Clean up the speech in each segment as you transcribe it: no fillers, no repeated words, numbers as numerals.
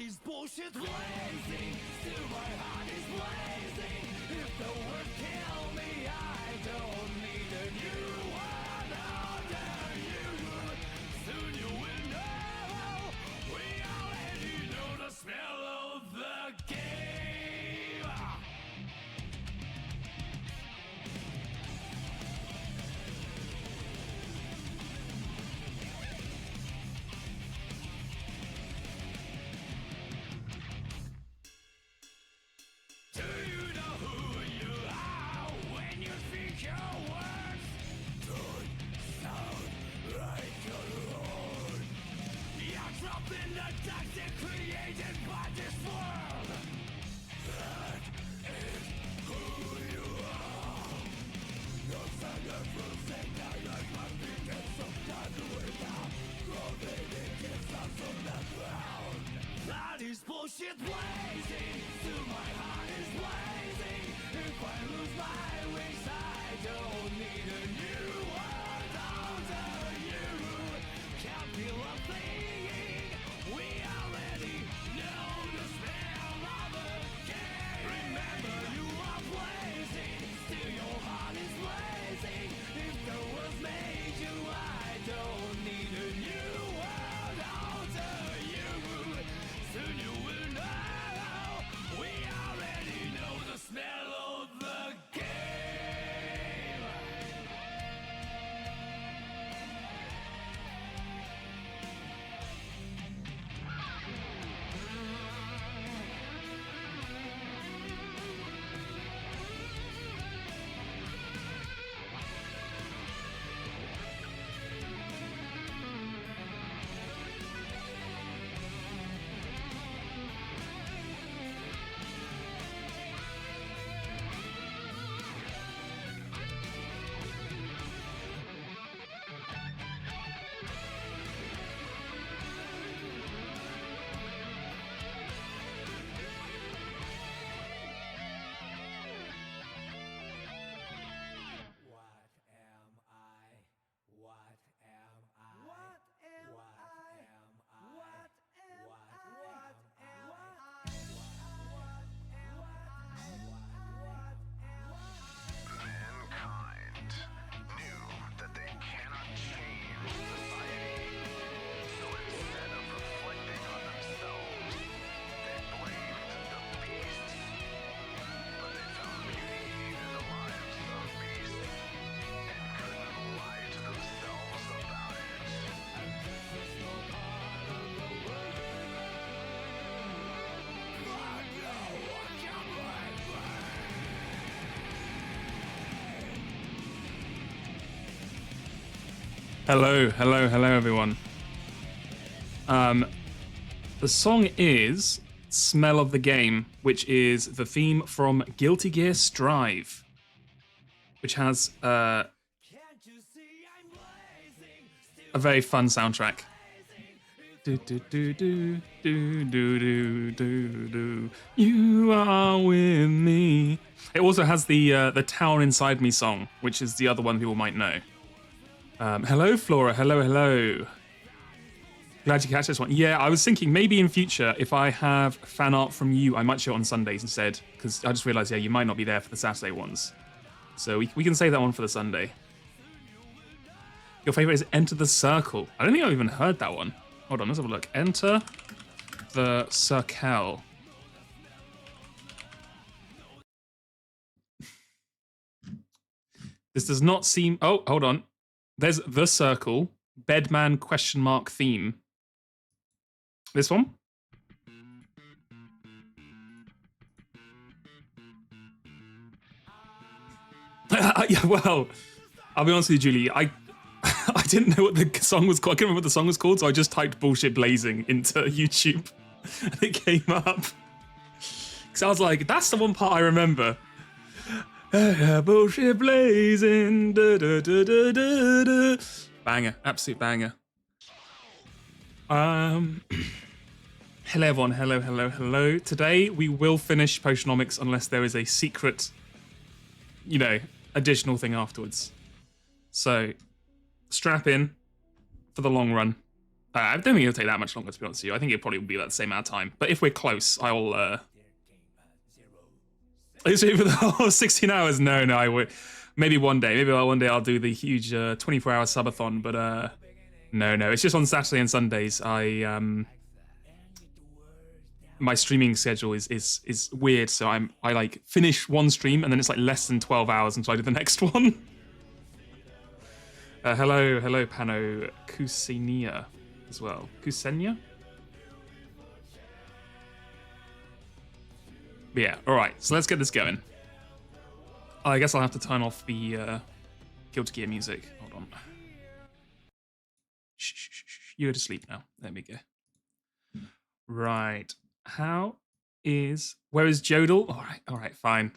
is bullshit blazing, still my heart is blazing. If the words kill me, I don't need a new one under you. Soon you will know, we already know the smell of the game. Do you know who you are when you think your words don't sound like your own? You're trapped in the toxic created by this world. That is who you are. No silent will say that like my feet and sometimes without clothing it gets us from the ground. That is bullshit blazing, still my heart is blazing. If I lose my wings, I don't need a new world under you. Can't feel a thing, we already know the smell of the game. Remember you are blazing, still your heart is blazing. If the world made you, I don't need a new world under you. Soon you will know, we already know the smell of the game. Mankind knew that they cannot change society, so instead of reflecting on themselves, they blamed the beasts. But they found beauty in the lives of beasts, and couldn't lie to themselves about it. Hello, everyone. The song is Smell of the Game, which is the theme from Guilty Gear Strive, which has a very fun soundtrack. Do, do, do, do, do, do, do, do, do. You are with me. It also has the Town Inside Me song, which is the other one people might know. Hello, Flora. Hello. Glad you catch this one. Yeah, I was thinking maybe in future, if I have fan art from you, I might show it on Sundays instead, because I just realised, yeah, you might not be there for the Saturday ones. So we can save that one for the Sunday. Your favourite is Enter the Circle. I don't think I've even heard that one. Hold on, let's have a look. Enter the Circle. This does not seem... Oh, hold on. There's The Circle, Bedman ? Theme. This one? Yeah, well, I'll be honest with you, Julie. I didn't know what the song was called. I couldn't remember what the song was called, so I just typed Bullshit Blazing into YouTube, and it came up. Because I was like, that's the one part I remember. Bullshit blazing, da, da, da, da, da, da. Banger, absolute banger. Hello everyone, hello. Today we will finish Potionomics unless there is a secret, additional thing afterwards. So, strap in for the long run. I don't think it'll take that much longer, to be honest with you. I think it probably will be about the same amount of time. But if we're close, I'll... Is it for the whole 16 hours? No, I would. Maybe one day. Maybe one day I'll do the huge 24-hour subathon. But no. It's just on Saturday and Sundays. My streaming schedule is weird. So I like finish one stream and then it's like less than 12 hours until I do the next one. Hello, Pano Kusenia as well. Kusenia? But yeah, alright, so let's get this going. I guess I'll have to turn off the Guilty Gear music. Hold on. Shh. You go to sleep now. There we go. Right. Where is Jodel? Alright, fine.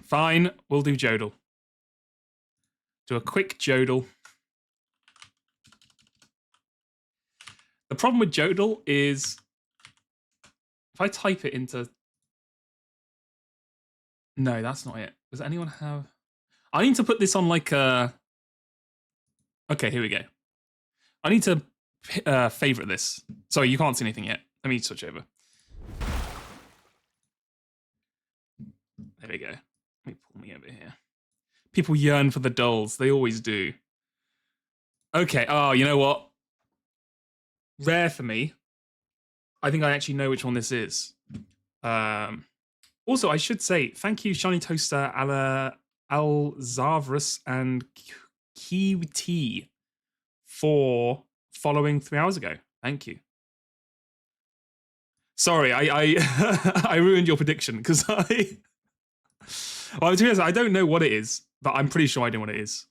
We'll do Jodel. Do a quick Jodel. The problem with Jodel is if I type it into... No, that's not it. Does anyone have... I need to put this on like a... Okay, here we go. I need to favorite this. Sorry, you can't see anything yet. Let me switch over. There we go. Let me pull me over here. People yearn for the dolls. They always do. Okay, oh, you know what? Rare for me. I think I actually know which one this is. Also, I should say, thank you, Shiny Toaster, Alzavrus, and Kiwi for following 3 hours ago. Thank you. Sorry, I I ruined your prediction because well, to be honest, I don't know what it is, but I'm pretty sure I know what it is.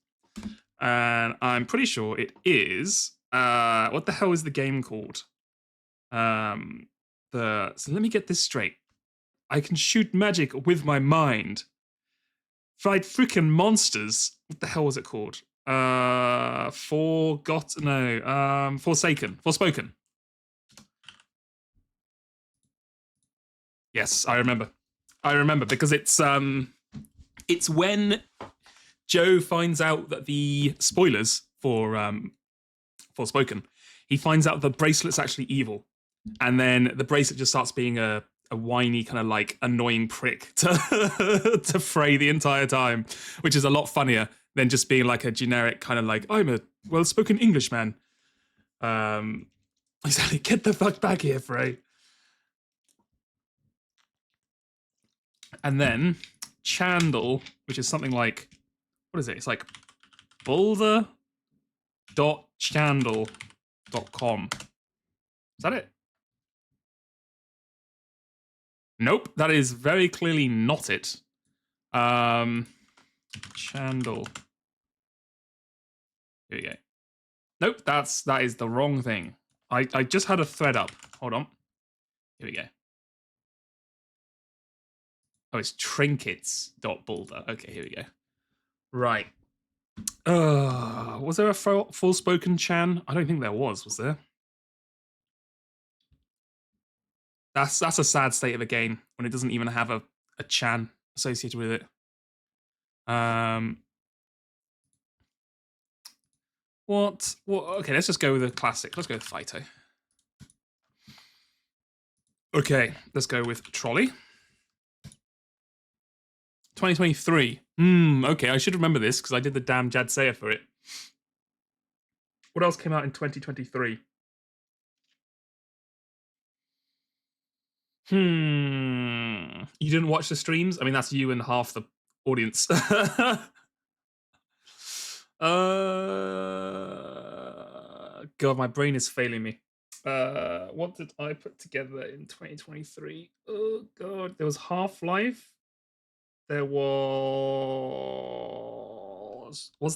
And I'm pretty sure it is what the hell is the game called? So let me get this straight. I can shoot magic with my mind. Fight freaking monsters. What the hell was it called? Forspoken. Yes, I remember. Because it's when Joe finds out that the spoilers for Forspoken, he finds out the bracelet's actually evil. And then the bracelet just starts being a whiny kind of like annoying prick to Frey the entire time, which is a lot funnier than just being like a generic kind of like, I'm a well-spoken Englishman. Exactly, get the fuck back here, Frey. And then Chandel, which is something like, what is it? It's like boulder.chandel.com. Is that it? Nope, that is very clearly not it. Chandel. Here we go. Nope, that is the wrong thing. I just had a thread up. Hold on. Here we go. Oh, it's trinkets.boulder. Okay, here we go. Right. Was there a full-spoken Chan? I don't think there was there? That's a sad state of a game when it doesn't even have a Chan associated with it. What? Okay, let's just go with a classic. Let's go with Phyto. Okay, let's go with Trolley. 2023. Okay, I should remember this because I did the damn Jadseya for it. What else came out in 2023? You didn't watch the streams? I mean, that's you and half the audience. God, my brain is failing me. What did I put together in 2023? Oh God, there was Half-Life. There was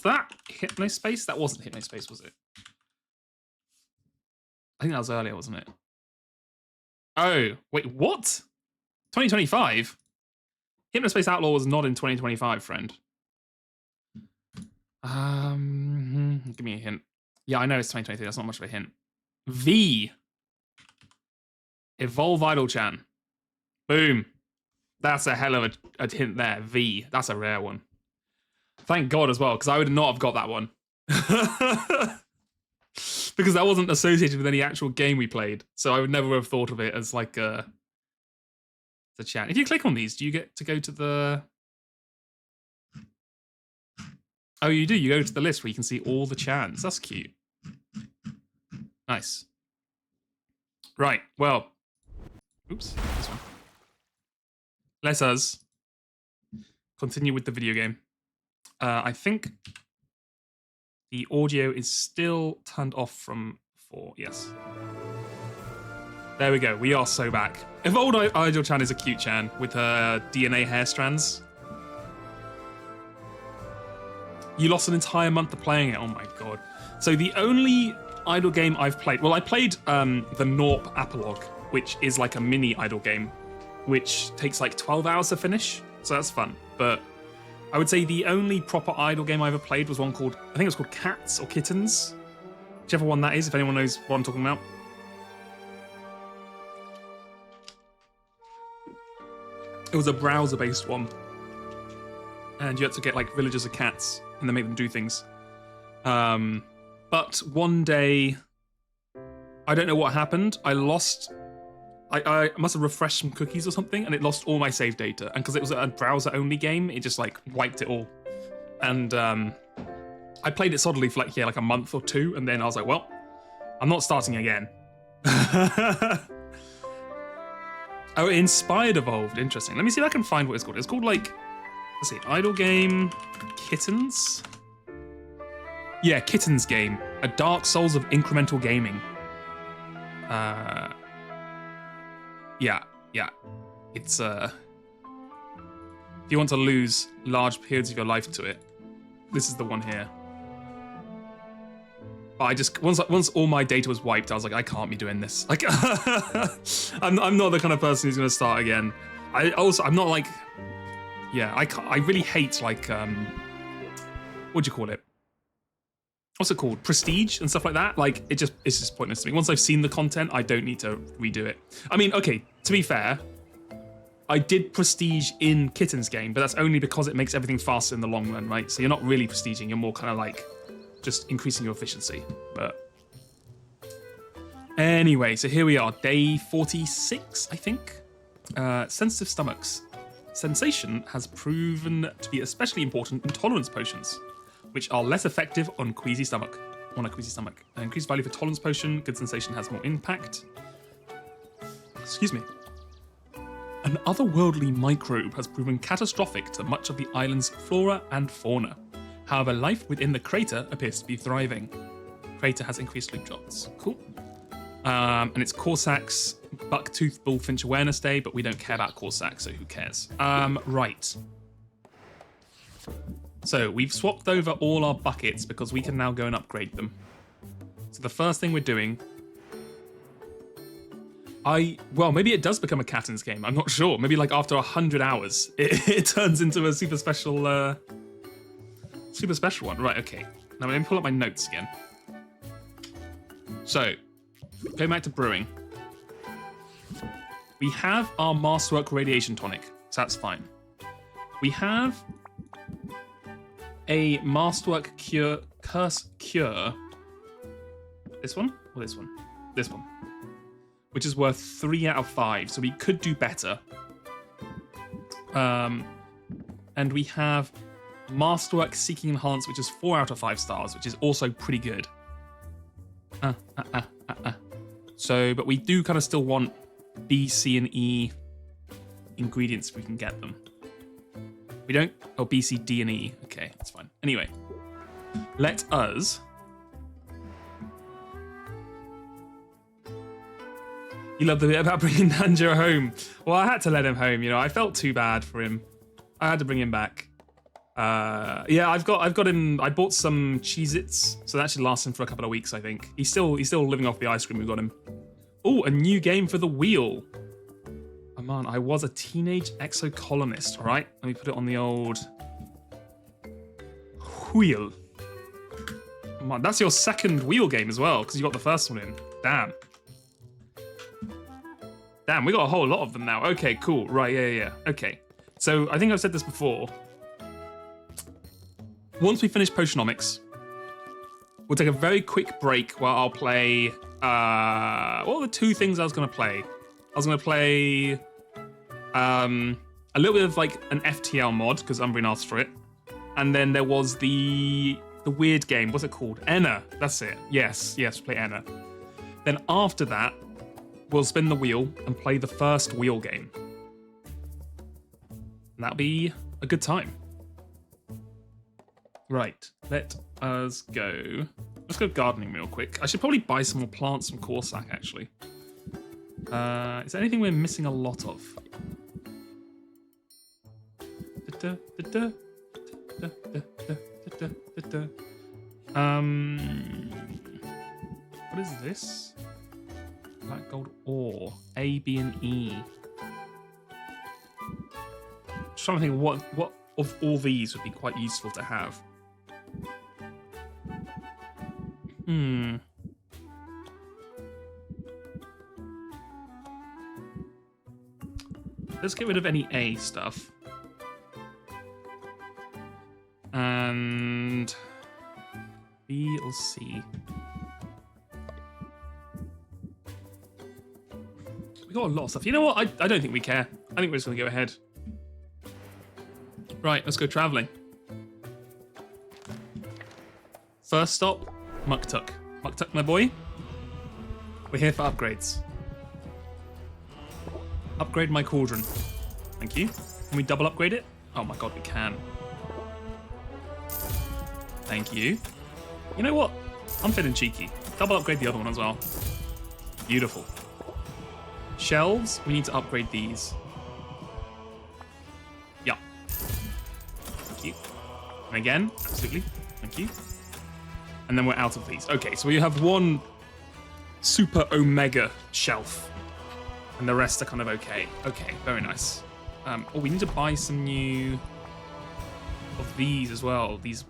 that Hypnospace? That wasn't Hypnospace, was it? I think that was earlier, wasn't it? Oh, wait, what? 2025? Hypnospace Outlaw was not in 2025, friend. Give me a hint. Yeah, I know it's 2023. That's not much of a hint. V. Evolve Idle-chan. Boom. That's a hell of a hint there. V. That's a rare one. Thank God as well, because I would not have got that one. because that wasn't associated with any actual game we played. So I would never have thought of it as like the chat. If you click on these, do you get to go to the... Oh, you do. You go to the list where you can see all the chants. That's cute. Nice. Right. Well. Oops. This one. Let us continue with the video game. I think the audio is still turned off from 4. Yes. There we go. We are so back. Evolved Idol Chan is a cute Chan with her DNA hair strands. You lost an entire month of playing it. Oh my god. So the only idle game I've played... Well, I played the Norp Apologue, which is like a mini idle game, which takes like 12 hours to finish. So that's fun. But I would say the only proper idle game I ever played was one called... I think it was called Cats or Kittens. Whichever one that is, if anyone knows what I'm talking about. It was a browser-based one. And you had to get like villagers of cats and then make them do things. But one day, I don't know what happened. I lost, I must have refreshed some cookies or something, and it lost all my save data. And because it was a browser-only game, it just like wiped it all. And I played it solidly for like a month or 2, and then I was like, well, I'm not starting again. Oh, Inspired Evolved. Interesting. Let me see if I can find what it's called. It's called like, let's see, idle game, Kittens. Yeah, Kittens game. A Dark Souls of incremental gaming. Yeah. It's if you want to lose large periods of your life to it, this is the one here. But I just once all my data was wiped, I was like, I can't be doing this. Like, I'm not the kind of person who's gonna start again. I'm not like, yeah, I really hate like what do you call it? What's it called? Prestige and stuff like that. Like it's just pointless to me. Once I've seen the content, I don't need to redo it. I mean, okay, to be fair, I did prestige in Kittens game, but that's only because it makes everything faster in the long run, right? So you're not really prestiging, you're more kind of like just increasing your efficiency. But anyway, so here we are, day 46, I think. Sensitive stomachs. Sensation has proven to be especially important in tolerance potions, which are less effective on queasy stomach. Increased value for tolerance potion. Good sensation has more impact. Excuse me. An otherworldly microbe has proven catastrophic to much of the island's flora and fauna. However, life within the crater appears to be thriving. Crater has increased loot drops. Cool. And it's Corsac's Bucktooth Bullfinch Awareness Day, but we don't care about Corsac, so who cares? Right. So we've swapped over all our buckets because we can now go and upgrade them. So the first thing we're doing... Well, maybe it does become a Catton's game. I'm not sure. Maybe like after 100 hours, it turns into a super special one. Right, okay. Now let me pull up my notes again. So, going back to brewing. We have our Masterwork Radiation Tonic, so that's fine. We have a Masterwork Curse Cure. This one? Or this one? This one. Which is worth 3 out of 5, so we could do better. And we have Masterwork Seeking Enhance, which is 4 out of 5 stars, which is also pretty good. So, but we do kind of still want B, C, and E ingredients if we can get them. We don't... Oh, B, C, D, and E. Okay, that's fine. Anyway, let us... You love the bit about bringing Nanjo home. Well, I had to let him home, you know. I felt too bad for him. I had to bring him back. Yeah, I've got him. I bought some Cheez-Its, so that should last him for a couple of weeks, I think. He's still living off the ice cream we got him. Oh, a new game for the wheel. Oh man, I was a teenage exocolonist. All right, let me put it on the old wheel. Oh, man, that's your second wheel game as well, because you got the first one in. Damn. Damn, we got a whole lot of them now. Okay, cool. Right, yeah. Okay. So I think I've said this before. Once we finish Potionomics, We'll take a very quick break while I'll play. What were the two things I was going to play? I was going to play a little bit of like an FTL mod because Umbrian asked for it, and then there was the weird game. What's it called? Enna. That's it. Yes, play Enna. Then after that, we'll spin the wheel and play the first wheel game. And that'll be a good time. Right, let us go. Let's go gardening real quick. I should probably buy some more plants from Corsac, actually. Is there anything we're missing a lot of? What is this? Black gold ore. A, B, and E. Just trying to think what of all these would be quite useful to have. Let's get rid of any A stuff. And B or C. We got a lot of stuff. You know what? I don't think we care. I think we're just going to go ahead. Right, let's go traveling. First stop, Muktuk. Muktuk, my boy. We're here for upgrades. Upgrade my cauldron. Thank you. Can we double upgrade it? Oh my god, we can. Thank you. You know what? I'm feeling cheeky. Double upgrade the other one as well. Beautiful. Shelves, we need to upgrade these. Yeah. Thank you. And again, absolutely. Thank you. And then we're out of these. Okay, so we have one super omega shelf. And the rest are kind of okay. Okay, very nice. Oh, we need to buy some new of these as well. These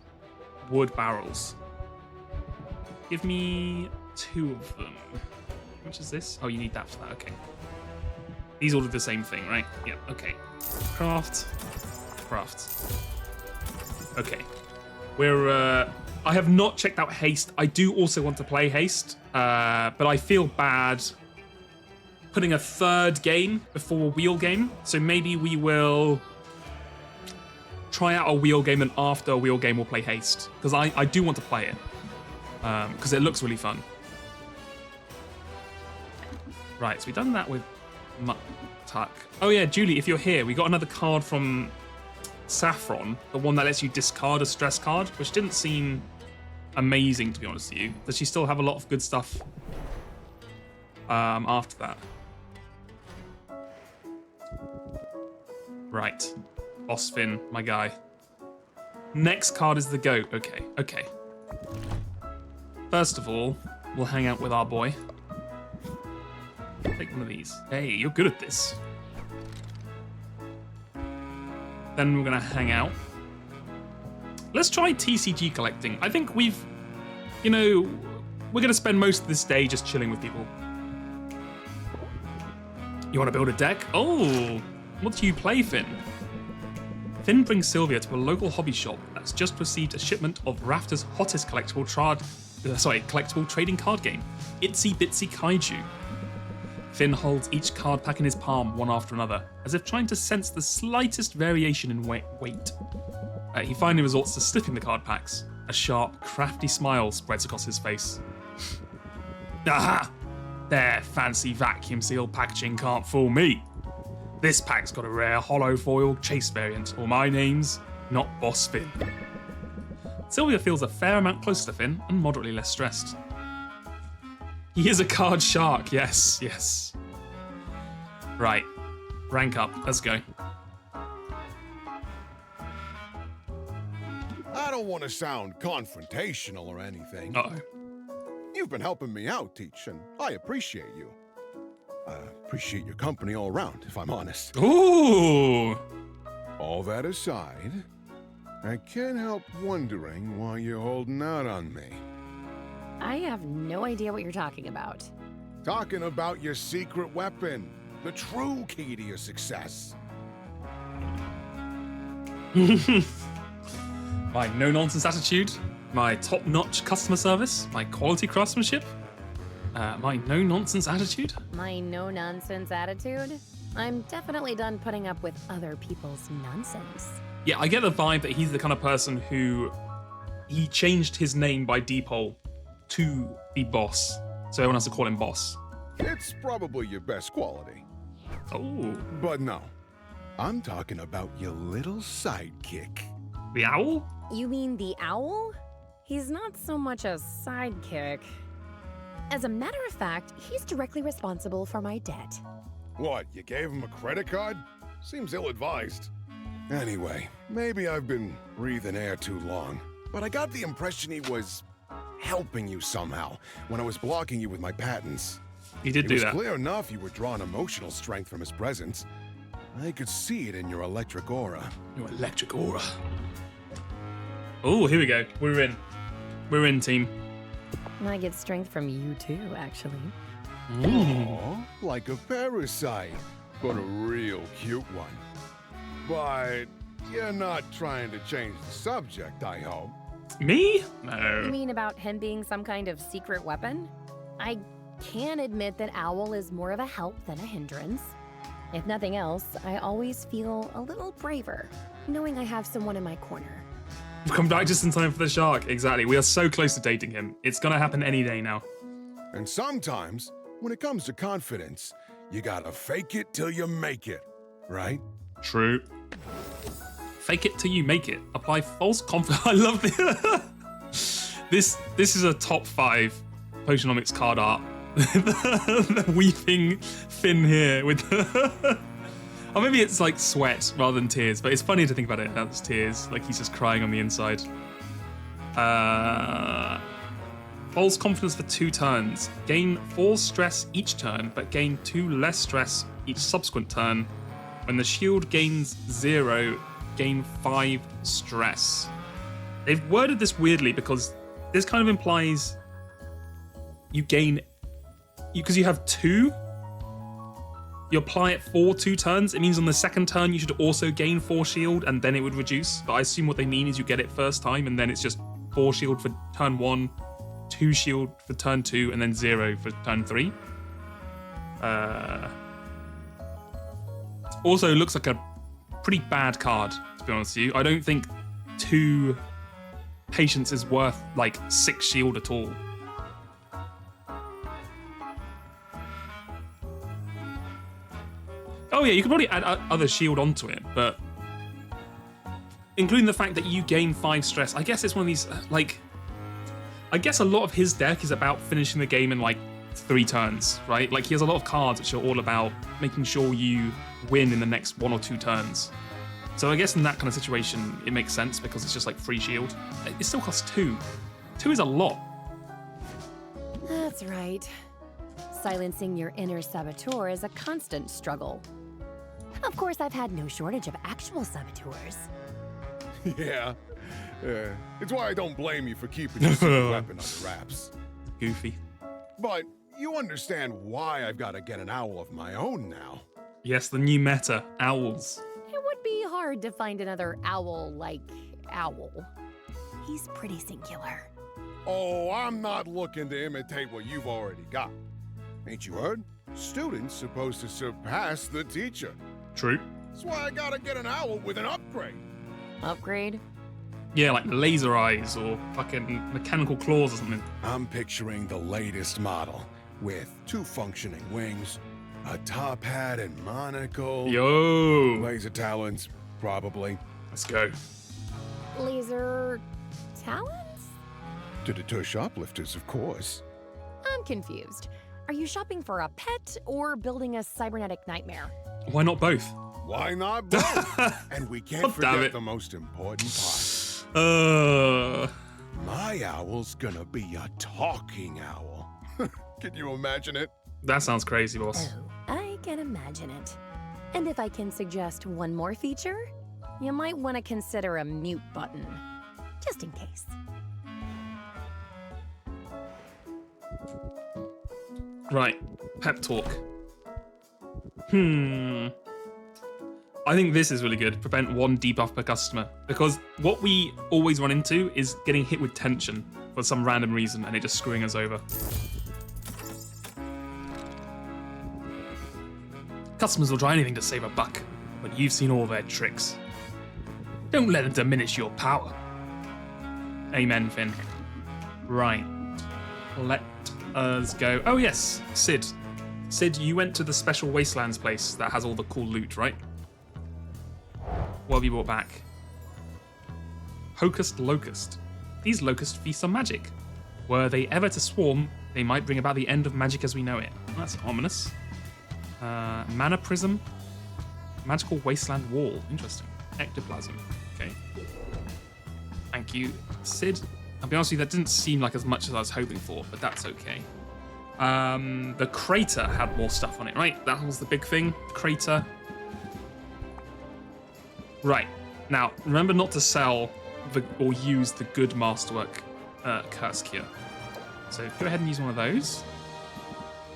wood barrels. Give me 2 of them. How much is this? Oh, you need that for that. Okay. These all do the same thing, right? Yeah, okay. Craft. Okay. I have not checked out Haste. I do also want to play Haste, but I feel bad putting a third game before a wheel game. So maybe we will try out a wheel game, and after a wheel game we'll play Haste. Because I do want to play it. Because it looks really fun. Right, so we've done that with Muktuk. Oh yeah, Julie, if you're here, we got another card from Saffron, the one that lets you discard a stress card, which didn't seem amazing, to be honest with you. Does she still have a lot of good stuff after that? Right. Boss Finn, my guy. Next card is the goat. Okay. First of all, we'll hang out with our boy. Take one of these. Hey, you're good at this. Then we're gonna hang out. Let's try TCG collecting. I think we're gonna spend most of this day just chilling with people. You wanna build a deck? Oh, what do you play, Finn? Finn brings Sylvia to a local hobby shop that's just received a shipment of Rafter's hottest collectible trading card game, Itsy Bitsy Kaiju. Finn holds each card pack in his palm, one after another, as if trying to sense the slightest variation in weight. He finally resorts to sniffing the card packs. A sharp, crafty smile spreads across his face. Aha! Their fancy vacuum-sealed packaging can't fool me. This pack's got a rare hollow foil chase variant, or my name's not Boss Finn. Sylvia feels a fair amount closer to Finn and moderately less stressed. He is a card shark, yes. Right, rank up, let's go. I don't want to sound confrontational or anything. Uh-oh. You've been helping me out, Teach, and I appreciate you. I appreciate your company all around, if I'm honest. Ooh! All that aside, I can't help wondering why you're holding out on me. I have no idea what you're talking about. Talking about your secret weapon, the true key to your success. My no-nonsense attitude my top-notch customer service, my quality craftsmanship, my no-nonsense attitude. My no-nonsense attitude? I'm definitely done putting up with other people's nonsense. Yeah, I get the vibe that he's the kind of person who he changed his name by default to be boss, so everyone has to call him boss. It's probably your best quality. Oh, But no, I'm talking about your little sidekick. the owl? You mean the owl? He's not so much a sidekick. As a matter of fact, he's directly responsible for my debt. What, you gave him a credit card? Seems ill-advised. Anyway, maybe I've been breathing air too long, but I got the impression he was helping you somehow when I was blocking you with my patents. He did It do was that. clear enough you were drawing emotional strength from his presence. I could see it in your electric aura. Your electric aura. Oh, here we go. We're in. We're in, team. I get strength from you too, actually. Aw, like a parasite, but a real cute one. But you're not trying to change the subject, I hope. Me? You No. mean about him being some kind of secret weapon? I can admit that Owl is more of a help than a hindrance. If nothing else, I always feel a little braver, knowing I have someone in my corner. We've come back just in time for the shark. Exactly. We are so close to dating him. It's gonna happen any day now. And sometimes, when it comes to confidence, you gotta fake it till you make it, right? True. Fake it till you make it. Apply false confidence. I love the this is a top 5 Potionomics card art. The weeping fin here with the or maybe it's like sweat rather than tears, but it's funny to think about it as tears, like he's just crying on the inside. False confidence for 2 turns. Gain 4 stress each turn, but gain 2 less stress each subsequent turn. When the shield gains 0, gain 5 stress. They've worded this weirdly because this kind of implies you gain, because you have 2, you apply it for 2 turns. It means on the second turn you should also gain 4 shield and then it would reduce. But I assume what they mean is you get it first time and then it's just 4 shield for turn 1, 2 shield for turn 2, and then 0 for turn 3. Also looks like a pretty bad card, to be honest with you. I don't think 2 patience is worth like 6 shield at all. Oh yeah, you could probably add other shield onto it, but including the fact that you gain 5 stress, I guess it's one of these, like, I guess a lot of his deck is about finishing the game in like 3 turns, right? Like he has a lot of cards which are all about making sure you win in the next 1 or 2 turns. So I guess in that kind of situation, it makes sense because it's just like free shield. It still costs 2. 2 is a lot. That's right. Silencing your inner saboteur is a constant struggle. Of course, I've had no shortage of actual saboteurs. Yeah. It's why I don't blame you for keeping your secret weapon under wraps. Goofy. But you understand why I've got to get an owl of my own now. Yes, the new meta, owls. It would be hard to find another owl like Owl. He's pretty singular. Oh, I'm not looking to imitate what you've already got. Ain't you heard? Students supposed to surpass the teacher. True. That's why I gotta get an owl with an upgrade. Upgrade? Yeah, like laser eyes or fucking mechanical claws or something. I'm picturing the latest model with 2 functioning wings, a top hat and monocle, Yo, laser talons, probably. let's go. Laser talons? To deter shoplifters, of course. I'm confused. Are you shopping for a pet or building a cybernetic nightmare? Why not both? Why not both? And we can't God damn forget it. the most important part. My owl's gonna be a talking owl. Can you imagine it? That sounds crazy, boss. Oh, I can imagine it. And if I can suggest one more feature, you might want to consider a mute button, just in case. Right, pep talk. I think this is really good. Prevent 1 debuff per customer. Because what we always run into is getting hit with tension for some random reason and it just screwing us over. Customers will try anything to save a buck, but you've seen all their tricks. Don't let them diminish your power. Amen, Finn. Right. Let us go. Oh, yes. Sid. Sid, you went to the special Wastelands place that has all the cool loot, right? What have you brought back? Hocust Locust. These locusts feast on magic. Were they ever to swarm, they might bring about the end of magic as we know it. That's ominous. Mana Prism. Magical Wasteland Wall. Interesting. Ectoplasm. Okay. Thank you, Sid. I'll be honest with you, that didn't seem like as much as I was hoping for, but that's okay. The crater had more stuff on it, right? That was the big thing. Crater. Right. Now, remember not to sell or use the good masterwork curse cure. So go ahead and use one of those.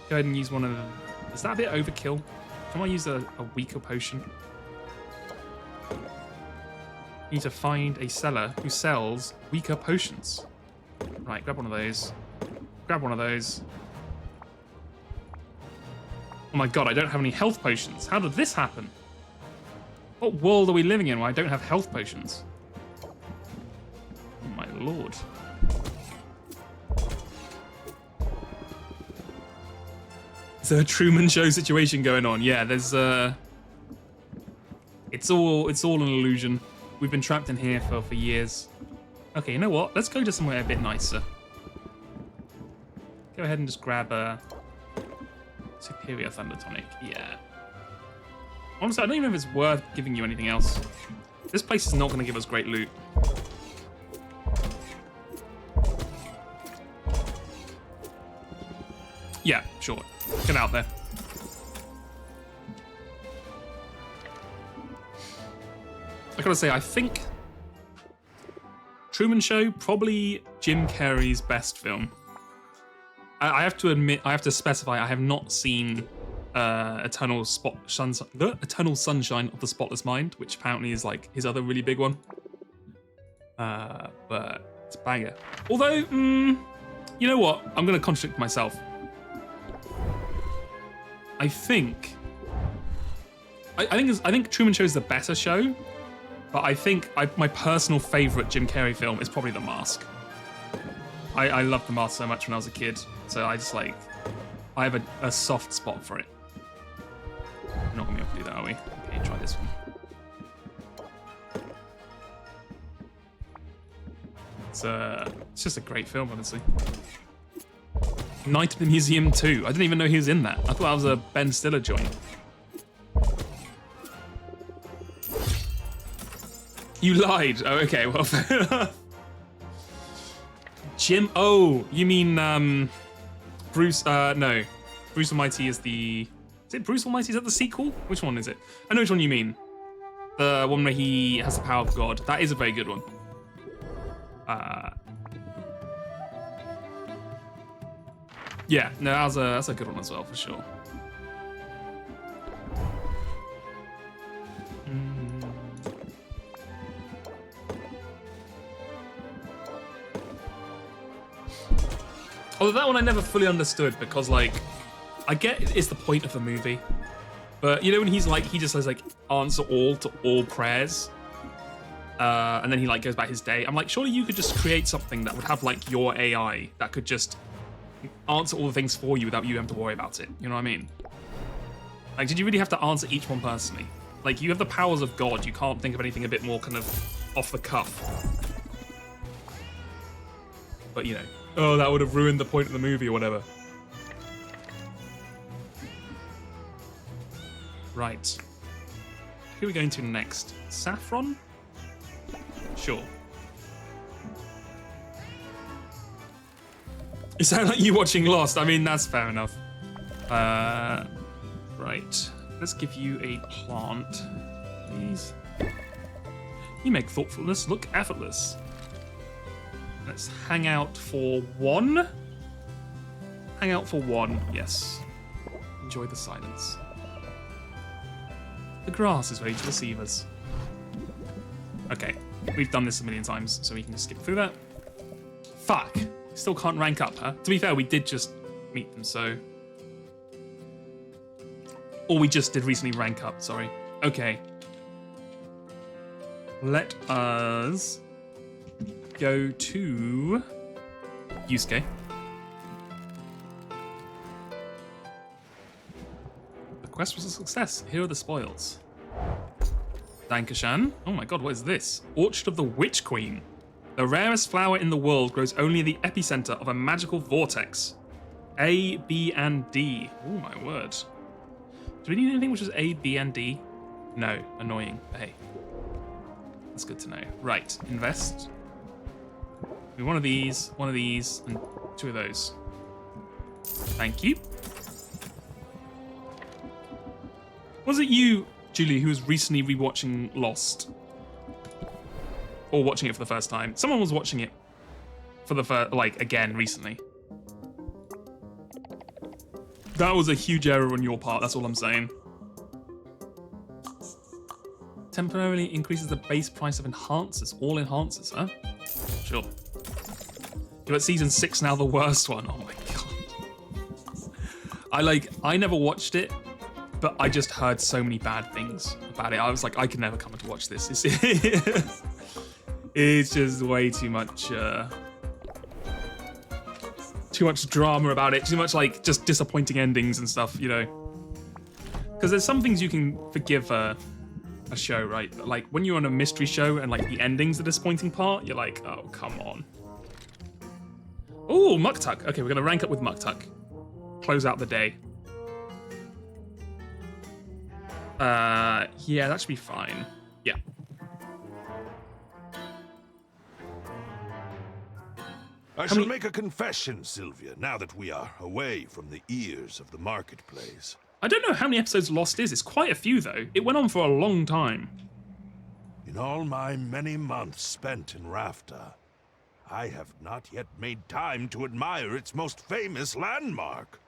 Go ahead and use one of them. Is that a bit overkill? Can I use a weaker potion? Need to find a seller who sells weaker potions. Right, grab one of those. Grab one of those. Oh my god, I don't have any health potions. How did this happen? What world are we living in where I don't have health potions? Oh my lord. Is there a Truman Show situation going on? Yeah, there's it's all an illusion. We've been trapped in here for years. Okay, you know what? Let's go to somewhere a bit nicer. Go ahead and just grab a Superior Thunder Tonic. Yeah. Honestly, I don't even know if it's worth giving you anything else. This place is not going to give us great loot. Yeah, sure. Get out there. I gotta say, I think Truman Show, probably Jim Carrey's best film. I have to admit, I have to specify, I have not seen Eternal Sunshine of the Spotless Mind, which apparently is like his other really big one. But it's a banger. Although, you know what? I'm gonna contradict myself. I think Truman Show is the better show, but I think my personal favorite Jim Carrey film is probably The Mask. I loved The Mask so much when I was a kid, so I just like, I have a soft spot for it. We're not gonna be able to do that, are we? Okay, try this one. It's just a great film, honestly. Night at the Museum 2. I didn't even know he was in that. I thought that was a Ben Stiller joint. You lied. Oh, okay. Well, fair enough. Jim. Oh, you mean Bruce? No, Bruce Almighty is the. Is it Bruce Almighty? Is that the sequel? Which one is it? I know which one you mean. The one where he has the power of God. That is a very good one. Yeah, no, that's a good one as well, for sure. Although that one I never fully understood, because, like, I get it's the point of the movie, but you know when he's like, he just says, like, answer all to all prayers, and then he, like, goes about his day. I'm like, surely you could just create something that would have, like, your AI that could just answer all the things for you without you having to worry about it. You know what I mean? Like, did you really have to answer each one personally? Like, you have the powers of God. You can't think of anything a bit more kind of off the cuff. But, you know, oh, that would have ruined the point of the movie or whatever. Right. Who are we going to next? Saffron? Sure. You sound like you watching Lost. I mean, that's fair enough. Right. Let's give you a plant, please. You make thoughtfulness look effortless. Let's hang out for one. Hang out for one, yes. Enjoy the silence. The grass is ready to receive us. Okay, we've done this a million times, so we can just skip through that. Fuck. Still can't rank up, huh? To be fair, we did just meet them, so... Or we just did recently rank up, sorry. Okay. Let us go to Yusuke. The quest was a success. Here are the spoils. Dankashan. Oh my god, what is this? Orchard of the Witch Queen. The rarest flower in the world grows only in the epicenter of a magical vortex. A, B, and D. Oh my word. Do we need anything which is A, B, and D? No. Annoying. But hey. That's good to know. Right. Invest. One of these, and 2 of those. Thank you. Was it you, Julie, who was recently rewatching Lost? Or watching it for the first time? Someone was watching it for the first, again, recently. That was a huge error on your part, that's all I'm saying. Temporarily increases the base price of enhancers. All enhancers, huh? Sure. You're at season 6 now, the worst one. Oh my god. I never watched it, but I just heard so many bad things about it. I was like, I could never come to watch this. It's just way too much drama about it. Too much just disappointing endings and stuff, you know. Because there's some things you can forgive a show, right? But, when you're on a mystery show and the ending's the disappointing part, you're like, oh, come on. Oh, Muktuk. Okay, we're gonna rank up with Muktuk. Close out the day. Yeah, that should be fine. Yeah. I shall make a confession, Sylvia, now that we are away from the ears of the marketplace. I don't know how many episodes Lost is. It's quite a few, though. It went on for a long time. In all my many months spent in Rafta, I have not yet made time to admire its most famous landmark.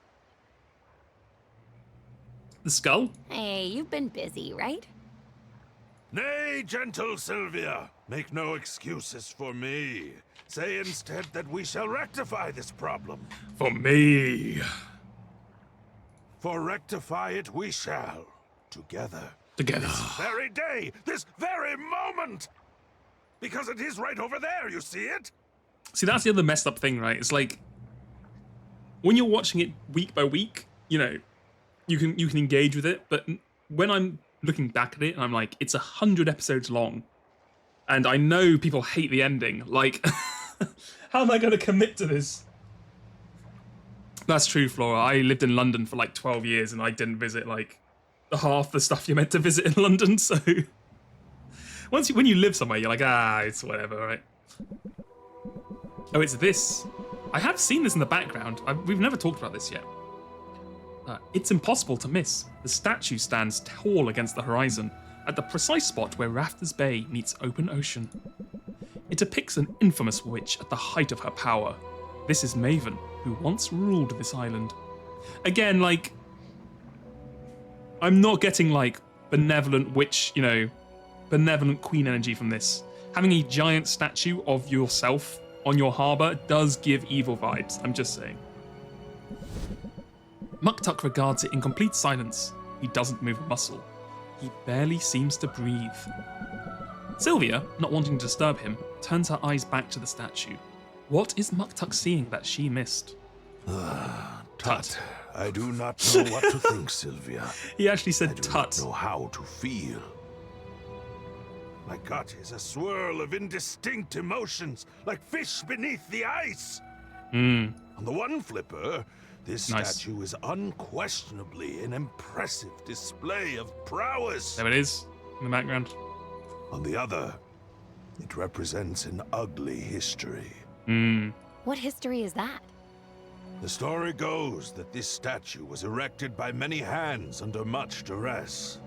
The skull? Hey, you've been busy, right? Nay, gentle Sylvia, make no excuses for me. Say instead that we shall rectify this problem. For me. For rectify it we shall. Together. Together. This very day, this very moment! Because it is right over there, you see it? See, that's the other messed up thing, right? It's when you're watching it week by week, you know, you can engage with it, but when I'm looking back at it and I'm like, it's 100 episodes long, and I know people hate the ending, how am I going to commit to this? That's true, Flora. I lived in London for 12 years and I didn't visit half the stuff you're meant to visit in London, so when you live somewhere, you're like, it's whatever, right? Oh, it's this. I have seen this in the background. We've never talked about this yet. It's impossible to miss. The statue stands tall against the horizon, at the precise spot where Rafter's Bay meets open ocean. It depicts an infamous witch at the height of her power. This is Maven, who once ruled this island. Again, I'm not getting benevolent witch, benevolent queen energy from this. Having a giant statue of yourself on your harbour does give evil vibes, I'm just saying. Muktuk regards it in complete silence. He doesn't move a muscle. He barely seems to breathe. Sylvia, not wanting to disturb him, turns her eyes back to the statue. What is Muktuk seeing that she missed? Tut. I do not know what to think, Sylvia. He actually I said do tut. not know how to feel. My gut is a swirl of indistinct emotions, like fish beneath the ice. On the one flipper, this Nice. statue is unquestionably an impressive display of prowess. There it is, in the background. On the other, it represents an ugly history. What history is that? The story goes that this statue was erected by many hands under much duress.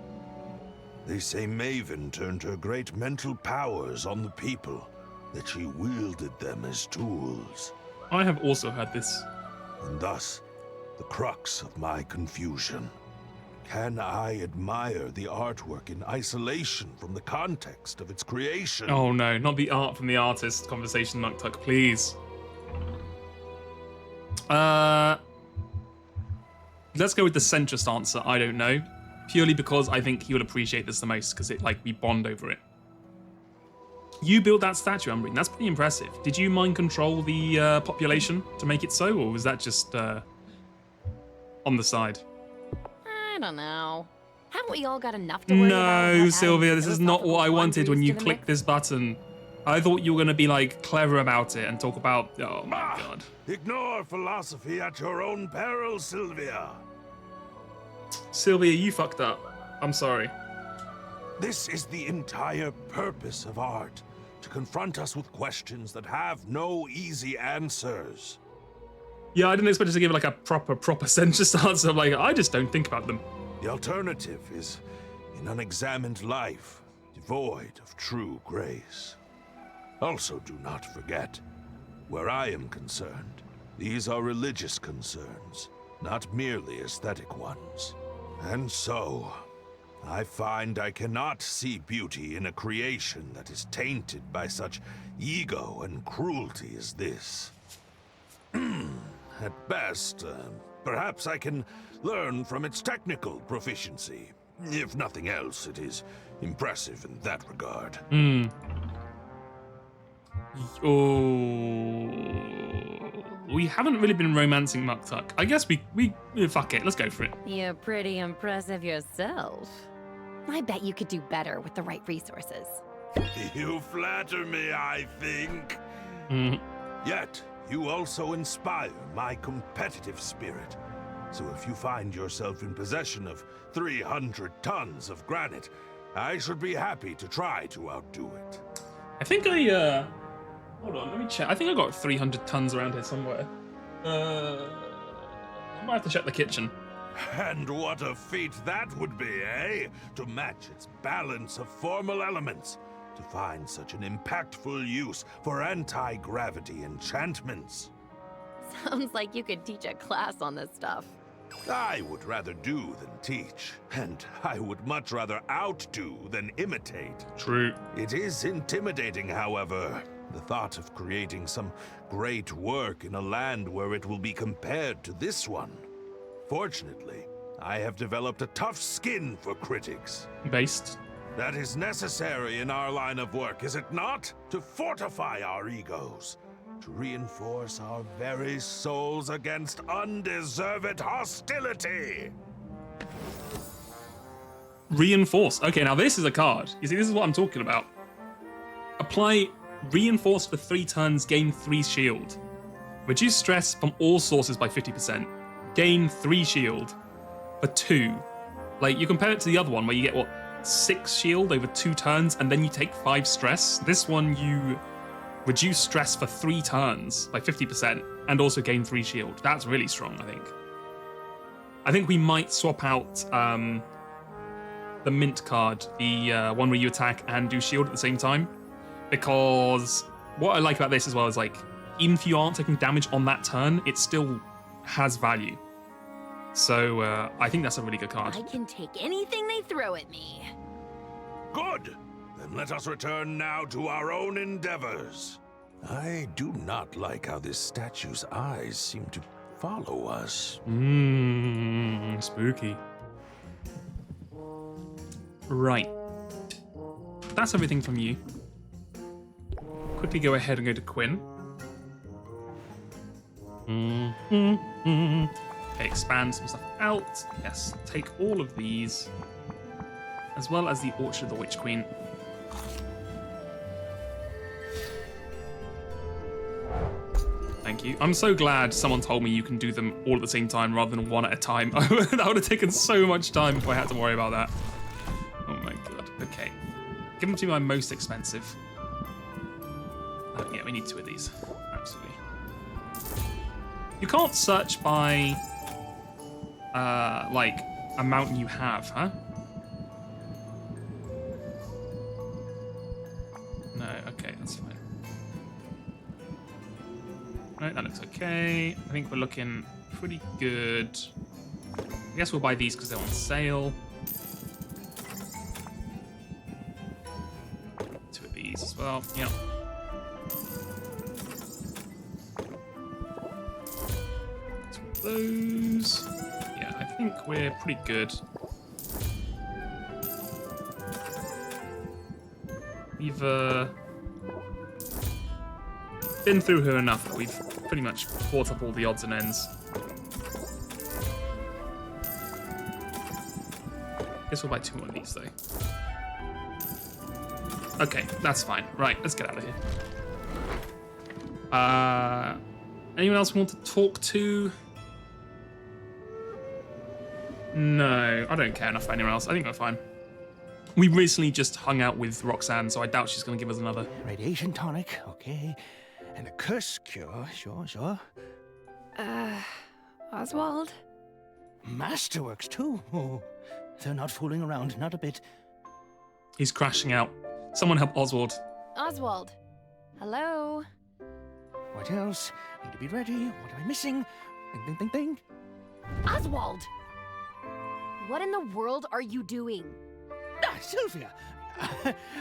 They say Maven turned her great mental powers on the people, that she wielded them as tools. I have also heard this. And thus, the crux of my confusion. can I admire the artwork in isolation from the context of its creation? Oh no, not the art from the artist conversation, Nuktuk, please. Let's go with the centrist answer, I don't know. Purely because I think he would appreciate this the most, because we bond over it. You built that statue, Umbreon. That's pretty impressive. Did you mind control the population to make it so, or was that just on the side? I don't know. Haven't we all got enough to worry about? No, Sylvia, this is not what I wanted when you clicked this button. I thought you were going to be, like, clever about it and talk about... Oh, my God. Ignore philosophy at your own peril, Sylvia. Sylvia, you fucked up. I'm sorry. This is the entire purpose of art, to confront us with questions that have no easy answers. Yeah, I didn't expect you to give, like, a proper centrist answer. I'm like, I just don't think about them. The alternative is an unexamined life, devoid of true grace. Also, do not forget, where I am concerned, these are religious concerns, not merely aesthetic ones. And so, I find I cannot see beauty in a creation that is tainted by such ego and cruelty as this. At best, perhaps I can learn from its technical proficiency. If nothing else, it is impressive in that regard. Oh, we haven't really been romancing Muktuk. I guess we fuck it. Let's go for it. You're pretty impressive yourself. I bet you could do better with the right resources. You flatter me, I think. Yet, you also inspire my competitive spirit. So if you find yourself in possession of 300 tons of granite, I should be happy to try to outdo it. I think I hold on, let me check. I think I got 300 tons around here somewhere. I might have to check the kitchen. And what a feat that would be, eh? To match its balance of formal elements. To find such an impactful use for anti-gravity enchantments. Sounds like you could teach a class on this stuff. I would rather do than teach. And I would much rather outdo than imitate. True. It is intimidating, however, the thought of creating some great work in a land where it will be compared to this one. Fortunately, I have developed a tough skin for critics. Based. That is necessary in our line of work, is it not? To fortify our egos, to reinforce our very souls against undeserved hostility. Reinforce. Okay, now this is a card. You see, this is what I'm talking about. Apply Reinforce for 3 turns, gain 3 shield. Reduce stress from all sources by 50%. Gain 3 shield for 2. Like, you compare it to the other one where you get, what, 6 shield over 2 turns and then you take 5 stress. This one, you reduce stress for 3 turns by 50% and also gain 3 shield. That's really strong, I think. I think we might swap out the mint card, the one where you attack and do shield at the same time. Because what I like about this as well is, like, even if you aren't taking damage on that turn, it still has value. So I think that's a really good card. I can take anything they throw at me. Good! Then let us return now to our own endeavors. I do not like how this statue's eyes seem to follow us. Spooky. Right. That's everything from you. Quickly go ahead and go to Quinn. Okay, expand some stuff out. Yes, take all of these. As well as the Orchard of the Witch Queen. Thank you. I'm so glad someone told me you can do them all at the same time rather than one at a time. That would have taken so much time if I had to worry about that. Oh my god. Okay. Give them to my most expensive. Yeah, we need 2 of these. Absolutely. You can't search by, like, a mountain you have, huh? No, okay, that's fine. Right, that looks okay. I think we're looking pretty good. I guess we'll buy these because they're on sale. 2 of these as well. Yep. Those. Yeah, I think we're pretty good. We've been through her enough that we've pretty much bought up all the odds and ends. Guess we'll buy 2 more of these though. Okay, that's fine. Right, let's get out of here. Anyone else want to talk to? No, I don't care enough for anyone else. I think we're fine. We recently just hung out with Roxanne, so I doubt she's going to give us another. Radiation tonic, okay. And a curse cure, sure. Oswald? Masterworks, too. Oh, they're not fooling around, not a bit. He's crashing out. Someone help Oswald. Oswald? Hello? What else? Need to be ready. What am I missing? Ding, ding, ding, ding. Oswald! What in the world are you doing? Ah, Sylvia!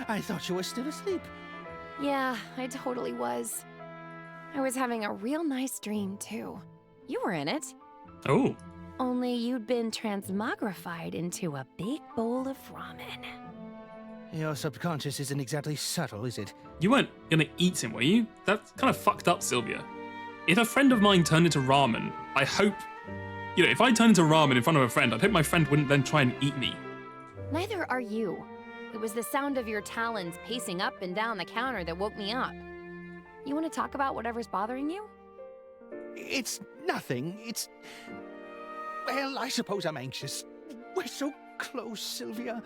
I thought you were still asleep. Yeah, I totally was. I was having a real nice dream, too. You were in it. Oh. Only you'd been transmogrified into a big bowl of ramen. Your subconscious isn't exactly subtle, is it? You weren't going to eat him, were you? That's kind of fucked up, Sylvia. If a friend of mine turned into ramen, I hope... You know, if I turned into ramen in front of a friend, I'd hope my friend wouldn't then try and eat me. Neither are you. It was the sound of your talons pacing up and down the counter that woke me up. You want to talk about whatever's bothering you? It's nothing. It's... Well, I suppose I'm anxious. We're so close, Sylvia.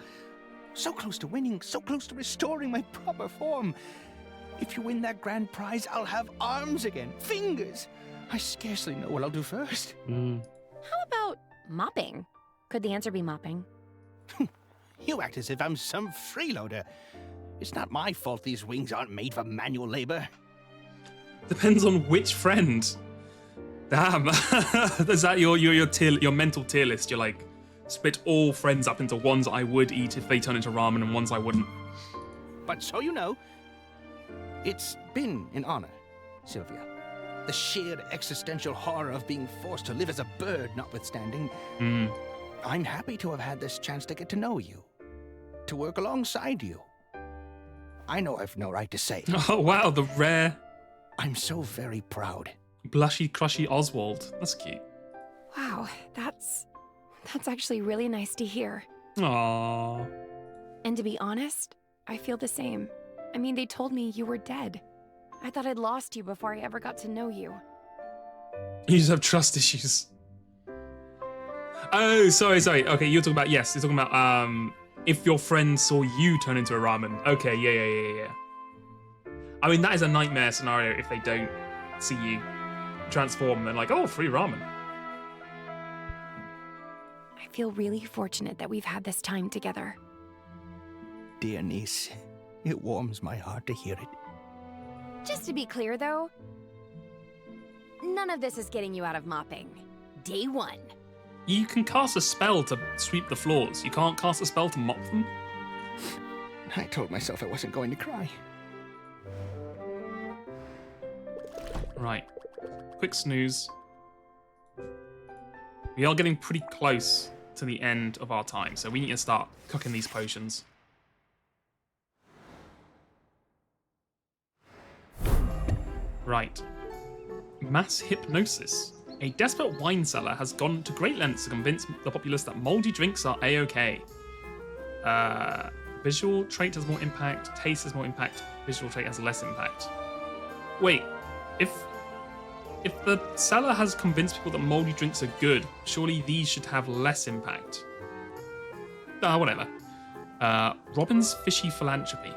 So close to winning, so close to restoring my proper form. If you win that grand prize, I'll have arms again, fingers. I scarcely know what I'll do first. How about mopping? Could the answer be mopping? You act as if I'm some freeloader. It's not my fault these wings aren't made for manual labor. Depends on which friend. Damn. Is that your mental tier list? You're like, split all friends up into ones I would eat if they turn into ramen and ones I wouldn't. But so you know, it's been an honor, Sylvia. The sheer existential horror of being forced to live as a bird notwithstanding, I'm happy to have had this chance to get to know you, to work alongside you. I know I've no right to say. Oh, wow, the rare... I'm so very proud. Blushy, crushy Oswald. That's cute. Wow, that's actually really nice to hear. Aww. And to be honest, I feel the same. I mean, they told me you were dead. I thought I'd lost you before I ever got to know you. You just have trust issues. Oh, sorry. Okay, you're talking about, yes, you're talking about, if your friend saw you turn into a ramen. Okay, yeah. I mean, that is a nightmare scenario if they don't see you transform and like, oh, free ramen. I feel really fortunate that we've had this time together. Dear niece, it warms my heart to hear it. Just to be clear, though, none of this is getting you out of mopping. Day one. You can cast a spell to sweep the floors. You can't cast a spell to mop them. I told myself I wasn't going to cry. Right. Quick snooze. We are getting pretty close to the end of our time, so we need to start cooking these potions. Right. Mass hypnosis. A desperate wine seller has gone to great lengths to convince the populace that moldy drinks are a-okay. Visual trait has more impact, taste has more impact, visual trait has less impact. Wait, if the seller has convinced people that moldy drinks are good, surely these should have less impact. Whatever. Robin's fishy philanthropy.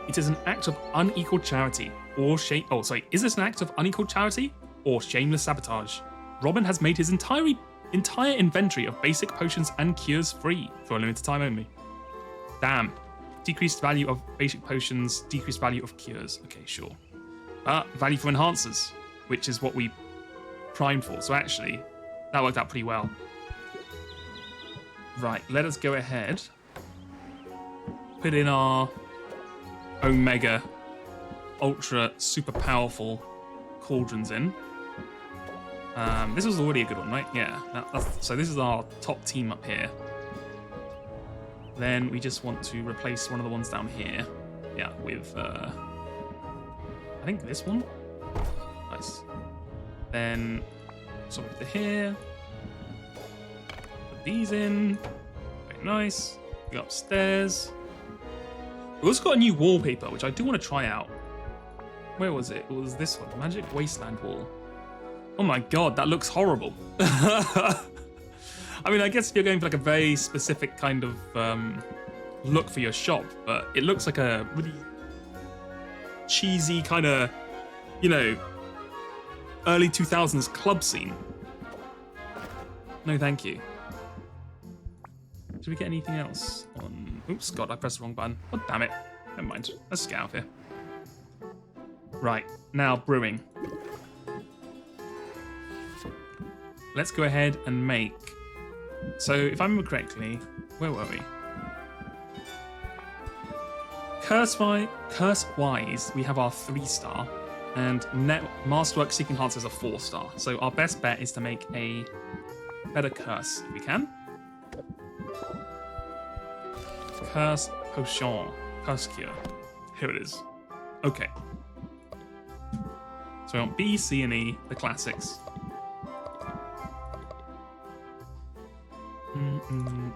It is an act of unequal charity or is this an act of unequal charity or shameless sabotage? Robin has made his entire inventory of basic potions and cures free for a limited time only. Damn. Decreased value of basic potions, decreased value of cures. Okay, sure. Value for enhancers, which is what we primed for. So actually, that worked out pretty well. Right, let us go ahead. Put in our Omega Ultra super powerful cauldrons in. This was already a good one, right? Yeah. So this is our top team up here. Then we just want to replace one of the ones down here. Yeah, with I think this one. Nice. Then swap it to here. Put these in. Very nice. Go upstairs. We also got a new wallpaper, which I do want to try out. Where was it? It was this one, Magic Wasteland wall. Oh my god, that looks horrible. I mean, I guess you're going for like a very specific kind of look for your shop, but it looks like a really cheesy kind of, you know, early 2000s club scene. No, thank you. Did we get anything else on? Oops, God, I pressed the wrong button. Oh, damn it. Never mind. Let's get out of here. Right, now brewing. Let's go ahead and make. So, if I remember correctly, where were we? Curse-wise, we have our 3-star, and Masterwork Seeking Hearts is a 4-star. So our best bet is to make a better curse if we can. Curse Potion. Curse Cure. Here it is. Okay. So we want B, C, and E, the classics.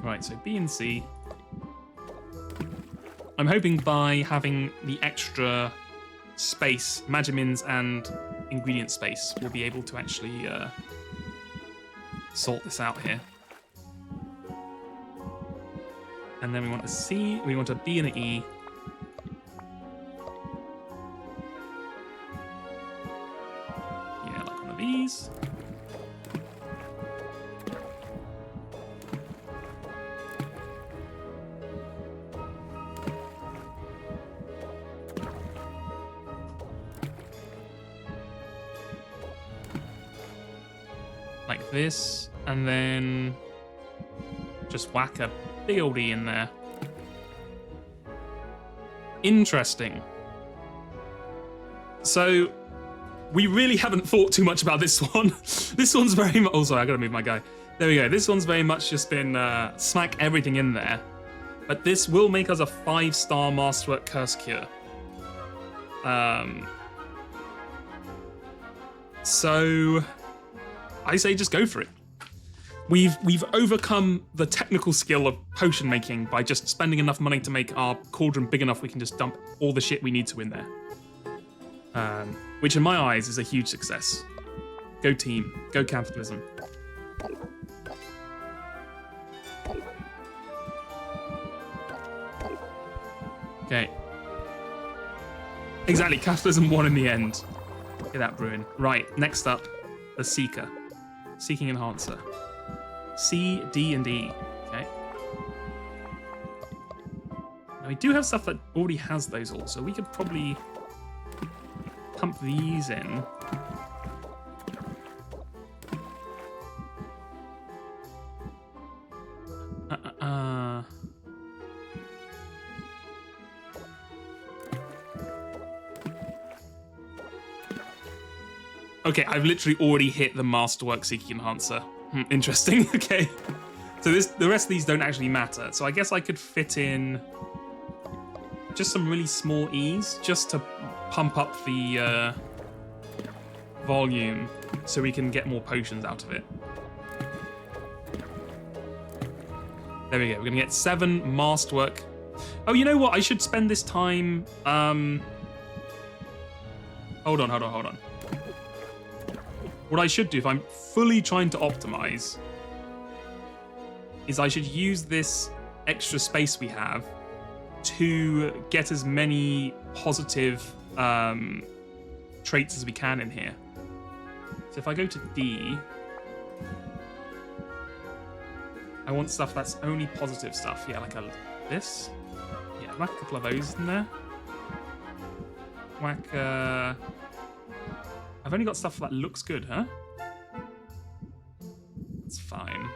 Right, so B and C. I'm hoping by having the extra space, Magimins and ingredient space, we'll be able to actually sort this out here. And then we want a C, we want a B and an E. Yeah, like one of these. Like this, and then just whack a big old E in there. Interesting. So, we really haven't thought too much about this one. This one's very much... Oh, sorry, I gotta move my guy. There we go. This one's very much just been smack everything in there. But this will make us a 5-star Masterwork Curse Cure. So... I say just go for it. We've overcome the technical skill of potion making by just spending enough money to make our cauldron big enough we can just dump all the shit we need to in there. Which in my eyes is a huge success. Go team, go capitalism. Okay. Exactly, capitalism won in the end. Get that brewing. Right, next up, the Seeker. Seeking Enhancer. C, D, and E. Okay. Now we do have stuff that already has those all, so we could probably pump these in. Okay, I've literally already hit the Masterwork Seeking Enhancer. Interesting. Okay. So the rest of these don't actually matter. So I guess I could fit in just some really small E's just to pump up the volume so we can get more potions out of it. There we go. We're going to get 7 Masterwork. Oh, you know what? I should spend this time... Hold on. What I should do, if I'm fully trying to optimize, is I should use this extra space we have to get as many positive traits as we can in here. So if I go to D, I want stuff that's only positive stuff. Yeah, like this. Yeah, whack a couple of those in there. Whack I've only got stuff that looks good, huh? That's fine.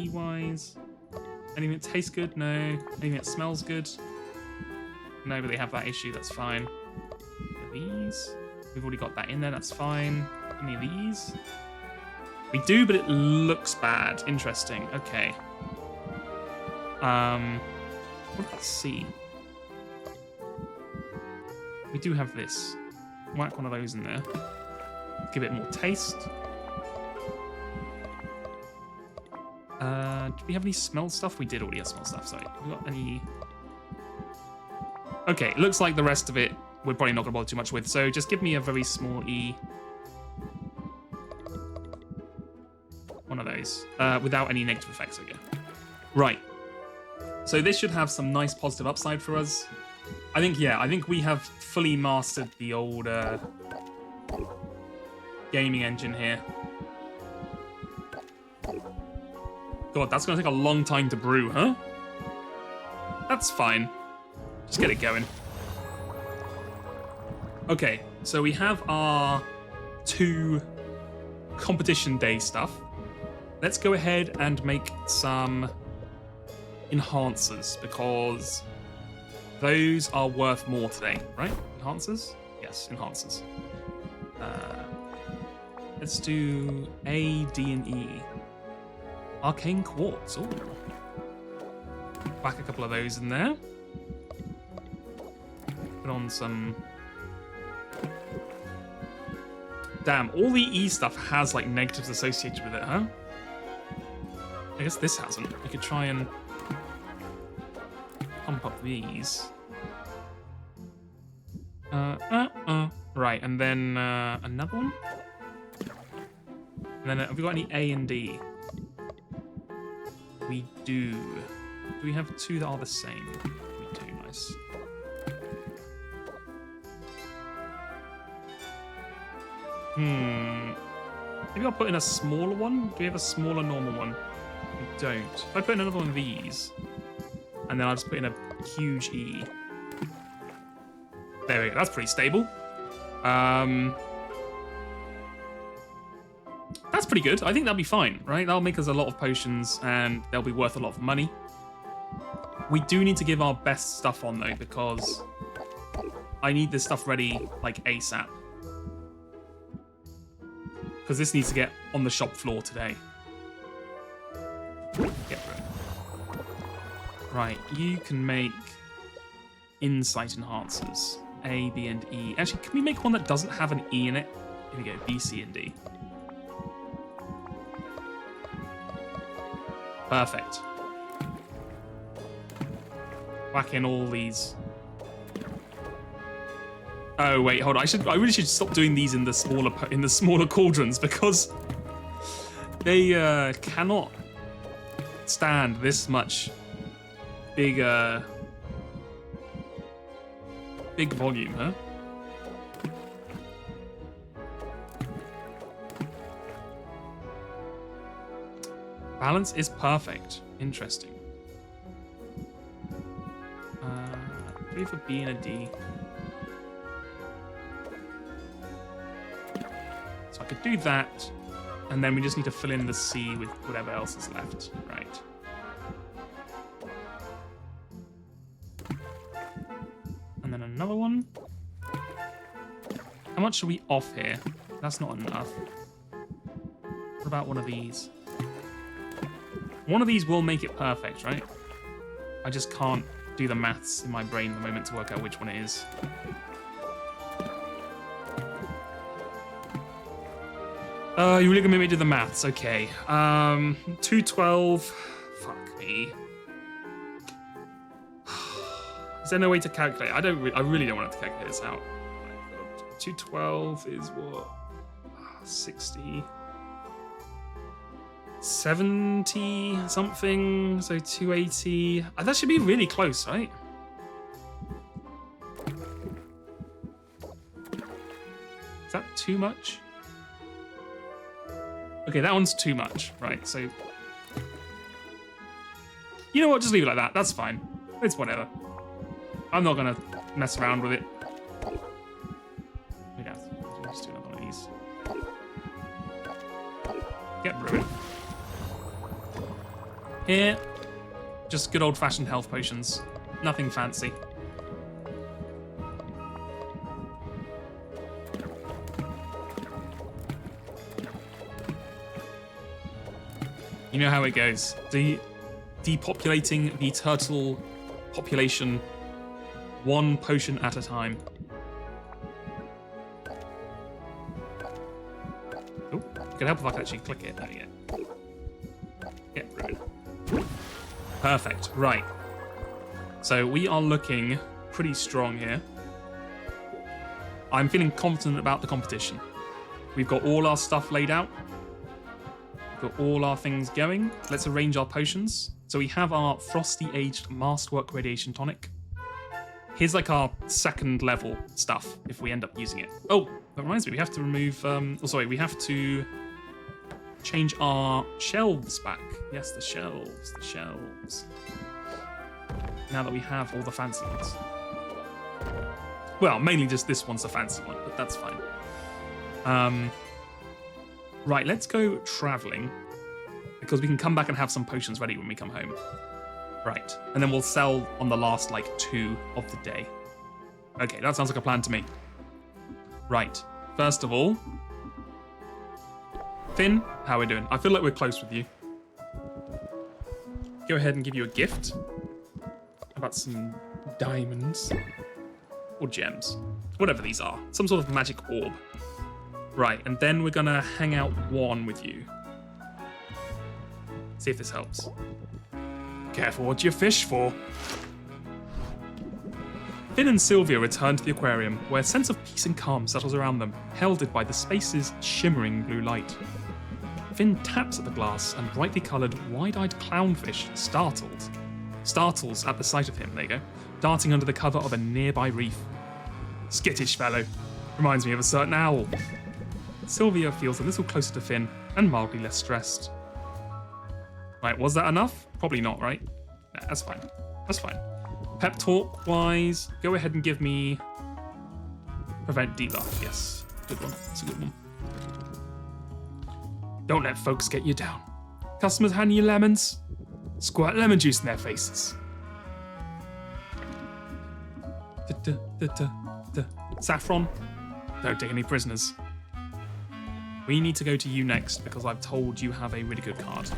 E-wise. Anything that tastes good? No. Anything that smells good? No, but they have that issue. That's fine. These. We've already got that in there. That's fine. Any of these? We do, but it looks bad. Interesting. Okay. Let's see. We do have this. Whack one of those in there. Give it more taste. Do we have any smell stuff? We did already have smell stuff, sorry. We got any... Okay, looks like the rest of it we're probably not going to bother too much with, so just give me a very small E. One of those. Without any negative effects, okay. Right. So this should have some nice positive upside for us. I think we have fully mastered the old gaming engine here. God, that's going to take a long time to brew, huh? That's fine. Just get it going. Okay, so we have our 2 competition day stuff. Let's go ahead and make some enhancers, because those are worth more today, right? Enhancers? Yes, enhancers. Let's do A, D, and E. Arcane Quartz. Ooh. Whack a couple of those in there. Put on some... Damn, all the E stuff has, like, negatives associated with it, huh? I guess this hasn't. We could try and pump up these. Right, and then another one? And then have we got any A and D? We do. Do we have 2 that are the same? We do, nice. Maybe I'll put in a smaller one? Do we have a smaller normal one? We don't. If I put in another one of these, and then I'll just put in a huge E. There we go, that's pretty stable. That's pretty good. I think that'll be fine, right? That'll make us a lot of potions, and they'll be worth a lot of money. We do need to give our best stuff on, though, because I need this stuff ready, like, ASAP. Because this needs to get on the shop floor today. Get through it. Right, you can make insight enhancers. A, B, and E. Actually, can we make one that doesn't have an E in it? Here we go, B, C, and D. Perfect. Whack in all these. Oh wait, hold on. I really should stop doing these in the smaller cauldrons, because they cannot stand this much big volume, huh? Balance is perfect. Interesting. 3 for B and a D. So I could do that, and then we just need to fill in the C with whatever else is left. Right. And then another one. How much are we off here? That's not enough. What about one of these? One of these will make it perfect, right? I just can't do the maths in my brain at the moment to work out which one it is. You really gonna make me do the maths? Okay. 212. Fuck me. Is there no way to calculate? I really don't want to calculate this out. Oh my God. 212 is what? 60. 70 something, so 280. That should be really close, right? Is that too much? Okay, that one's too much. Right, so... You know what, just leave it like that. That's fine. It's whatever. I'm not gonna mess around with it. Yeah, let's do another one of these. Get brewing. Here, just good old-fashioned health potions. Nothing fancy. You know how it goes. Depopulating the turtle population one potion at a time. Oh, could help if I could actually click it. There we go. Yeah, rude. Perfect. Right. So we are looking pretty strong here. I'm feeling confident about the competition. We've got all our stuff laid out. Got all our things going. Let's arrange our potions. So we have our Frosty Aged Masterwork Radiation Tonic. Here's like our second level stuff if we end up using it. Oh, that reminds me, we have to remove, we have to change our shelves back. Yes, the shelves. Now that we have all the fancy ones. Well, mainly just this one's a fancy one, but that's fine. Right, let's go traveling because we can come back and have some potions ready when we come home. Right, and then we'll sell on the last, 2 of the day. Okay, that sounds like a plan to me. Right, first of all, Finn, how are we doing? I feel like we're close with you. Go ahead and give you a gift. How about some diamonds? Or gems. Whatever these are. Some sort of magic orb. Right, and then we're gonna hang out one with you. See if this helps. Careful what you fish for. Finn and Sylvia return to the aquarium, where a sense of peace and calm settles around them, heralded by the space's shimmering blue light. Finn taps at the glass, and brightly coloured, wide-eyed clownfish startles at the sight of him, there you go, darting under the cover of a nearby reef. Skittish fellow. Reminds me of a certain owl. Sylvia feels a little closer to Finn and mildly less stressed. Right, was that enough? Probably not, right? Nah, that's fine. That's fine. Pep talk wise, go ahead and give me prevent debuff. Yes, good one. It's a good one. Don't let folks get you down. Customers hand you lemons, squirt lemon juice in their faces. Saffron, don't take any prisoners. We need to go to you next because I've told you have a really good card.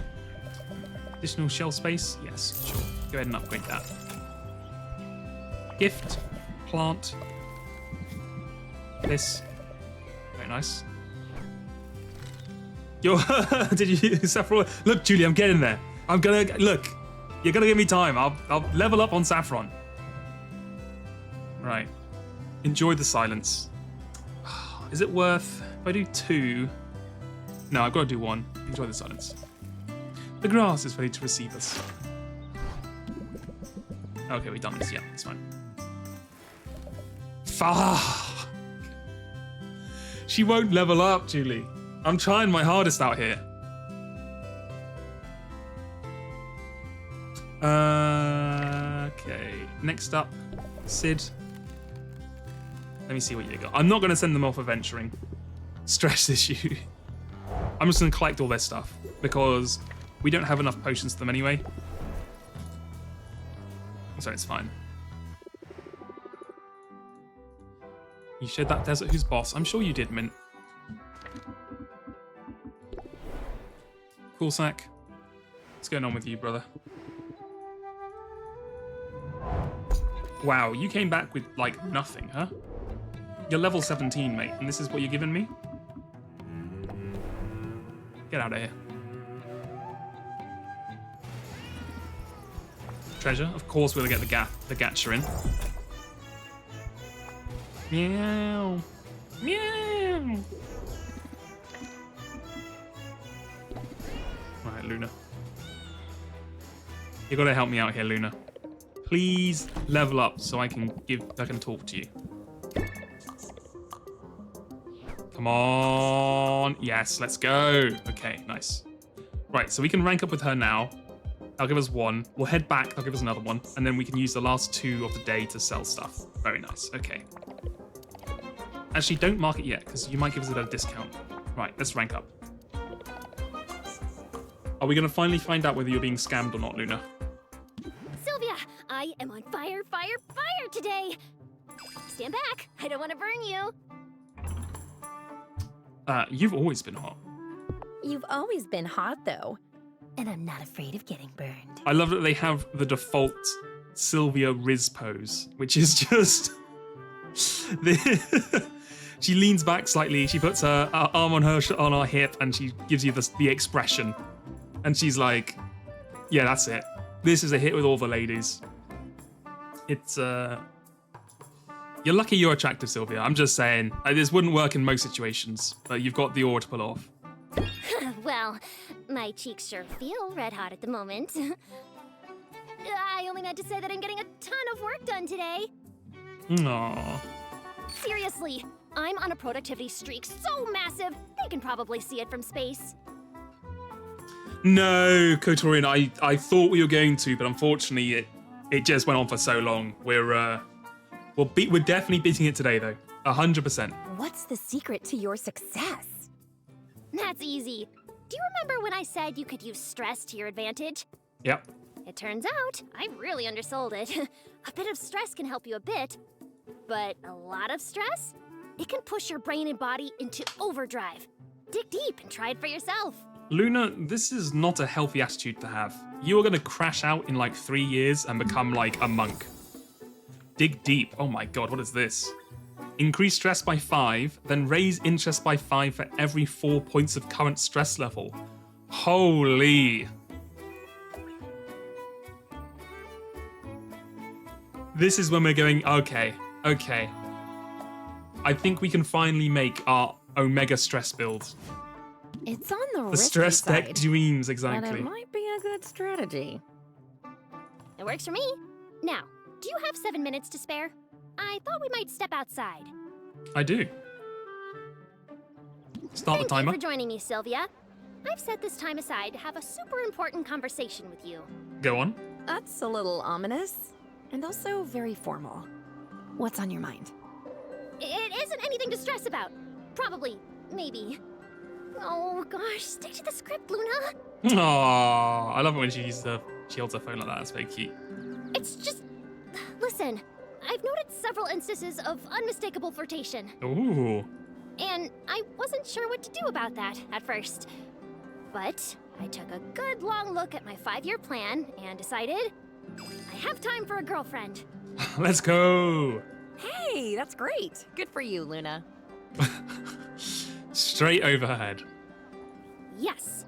Additional shell space? Yes, sure. Go ahead and upgrade that. Gift, plant, this. Very nice. Yo, did you, Saffron? Look, Julie, I'm getting there. I'm gonna, look, you're gonna give me time. I'll level up on Saffron. Right. Enjoy the silence. Is it worth, if I do 2? No, I've got to do 1. Enjoy the silence. The grass is ready to receive us. Okay, we've done this. Yeah, it's fine. Fuck! She won't level up, Julie. I'm trying my hardest out here. Okay, next up, Sid. Let me see what you got. I'm not going to send them off adventuring. Stress issue. I'm just going to collect all their stuff because we don't have enough potions to them anyway. So it's fine. You showed that desert who's boss. I'm sure you did, Mint. Cool sack. What's going on with you, brother? Wow, you came back with, nothing, huh? You're level 17, mate, and this is what you're giving me? Get out of here. Treasure? Of course we'll get the gacha in. Meow. Meow. Right, Luna. You gotta help me out here, Luna. Please level up so I can talk to you. Come on. Yes, let's go. Okay, nice. Right, so we can rank up with her now. That'll give us 1. We'll head back. That'll give us another 1. And then we can use the last 2 of the day to sell stuff. Very nice. Okay. Actually, don't mark it yet, because you might give us a discount. Right, let's rank up. Are we going to finally find out whether you're being scammed or not, Luna? Sylvia, I am on fire today. Stand back. I don't want to burn you. You've always been hot. You've always been hot, though. And I'm not afraid of getting burned. I love that they have the default Sylvia Riz pose, which is just... She leans back slightly, she puts her arm on her hip, and she gives you the expression. And she's like, yeah, that's it. This is a hit with all the ladies. It's, You're lucky you're attractive, Sylvia. I'm just saying. This wouldn't work in most situations, but you've got the aura to pull off. Well, my cheeks sure feel red hot at the moment. I only meant to say that I'm getting a ton of work done today. Aww. Seriously, I'm on a productivity streak so massive, they can probably see it from space. No, Kotorian, I thought we were going to, but unfortunately it just went on for so long. We're definitely beating it today, though. 100%. What's the secret to your success? That's easy. Do you remember when I said you could use stress to your advantage? Yep. It turns out I really undersold it. A bit of stress can help you a bit, but a lot of stress? It can push your brain and body into overdrive. Dig deep and try it for yourself. Luna, this is not a healthy attitude to have. You are going to crash out in like 3 years and become like a monk. Dig deep. Oh my god, what is this? Increase stress by 5, then raise interest by 5 for every 4 points of current stress level. Holy. This is when we're going, okay. I think we can finally make our Omega stress build. It's on the The risky stress deck side, dreams, but exactly. it might be a good strategy. It works for me. Now, do you have 7 minutes to spare? I thought we might step outside. I do. Start the Thank timer. you for joining me, Sylvia. I've set this time aside to have a super important conversation with you. Go on. That's a little ominous, and also very formal. What's on your mind? It isn't anything to stress about. Probably. Maybe. Oh gosh, stick to the script, Luna. Aww, I love it when she holds her phone like that. That's very cute. It's just... Listen, I've noted several instances of unmistakable flirtation, Ooh. and I wasn't sure what to do about that at first. But I took a good long look at my 5-year plan and decided I have time for a girlfriend. Let's go. Hey, that's great. Good for you, Luna. Straight over her head. Yes.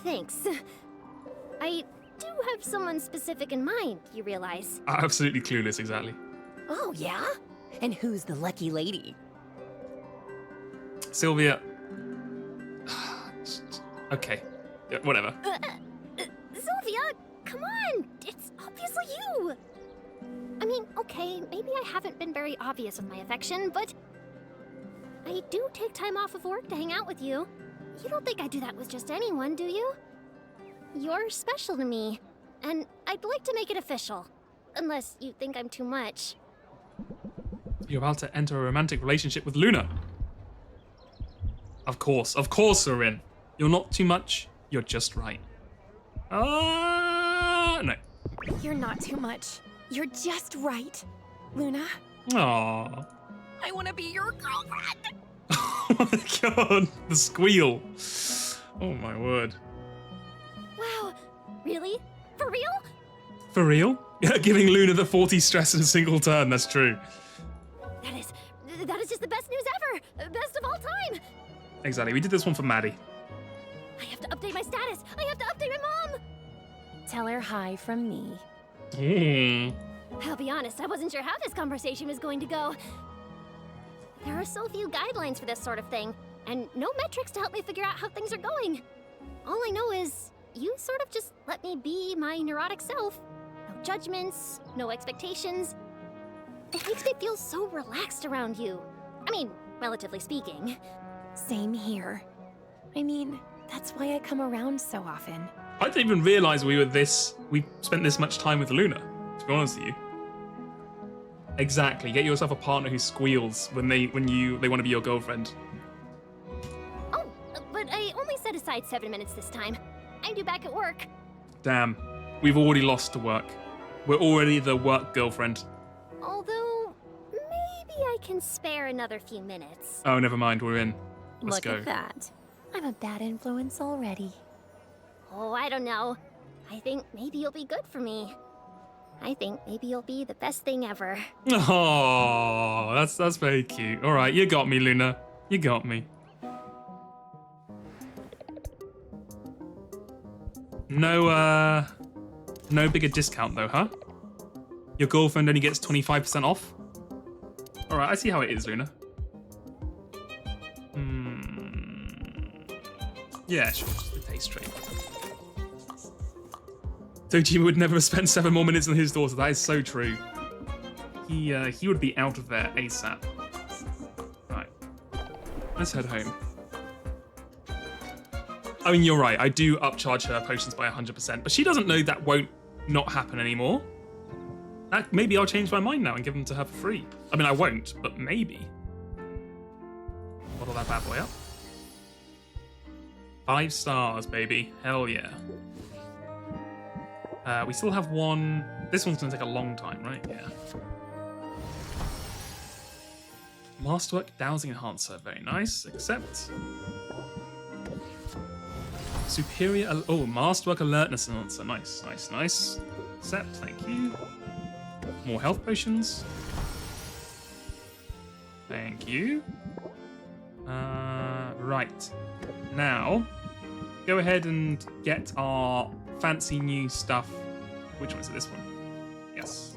Thanks. I do have someone specific in mind, you realize. Absolutely clueless, exactly. Oh, yeah? And who's the lucky lady? Sylvia. Okay. Yeah, whatever. Sylvia, come on! It's obviously you! I mean, okay, maybe I haven't been very obvious with my affection, but I do take time off of work to hang out with you. You don't think I do that with just anyone, do you? You're special to me, and I'd like to make it official. Unless you think I'm too much. You're about to enter a romantic relationship with Luna. Of course, we're in. You're not too much, you're just right. No. You're not too much. You're just right. Luna, Aww. I want to be your girlfriend. Oh my god, the squeal. Oh my word. Wow, really? For real? For real? Yeah, giving Luna the 40 stress in a single turn, that's true. That is just the best news ever! Best of all time! Exactly, we did this one for Maddie. I have to update my status! I have to update my mom! Tell her hi from me. I'll be honest, I wasn't sure how this conversation was going to go. There are so few guidelines for this sort of thing, and no metrics to help me figure out how things are going. All I know is, you sort of just let me be my neurotic self. No judgments, no expectations. It makes me feel so relaxed around you. I mean, relatively speaking. Same here. I mean, that's why I come around so often. I didn't even realize we spent this much time with Luna, to be honest with you. Exactly, get yourself a partner who squeals when they want to be your girlfriend. Oh, but I only said a aside 7 minutes this time. I'm due back at work. Damn. We've already lost to work. We're already the work girlfriend. Although, maybe I can spare another few minutes. Oh, never mind. We're in. Let's Look go. at that. I'm a bad influence already. Oh, I don't know. I think maybe you'll be good for me. I think maybe you'll be the best thing ever. Oh, that's very cute. All right, you got me, Luna. You got me. No bigger discount though, huh? Your girlfriend only gets 25% off? All right, I see how it is, Luna. Yeah, sure, just the taste trade. Dojima would never have spent 7 more minutes on his daughter. That is so true. He would be out of there ASAP. Right. Let's head home. I mean, you're right. I do upcharge her potions by 100%, but she doesn't know that won't not happen anymore. Maybe I'll change my mind now and give them to her for free. I mean, I won't, but maybe. Bottle that bad boy up. 5 stars, baby. Hell yeah. We still have one. This one's going to take a long time, right? Yeah. Masterwork Dowsing Enhancer. Very nice. Accept. Superior. Oh, Masterwork Alertness Enhancer. Nice, nice, nice. Accept. Thank you. More health potions. Thank you. Right. Now, go ahead and get our fancy new stuff. Which one is it? This one? Yes.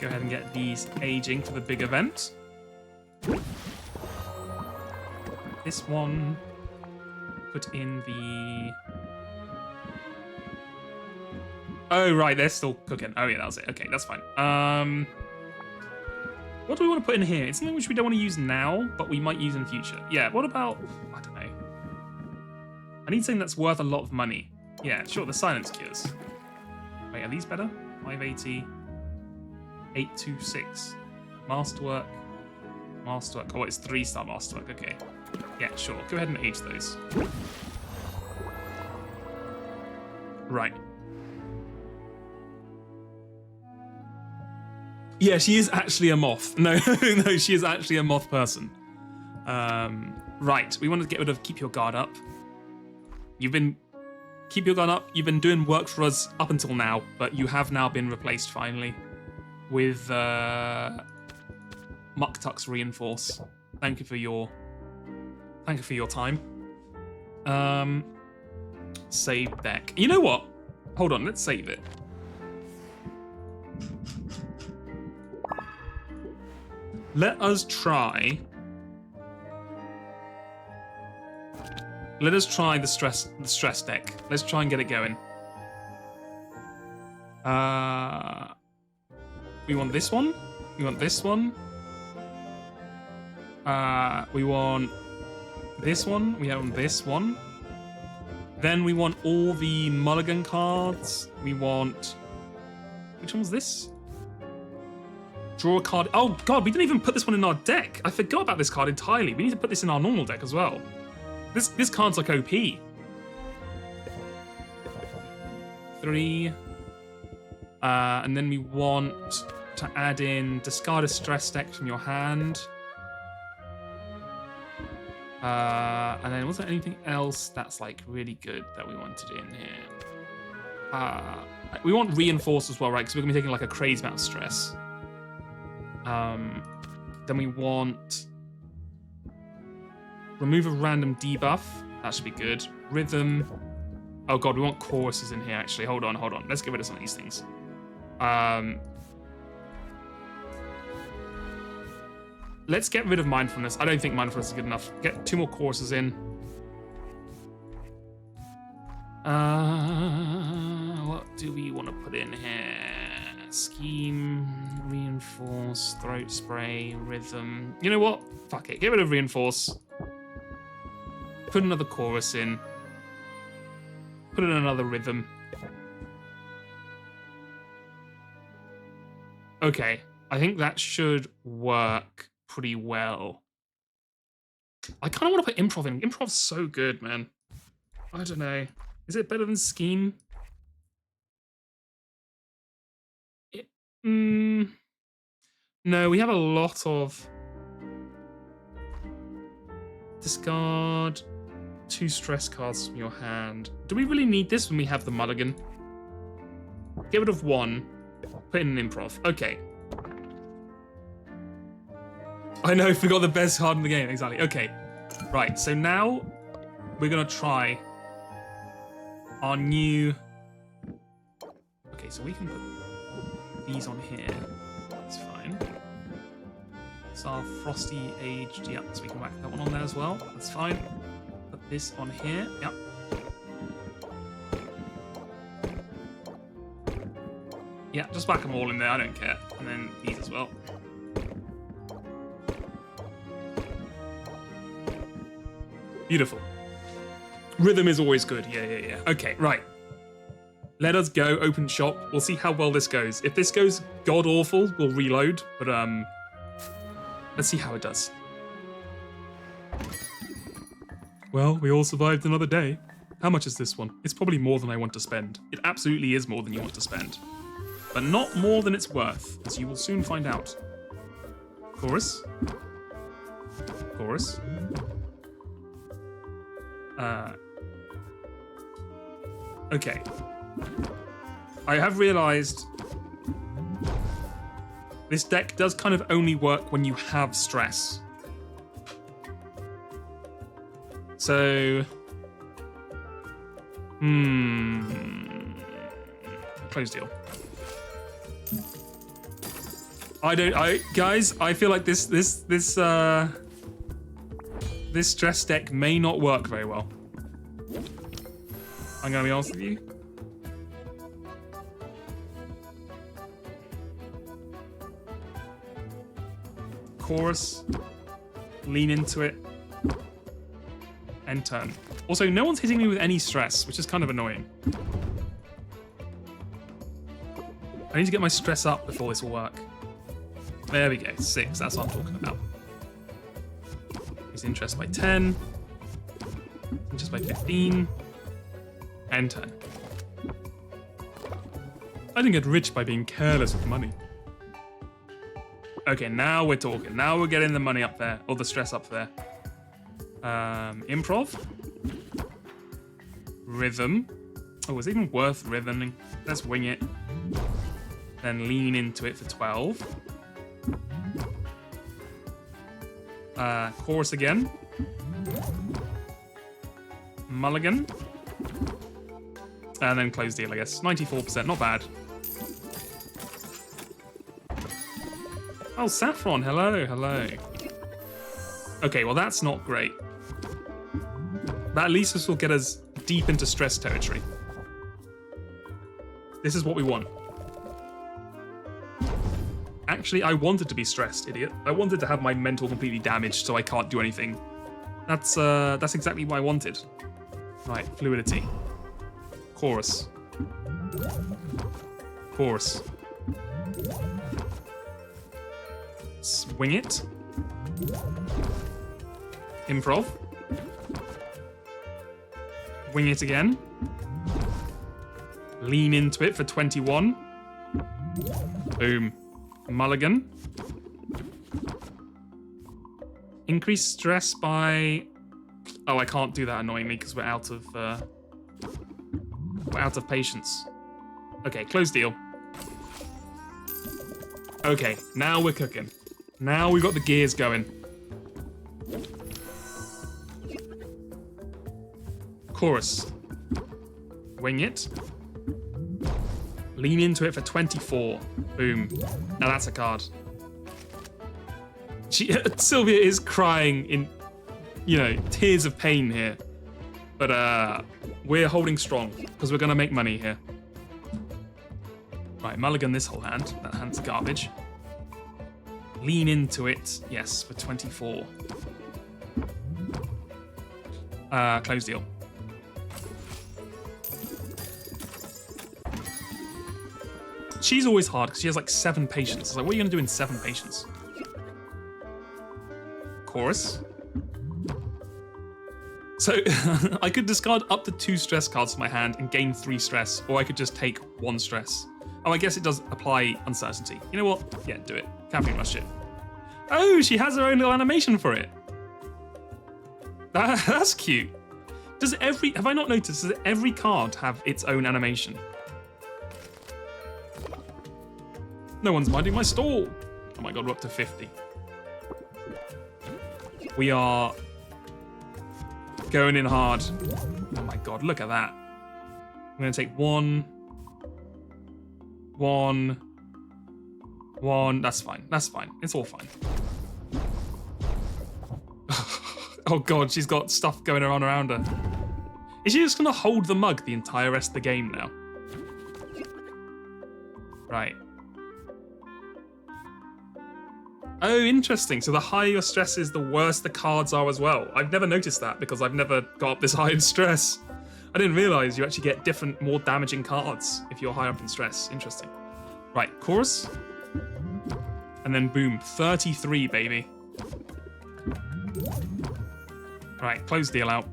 Go ahead and get these aging for the big event. This one. Put in the... Oh, right, they're still cooking. Oh, yeah, that was it. Okay, that's fine. What do we want to put in here? It's something which we don't want to use now, but we might use in future. Yeah, what about... I don't know. I need something that's worth a lot of money. Yeah, sure, the silence cures. Wait, are these better? 580. 826. Masterwork. Masterwork. Oh, it's 3-star Masterwork. Okay. Yeah, sure. Go ahead and age those. Right. Yeah, she is actually a moth. No, no, she is actually a moth person. Right, we want to get rid of Keep Your Guard Up. Keep Your Guard Up. You've been doing work for us up until now, but you have now been replaced finally with Muktuk's Reinforce. Thank you for your time. Save deck. You know what? Hold on, let's save it. Let us try the stress deck. Let's try and get it going. We want this one. We want this one. We want this one. We want this one. Then we want all the mulligan cards. We want... Which one was this? Draw a card. Oh, God, we didn't even put this one in our deck. I forgot about this card entirely. We need to put this in our normal deck as well. This card's like OP. 3. And then we want to add in discard a stress deck from your hand. And then was there anything else that's like really good that we wanted in here? We want reinforce as well, right? Because we're gonna be taking like a crazy amount of stress. Then we want remove a random debuff. That should be good. Rhythm. Oh God, we want choruses in here actually. Hold on. Let's get rid of some of these things. Let's get rid of mindfulness. I don't think mindfulness is good enough. Get 2 more choruses in. What do we want to put in here? Scheme, reinforce, throat spray, rhythm. You know what? Fuck it. Get rid of reinforce. Put another chorus in. Put in another rhythm. Okay. I think that should work pretty well. I kind of want to put improv in. Improv's so good, man. I don't know. Is it better than scheme? No, we have a lot of discard 2 stress cards from your hand. Do we really need this when we have the mulligan? Get rid of 1. Put in an improv. Okay. I know, forgot the best card in the game. Exactly. Okay. Right, so now we're going to try our new... Okay, so we can put these on here. That's fine. It's our Frosty aged. Yep, so we can whack that one on there as well. That's fine. Put this on here. Yep. Yeah, just whack them all in there. I don't care. And then these as well. Beautiful. Rhythm is always good. Yeah. Okay, right. Let us go. Open shop. We'll see how well this goes. If this goes god awful, we'll reload. But let's see how it does. Well, we all survived another day. How much is this one? It's probably more than I want to spend. It absolutely is more than you want to spend. But not more than it's worth, as you will soon find out. Chorus. Chorus. Okay. I have realized this deck does kind of only work when you have stress. So, close deal. Guys, I feel like this stress deck may not work very well. I'm gonna be honest with you. Chorus, lean into it, and turn. Also, no one's hitting me with any stress, which is kind of annoying. I need to get my stress up before this will work. There we go, 6, that's what I'm talking about. Increase interest by 10, interest by 15, and turn. I didn't get rich by being careless with money. Okay, now we're talking. Now we're getting the money up there, or the stress up there. Improv. Rhythm. Oh, is it even worth rhythming? Let's wing it. Then lean into it for 12. Chorus again. Mulligan. And then close deal, I guess. 94%, not bad. Oh, Saffron, hello. Okay, well that's not great. But at least this will get us deep into stress territory. This is what we want. Actually, I wanted to be stressed, idiot. I wanted to have my mental completely damaged so I can't do anything. That's exactly what I wanted. Right, fluidity. Chorus. Chorus. Swing it. Improv. Wing it again. Lean into it for 21. Boom. Mulligan. Increase stress by... Oh, I can't do that annoyingly because we're out of patience. Okay, close deal. Okay, now we're cooking. Now we've got the gears going. Chorus. Wing it. Lean into it for 24. Boom. Now that's a card. Sylvia is crying in, tears of pain here. But we're holding strong because we're going to make money here. Right, mulligan this whole hand. That hand's garbage. Lean into it. Yes, for 24. Close deal. She's always hard because she has like 7 patience. It's like, what are you going to do in 7 patience? Chorus. So I could discard up to 2 stress cards from my hand and gain 3 stress, or I could just take 1 stress. Oh, I guess it does apply uncertainty. You know what? Yeah, do it. Caffeine rush it. Oh, she has her own little animation for it. That's cute. Have I not noticed, does every card have its own animation? No one's minding my stall. Oh my god, we're up to 50. We are going in hard. Oh my god, look at that. I'm gonna take 1. That's fine. That's fine. It's all fine. Oh god, she's got stuff going on around her. Is she just gonna hold the mug the entire rest of the game now? Right. Oh, interesting. So the higher your stress is, the worse the cards are as well. I've never noticed that because I've never got up this high in stress. I didn't realize you actually get different, more damaging cards if you're higher up in stress. Interesting. Right, chorus. And then boom, 33, baby. Right, close deal out.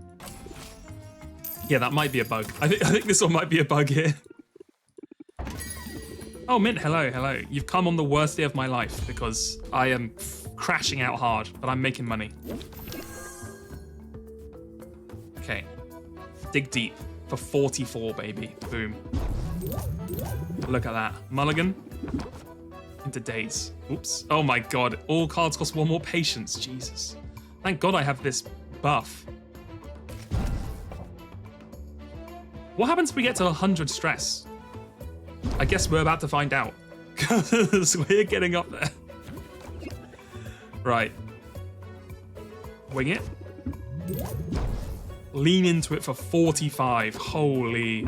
Yeah, that might be a bug. I think this one might be a bug here. Oh, Mint, hello, hello. You've come on the worst day of my life because I am crashing out hard, but I'm making money. Okay. Dig deep for 44, baby. Boom. Look at that. Mulligan into days. Oops. Oh my god. All cards cost 1 more patience. Jesus. Thank god I have this buff. What happens if we get to 100 stress? I guess we're about to find out. Because we're getting up there. Right. Wing it. Lean into it for 45. Holy.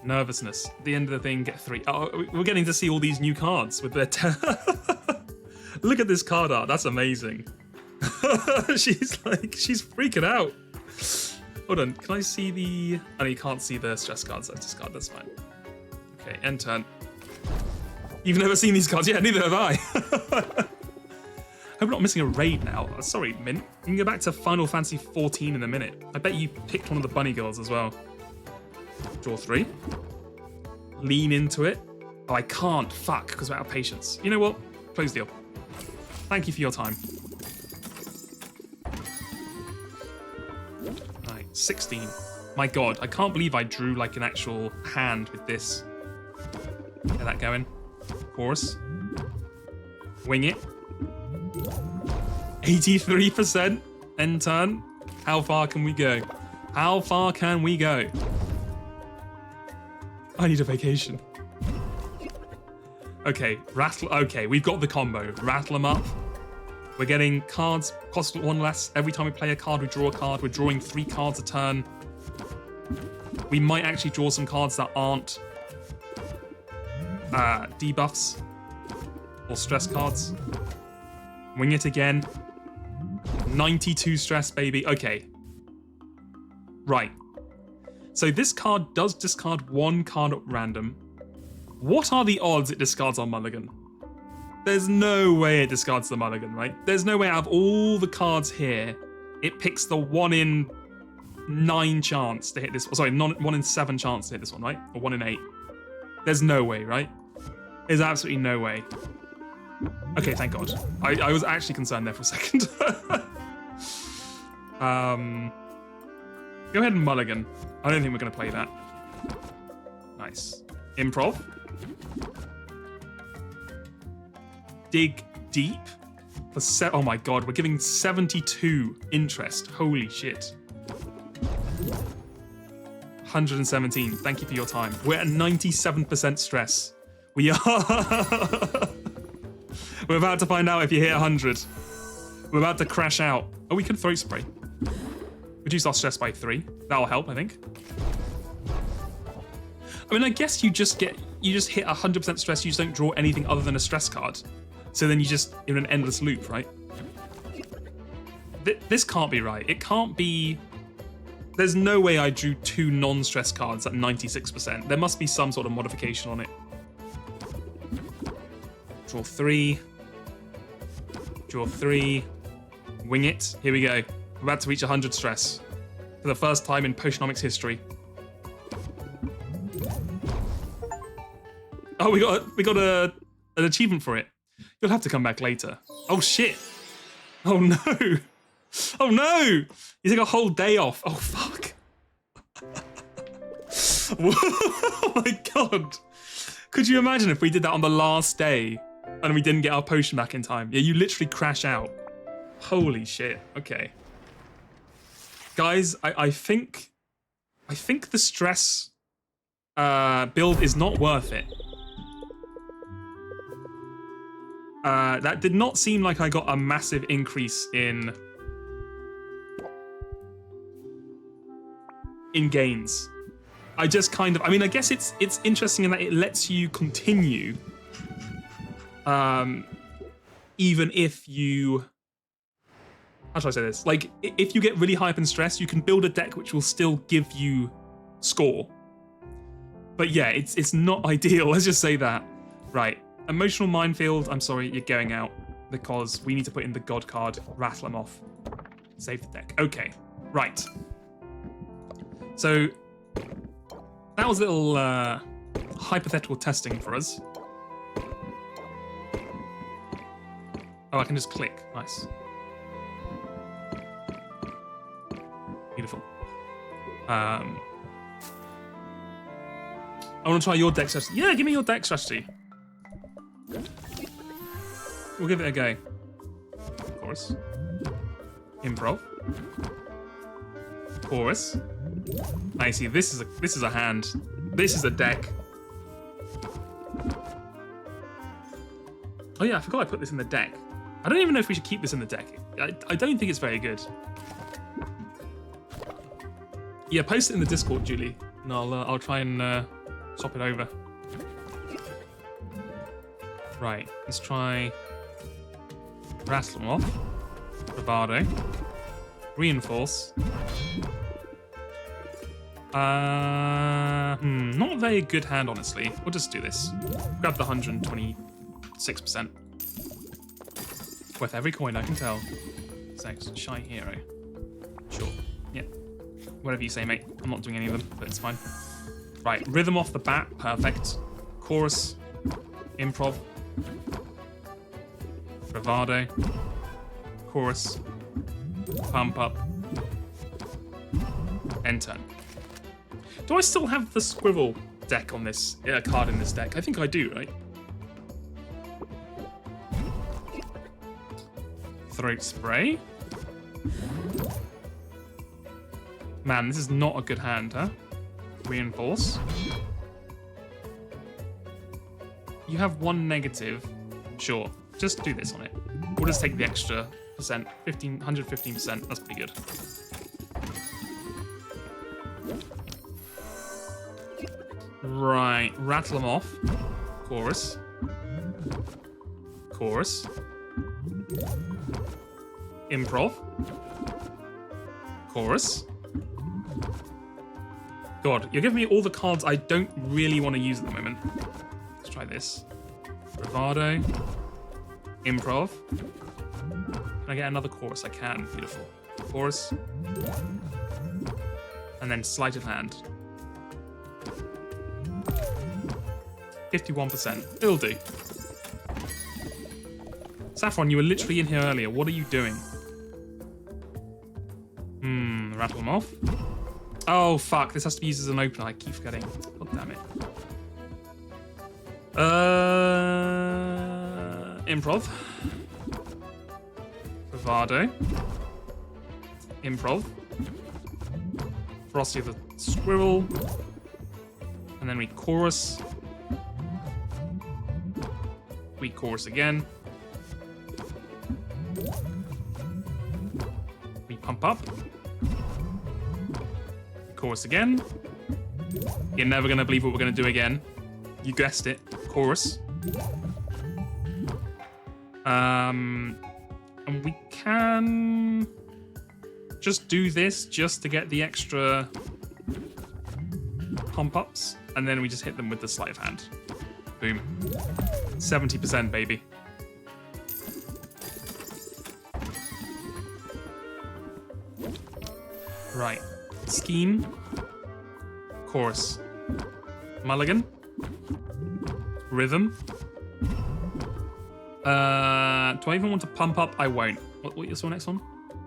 Nervousness. At the end of the thing, get 3. Oh, we're getting to see all these new cards with their... Look at this card art. That's amazing. She's freaking out. Hold on. Can I see the... Oh, you can't see the stress cards. That's discard. That's fine. Okay, end turn. You've never seen these cards? Yeah, neither have I. Hope I'm not missing a raid now. Sorry, Mint. You can go back to Final Fantasy 14 in a minute. I bet you picked one of the bunny girls as well. Draw 3. Lean into it. Oh, I can't. Fuck, because we're out of patience. You know what? Close deal. Thank you for your time. Right, 16. My god, I can't believe I drew like an actual hand with this. Get that going. Chorus. Wing it. 83%. End turn. How far can we go? How far can we go? I need a vacation. Okay, rattle. Okay, we've got the combo. Rattle them up. We're getting cards cost 1 less. Every time we play a card, we draw a card. We're drawing 3 cards a turn. We might actually draw some cards that aren't debuffs or stress cards. Wing it again. 92 stress, baby. Okay. Right. So this card does discard 1 card at random. What are the odds it discards our mulligan? There's no way it discards the mulligan, right? There's no way out of all the cards here, it picks the 1 in 9 chance to hit this. Sorry, 1 in 7 chance to hit this one, right? Or 1 in 8. There's no way, right? There's absolutely no way. Okay, thank God. I was actually concerned there for a second. Go ahead and mulligan. I don't think we're going to play that. Nice. Improv. Dig deep. For oh my god, we're giving 72 interest. Holy shit. 117. Thank you for your time. We're at 97% stress. We are... We're about to find out if you hit 100. We're about to crash out. Oh, we could throat spray. Reduce our stress by 3. That'll help, I think. I mean, I guess you just hit 100% stress. You just don't draw anything other than a stress card. So then you just in an endless loop, right? This can't be right. It can't be. There's no way I drew 2 non-stress cards at 96%. There must be some sort of modification on it. Draw 3. Draw 3. Wing it. Here we go. We're about to reach 100 stress for the first time in Potionomics history. Oh, we got an achievement for it. You'll have to come back later. Oh shit! Oh no! Oh no! You take a whole day off. Oh fuck! Oh my god! Could you imagine if we did that on the last day and we didn't get our potion back in time? Yeah, you literally crash out. Holy shit! Okay, guys, I think the stress build is not worth it. That did not seem like I got a massive increase in gains. I just kind of, I mean, I guess it's interesting in that it lets you continue, even if you, how should I say this? Like, if you get really high up in stress, you can build a deck which will still give you score. But yeah, it's not ideal. Let's just say that. Right. Emotional minefield, I'm sorry, you're going out because we need to put in the god card, rattle them off, save the deck. Okay, right. So that was a little hypothetical testing for us. Oh, I can just click, nice. Beautiful. I want to try your deck strategy. Yeah, give me your deck strategy. We'll give it a go. Chorus. Improv. Chorus. I see. This is a hand. This is a deck. Oh yeah, I forgot I put this in the deck. I don't even know if we should keep this in the deck. I don't think it's very good. Yeah, post it in the Discord, Julie, and I'll try and swap it over. Right, let's try rattle them off. Bravado. Reinforce. Not a very good hand, honestly. We'll just do this. Grab the 126%. Worth every coin, I can tell. Sex, shy hero. Sure. Yeah. Whatever you say, mate. I'm not doing any of them, but it's fine. Right, rhythm off the bat. Perfect. Chorus. Improv. Bravado. Chorus. Pump up. End turn. Do I still have the squirrel deck on this card in this deck? I think I do, right? Throat spray. Man, this is not a good hand, huh? Reinforce. You have one negative. Sure, just do this on it. We'll just take the extra percent. 115%, that's pretty good. Right, rattle them off. Chorus. Chorus. Improv. Chorus. God, you're giving me all the cards I don't really want to use at the moment. Let's try this. Bravado. Improv. Can I get another chorus? I can. Beautiful. Chorus. And then sleight of hand. 51%. It'll do. Saffron, you were literally in here earlier. What are you doing? Rattle them off. Oh, fuck. This has to be used as an opener. I keep forgetting. God damn it. Improv. Bravado. Improv. Frosty the Squirrel. And then we chorus. We chorus again. We pump up. Chorus again. You're never going to believe what we're going to do again. You guessed it. Chorus. And we can just do this just to get the extra pump ups, and then we just hit them with the sleight of hand. Boom. 70%, baby. Right. Scheme. Chorus. Mulligan. Rhythm. Do I even want to pump up? I won't. What is your next one?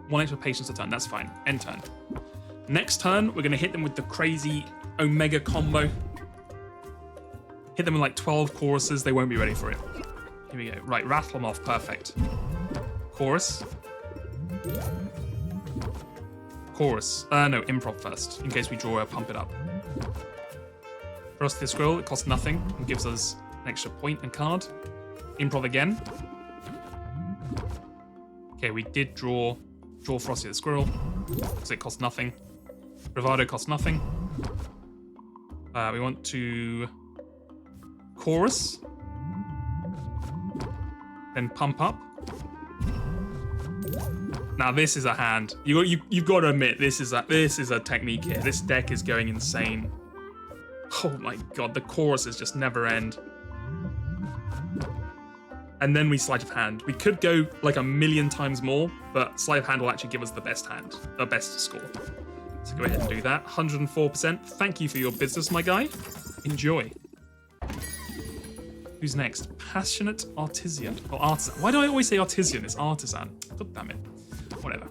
One extra patience a turn. That's fine. End turn. Next turn, we're going to hit them with the crazy Omega combo. Hit them with like 12 choruses. They won't be ready for it. Here we go. Right, rattle them off. Perfect. Chorus. Chorus. No, improv first, in case we draw a pump it up. Frosty the Squirrel, it costs nothing and gives us an extra point and card. Improv again. Okay, we did draw Frosty the Squirrel, because it costs nothing. Bravado costs nothing. We want to chorus. Then pump up. Now this is a hand. You've got to admit this is a technique here. This deck is going insane. Oh my god, the choruses just never end. And then we sleight of hand. We could go like a million times more, but sleight of hand will actually give us the best hand, the best score. So go ahead and do that. 104%. Thank you for your business, my guy. Enjoy. Who's next? Passionate artisan. Or artisan. Why do I always say artisan? It's artisan. God damn it. Whatever.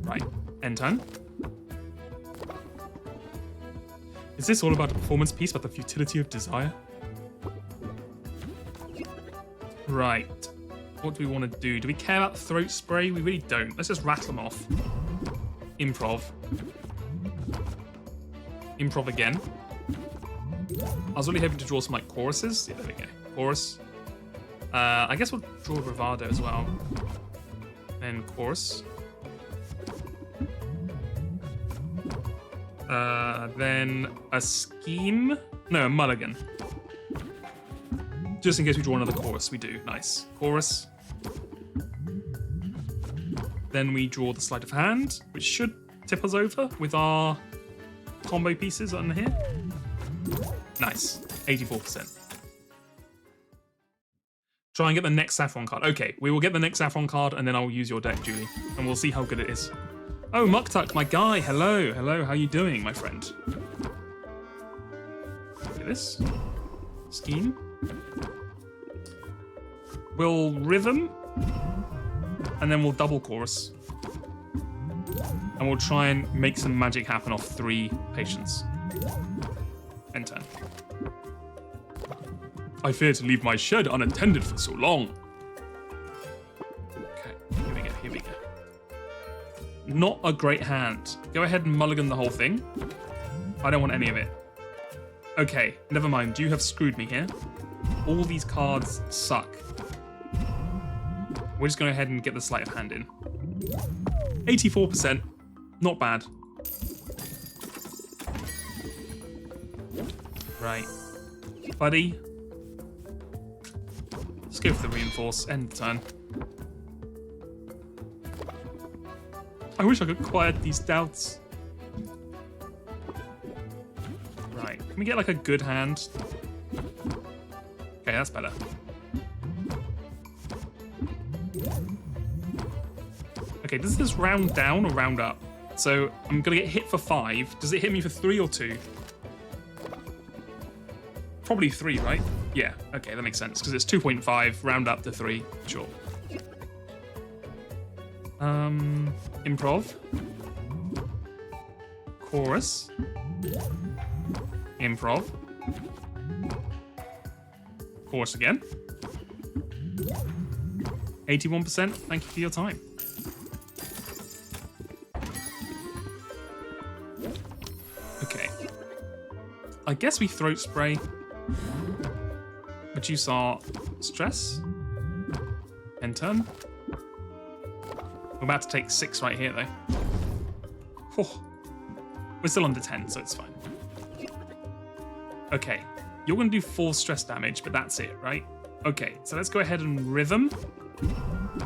Right. End turn. Is this all about a performance piece about the futility of desire? Right. What do we want to do? Do we care about throat spray? We really don't. Let's just rattle them off. Improv. Improv again. I was really hoping to draw some like choruses. Yeah, there we go. Chorus. I guess we'll draw bravado as well. And chorus. Then a scheme. No, a mulligan. Just in case we draw another chorus, we do. Nice. Chorus. Then we draw the sleight of hand, which should tip us over with our combo pieces on here. Nice. 84%. Try and get the next Saffron card. Okay, we will get the next Saffron card, and then I'll use your deck, Julie. And we'll see how good it is. Oh, Muktuk, my guy. Hello. Hello, how you doing, my friend? Look at this. Scheme. We'll rhythm. And then we'll double chorus. And we'll try and make some magic happen off 3 patience. End turn. I fear to leave my shed unattended for so long. Okay, here we go. Not a great hand. Go ahead and mulligan the whole thing. I don't want any of it. Okay, never mind. You have screwed me here. All these cards suck. We're just going to go ahead and get the sleight of hand in. 84%. Not bad. Right. Buddy. Let's go for the reinforce. End the turn. I wish I could quiet these doubts. Right. Can we get like a good hand? Okay, that's better. Okay, does this round down or round up? So I'm gonna get hit for 5. Does it hit me for 3 or 2? Probably 3, right? Yeah, okay, that makes sense, because it's 2.5, round up to 3, sure. Improv. Chorus. Improv. Chorus again. 81%, thank you for your time. Okay. I guess we throat spray. Reduce our stress. End turn. We're about to take 6 right here, though. Oh. We're still under 10, so it's fine. Okay. You're going to do 4 stress damage, but that's it, right? Okay, so let's go ahead and rhythm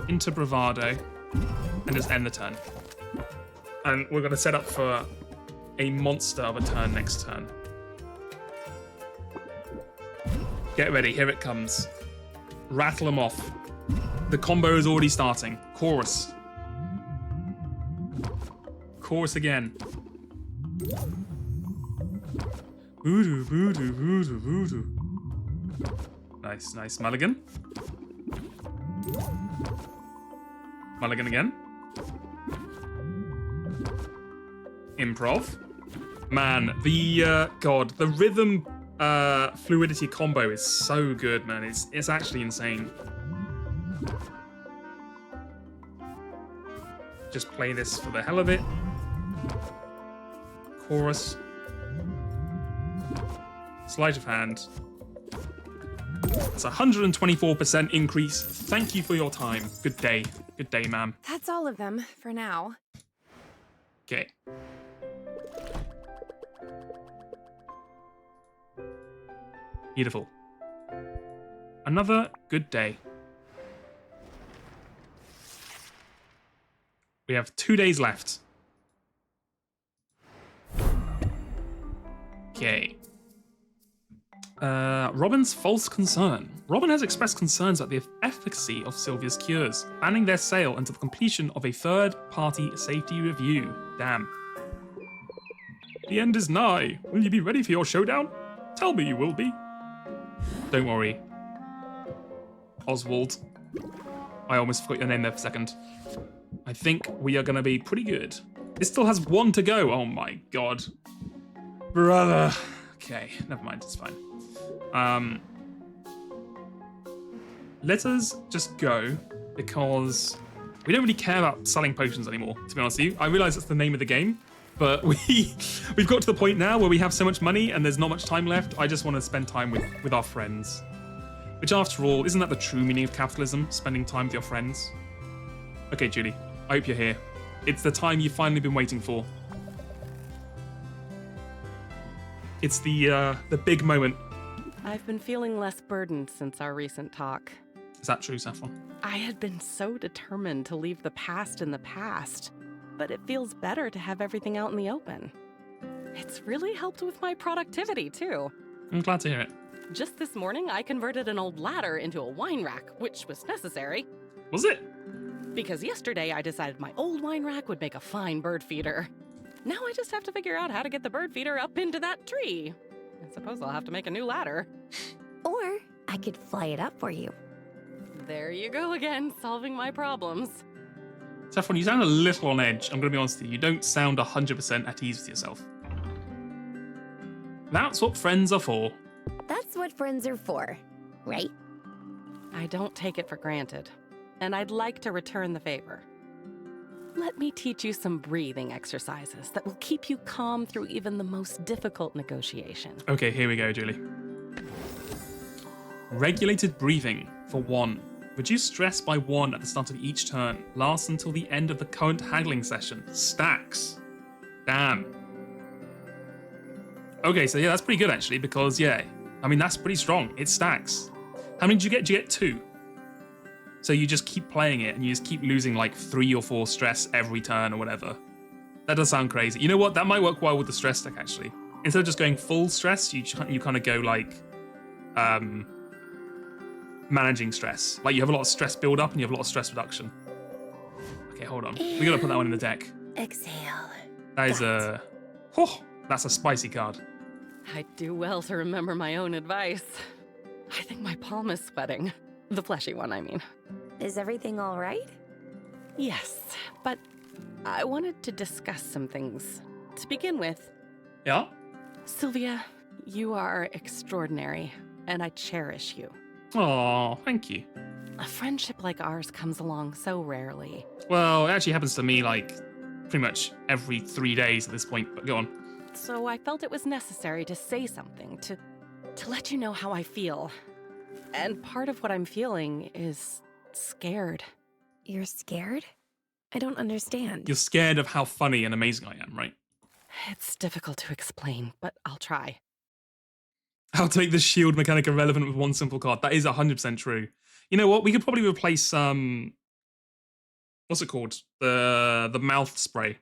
into bravado and just end the turn. And we're going to set up for a monster of a turn next turn. Get ready, here it comes. Rattle them off. The combo is already starting. Chorus. chorus again. Voodoo, voodoo, voodoo, voodoo. Nice, nice. Mulligan. Mulligan again. Improv. Man, the God, the rhythm fluidity combo is so good, man. It's actually insane. Just play this for the hell of it. Chorus. Sleight of hand. It's a 124% increase. Thank you for your time. Good day. Good day, ma'am. That's all of them for now. Okay. Beautiful. Another good day. We have 2 days left. Okay. Robin's false concern. Robin has expressed concerns about the efficacy of Sylvia's cures, banning their sale until the completion of a third-party safety review. Damn. The end is nigh. Will you be ready for your showdown? Tell me you will be. Don't worry. Oswald. I almost forgot your name there for a second. I think we are going to be pretty good. This still has 1 to go. Oh my god. Brother. Okay, never mind. It's fine. Let us just go because we don't really care about selling potions anymore, to be honest with you. I realise that's the name of the game, but we've got to the point now where we have so much money and there's not much time left. I just want to spend time with our friends. Which, after all, isn't that the true meaning of capitalism? Spending time with your friends? Okay, Julie, I hope you're here. It's the time you've finally been waiting for. It's the big moment. I've been feeling less burdened since our recent talk. Is that true, Saffron? I had been so determined to leave the past in the past, but it feels better to have everything out in the open. It's really helped with my productivity, too. I'm glad to hear it. Just this morning, I converted an old ladder into a wine rack, which was necessary. Was it? Because yesterday I decided my old wine rack would make a fine bird feeder. Now I just have to figure out how to get the bird feeder up into that tree. I suppose I'll have to make a new ladder. Or I could fly it up for you. There you go again, solving my problems. Saffron, you sound a little on edge. I'm going to be honest with you. You don't sound 100% at ease with yourself. That's what friends are for. That's what friends are for, right? I don't take it for granted, and I'd like to return the favor. Let me teach you some breathing exercises that will keep you calm through even the most difficult negotiation. Okay, here we go, Julie. Regulated breathing for 1. Reduce stress by 1 at the start of each turn. Lasts until the end of the current haggling session. Stacks. Damn. Okay, so yeah, that's pretty good actually, because yeah, I mean, that's pretty strong. It stacks. How many did you get? Did you get 2? So you just keep playing it and you just keep losing like 3 or 4 stress every turn or whatever. That does sound crazy. You know what? That might work well with the stress deck actually. Instead of just going full stress, you kind of go like managing stress. Like you have a lot of stress build up and you have a lot of stress reduction. Okay, hold on. We gotta put that one in the deck. Exhale. That is that's a spicy card. I do well to remember my own advice. I think my palm is sweating. The fleshy one, I mean. Is everything all right? Yes, but I wanted to discuss some things. To begin with, Yeah? Sylvia, you are extraordinary, and I cherish you. Oh, thank you. A friendship like ours comes along so rarely. Well, it actually happens to me like pretty much every 3 days at this point, but go on. So I felt it was necessary to say something, to let you know how I feel. And part of what I'm feeling is scared. You're scared? I don't understand. You're scared of how funny and amazing I am, right? It's difficult to explain, but I'll try. I'll take the shield mechanic irrelevant with 1 simple card. That is 100% true. You know what? We could probably replace what's it called? The mouth spray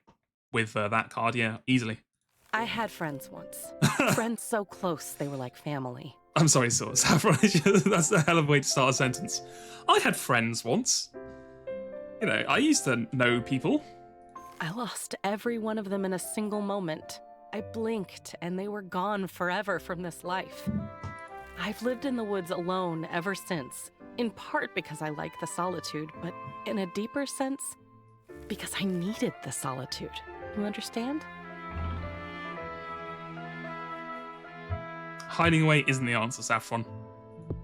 with that card. Yeah, easily. I had friends once. Friends so close they were like family. I'm sorry, Saffron. That's a hell of a way to start a sentence. I had friends once. You know, I used to know people. I lost every one of them in a single moment. I blinked and they were gone forever from this life. I've lived in the woods alone ever since, in part because I like the solitude, but in a deeper sense, because I needed the solitude. You understand? Hiding away isn't the answer, Saffron.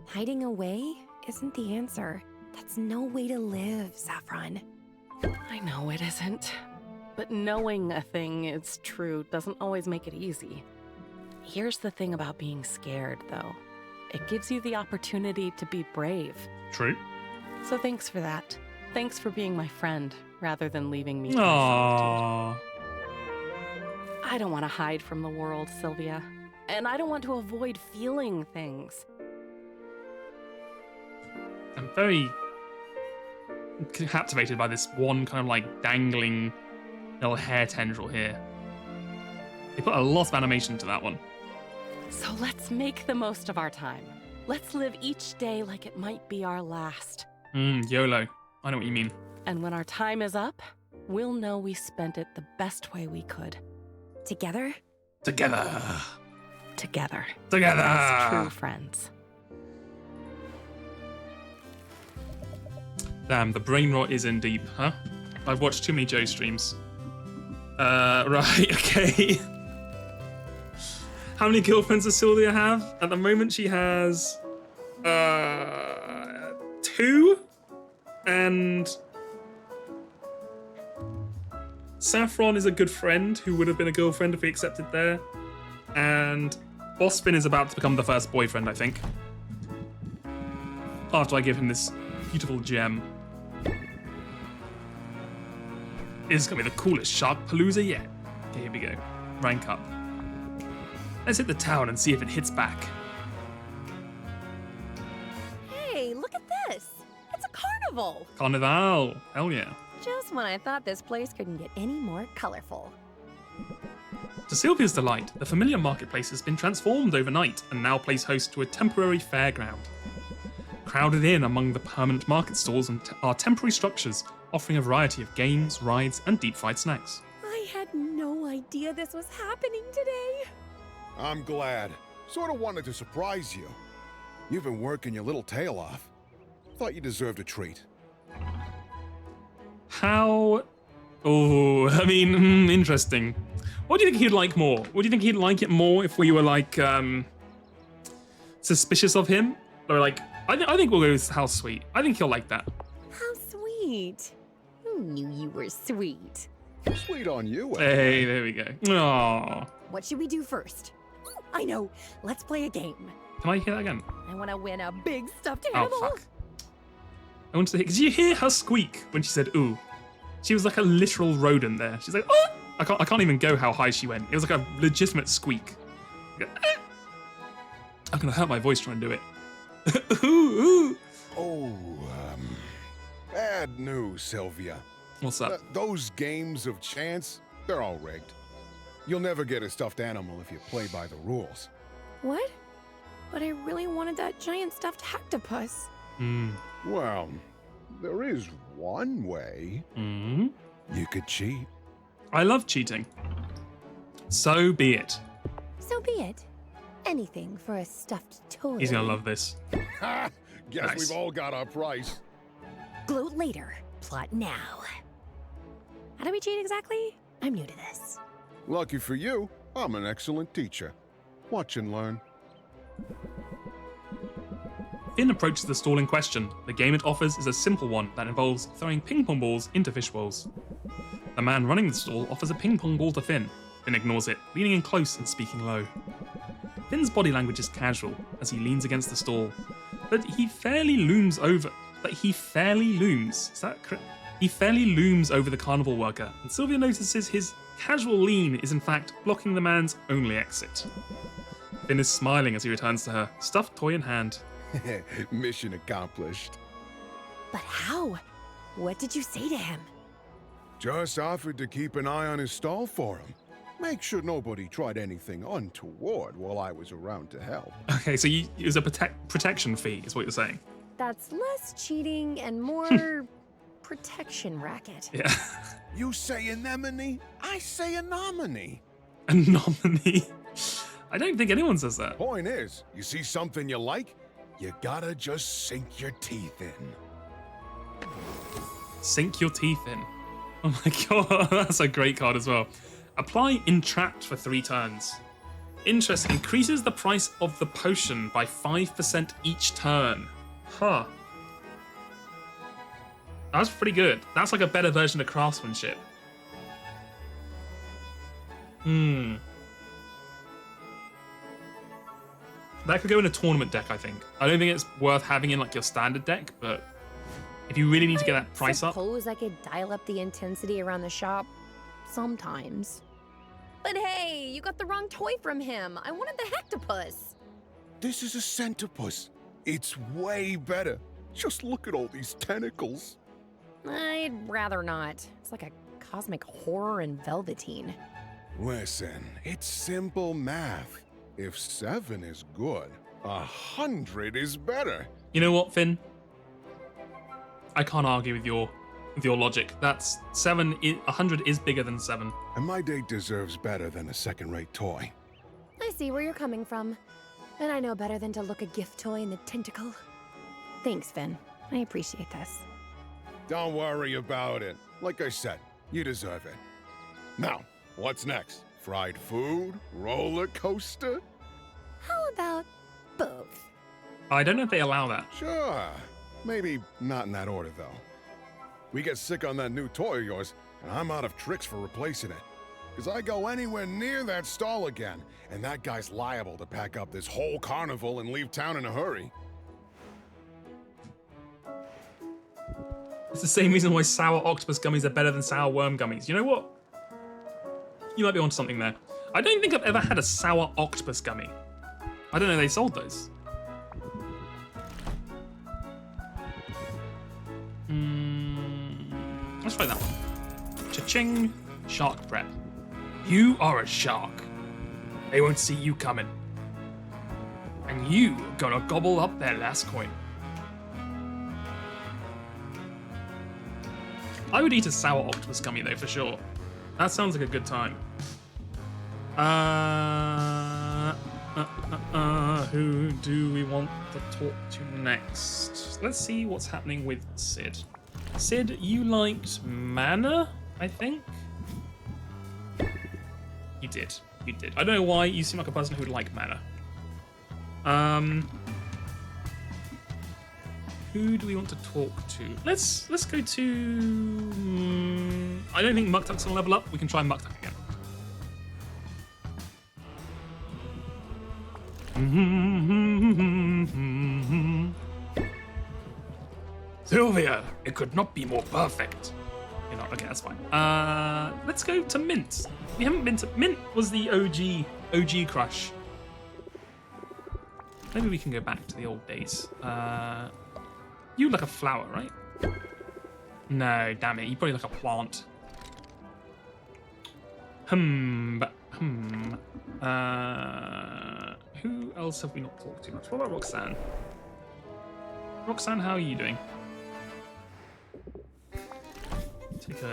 Hiding away isn't the answer. That's no way to live, Saffron. I know it isn't. But knowing a thing is true doesn't always make it easy. Here's the thing about being scared, though. It gives you the opportunity to be brave. True. So thanks for that. Thanks for being my friend, rather than leaving me to my solitude. Aww. I don't want to hide from the world, Sylvia. And I don't want to avoid feeling things. I'm very captivated by this one kind of like dangling little hair tendril here. They put a lot of animation to that one. So let's make the most of our time. Let's live each day like it might be our last. YOLO. I know what you mean. And when our time is up, we'll know we spent it the best way we could. Together? Together. Together. Together. As true friends. Damn, the brain rot is in deep, huh? I've watched too many Joe streams. Right, okay. How many girlfriends does Sylvia have? At the moment, she has 2, and Saffron is a good friend who would have been a girlfriend if we accepted there, and Bospin is about to become the first boyfriend, I think. After I give him this beautiful gem. This is gonna be the coolest Shark Palooza yet. Okay, here we go. Rank up. Let's hit the town and see if it hits back. Hey, look at this! It's a carnival! Carnival! Hell yeah. Just when I thought this place couldn't get any more colorful. To Sylvia's delight, the familiar marketplace has been transformed overnight and now plays host to a temporary fairground. Crowded in among the permanent market stalls are temporary structures offering a variety of games, rides, and deep-fried snacks. I had no idea this was happening today. I'm glad. Sort of wanted to surprise you. You've been working your little tail off. Thought you deserved a treat. How... Oh, I mean, interesting. What do you think he'd like more? Would you think he'd like it more if we were, like, suspicious of him? Or, like, I think we'll go with how sweet. I think he'll like that. How sweet. Who knew you were sweet? Sweet on you. Hey, there we go. Aww. What should we do first? I know. Let's play a game. Can I hear that again? I want to win a big stuffed Oh, animal. fuck. I want to hear... Did you hear her squeak when she said, ooh? She was like a literal rodent there. She's like, oh! I can't even go how high she went. It was like a legitimate squeak. I'm going to hurt my voice trying to do it. Ooh, ooh. Oh, bad news, Sylvia. What's up? Those games of chance, they're all rigged. You'll never get a stuffed animal if you play by the rules. What? But I really wanted that giant stuffed octopus. Well, there is one way. You could cheat. I love cheating. So be it. So be it. Anything for a stuffed toy. He's going to love this. Ha! Guess Nice. we've all got our price. Gloat later, plot now. How do we cheat exactly? I'm new to this. Lucky for you, I'm an excellent teacher. Watch and learn. Finn approaches the stall in question. The game it offers is a simple one that involves throwing ping pong balls into fish bowls. The man running the stall offers a ping pong ball to Finn. Finn ignores it, leaning in close and speaking low. Finn's body language is casual as he leans against the stall, but he fairly looms over. Is that correct? He fairly looms over the carnival worker, and Sylvia notices his casual lean is in fact blocking the man's only exit. Finn is smiling as he returns to her, stuffed toy in hand. Mission accomplished. But how? What did you say to him? Just offered to keep an eye on his stall for him. Make sure nobody tried anything untoward while I was around to help. Okay, so it was a protection fee, is what you're saying. That's less cheating and more protection racket. Yeah. You say anemone, I say anomony. A nominee. I don't think anyone says that. Point is, you see something you like, you gotta just sink your teeth in. Sink your teeth in. Oh my god, that's a great card as well. Apply Entrapped for 3 turns. Interest increases the price of the potion by 5% each turn. Huh. That's pretty good. That's like a better version of craftsmanship. That could go in a tournament deck, I think. I don't think it's worth having in like your standard deck, but if you really need to get that price up. Suppose I could dial up the intensity around the shop sometimes. But hey, you got the wrong toy from him. I wanted the hectopus. This is a centipus. It's way better. Just look at all these tentacles. I'd rather not. It's like a cosmic horror in velveteen. Listen, it's simple math. If 7 is good, 100 is better. You know what, Finn? I can't argue with your logic. That's 100 is bigger than 7. And my date deserves better than a second-rate toy. I see where you're coming from. And I know better than to look a gift toy in the tentacle. Thanks, Finn. I appreciate this. Don't worry about it. Like I said, you deserve it. Now, what's next? Fried food? Roller coaster? How about both? I don't know if they allow that. Sure. Maybe not in that order, though. We get sick on that new toy of yours, and I'm out of tricks for replacing it. Because I go anywhere near that stall again, and that guy's liable to pack up this whole carnival and leave town in a hurry. It's the same reason why sour octopus gummies are better than sour worm gummies. You know what? You might be onto something there. I don't think I've ever had a sour octopus gummy. I don't know they sold those. Let's try that one. Cha-ching. Shark prep. You are a shark. They won't see you coming. And you gonna gobble up their last coin. I would eat a sour octopus gummy though, for sure. That sounds like a good time. Who do we want to talk to next? Let's see what's happening with Sid. Sid, you liked mana, I think? You did. You did. I don't know why. You seem like a person who would like mana. Who do we want to talk to? Let's go to... I don't think Muktuk's gonna level up. We can try Muktuk again. Sylvia, it could not be more perfect. You're not. Okay, that's fine. Let's go to Mint. We haven't been to... Mint was the OG crush. Maybe we can go back to the old days. You look like a flower, right? No, damn it. You probably look like a plant. Who else have we not talked to much? What about Roxanne? Roxanne, how are you doing? Take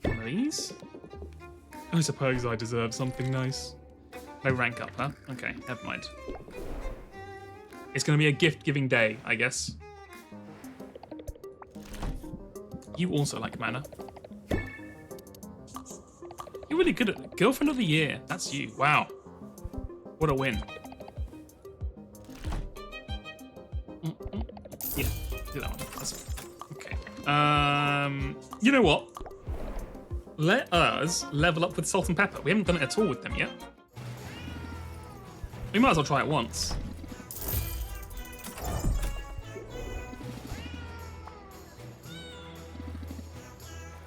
one of these. I suppose I deserve something nice. No rank up, huh? Okay, never mind. It's going to be a gift-giving day, I guess. You also like mana. You're really good at Girlfriend of the Year. That's you. Wow. What a win. Yeah, do that one. That's okay. You know what? Let us level up with Salt and Pepper. We haven't done it at all with them yet. We might as well try it once.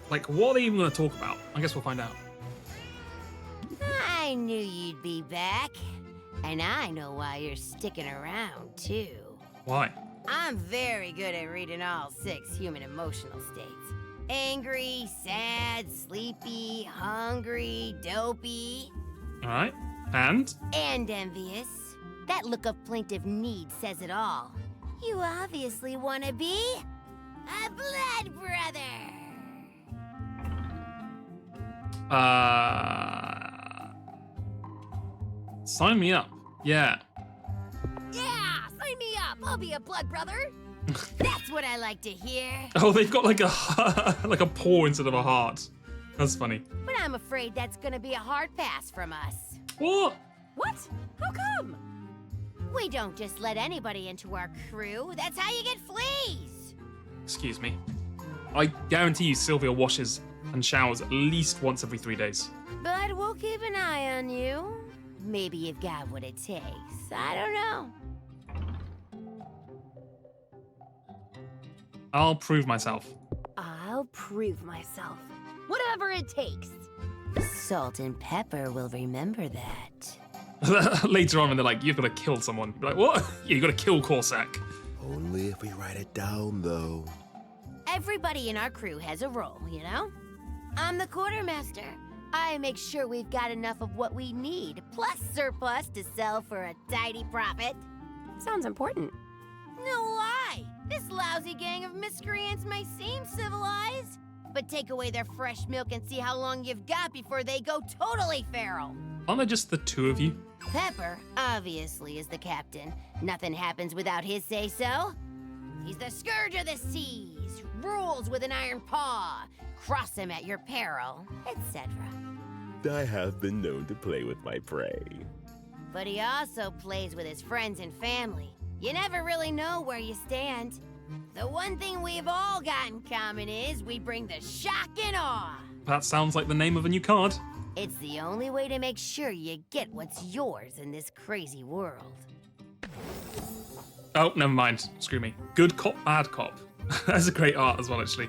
Like, what are they even going to talk about? I guess we'll find out. I knew you'd be back. And I know why you're sticking around, too. Why? I'm very good at reading all 6 human emotional states. Angry, sad, sleepy, hungry, dopey. Alright. And envious. That look of plaintive need says it all. You obviously want to be A blood brother! Sign me up. Yeah. Yeah! Sign me up! I'll be a blood brother! That's what I like to hear. Oh, they've got like a like a paw instead of a heart. That's funny. But I'm afraid that's gonna be a hard pass from us. What? What? How come? We don't just let anybody into our crew. That's how you get fleas! Excuse me. I guarantee you Sylvia washes and showers at least once every 3 days. But we'll keep an eye on you. Maybe you've got what it takes. I don't know. I'll prove myself. I'll prove myself. Whatever it takes. Salt and Pepper will remember that. Later on when they're like, you've got to kill someone. You're like, what? Yeah, you got to kill Corsac. Only if we write it down, though. Everybody in our crew has a role, you know? I'm the quartermaster. I make sure we've got enough of what we need, plus surplus to sell for a tidy profit. Sounds important. No lie! This lousy gang of miscreants may seem civilized, but take away their fresh milk and see how long you've got before they go totally feral. Aren't there just the two of you? Pepper, obviously, is the captain. Nothing happens without his say-so. He's the scourge of the seas, rules with an iron paw, cross him at your peril, etc. I have been known to play with my prey. But he also plays with his friends and family. You never really know where you stand. The one thing we've all got in common is we bring the shock and awe. That sounds like the name of a new card. It's the only way to make sure you get what's yours in this crazy world. Oh, never mind. Screw me. Good cop, bad cop. That's a great art as well, actually.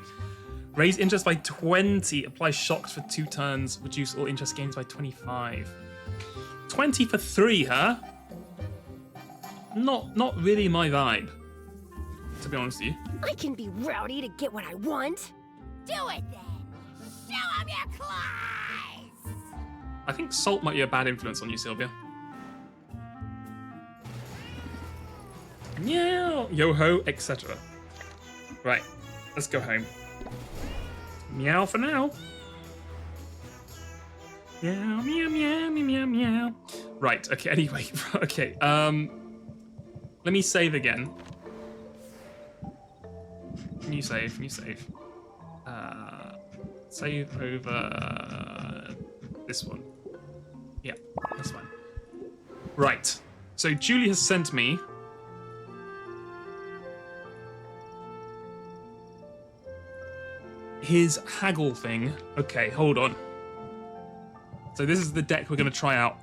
Raise interest by 20. Apply shocks for 2 turns. Reduce all interest gains by 25. 20 for 3, huh? Not really my vibe, to be honest with you. I can be rowdy to get what I want. Do it then! Show 'em your claws! I think salt might be a bad influence on you, Sylvia. Meow, yo-ho, etc. Right, let's go home. Meow for now. Meow, meow, meow, meow, meow, meow. Right, okay, anyway, okay, let me save again. New save, new save. Save over this one. Yeah, that's fine. Right, so Julie has sent me his haggle thing. Okay, hold on. So this is the deck we're going to try out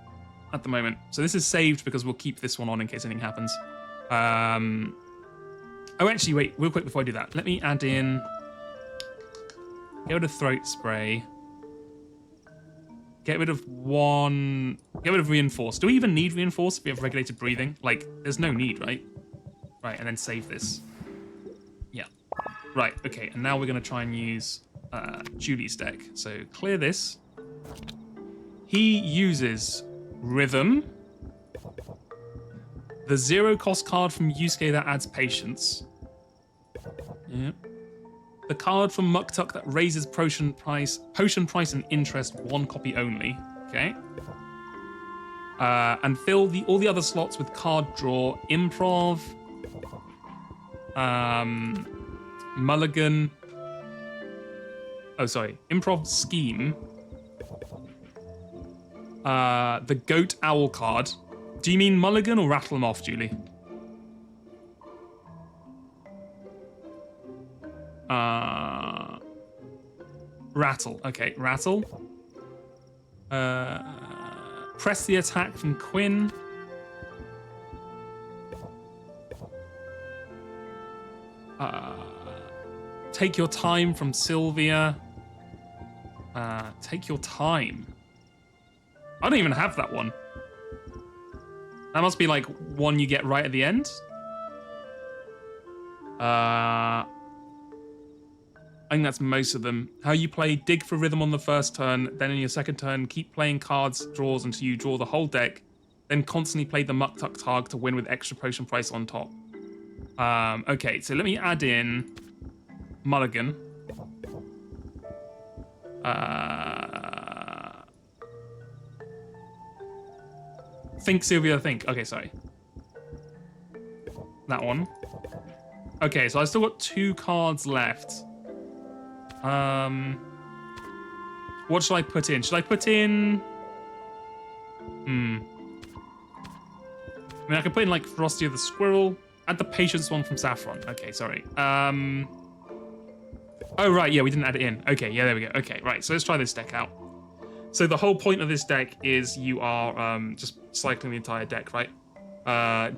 at the moment. So this is saved because we'll keep this one on in case anything happens. Oh, actually, wait, real quick before I do that. Let me add in... Get rid of throat spray. Get rid of one... Get rid of reinforce. Do we even need reinforce if we have regulated breathing? Like, there's no need, right? Right, and then save this. Yeah. Right, okay, and now we're going to try and use Julie's deck. So clear this. He uses Rhythm, the 0-cost card from Yusuke that adds patience. Yep. The card from Muktuk that raises potion price and interest 1 copy only. Okay. And fill all the other slots with card draw, improv, mulligan. Oh, sorry. Improv scheme. The goat owl card. Do you mean mulligan or rattle them off, Julie? Rattle. Okay, rattle. Press the attack from Quinn. Take your time from Sylvia. Take your time. I don't even have that one. That must be like one you get right at the end. I think that's most of them. How you play dig for rhythm on the first turn, then in your second turn, keep playing cards, draws until you draw the whole deck, then constantly play the Muktuk Targ to win with extra potion price on top. Okay, so let me add in mulligan. Think, Sylvia, think. Okay, sorry. That one. Okay, so I still got 2 cards left. What should I put in? Should I put in... I mean, I could put in, like, Frosty the Squirrel. Add the Patience one from Saffron. Okay, sorry. Oh, right, yeah, we didn't add it in. Okay, yeah, there we go. Okay, right, so let's try this deck out. So the whole point of this deck is you are just cycling the entire deck, right?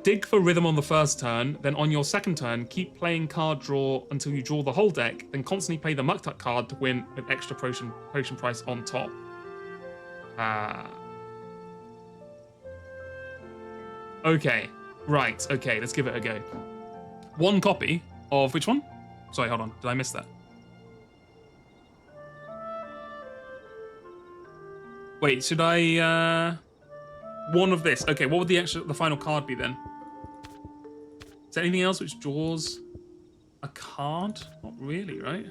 Dig for rhythm on the first turn, then on your second turn, keep playing card draw until you draw the whole deck, then constantly play the Muktuk card to win with extra potion price on top. Okay, right, okay, let's give it a go. 1 copy of which one? Sorry, hold on, did I miss that? Wait, should I, one of this. Okay, what would the final card be then? Is there anything else which draws a card? Not really, right?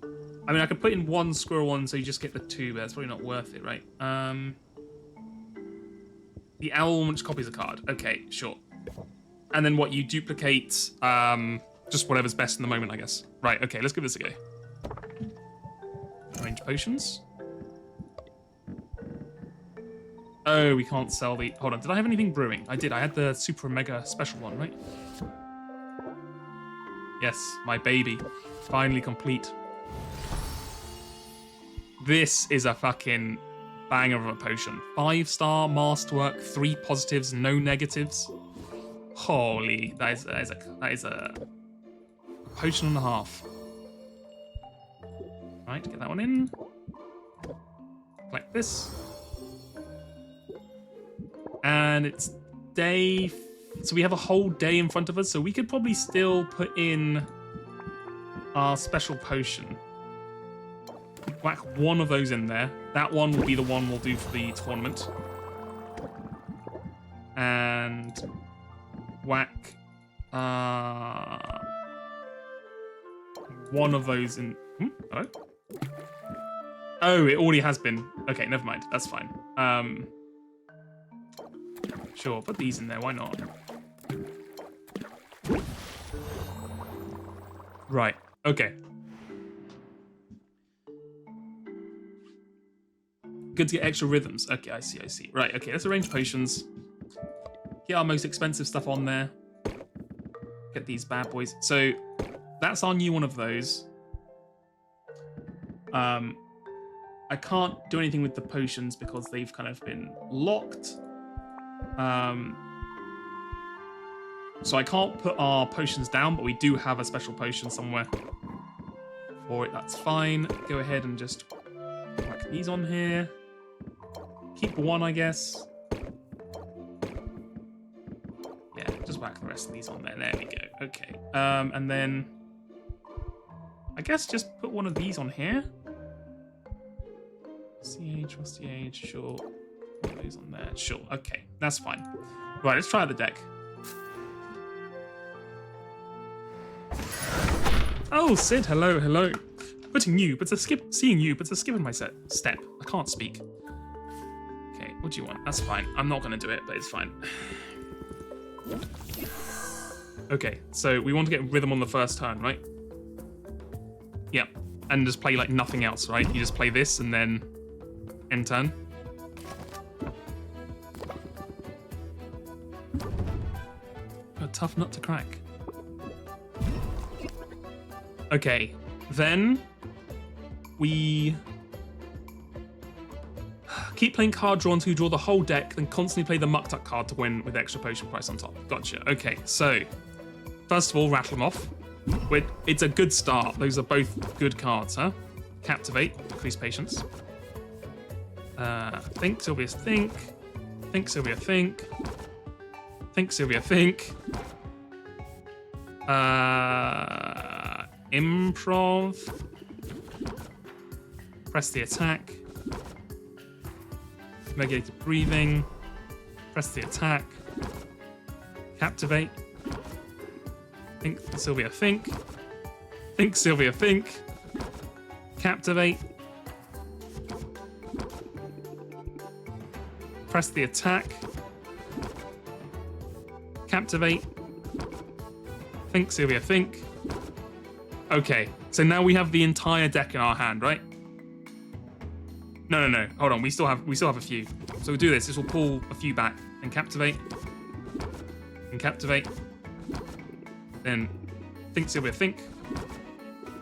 I mean, I could put in 1 squirrel one so you just get the 2, but that's probably not worth it, right? The owl one which copies a card. Okay, sure. And then what, you duplicate just whatever's best in the moment, I guess. Right, okay, let's give this a go. Arrange potions. Oh, we can't sell the... Hold on, did I have anything brewing? I did, I had the super mega special one, right? Yes, my baby. Finally complete. This is a fucking banger of a potion. 5-star, masterwork, 3 positives, no negatives. Holy, that is a potion and a half. Right, get that one in. Like this. And it's day... So we have a whole day in front of us, so we could probably still put in our special potion. Whack 1 of those in there. That one will be the one we'll do for the tournament. And whack 1 of those in... Hello? Oh, it already has been. Okay, never mind. That's fine. Sure, put these in there. Why not? Right. Okay. Good to get extra rhythms. Okay, I see, I see. Right, okay, let's arrange potions. Get our most expensive stuff on there. Get these bad boys. So, that's our new one of those. I can't do anything with the potions because they've kind of been locked. So I can't put our potions down, but we do have a special potion somewhere for it. That's fine. Go ahead and just whack these on here. Keep 1, I guess. Yeah, just whack the rest of these on there. There we go. Okay. And then I guess just put 1 of these on here. CH, what's the age? Sure. Put these on there. Sure. Okay, that's fine. Right, let's try the deck. Oh, Sid, hello, hello. Seeing you, but it's a skip in my step. I can't speak. Okay, what do you want? That's fine. I'm not gonna do it, but it's fine. Okay, so we want to get rhythm on the first turn, right? Yeah, and just play like nothing else, right? You just play this and then end turn. A tough nut to crack. Okay, then we keep playing card draw until you draw the whole deck, then constantly play the Muktuk card to win with extra potion price on top. Gotcha. Okay, so first of all, rattle them off. It's a good start. Those are both good cards, huh? Captivate, increase patience. Think, Sylvia, think. Think, Sylvia, think. Think, Sylvia, think. Improv. Press the attack. Regulated breathing. Press the attack. Captivate. Think, Sylvia, think. Think, Sylvia, think. Captivate. Press the attack. Captivate. Think, Sylvia, think. Okay, so now we have the entire deck in our hand, right? No. Hold on, we still have a few. So we'll do this. This will pull a few back and captivate. And captivate. Then think, Sylvia, think.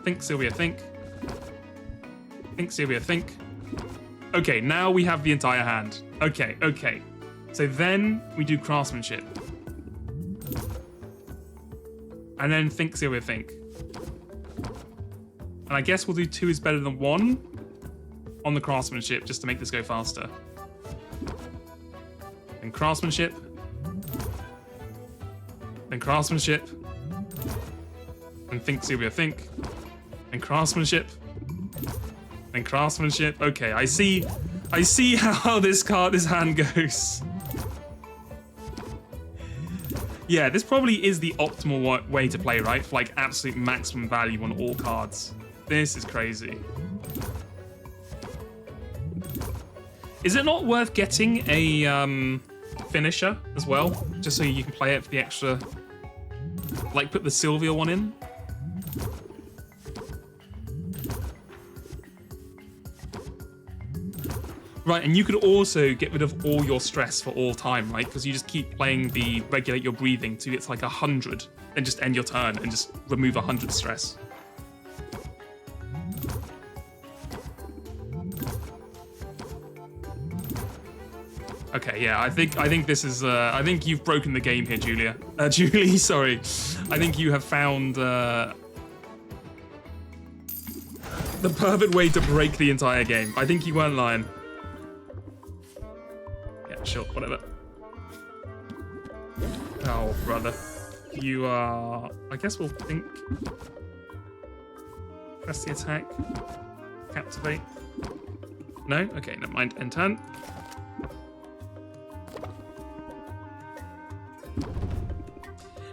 Think, Sylvia, think. Think, Sylvia, think. Okay, now we have the entire hand. Okay. So then we do craftsmanship. And then think, Sylvia, think. And I guess we'll do 2 is better than 1 on the craftsmanship just to make this go faster. And craftsmanship. And craftsmanship. And think, Sylvia, think. And craftsmanship. And craftsmanship. Okay, I see how this hand goes. Yeah, this probably is the optimal way to play, right? For like absolute maximum value on all cards. This is crazy. Is it not worth getting a finisher as well? Just so you can play it for the extra... Like, put the Sylvia one in? Right, and you could also get rid of all your stress for all time, right? Because you just keep playing the regulate your breathing till it's like 100, then just end your turn and just remove 100 stress. Okay, yeah, I think this is I think you've broken the game here, Julia. Julie, sorry. I think you have found the perfect way to break the entire game. I think you weren't lying. Yeah, sure, whatever. Oh, brother. You are... I guess we'll think... Press the attack. Captivate. No? Okay, never mind. End turn.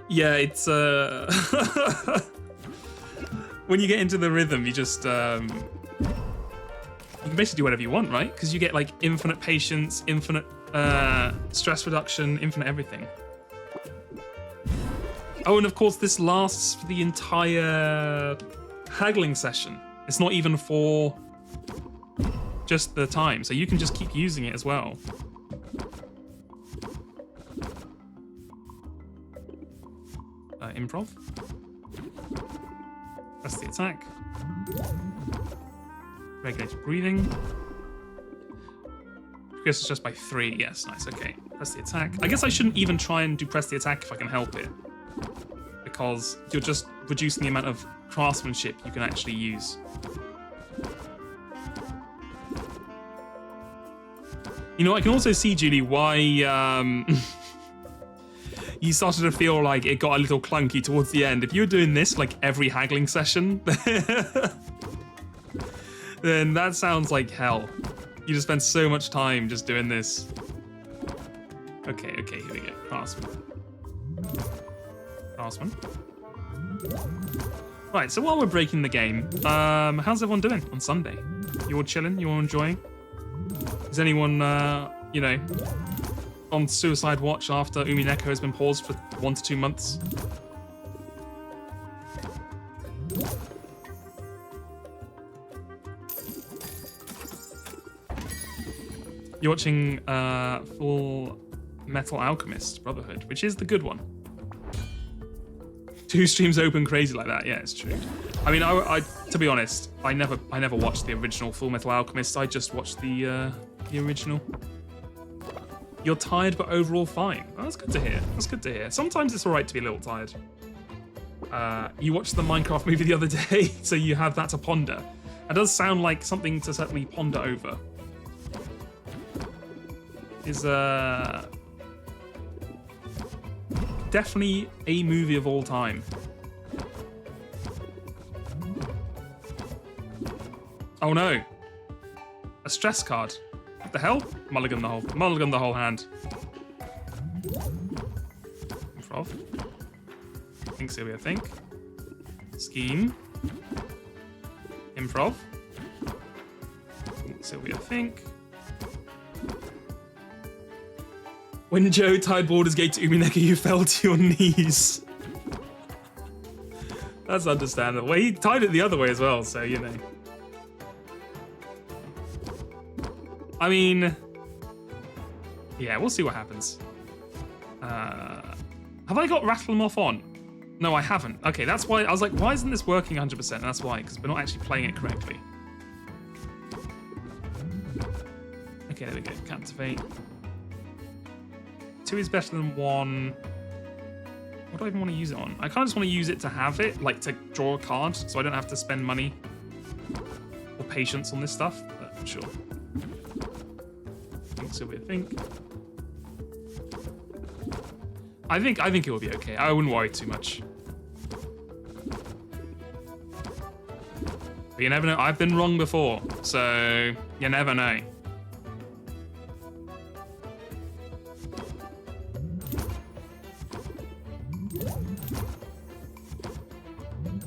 Yeah, it's... when you get into the rhythm, you just... You can basically do whatever you want, right? Because you get, like, infinite patience, infinite stress reduction, infinite everything. Oh, and of course, this lasts for the entire haggling session. It's not even for just the time, so you can just keep using it as well. Improv. Press the attack. Regulate breathing. Progresses just by 3. Yes, nice. Okay. Press the attack. I guess I shouldn't even try and do press the attack if I can help it, because you're just reducing the amount of craftsmanship you can actually use. You know, I can also see, Julie, why you started to feel like it got a little clunky towards the end. If you were doing this like every haggling session, then that sounds like hell. You just spend so much time just doing this. Okay, here we go. Craftsman. Right, so while we're breaking the game, how's everyone doing on Sunday? You all chilling? You all enjoying? Is anyone, you know, on suicide watch after Umineko has been paused for 1 to 2 months? You're watching Full Metal Alchemist Brotherhood, which is the good one. 2 streams open crazy like that. Yeah, it's true. I mean, I to be honest, I never watched the original Full Metal Alchemist. I just watched the original. You're tired, but overall fine. Oh, that's good to hear. That's good to hear. Sometimes it's all right to be a little tired. You watched the Minecraft movie the other day, so you have that to ponder. It does sound like something to certainly ponder over. Is definitely a movie of all time. Oh no! A stress card. What the hell? Mulligan the whole hand. Improv. Think, Sylvia, think. Scheme. Improv. Let's see what we think. When Joe tied Baldur's Gate to Umineka, you fell to your knees. That's understandable. Well, he tied it the other way as well, so, you know. I mean... Yeah, we'll see what happens. Have I got Rattle 'em Off on? No, I haven't. Okay, that's why I was like, why isn't this working 100%? And that's why, because we're not actually playing it correctly. Okay, there we go. Captivate. 2 is better than 1. What do I even want to use it on? I kind of just want to use it to have it, like to draw a card, so I don't have to spend money or patience on this stuff, but sure. So we think. I think it will be okay. I wouldn't worry too much. But you never know. I've been wrong before, so you never know.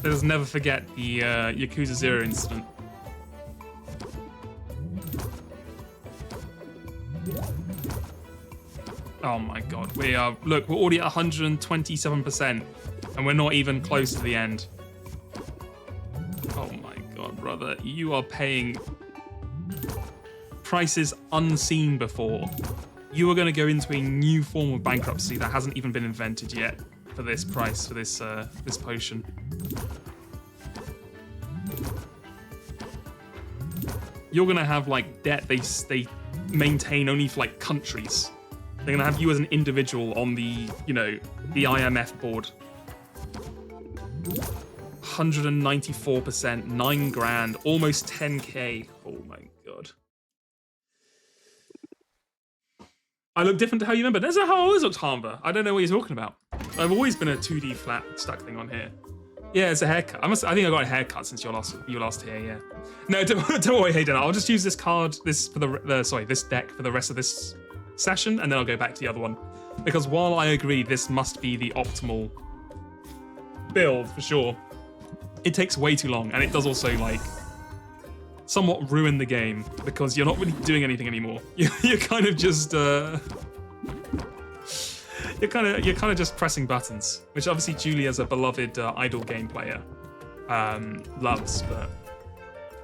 Let us never forget the Yakuza 0 incident. Oh my god, look, we're already at 127%, and we're not even close to the end. Oh my god, brother, you are paying prices unseen before. You are going to go into a new form of bankruptcy that hasn't even been invented yet for this price, for this this potion. You're going to have like debt they maintain only for like countries. They're gonna have you as an individual on the, you know, the IMF board. 194%, 9 grand, almost 10k. Oh my god. I look different to how you remember. There's a how I always looked harmful. I don't know what you're talking about. I've always been a 2D flat stack thing on here. Yeah, it's a haircut. I think I got a haircut since you last here. Yeah. No, don't worry, Hayden. I'll just use this card, this deck for the rest of this session, and then I'll go back to the other one. Because while I agree this must be the optimal build for sure, it takes way too long, and it does also like somewhat ruin the game because you're not really doing anything anymore. You're kind of just you're kind of just pressing buttons, which obviously Julie, as a beloved idle game player, loves. But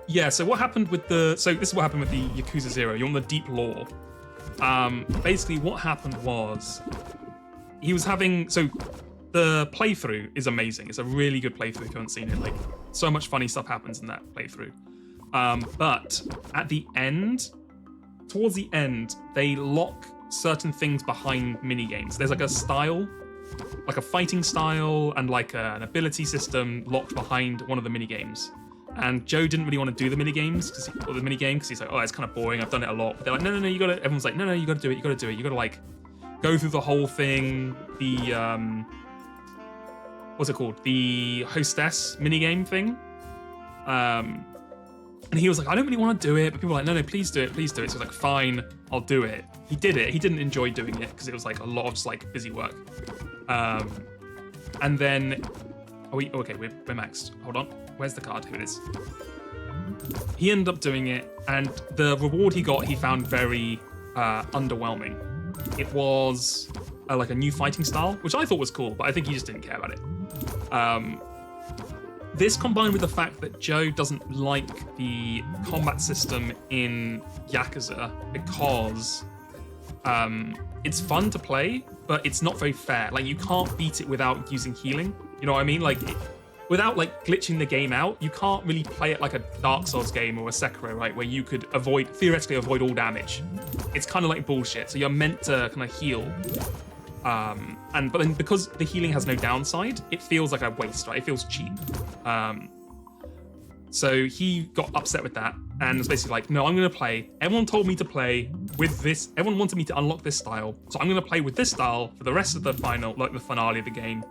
yeah, so this is what happened with the Yakuza 0. You're on the deep lore. Basically what happened was he was having, so the playthrough is amazing. It's a really good playthrough if you haven't seen it. Like, so much funny stuff happens in that playthrough. But at the end, towards the end, they lock certain things behind minigames. There's like a style, like a fighting style and like an ability system locked behind one of the minigames. And Joe didn't really want to do the minigame because he's like, oh, it's kind of boring. I've done it a lot. But they're like, no, you gotta. Everyone's like, no, you gotta do it. You gotta do it. You gotta like go through the whole thing. The what's it called? The hostess minigame thing. And he was like, I don't really want to do it, but people were like, no, please do it, please do it. So he was like, fine, I'll do it. He did it. He didn't enjoy doing it because it was like a lot of just like busy work. And then, we're maxed. Hold on. Where's the card? Here it is. He ended up doing it, and the reward he got, he found very underwhelming. It was like a new fighting style, which I thought was cool, but I think he just didn't care about it. This combined with the fact that Joe doesn't like the combat system in Yakuza because it's fun to play, but it's not very fair. Like, you can't beat it without using healing. You know what I mean? Like, without like glitching the game out, you can't really play it like a Dark Souls game or a Sekiro, right? Where you could theoretically avoid all damage. It's kind of like bullshit. So you're meant to kind of heal. But then because the healing has no downside, it feels like a waste, right? It feels cheap. So he got upset with that and was basically like, no, I'm going to play. Everyone told me to play with this. Everyone wanted me to unlock this style. So I'm going to play with this style for the rest of the finale of the game.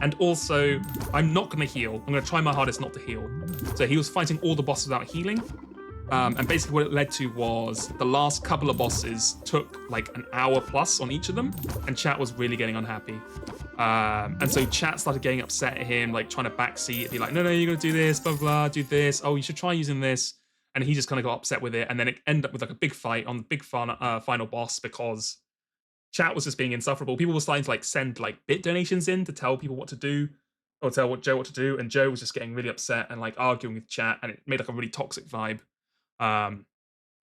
And also, I'm not going to heal. I'm going to try my hardest not to heal. So he was fighting all the bosses without healing. And basically what it led to was the last couple of bosses took like an hour plus on each of them, and chat was really getting unhappy. And so chat started getting upset at him, like trying to backseat, be like, no, you're gonna do this, blah, blah, do this. Oh, you should try using this. And he just kind of got upset with it. And then it ended up with like a big fight on the big final boss because chat was just being insufferable. People were starting to like send like bit donations in to tell people what to do, or tell Joe what to do. And Joe was just getting really upset and like arguing with chat, and it made like a really toxic vibe.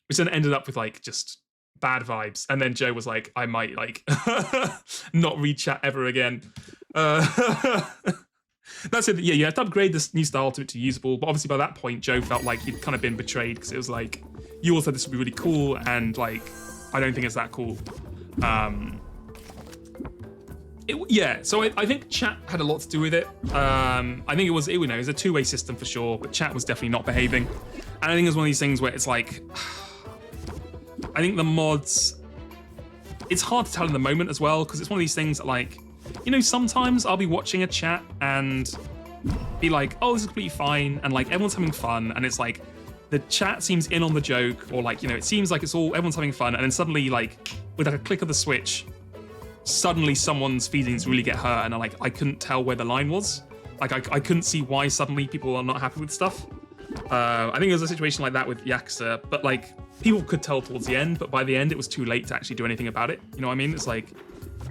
Which then ended up with like just bad vibes. And then Joe was like, I might like not read chat ever again. That's it. Yeah, you have to upgrade this new style to usable. But obviously by that point, Joe felt like he'd kind of been betrayed, because it was like, you all said this would be really cool, and like, I don't think it's that cool. So I think chat had a lot to do with it. I think it was a two-way system for sure, but chat was definitely not behaving. And I think it was one of these things where it's like, I think the mods, it's hard to tell in the moment as well, because it's one of these things that like, sometimes I'll be watching a chat and be like, oh, this is completely fine, and like everyone's having fun, and it's like the chat seems in on the joke, or like, it seems like everyone's having fun, and then suddenly like with like a click of the switch, suddenly someone's feelings really get hurt, and I couldn't tell where the line was. Like I couldn't see why suddenly people are not happy with stuff. I think it was a situation like that with Yakuza, but like people could tell towards the end, but by the end it was too late to actually do anything about it. You know what I mean? It's like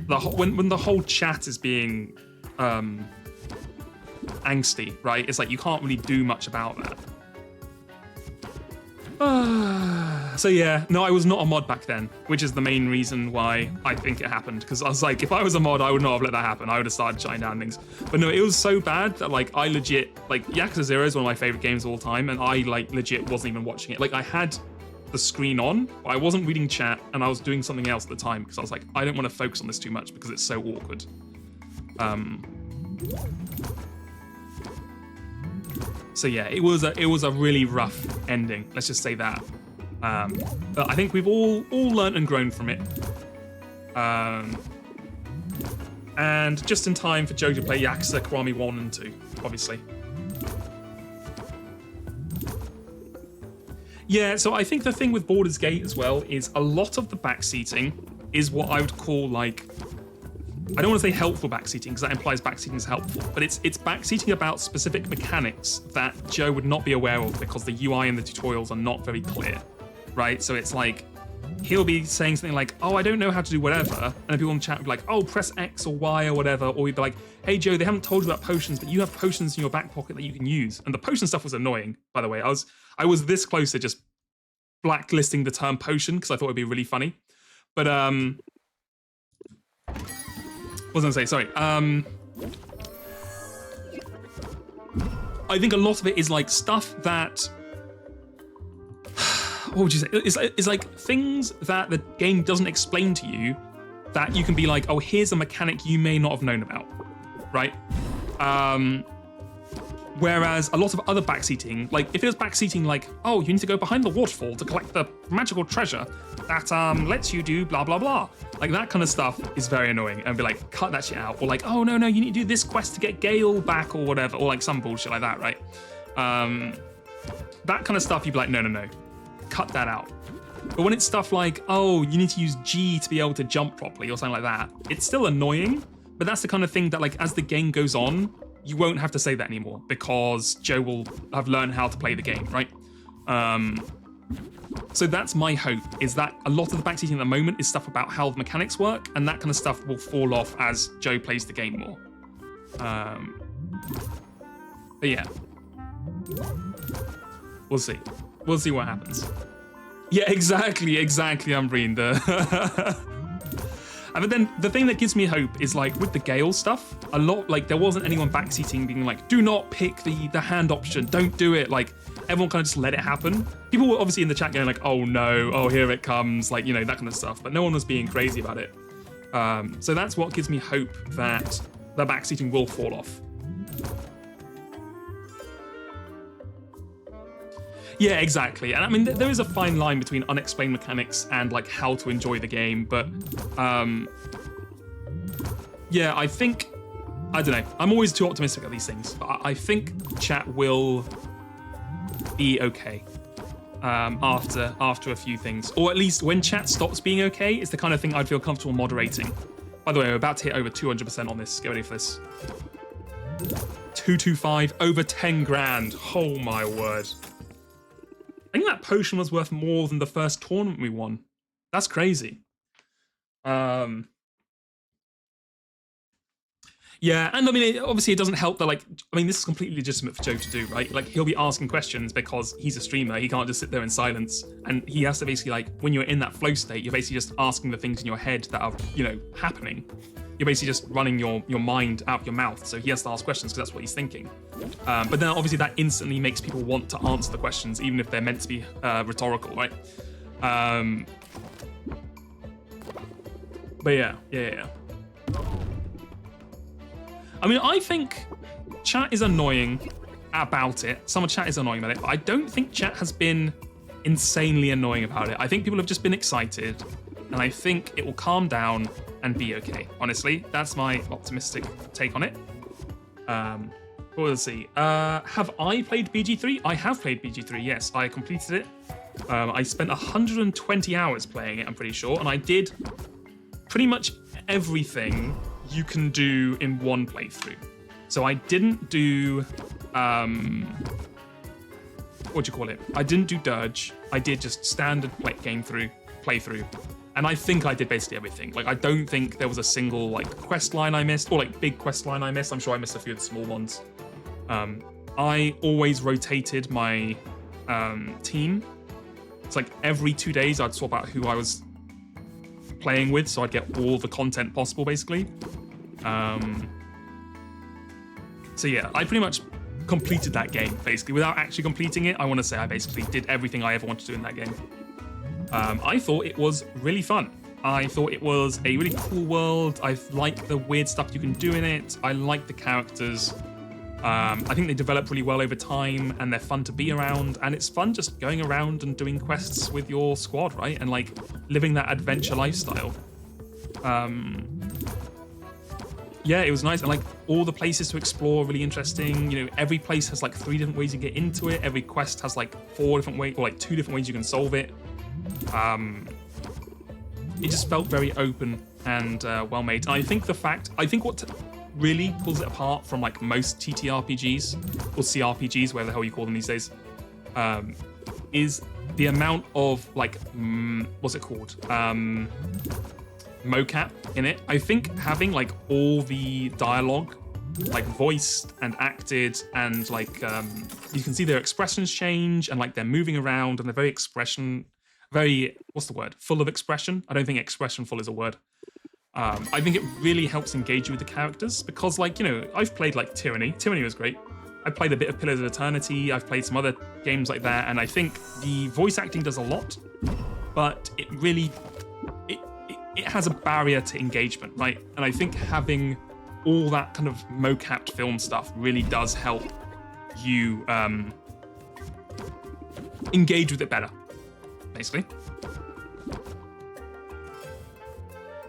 when the whole chat is being angsty, right? It's like you can't really do much about that. So yeah, no, I was not a mod back then, which is the main reason why I think it happened. Because I was like, if I was a mod, I would not have let that happen. I would have started shutting down things. But no, it was so bad that like I legit, like Yakuza 0 is one of my favorite games of all time, and I like legit wasn't even watching it. Like I had the screen on, but I wasn't reading chat, and I was doing something else at the time, because I was like, I don't want to focus on this too much because it's so awkward. So yeah, it was a really rough ending. Let's just say that. But I think we've all learned and grown from it. And just in time for Joe to play Yakuza Kiwami 1 and 2, obviously. Yeah, so I think the thing with Baldur's Gate as well is a lot of the backseating is what I would call like, I don't want to say helpful backseating, because that implies backseating is helpful, but it's backseating about specific mechanics that Joe would not be aware of because the UI and the tutorials are not very clear, right? So it's like, he'll be saying something like, oh, I don't know how to do whatever, and then people in chat would be like, oh, press X or Y or whatever, or he'd be like, hey Joe, they haven't told you about potions, but you have potions in your back pocket that you can use. And the potion stuff was annoying, by the way. I was this close to just blacklisting the term potion because I thought it'd be really funny. But what was I gonna say? Sorry. I think a lot of it is like stuff that, what would you say? It's like things that the game doesn't explain to you that you can be like, oh, here's a mechanic you may not have known about, right? Whereas a lot of other backseating, like if it was backseating like, oh, you need to go behind the waterfall to collect the magical treasure that lets you do blah, blah, blah. Like that kind of stuff is very annoying, and be like, cut that shit out. Or like, oh, no, you need to do this quest to get Gale back or whatever, or like some bullshit like that, right? That kind of stuff, you'd be like, no, cut that out. But when it's stuff like, oh, you need to use G to be able to jump properly or something like that, it's still annoying, but that's the kind of thing that like as the game goes on, you won't have to say that anymore because Joe will have learned how to play the game, right? So that's my hope, is that a lot of the backseating at the moment is stuff about how the mechanics work, and that kind of stuff will fall off as Joe plays the game more. But yeah. We'll see. We'll see what happens. Yeah, exactly, Umbreen. But then the thing that gives me hope is like with the Gale stuff, a lot, like there wasn't anyone backseating being like, do not pick the hand option, don't do it. Like everyone kind of just let it happen. People were obviously in the chat going like, oh no, oh here it comes, like, that kind of stuff, but no one was being crazy about it. So that's what gives me hope that the backseating will fall off. Yeah, exactly. And I mean, there is a fine line between unexplained mechanics and like how to enjoy the game. But yeah, I think, I don't know. I'm always too optimistic at these things. But I think chat will be okay. after a few things, or at least when chat stops being okay, it's the kind of thing I'd feel comfortable moderating. By the way, we're about to hit over 200% on this. Get ready for this. 225, over 10 grand. Oh my word. I think that potion was worth more than the first tournament we won. That's crazy. Yeah, and I mean, obviously it doesn't help that, like, I mean, this is completely legitimate for Joe to do, right? Like, he'll be asking questions because he's a streamer. He can't just sit there in silence. And he has to basically, like, when you're in that flow state, you're basically just asking the things in your head that are, you know, happening. You're basically just running your mind out your mouth. So he has to ask questions because that's what he's thinking. But then obviously that instantly makes people want to answer the questions, even if they're meant to be rhetorical, right? But yeah. I mean, I think chat is annoying about it. Some of chat is annoying about it, but I don't think chat has been insanely annoying about it. I think people have just been excited, and I think it will calm down and be okay. Honestly, that's my optimistic take on it. Well, let's see. Have I played BG3? I have played BG3, yes. I completed it. I spent 120 hours playing it, I'm pretty sure, and I did pretty much everything you can do in one playthrough. So I didn't do, what do you call it? I didn't do Dirge. I did just standard playthrough. And I think I did basically everything. Like, I don't think there was a single, like, quest line I missed, or, like, big quest line I missed. I'm sure I missed a few of the small ones. I always rotated my team. It's like every 2 days I'd swap out who I was playing with, so I'd get all the content possible, basically. So yeah, I pretty much completed that game, basically. Without actually completing it, I want to say I basically did everything I ever wanted to do in that game. I thought it was really fun. I thought it was a really cool world. I like the weird stuff you can do in it. I like the characters. I think they develop really well over time, and they're fun to be around, and it's fun just going around and doing quests with your squad, right? And like living that adventure lifestyle. Yeah, it was nice, and like all the places to explore are really interesting. You know, every place has like 3 different ways you get into it. Every quest has like 4 different ways, or like 2 different ways you can solve it. It just felt very open and well made. And I think what really pulls it apart from like most TTRPGs or CRPGs, whatever the hell you call them these days, is the amount of like what's it called, mocap in it. I think having like all the dialogue like voiced and acted, and like you can see their expressions change, and like they're moving around, and they're full of expression. I don't think expressionful is a word. I think it really helps engage you with the characters, because, like, you know, I've played like Tyranny. Tyranny was great. I played a bit of Pillars of Eternity. I've played some other games like that, and I think the voice acting does a lot, but it really it has a barrier to engagement, right? And I think having all that kind of mocapped film stuff really does help you engage with it better, basically.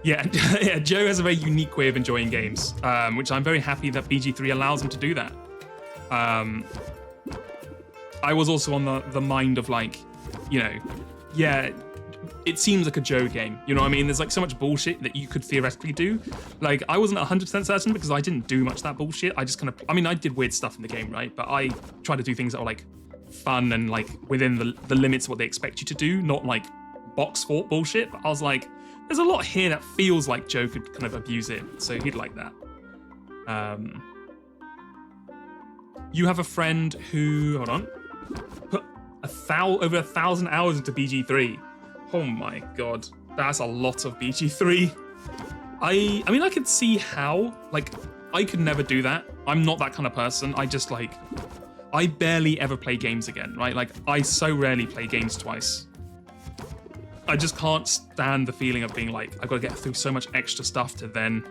Yeah, yeah, Joe has a very unique way of enjoying games, which I'm very happy that BG3 allows him to do that. I was also on the mind of, like, you know, yeah, it seems like a Joe game, you know what I mean? There's like so much bullshit that you could theoretically do. Like, I wasn't 100% certain because I didn't do much of that bullshit. I just kind of, I mean, I did weird stuff in the game, right? But I tried to do things that were like fun and like within the limits of what they expect you to do, not like box fort bullshit. But I was like, there's a lot here that feels like Joe could kind of abuse it, so he'd like that. You have a friend who, hold on, put over 1,000 hours into BG3. Oh my god, that's a lot of BG3. I mean, I could see how, like, I could never do that. I'm not that kind of person. I just, like, I barely ever play games again, right? Like, I so rarely play games twice. I just can't stand the feeling of being like, I've got to get through so much extra stuff to then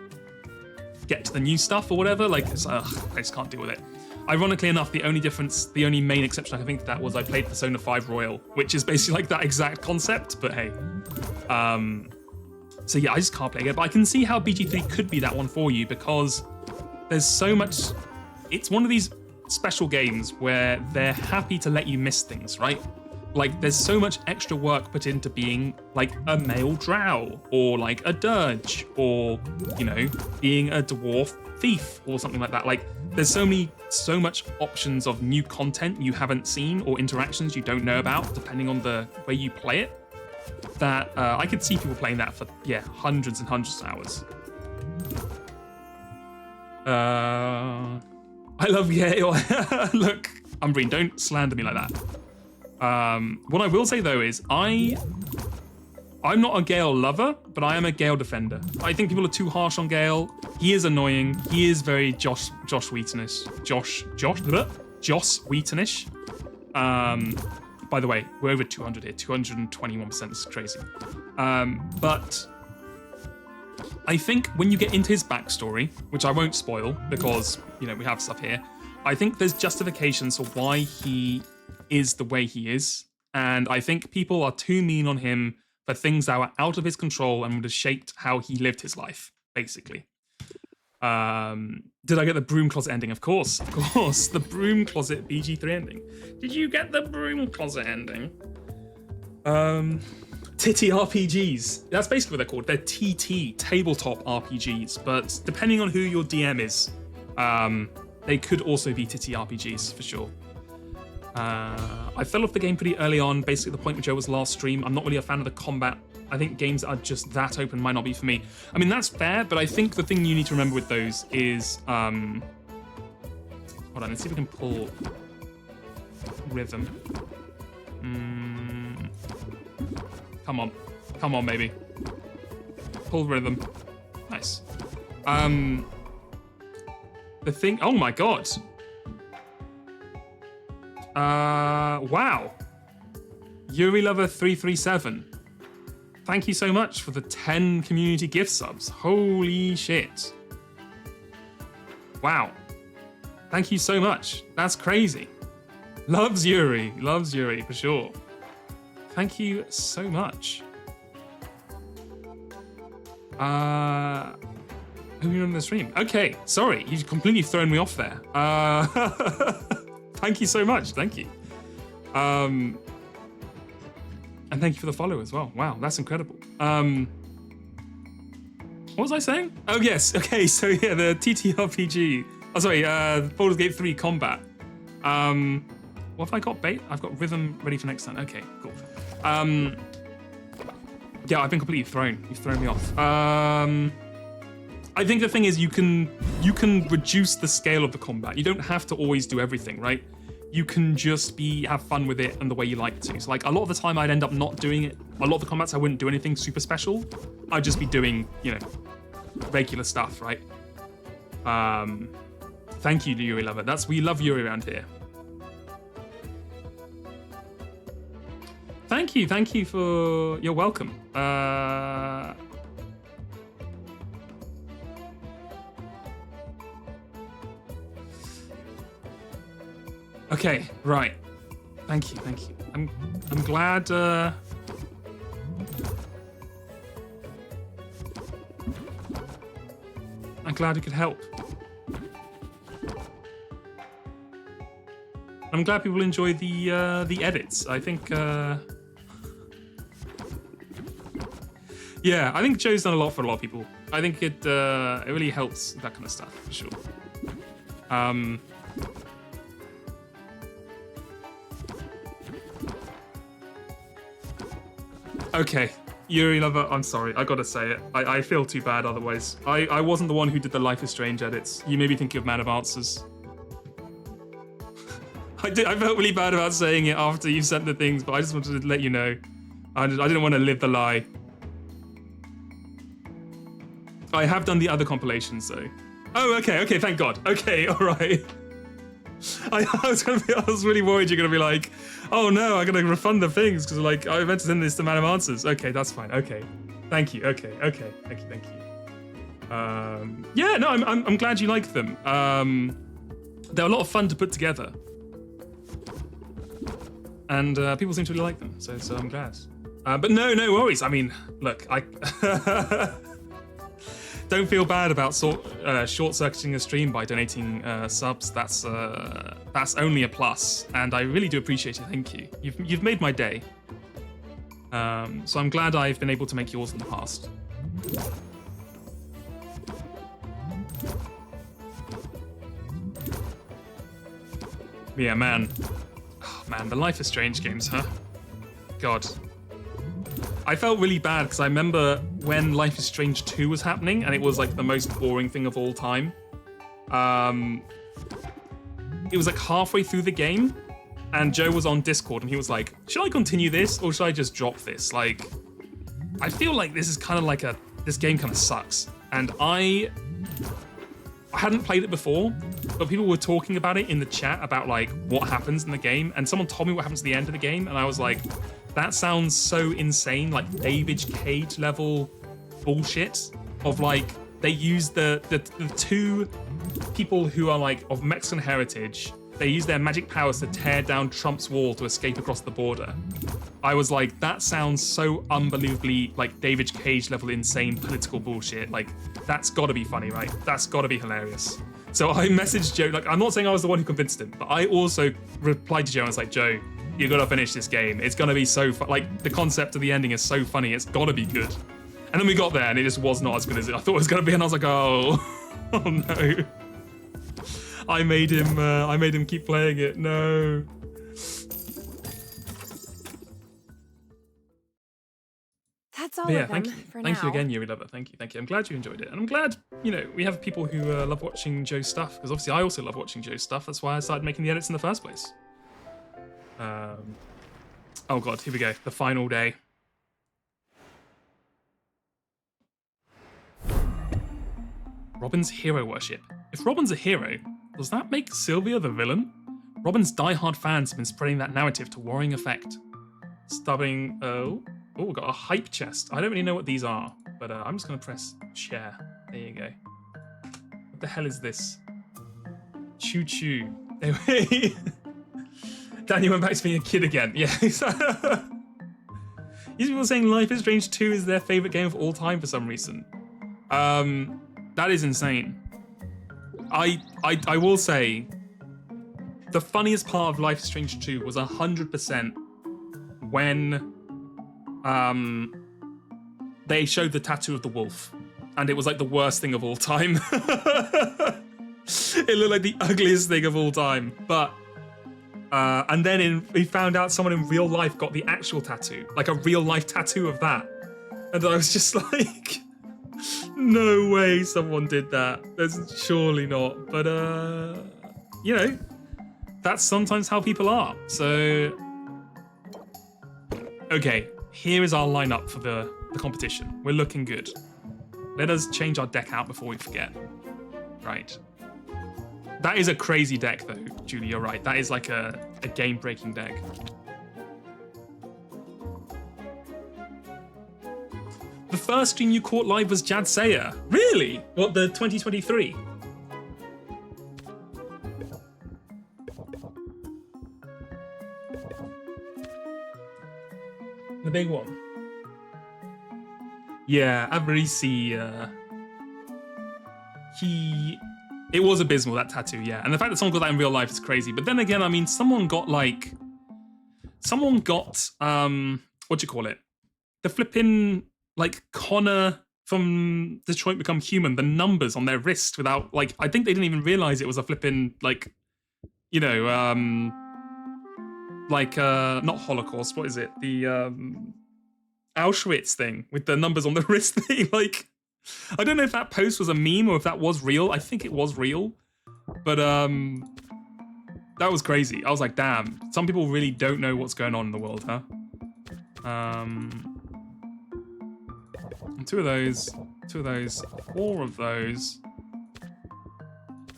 get to the new stuff or whatever. Like, it's, I just can't deal with it. Ironically enough, the only main exception I can think of that was I played Persona 5 Royal, which is basically like that exact concept, but hey. So yeah, I just can't play it, but I can see how BG3 could be that one for you, because there's so much, it's one of these special games where they're happy to let you miss things, right? like there's so much extra work put into being like a male drow or like a dirge or, you know, being a dwarf thief or something like that. Like there's so much options of new content you haven't seen or interactions you don't know about depending on the way you play it, that I could see people playing that for, yeah, hundreds and hundreds of hours. I love Gale. Look, Umbreen, don't slander me like that. What I will say though is I'm not a Gale lover, but I am a Gale defender. I think people are too harsh on Gale. He is annoying. He is very Joss Wheatonish. Joss Wheatonish. By the way, we're over 200 here. 221% is crazy. But I think when you get into his backstory, which I won't spoil because, you know, we have stuff here, I think there's justifications for why he is the way he is. And I think people are too mean on him for things that were out of his control and would have shaped how he lived his life, basically. Did I get the broom closet ending? Of course, the broom closet BG3 ending. Did you get the broom closet ending? Titty RPGs. That's basically what they're called. They're TT, tabletop RPGs, but depending on who your DM is, they could also be titty RPGs for sure. I fell off the game pretty early on, basically at the point where Joe was last stream. I'm not really a fan of the combat. I think games that are just that open might not be for me. I mean, that's fair, but I think the thing you need to remember with those is, hold on, let's see if we can pull rhythm. Come on, baby. Pull rhythm. Nice. The thing, oh my God. Wow. Yuri Lover 337. Thank you so much for the 10 community gift subs. Holy shit. Wow. Thank you so much. That's crazy. Loves Yuri for sure. Thank you so much. Who you on the stream? Okay, sorry, you've completely thrown me off there. Thank you so much, thank you. And thank you for the follow as well. Wow, that's incredible. What was I saying? Oh yes, okay, so yeah, the TTRPG. Oh sorry, Baldur's Gate 3 combat. What have I got, bait? I've got rhythm ready for next time. Okay, cool. Yeah, I've been completely thrown. You've thrown me off. I think the thing is you can reduce the scale of the combat. You don't have to always do everything, right? You can just have fun with it and the way you like to. So like a lot of the time I'd end up not doing it. A lot of the combats I wouldn't do anything super special. I'd just be doing, you know, regular stuff, right? Thank you, Yuri Lover. We love Yuri around here. Thank you for, you're welcome. Okay, right. Thank you. I'm glad, I'm glad it could help. I'm glad people enjoy the edits. I think, yeah, I think Joe's done a lot for a lot of people. I think it really helps that kind of stuff for sure. Okay, Yuri Lover, I'm sorry, I gotta say it. I feel too bad otherwise. I wasn't the one who did the Life is Strange edits. You may be thinking of Man of Answers. I felt really bad about saying it after you sent the things, but I just wanted to let you know. I didn't want to live the lie. I have done the other compilations though. Oh, okay, thank God. Okay, all right. I was really worried you're gonna be like, oh no, I'm gonna refund the things because like I meant to send this to Man of Answers. Okay, that's fine. Okay, thank you. Okay, thank you. Yeah, no, I'm glad you like them. They're a lot of fun to put together, and people seem to really like them. So I'm glad. But no worries. I mean, look, don't feel bad about short-circuiting a stream by donating subs. That's only a plus, and I really do appreciate it. Thank you. You've made my day. So I'm glad I've been able to make yours in the past. Yeah, man. Oh, man, the Life is Strange games, huh? God. I felt really bad because I remember when Life is Strange 2 was happening and it was like the most boring thing of all time. It was like halfway through the game and Joe was on Discord and he was like, should I continue this or should I just drop this? Like, I feel like this is kind of like this game kind of sucks. And I hadn't played it before, but people were talking about it in the chat about like what happens in the game, and someone told me what happens at the end of the game, and I was like, that sounds so insane, like David Cage level bullshit of like they use the two people who are like of Mexican heritage, they use their magic powers to tear down Trump's wall to escape across the border. I was like, that sounds so unbelievably like David Cage level insane political bullshit. Like, that's gotta be funny, right? That's gotta be hilarious. So I messaged Joe, like, I'm not saying I was the one who convinced him, but I also replied to Joe and was like, Joe, you gotta finish this game. It's gonna be so fun. Like, the concept of the ending is so funny, it's gotta be good. And then we got there and it just was not as good as I thought it was gonna be, and I was like, oh, oh no. I made him keep playing it, no. That's all But yeah, of them for now. Thank you again, Yuri Lover. Thank you. I'm glad you enjoyed it. And I'm glad, you know, we have people who love watching Joe's stuff, because obviously I also love watching Joe's stuff. That's why I started making the edits in the first place. Oh god, here we go. The final day. Robin's hero worship. If Robin's a hero, does that make Sylvia the villain? Robin's diehard fans have been spreading that narrative to worrying effect. Stubbing, oh, we've got a hype chest. I don't really know what these are, but I'm just gonna press share. There you go. What the hell is this? Choo choo. Anyway, Daniel went back to being a kid again. Yeah. These people saying Life is Strange 2 is their favorite game of all time for some reason. That is insane. I will say, the funniest part of Life is Strange 2 was 100% when they showed the tattoo of the wolf, and it was like the worst thing of all time. It looked like the ugliest thing of all time. But and then we found out someone in real life got the actual tattoo, like a real life tattoo of that, and I was just like, no way someone did that. There's surely not. But you know, that's sometimes how people are. So okay, here is our lineup for the competition. We're looking good. Let us change our deck out before we forget. Right. That is a crazy deck though, Julie, you're right. That is like a game-breaking deck. The first stream you caught live was Jad Sayer. Really? What, the 2023? The big one. Yeah, Avarisi, it was abysmal, that tattoo, yeah. And the fact that someone got that in real life is crazy. But then again, I mean, someone got, what do you call it? The flipping, like, Connor from Detroit Become Human, the numbers on their wrist without, like, I think they didn't even realize it was a flipping, like, you know, not Holocaust, what is it? The, Auschwitz thing with the numbers on the wrist thing, like, I don't know if that post was a meme or if that was real. I think it was real, but that was crazy. I was like, damn, some people really don't know what's going on in the world, huh? Two of those, 4 of those.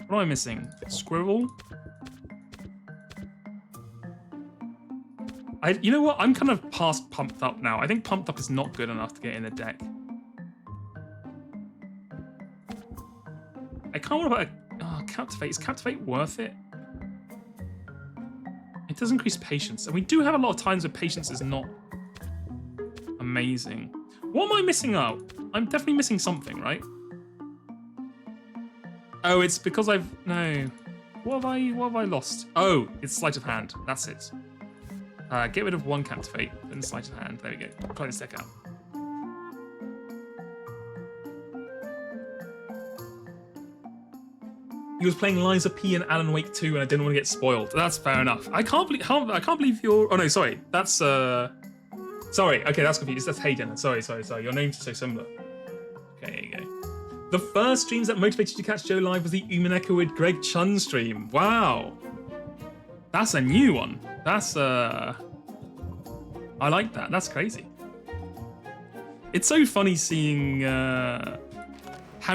What am I missing? Squirrel? You know what? I'm kind of past Pumped Up now. I think Pumped Up is not good enough to get in the deck. I can't remember about Captivate. Is Captivate worth it? It does increase patience. And we do have a lot of times where patience is not amazing. What am I missing out? I'm definitely missing something, right? Oh, it's because no. What have I lost? Oh, it's sleight of hand. That's it. Get rid of one captivate, then sleight of hand. There we go. Try this deck out. He was playing Liza P and Alan Wake 2, and I didn't want to get spoiled. That's fair enough. I can't believe you're. Oh no, sorry. That's Sorry. Okay, that's confused. That's Hayden. Sorry. Your names are so similar. Okay, there you go. The first streams that motivated you to catch Joe live was the Umineko with Greg Chun stream. Wow. That's a new one. That's I like that. That's crazy. It's so funny seeing how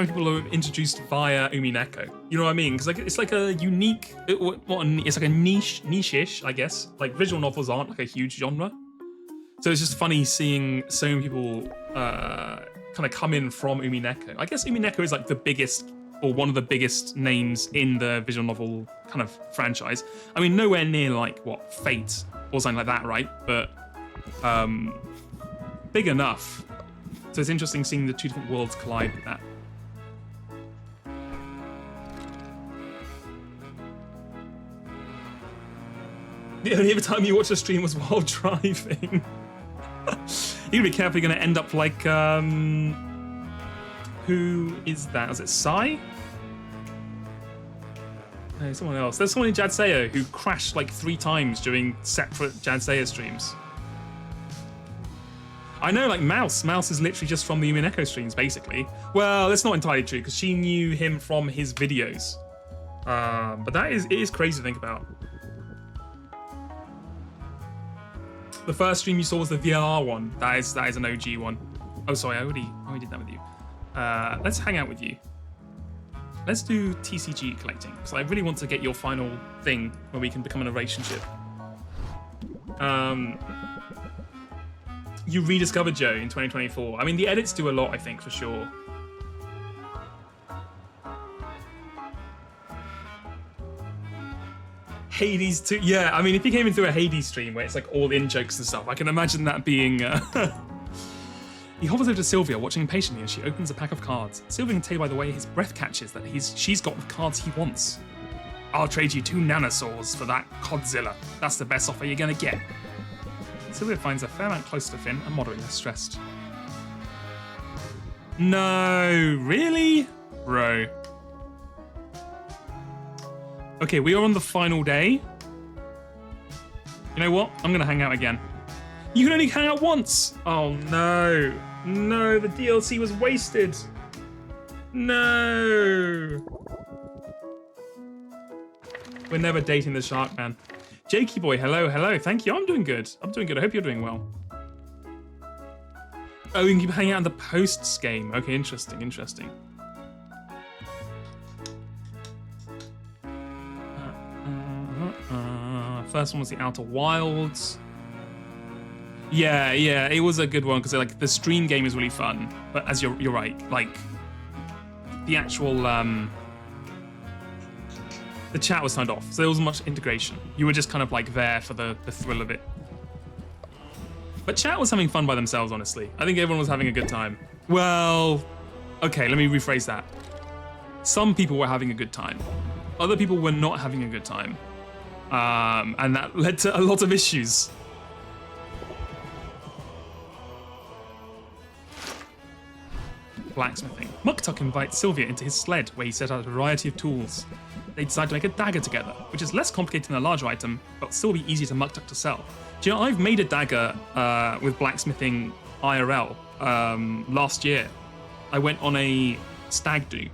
many people are introduced via Umineko. You know what I mean? Because it's like a unique, it's like a niche-ish, I guess. Like visual novels aren't like a huge genre, so it's just funny seeing so many people kind of come in from Umineko. I guess Umineko is like the biggest, or one of the biggest names in the visual novel kind of franchise. I mean, nowhere near like what Fate or something like that, right? But big enough. So it's interesting seeing the two different worlds collide with that. The only other time you watched a stream was while driving. You gotta be careful, you're gonna end up like, who is that? Is it Sai? No, someone else. There's someone in Jadseya who crashed like 3 times during separate Jadseya streams. I know, like Mouse. Mouse is literally just from the Umineko streams, basically. Well, that's not entirely true, because she knew him from his videos. But it is crazy to think about. The first stream you saw was the VLR one. That is an OG one. Oh, sorry, I already did that with you. Let's hang out with you. Let's do TCG collecting, because I really want to get your final thing where we can become in a relationship. You rediscovered Joe in 2024. I mean, the edits do a lot, I think, for sure. Hades 2. Yeah, I mean, if you came into a Hades stream where it's like all in jokes and stuff, I can imagine that being... He hovers over to Sylvia, watching impatiently as she opens a pack of cards. Sylvia can tell by the way his breath catches that she's got the cards he wants. I'll trade you 2 nanosaurs for that Codzilla. That's the best offer you're gonna get. Sylvia finds a fair amount closer to Finn and moderately less stressed. No, really? Bro. Okay, we are on the final day. You know what? I'm gonna hang out again. You can only hang out once! Oh no. No, the DLC was wasted. No. We're never dating the shark man. Jakey boy, hello. Thank you. I'm doing good. I hope you're doing well. Oh, you can keep hanging out in the posts game. Okay, interesting. First one was the Outer Wilds. Yeah, it was a good one because like the stream game is really fun. But as you're right, like the actual the chat was turned off, so there wasn't much integration. You were just kind of like there for the thrill of it. But chat was having fun by themselves, honestly. I think everyone was having a good time. Well, okay, let me rephrase that. Some people were having a good time. Other people were not having a good time. And that led to a lot of issues. Blacksmithing. Muktuk invites Sylvia into his sled, where he set out a variety of tools. They decide to make a dagger together, which is less complicated than a larger item, but still be easy to Muktuk to sell. Do you know, I've made a dagger with blacksmithing IRL last year. I went on a stag do,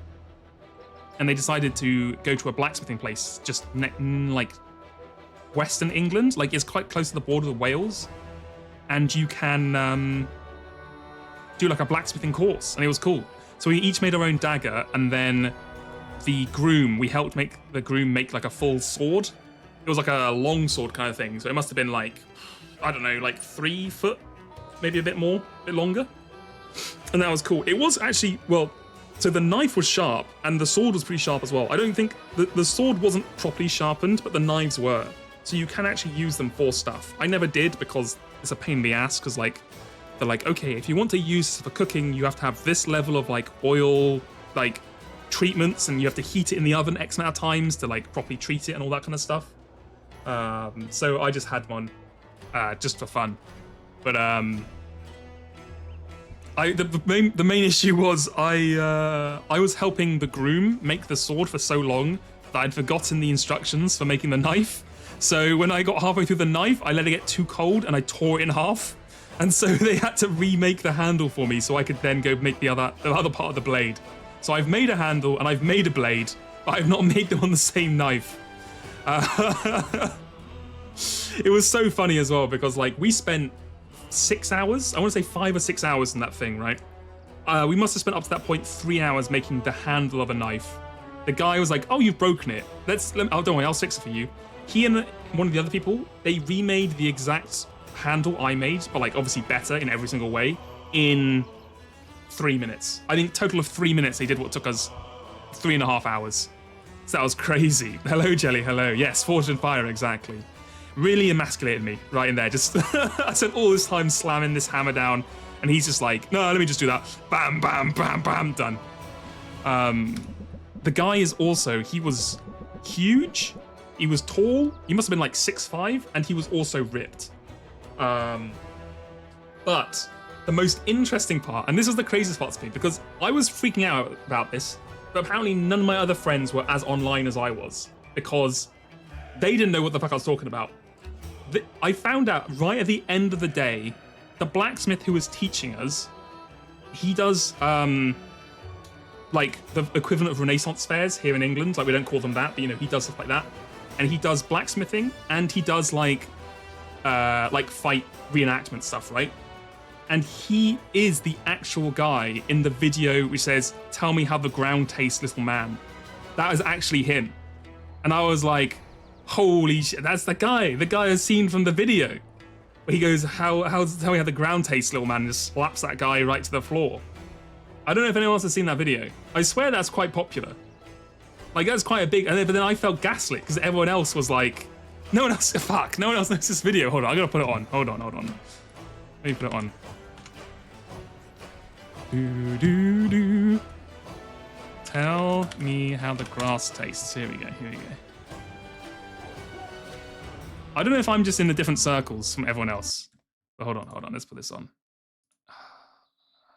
and they decided to go to a blacksmithing place just like Western England, like it's quite close to the border of Wales, and you can do like a blacksmithing course, and it was cool. So we each made our own dagger, and then the groom, we helped make the groom make like a full sword. It was like a long sword kind of thing, so it must have been like, I don't know, like 3 foot, maybe a bit more, a bit longer. And that was cool. It was actually, well, so the knife was sharp, and the sword was pretty sharp as well. I don't think, the sword wasn't properly sharpened, but the knives were. So you can actually use them for stuff. I never did because it's a pain in the ass, because like, they're like, okay, if you want to use for cooking, you have to have this level of like oil, like treatments, and you have to heat it in the oven X amount of times to like properly treat it and all that kind of stuff. So I just had one just for fun. But the main issue was I was helping the groom make the sword for so long that I'd forgotten the instructions for making the knife. So when I got halfway through the knife, I let it get too cold and I tore it in half. And so they had to remake the handle for me so I could then go make the other part of the blade. So I've made a handle and I've made a blade, but I've not made them on the same knife. It was so funny as well because like we spent 6 hours, I want to say 5 or 6 hours in that thing, right? We must have spent up to that point 3 hours making the handle of a knife. The guy was like, "Oh, you've broken it. Oh, don't worry, I'll fix it for you." He and one of the other people, they remade the exact handle I made, but like obviously better in every single way, in 3 minutes. I think total of 3 minutes they did what took us 3.5 hours. So that was crazy. Hello, Jelly, hello. Yes, Forged in Fire, exactly. Really emasculated me right in there. Just I spent all this time slamming this hammer down, and he's just like, "No, let me just do that. Bam, bam, bam, bam, done." The guy is also, he was huge, he was tall, he must have been like 6'5", and he was also ripped. But the most interesting part, and this is the craziest part to me, because I was freaking out about this, but apparently none of my other friends were as online as I was, because they didn't know what the fuck I was talking about. I found out right at the end of the day, the blacksmith who was teaching us, he does like the equivalent of Renaissance fairs here in England. Like we don't call them that, but you know, he does stuff like that. And he does blacksmithing and he does like fight reenactment stuff, right? And he is the actual guy in the video which says, "Tell me how the ground tastes, little man." That is actually him. And I was like, holy shit, that's the guy I've seen from the video. But he goes, tell me how the ground tastes, little man, and just slaps that guy right to the floor. I don't know if anyone else has seen that video. I swear that's quite popular. Like, that's quite a big, but then I felt gaslit because everyone else was like, no one else knows this video. Hold on, I'm gonna put it on. Hold on. Let me put it on. Do. Tell me how the grass tastes. Here we go. I don't know if I'm just in the different circles from everyone else. But hold on. Let's put this on.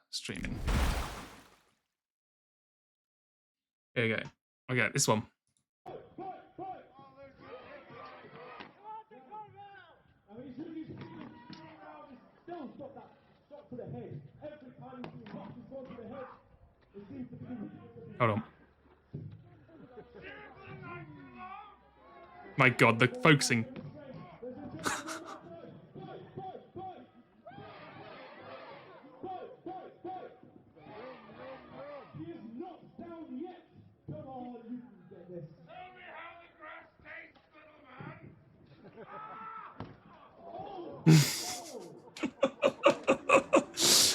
Streaming. Here we go. Okay, this one. Hold on. My God, the focusing.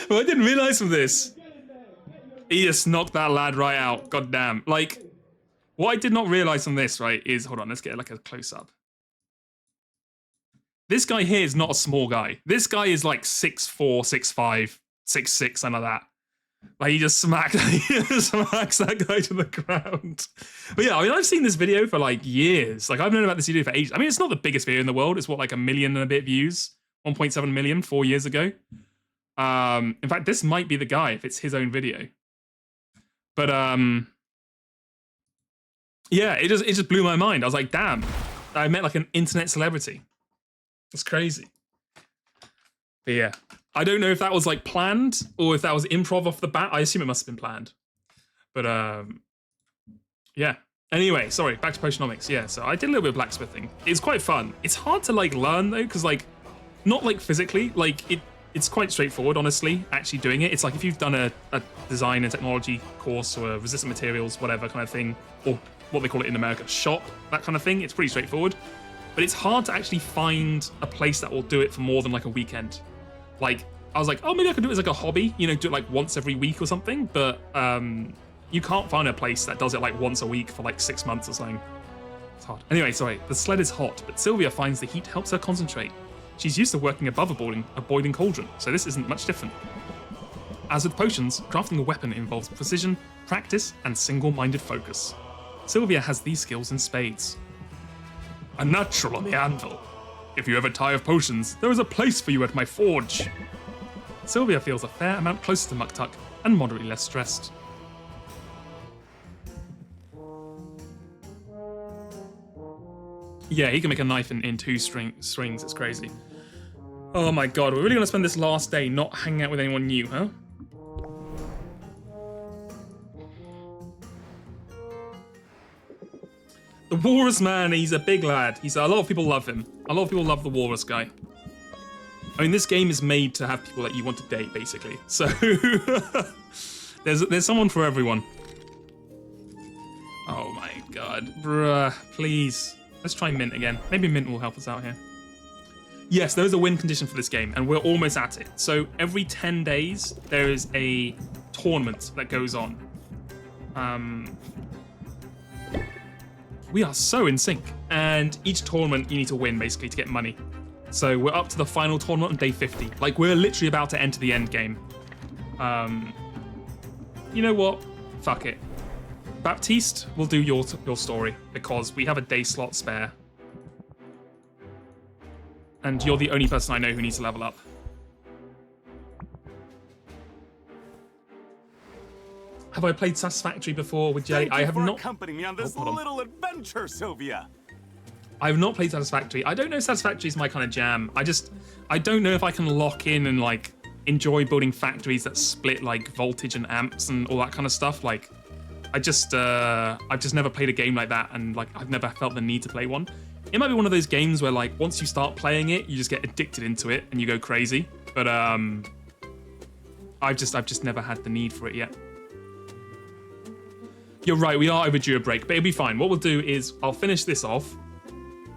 Well, I didn't realize from this. He just knocked that lad right out. God damn. Like, what I did not realize from this, right, is, hold on, let's get like a close up. This guy here is not a small guy. This guy is like 6'4", 6'5", 6'6", something like that. Like, he just smacks that guy to the ground. But yeah, I mean, I've seen this video for like years. Like, I've known about this video for ages. I mean, it's not the biggest video in the world. It's what, like 1 million and a bit views? 1.7 million 4 years ago. In fact, this might be the guy if it's his own video. But yeah, it just blew my mind. I was like, damn, I met like an internet celebrity. It's crazy. But yeah, I don't know if that was like planned or if that was improv off the bat. I assume it must have been planned. But yeah. Anyway, sorry, back to Potionomics. Yeah, so I did a little bit of blacksmithing. It's quite fun. It's hard to like learn though, because like, not like physically, like it's quite straightforward, honestly, actually doing it. It's like if you've done a design and technology course or a resistant materials, whatever kind of thing, or what they call it in America, shop, that kind of thing. It's pretty straightforward. But it's hard to actually find a place that will do it for more than like a weekend. Like, I was like, oh, maybe I could do it as like a hobby, you know, do it like once every week or something. But you can't find a place that does it like once a week for like 6 months or something. It's hard. Anyway, sorry, the sled is hot, but Sylvia finds the heat helps her concentrate. She's used to working above a boiling cauldron, so this isn't much different. As with potions, crafting a weapon involves precision, practice, and single-minded focus. Sylvia has these skills in spades. A natural on the anvil. If you ever tire of potions, there is a place for you at my forge. Sylvia feels a fair amount closer to Muktuk and moderately less stressed. Yeah, he can make a knife in two strings. It's crazy. Oh my god, we're really gonna spend this last day not hanging out with anyone new, huh? The Walrus man, he's a big lad. A lot of people love him. A lot of people love the Walrus guy. I mean, this game is made to have people that you want to date, basically. So there's someone for everyone. Oh my god, bruh, please. Let's try Mint again. Maybe Mint will help us out here. Yes, there is a win condition for this game, and we're almost at it. So every 10 days, there is a tournament that goes on. We are so in sync. And each tournament, you need to win, basically, to get money. So we're up to the final tournament on day 50. Like, we're literally about to enter the end game. You know what? Fuck it. Baptiste will do your story, because we have a day slot spare. And you're the only person I know who needs to level up. Have I played Satisfactory before with Jay? I have not. Accompanying me on this little adventure, Sylvia. I have not played Satisfactory. I don't know if Satisfactory is my kind of jam. I don't know if I can lock in and like enjoy building factories that split like voltage and amps and all that kind of stuff. Like, I've just never played a game like that, and like I've never felt the need to play one. It might be one of those games where like once you start playing it, you just get addicted into it and you go crazy. But I've just never had the need for it yet. You're right, we are overdue a break, but it'll be fine. What we'll do is I'll finish this off.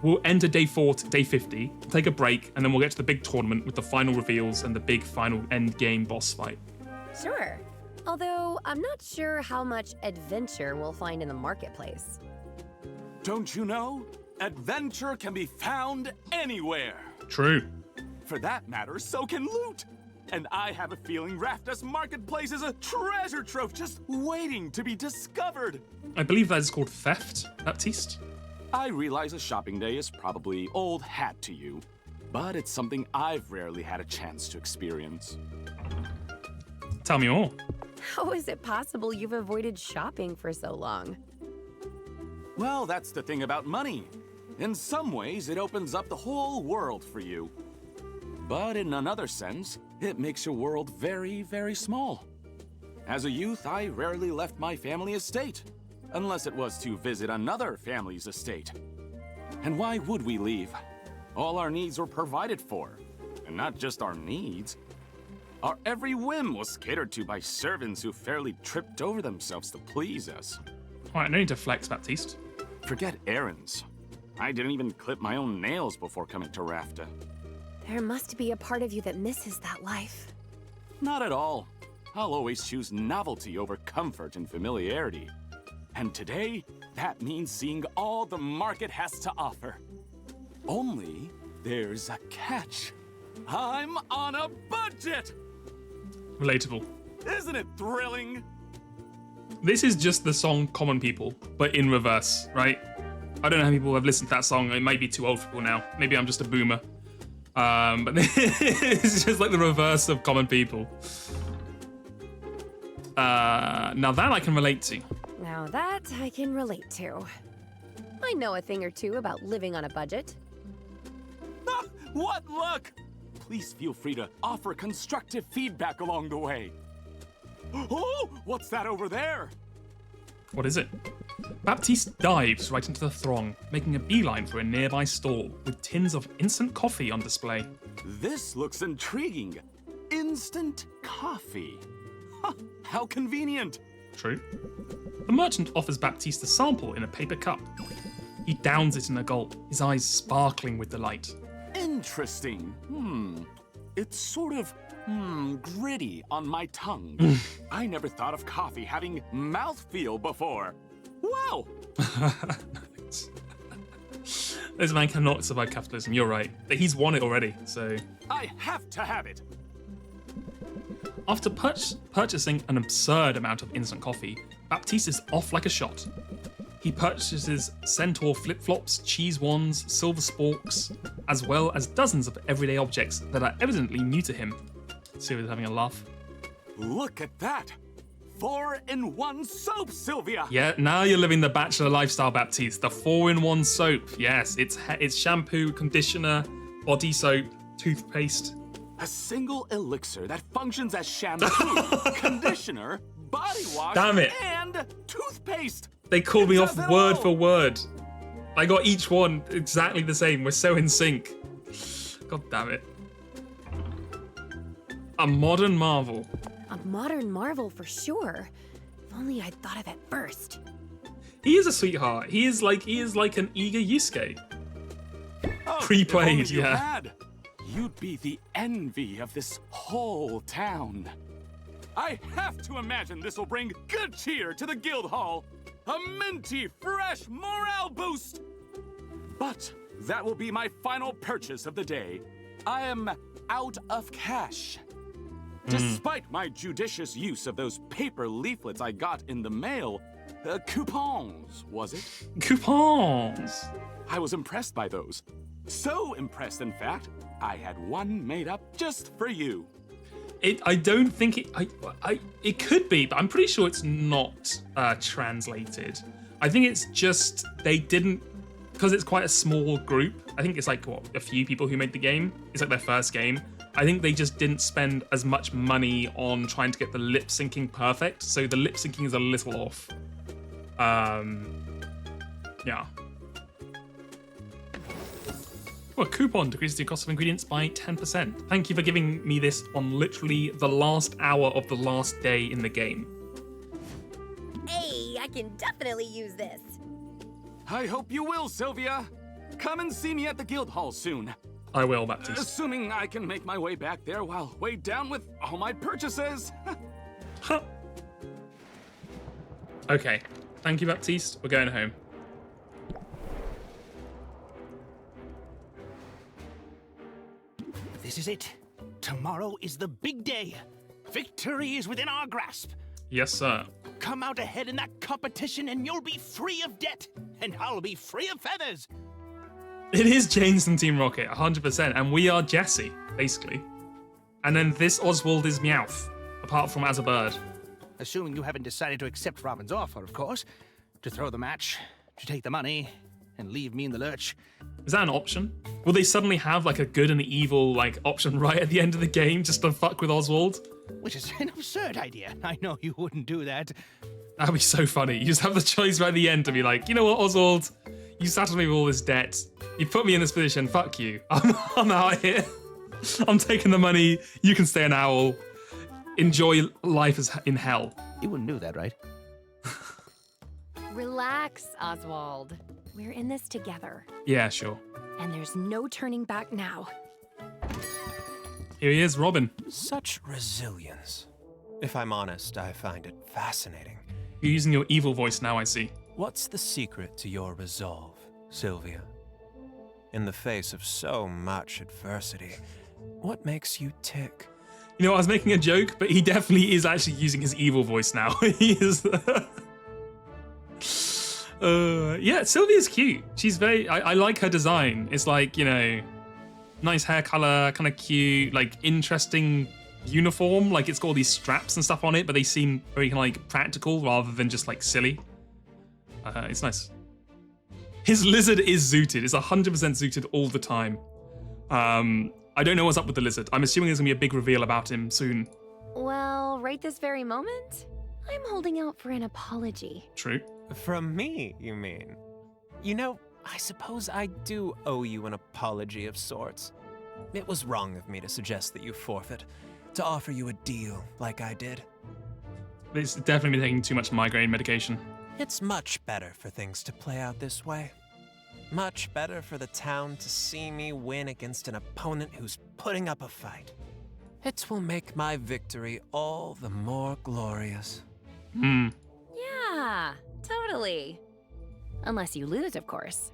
We'll enter day 50, take a break, and then we'll get to the big tournament with the final reveals and the big final end game boss fight. Sure. Although, I'm not sure how much adventure we'll find in the marketplace. Don't you know? Adventure can be found anywhere. True. For that matter, so can loot. And I have a feeling Raftus Marketplace is a treasure trove just waiting to be discovered. I believe that is called theft, Baptiste. I realize a shopping day is probably old hat to you, but it's something I've rarely had a chance to experience. Tell me more. How is it possible you've avoided shopping for so long? Well, that's the thing about money. In some ways, it opens up the whole world for you. But in another sense, it makes your world very, very small. As a youth, I rarely left my family estate, unless it was to visit another family's estate. And why would we leave? All our needs were provided for. And not just our needs. Our every whim was catered to by servants who fairly tripped over themselves to please us. All right, no need to flex, Baptiste. Forget errands. I didn't even clip my own nails before coming to Rafta. There must be a part of you that misses that life. Not at all. I'll always choose novelty over comfort and familiarity. And today, that means seeing all the market has to offer. Only, there's a catch. I'm on a budget! Relatable. Isn't it thrilling? This is just the song Common People, but in reverse, right? I don't know how people have listened to that song. It might be too old for people now. Maybe I'm just a boomer. But it's just like the reverse of Common People. Now that I can relate to. Now that I can relate to. I know a thing or two about living on a budget. Ah, what luck! Please feel free to offer constructive feedback along the way. Oh, what's that over there? What is it? Baptiste dives right into the throng, making a beeline for a nearby stall with tins of instant coffee on display. This looks intriguing. Instant coffee. Huh, how convenient. True. The merchant offers Baptiste a sample in a paper cup. He downs it in a gulp, his eyes sparkling with delight. Interesting. It's sort of, gritty on my tongue. I never thought of coffee having mouthfeel before. Wow! This man cannot survive capitalism, you're right. But he's won it already, so... I have to have it! After purchasing an absurd amount of instant coffee, Baptiste is off like a shot. He purchases centaur flip-flops, cheese wands, silver sporks, as well as dozens of everyday objects that are evidently new to him. Sylvia's having a laugh. Look at that! 4-in-1 soap, Sylvia! Yeah, now you're living the bachelor lifestyle, Baptiste. The 4-in-1 soap. Yes, it's shampoo, conditioner, body soap, toothpaste. A single elixir that functions as shampoo, conditioner, body wash, Damn it. and toothpaste. They called me off does it word all. for word. I got each one exactly the same. We're so in sync. God damn it. A modern marvel. A modern marvel for sure. If only I'd thought of it first. He is a sweetheart. He is like an eager Yusuke. Oh, Pre-played, if only you yeah. had. You'd be the envy of this whole town. I have to imagine this will bring good cheer to the guild hall. A minty, fresh morale boost. But that will be my final purchase of the day. I am out of cash. Despite my judicious use of those paper leaflets I got in the mail, coupons, was it? Coupons. I was impressed by those. So impressed, in fact, I had one made up just for you. I don't think it could be, but I'm pretty sure it's not translated. I think it's just they didn't, because it's quite a small group. I think it's like a few people who made the game. It's like their first game. I think they just didn't spend as much money on trying to get the lip syncing perfect. So the lip syncing is a little off. Yeah. Well, a coupon decreases the cost of ingredients by 10%. Thank you for giving me this on literally the last hour of the last day in the game. Hey, I can definitely use this. I hope you will, Sylvia. Come and see me at the guild hall soon. I will, Baptiste. Assuming I can make my way back there while weighed down with all my purchases. Huh. Okay. Thank you, Baptiste. We're going home. This is it. Tomorrow is the big day. Victory is within our grasp. Yes, sir. Come out ahead in that competition and you'll be free of debt. And I'll be free of feathers. It is James and Team Rocket, 100%. And we are Jesse, basically. And then this Oswald is Meowth, apart from as a bird. Assuming you haven't decided to accept Robin's offer, of course. To throw the match, to take the money, and leave me in the lurch. Is that an option? Will they suddenly have like a good and evil like option right at the end of the game just to fuck with Oswald? Which is an absurd idea. I know you wouldn't do that. That'd be so funny. You just have the choice right at the end to be like, you know what, Oswald? You saddled me with all this debt. You put me in this position. Fuck you. I'm out here. I'm taking the money. You can stay an owl. Enjoy life as in hell. You wouldn't do that, right? Relax, Oswald. We're in this together. Yeah, sure. And there's no turning back now. Here he is, Robin. Such resilience. If I'm honest, I find it fascinating. You're using your evil voice now, I see. What's the secret to your resolve, Sylvia? In the face of so much adversity, what makes you tick? You know, I was making a joke, but he definitely is actually using his evil voice now. He is. Yeah, Sylvia's cute. She's very. I like her design. It's like, you know, nice hair color, kind of cute, like interesting uniform. Like it's got all these straps and stuff on it, but they seem very like practical rather than just like silly. It's nice. His lizard is zooted. It's 100% zooted all the time. I don't know what's up with the lizard. I'm assuming there's gonna be a big reveal about him soon. Well, right this very moment, I'm holding out for an apology. True. From me, you mean? You know, I suppose I do owe you an apology of sorts. It was wrong of me to suggest that you forfeit, to offer you a deal like I did. It's definitely been taking too much migraine medication. It's much better for things to play out this way. Much better for the town to see me win against an opponent who's putting up a fight. It will make my victory all the more glorious. Yeah, totally. Unless you lose, of course.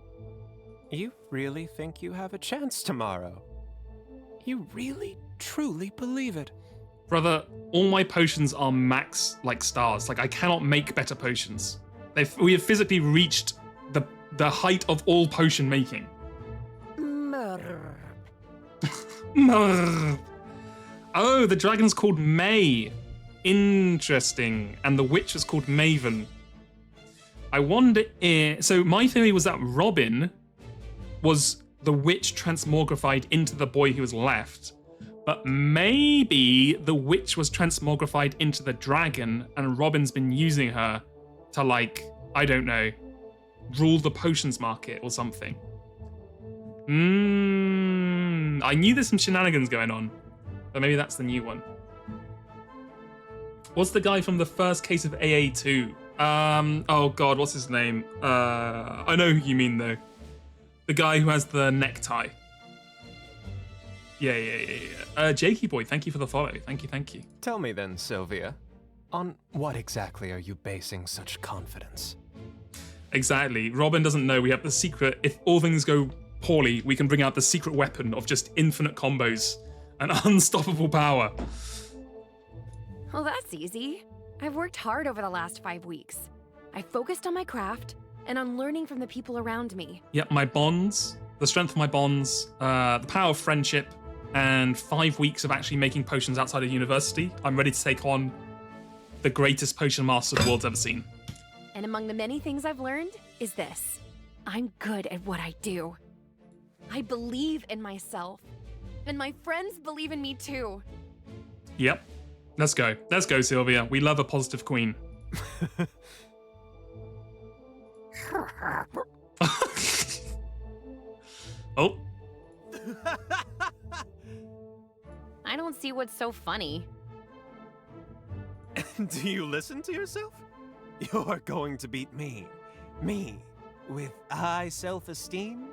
You really think you have a chance tomorrow? You really, truly believe it? Brother, all my potions are max like stars. Like I cannot make better potions. We have physically reached the height of all potion making. Oh, the dragon's called May. Interesting. And the witch was called Maven. I wonder if... So my theory was that Robin was the witch transmogrified into the boy who was left. But maybe the witch was transmogrified into the dragon and Robin's been using her to, like, I don't know, rule the potions market or something. I knew there's some shenanigans going on, but maybe that's the new one. What's the guy from the first case of AA2? Oh god, what's his name? I know who you mean though. The guy who has the necktie. Yeah. Jakey boy, thank you for the follow. Thank you. Tell me then, Sylvia, on what exactly are you basing such confidence? Exactly. Robin doesn't know we have the secret. If all things go poorly, we can bring out the secret weapon of just infinite combos and unstoppable power. Well, that's easy. I've worked hard over the last 5 weeks. I focused on my craft and on learning from the people around me. Yep, my bonds, the strength of my bonds, the power of friendship, and 5 weeks of actually making potions outside of university. I'm ready to take on the greatest potion master the world's ever seen. And among the many things I've learned is this. I'm good at what I do. I believe in myself. And my friends believe in me too. Yep. Let's go, Sylvia. We love a positive queen. Oh. I don't see what's so funny. Do you listen to yourself? You're going to beat me. Me, with high self-esteem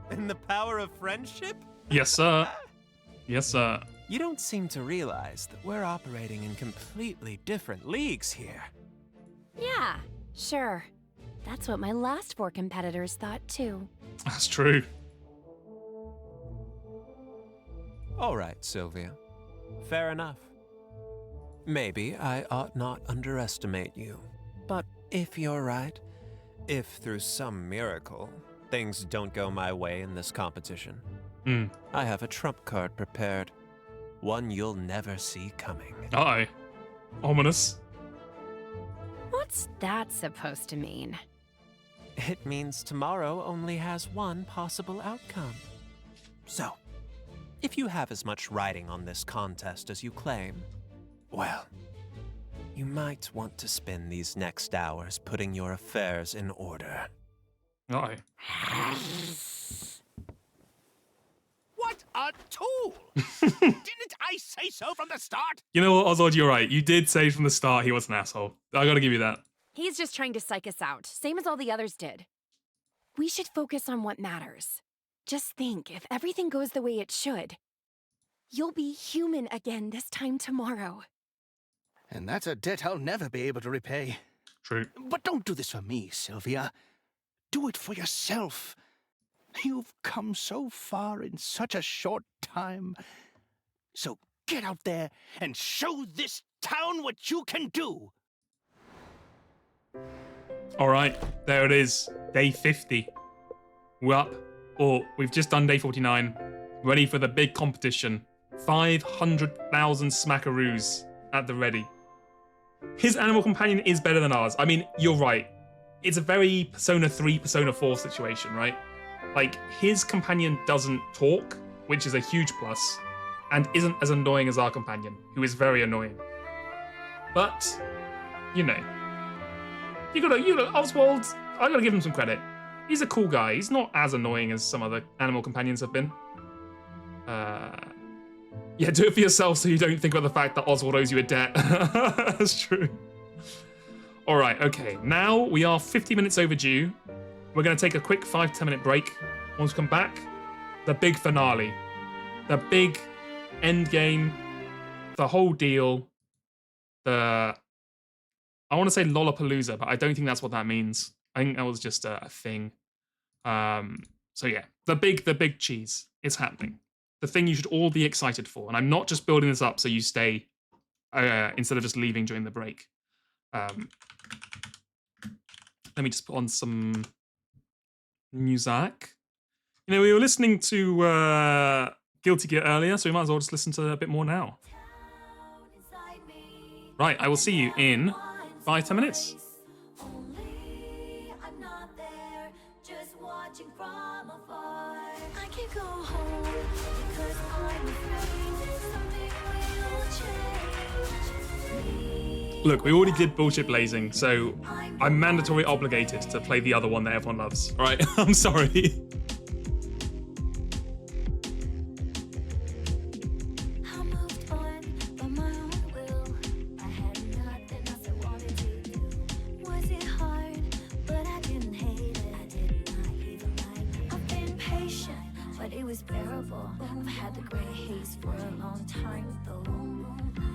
and the power of friendship? Yes, sir. Yes, sir. You don't seem to realize that we're operating in completely different leagues here. Yeah, sure. That's what my last 4 competitors thought too. That's true. All right, Sylvia. Fair enough. Maybe I ought not underestimate you. But if you're right, if through some miracle things don't go my way in this competition, I have a trump card prepared. One you'll never see coming. Uh-oh. Ominous. What's that supposed to mean? It means tomorrow only has one possible outcome. So, if you have as much riding on this contest as you claim, well, you might want to spend these next hours putting your affairs in order. Uh-oh. What a tool! Didn't I say so from the start? You know what, Oswald, you're right. You did say from the start he was an asshole. I gotta give you that. He's just trying to psych us out, same as all the others did. We should focus on what matters. Just think, if everything goes the way it should, you'll be human again this time tomorrow. And that's a debt I'll never be able to repay. True. But don't do this for me, Sylvia. Do it for yourself. You've come so far in such a short time. So get out there and show this town what you can do. All right, there it is. Day 50. We're up, or we've just done day 49. Ready for the big competition. 500,000 smackaroos at the ready. His animal companion is better than ours. I mean, you're right. It's a very Persona 3, Persona 4 situation, right? Like, his companion doesn't talk, which is a huge plus, and isn't as annoying as our companion, who is very annoying. But, you know, Oswald, I gotta give him some credit. He's a cool guy. He's not as annoying as some other animal companions have been. Yeah, do it for yourself so you don't think about the fact that Oswald owes you a debt. That's true. All right, okay. Now we are 50 minutes overdue. We're going to take a quick 5-10 minute break. Once we come back, the big finale. The big end game. The whole deal. I want to say Lollapalooza, but I don't think that's what that means. I think that was just a thing. So yeah, the big cheese. It's happening. The thing you should all be excited for. And I'm not just building this up so you stay instead of just leaving during the break. Let me just put on some music. You know, we were listening to Guilty Gear earlier, so we might as well just listen to a bit more now. Right, I will see you in 5-10 minutes. Look, we already did Bullshit Blazing, so I'm mandatory obligated to play the other one that everyone loves. All right, I'm sorry. I've had the gray haze for a long time though.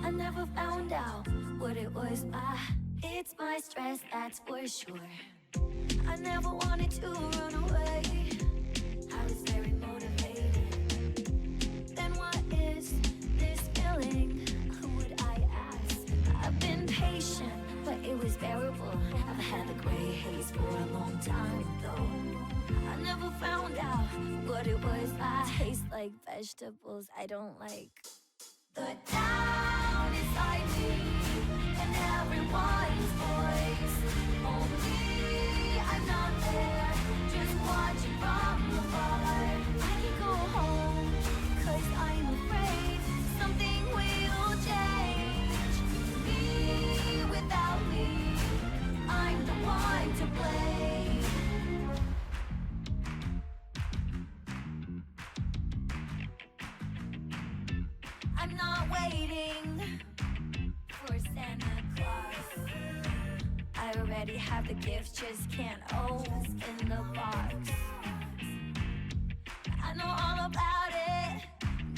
I never found out what it was. It's my stress, that's for sure. I never wanted to run away. I was very motivated. Then what is this feeling? Who would I ask? I've been patient, but it was bearable. I've had the gray haze for a long time though. I never found out what it was. I taste like vegetables I don't like. The town inside me and everyone's voice. Only I'm not there, just watching from afar. I can go home, 'cause I'm afraid something will change. Me without me, I'm the one to blame. I'm not waiting for Santa Claus. I already have the gift, just can't open the box. I know all about it,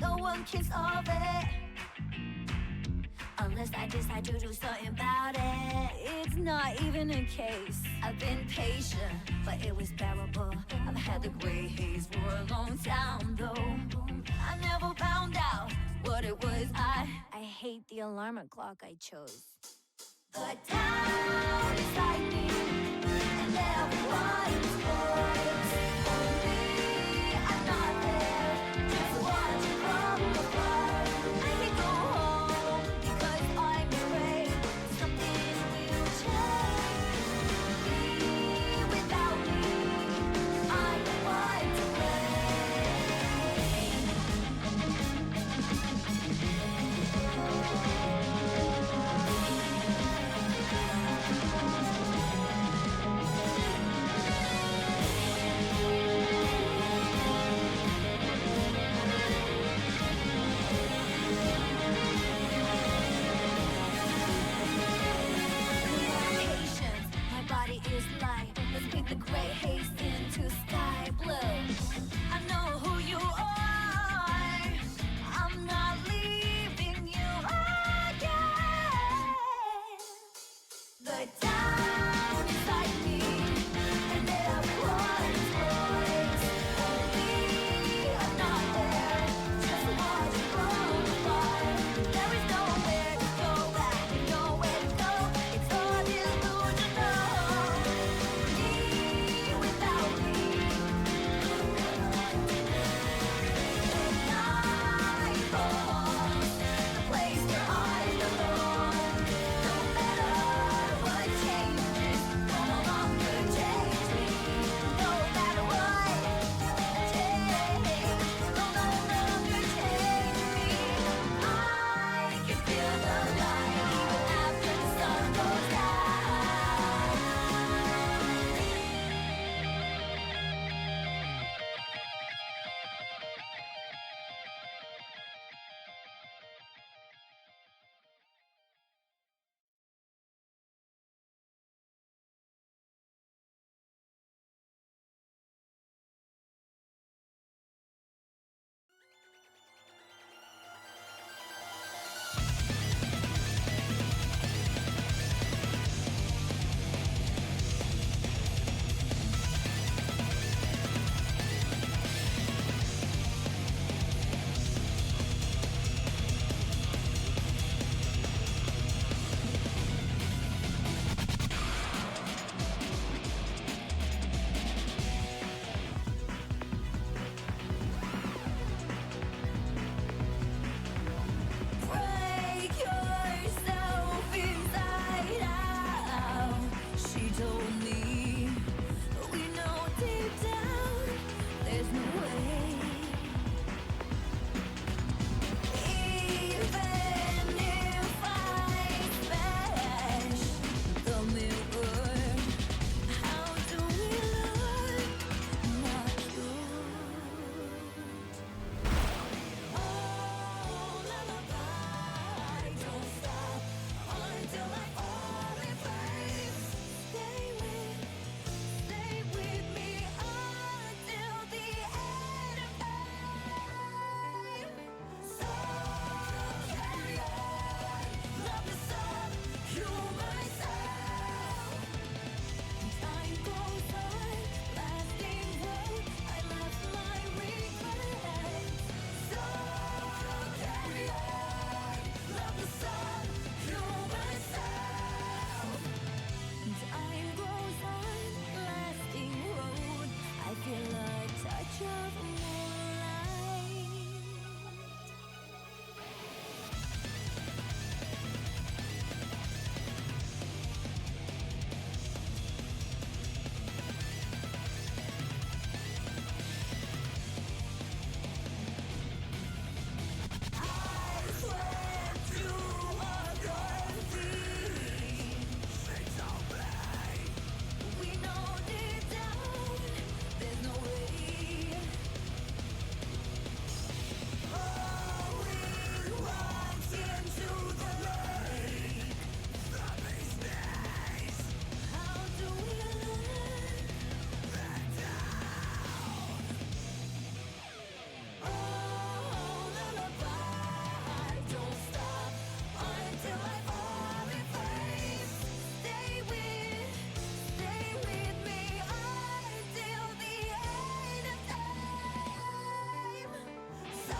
no one can solve it unless I decide to do something about it. It's not even a case. I've been patient, but it was bearable. I've had the gray haze for a long time though. I never found out what it was. I hate the alarm clock I chose. The town inside me and everyone's voice. Only I'm not there, just watching from afar. I can go home because I'm afraid something will change. Me without me, I'm the one to blame.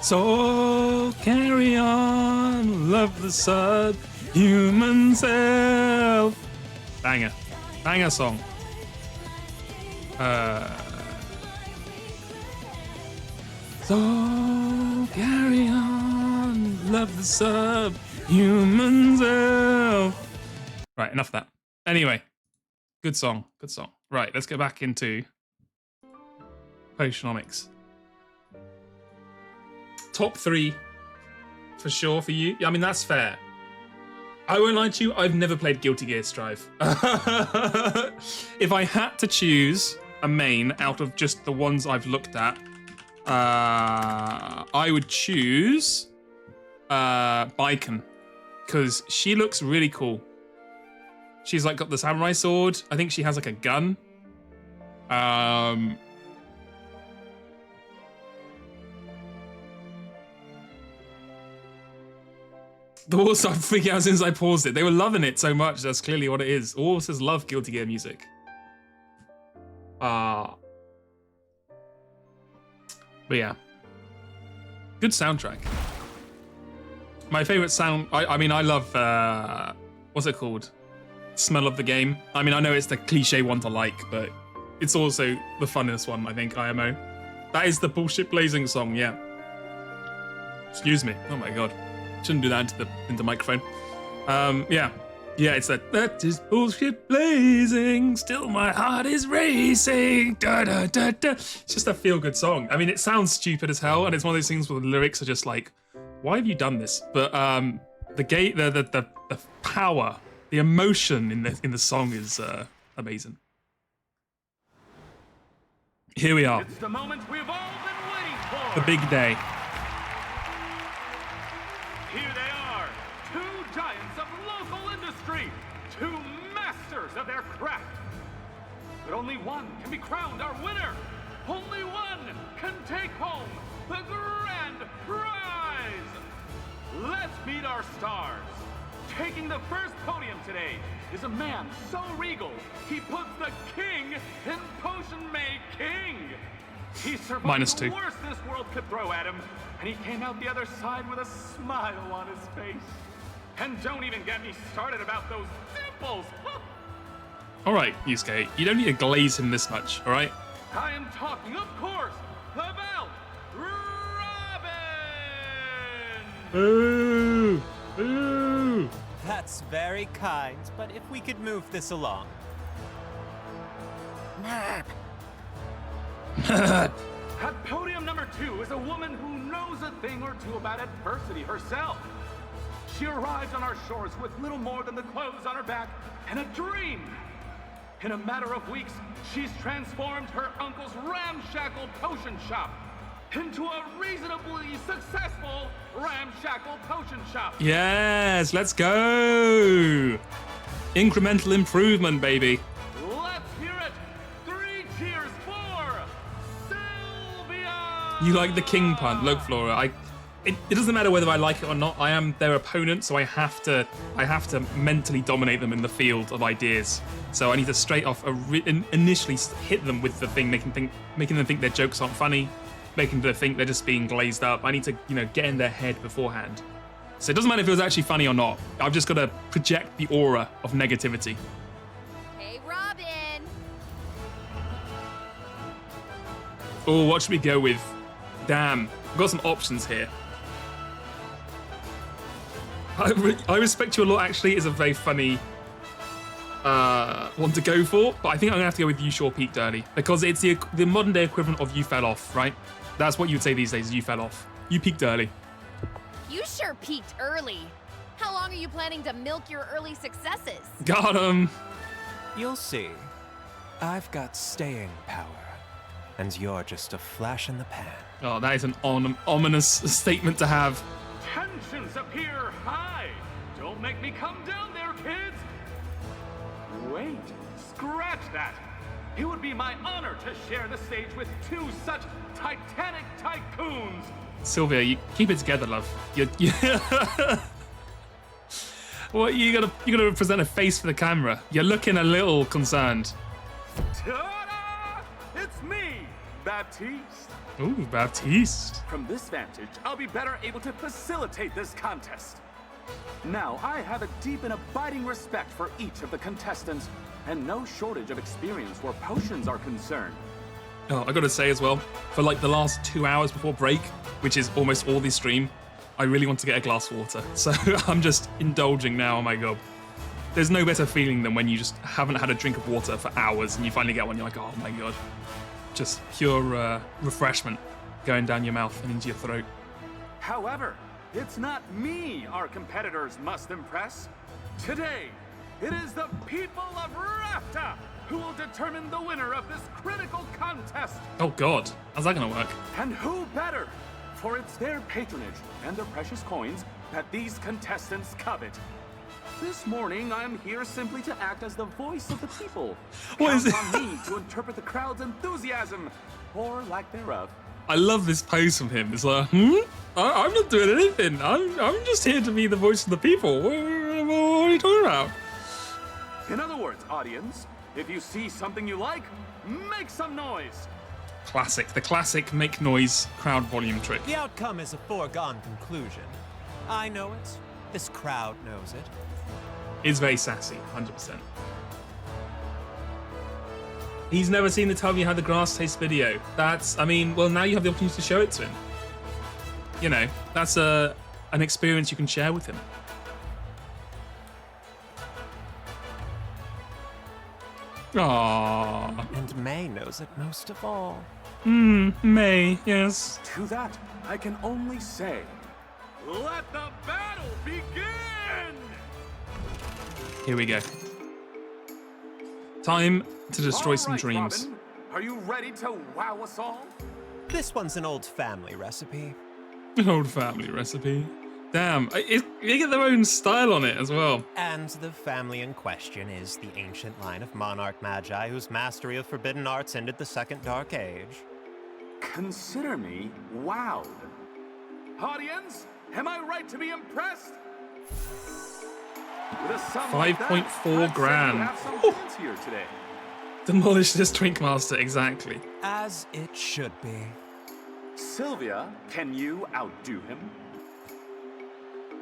So carry on, love the subhuman self. Banger. Banger song. So carry on, love the subhuman self. Right, enough of that. Anyway, good song, good song. Right, let's get back into Potionomics. Top 3 for sure for you. I mean, that's fair. I won't lie to you, I've never played Guilty Gear Strive. If I had to choose a main out of just the ones I've looked at, I would choose Baiken, because she looks really cool. She's like got the samurai sword. I think she has like a gun. The Warsaw freaking out since I paused it. They were loving it so much. That's clearly what it is. Warsas love Guilty Gear music. But yeah. Good soundtrack. My favorite sound... I mean, I love... what's it called? Smell of the Game. I mean, I know it's the cliche one to like, but it's also the funnest one, I think, IMO. That is the bullshit blazing song, yeah. Excuse me. Oh my god. Shouldn't do that into the microphone. Yeah, it's that is bullshit blazing, still my heart is racing. Da, da, da, da. It's just a feel-good song. I mean, it sounds stupid as hell, and it's one of those things where the lyrics are just like, why have you done this? But the power, the emotion in the song is amazing. Here we are. It's the moment we've all been waiting for. The big day. Here they are, two giants of local industry, two masters of their craft. But only one can be crowned our winner. Only one can take home the grand prize. Let's meet our stars. Taking the first podium today is a man so regal, he puts the king in potion making. He survived -2. the worst this world could throw at him, and he came out the other side with a smile on his face. And don't even get me started about those dimples. All right, Yusuke, you don't need to glaze him this much, all right? I am talking, of course, about Robin! Boo! Boo! That's very kind, but if we could move this along. At podium number 2 is a woman who knows a thing or two about adversity herself. She arrived on our shores with little more than the clothes on her back and a dream. In a matter of weeks, she's transformed her uncle's ramshackle potion shop into a reasonably successful ramshackle potion shop. Yes, let's go! Incremental improvement, baby. Let's hear it! 3 cheers for Sylvia! You like the king punt. Look, Flora, it doesn't matter whether I like it or not. I am their opponent, so I have to mentally dominate them in the field of ideas. So I need to straight off initially hit them with the thing, making them think their jokes aren't funny, making them think they're just being glazed up. I need to, get in their head beforehand. So it doesn't matter if it was actually funny or not. I've just got to project the aura of negativity. Hey, Robin! Oh, what should we go with? Damn, we've got some options here. I respect you a lot, actually. Is a very funny one to go for, but I think I'm gonna have to go with You Sure Peaked Early, because it's the modern day equivalent of You Fell Off, right? That's what you would say these days, You Fell Off. You peaked early. You sure peaked early. How long are you planning to milk your early successes? Got him. You'll see. I've got staying power, and you're just a flash in the pan. Oh, that is an ominous statement to have. Tensions appear high. Don't make me come down there, kids. Wait, scratch that. It would be my honor to share the stage with two such titanic tycoons. Sylvia, you keep it together, love. What, you gotta present a face for the camera. You're looking a little concerned. Ta-da! It's me, Baptiste. Ooh, Baptiste. From this vantage, I'll be better able to facilitate this contest. Now, I have a deep and abiding respect for each of the contestants, and no shortage of experience where potions are concerned. Oh, I gotta say as well, for like the last 2 hours before break, which is almost all the stream, I really want to get a glass of water. So I'm just indulging now, oh my god. There's no better feeling than when you just haven't had a drink of water for hours and you finally get one, you're like, oh my god. Just pure refreshment going down your mouth and into your throat. However, it's not me our competitors must impress. Today, it is the people of Rafta who will determine the winner of this critical contest. Oh god, how's that gonna work? And who better? For it's their patronage and their precious coins that these contestants covet. This morning, I'm here simply to act as the voice of the people. What is it? Count on me to interpret the crowd's enthusiasm, or lack thereof. I love this pose from him. It's like, I'm not doing anything. I'm just here to be the voice of the people. What are you talking about? In other words, audience, if you see something you like, make some noise. Classic. The classic make noise crowd volume trick. The outcome is a foregone conclusion. I know it. This crowd knows it. It's very sassy, 100%. He's never seen the Tell Me How the Grass Tastes video. I mean, well, now you have the opportunity to show it to him. You know, that's an experience you can share with him. Aww. And May knows it most of all. May, yes. To that, I can only say, let the battle begin! Here we go. Time to destroy All some right, dreams. Robin, are you ready to wow us all? This one's an old family recipe. An old family recipe. Damn, they get their own style on it as well. And the family in question is the ancient line of monarch magi whose mastery of forbidden arts ended the Second Dark Age. Consider me wowed. Audience, am I right to be impressed? With a sum like that, 5.4 I'd grand. say you have some points here today. Demolish this Drink Master, exactly. As it should be. Sylvia, can you outdo him?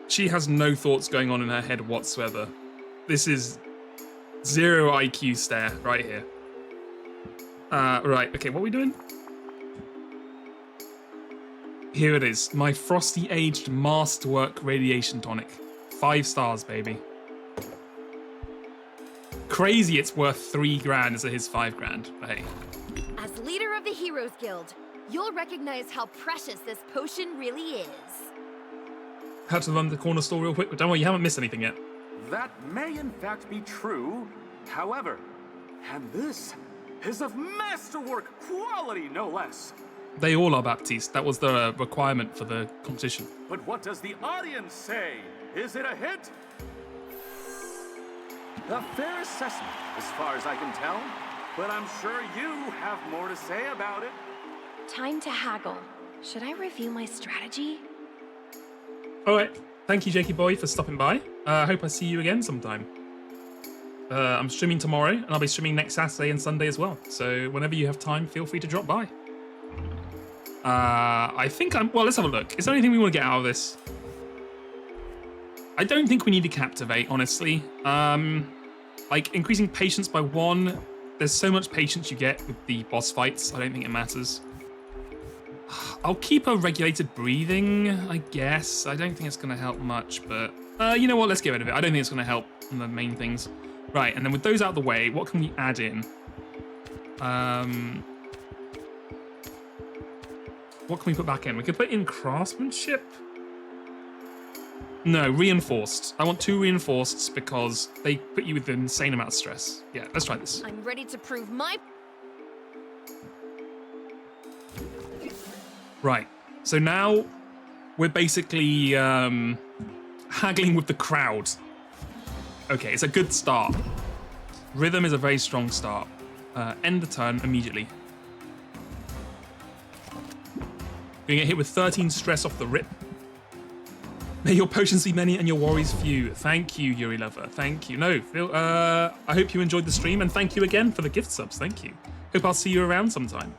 She has no thoughts going on in her head whatsoever. This is zero IQ stare right here. Right, okay, what are we doing? Here it is, my frosty aged masterwork radiation tonic. 5 stars, baby. Crazy it's worth 3 grand as it is 5 grand, but hey. As leader of the Heroes Guild, you'll recognize how precious this potion really is. Had to run the corner store real quick, but don't worry, you haven't missed anything yet. That may in fact be true. However, and this is of masterwork quality, no less. They all are Baptiste. That was the requirement for the competition. But what does the audience say? Is it a hit? A fair assessment, as far as I can tell. But I'm sure you have more to say about it. Time to haggle. Should I review my strategy? All right. Thank you, Jakey Boy, for stopping by. I hope I see you again sometime. I'm streaming tomorrow, and I'll be streaming next Saturday and Sunday as well. So whenever you have time, feel free to drop by. I think well, let's have a look. Is there anything we want to get out of this? I don't think we need to captivate, honestly. Like, increasing patience by 1. There's so much patience you get with the boss fights. I don't think it matters. I'll keep a regulated breathing, I guess. I don't think it's going to help much, but you know what? Let's get rid of it. I don't think it's going to help on the main things. Right, and then with those out of the way, what can we add in? What can we put back in? We could put in craftsmanship. No, reinforced. I want 2 reinforced because they put you with an insane amount of stress. Yeah, let's try this. I'm ready to prove my... Right, so now we're basically haggling with the crowd. Okay, it's a good start. Rhythm is a very strong start. End the turn immediately. You're gonna get hit with 13 stress off the rip. May your potions be many and your worries few. Thank you, Yuri Lover. Thank you. No, Phil, I hope you enjoyed the stream, and thank you again for the gift subs. Thank you. Hope I'll see you around sometime.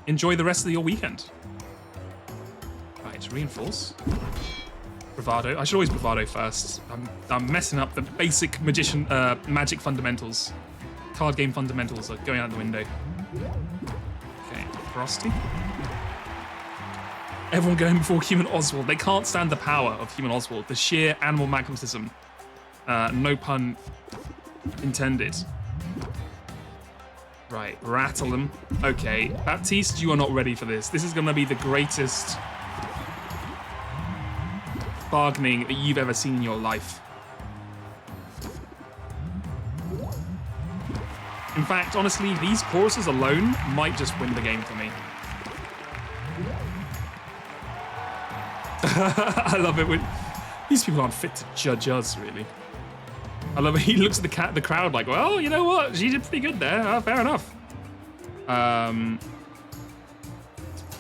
Enjoy the rest of your weekend. Right, reinforce. Bravado. I should always bravado first. I'm messing up the basic magic fundamentals. Card game fundamentals are going out the window. Okay, Frosty. Everyone going before Human Oswald. They can't stand the power of Human Oswald. The sheer animal magnetism. No pun intended. Right, rattle them. Okay, Baptiste, you are not ready for this. This is going to be the greatest bargaining that you've ever seen in your life. In fact, honestly, these choruses alone might just win the game for me. I love it when these people aren't fit to judge us, really. I love it. He looks at the crowd like, well, you know what? She did pretty good there. Fair enough. I'm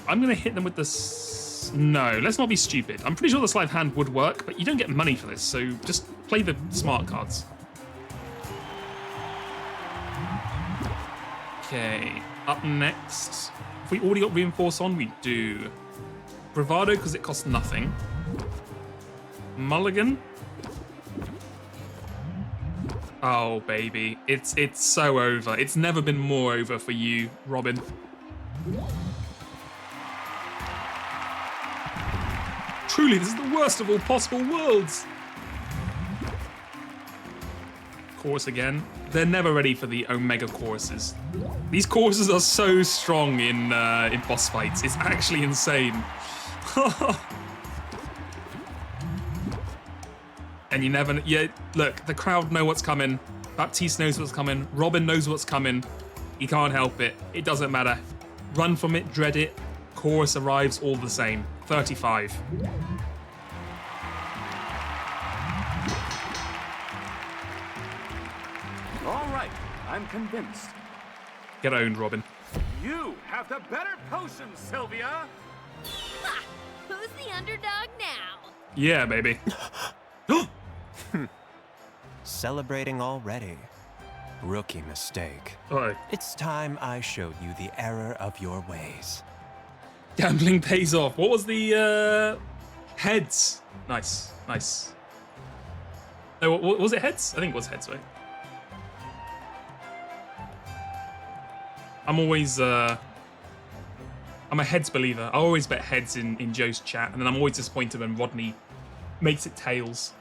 going to hit them with this. No, let's not be stupid. I'm pretty sure the sleight of hand would work, but you don't get money for this, so just play the smart cards. Okay, up next. If we already got reinforce on, we do. Bravado, because it costs nothing. Mulligan. Oh, baby. It's so over. It's never been more over for you, Robin. Truly, this is the worst of all possible worlds. Chorus again. They're never ready for the Omega choruses. These choruses are so strong in boss fights. It's actually insane. And you never, yeah, look, the crowd know what's coming. Baptiste knows what's coming. Robin knows what's coming. He can't help it. It doesn't matter. Run from it, dread it. Chorus arrives all the same. 35. All right, I'm convinced. Get owned, Robin. You have the better potion, Sylvia. Ha! Who's the underdog now? Yeah, baby. Celebrating already. Rookie mistake. Uh-oh. It's time I showed you the error of your ways. Gambling pays off. What was the heads? Nice, nice. No, what was it heads? I think it was heads, right? I'm always I'm a heads believer. I always bet heads in Joe's chat, and then I'm always disappointed when Rodney makes it tails.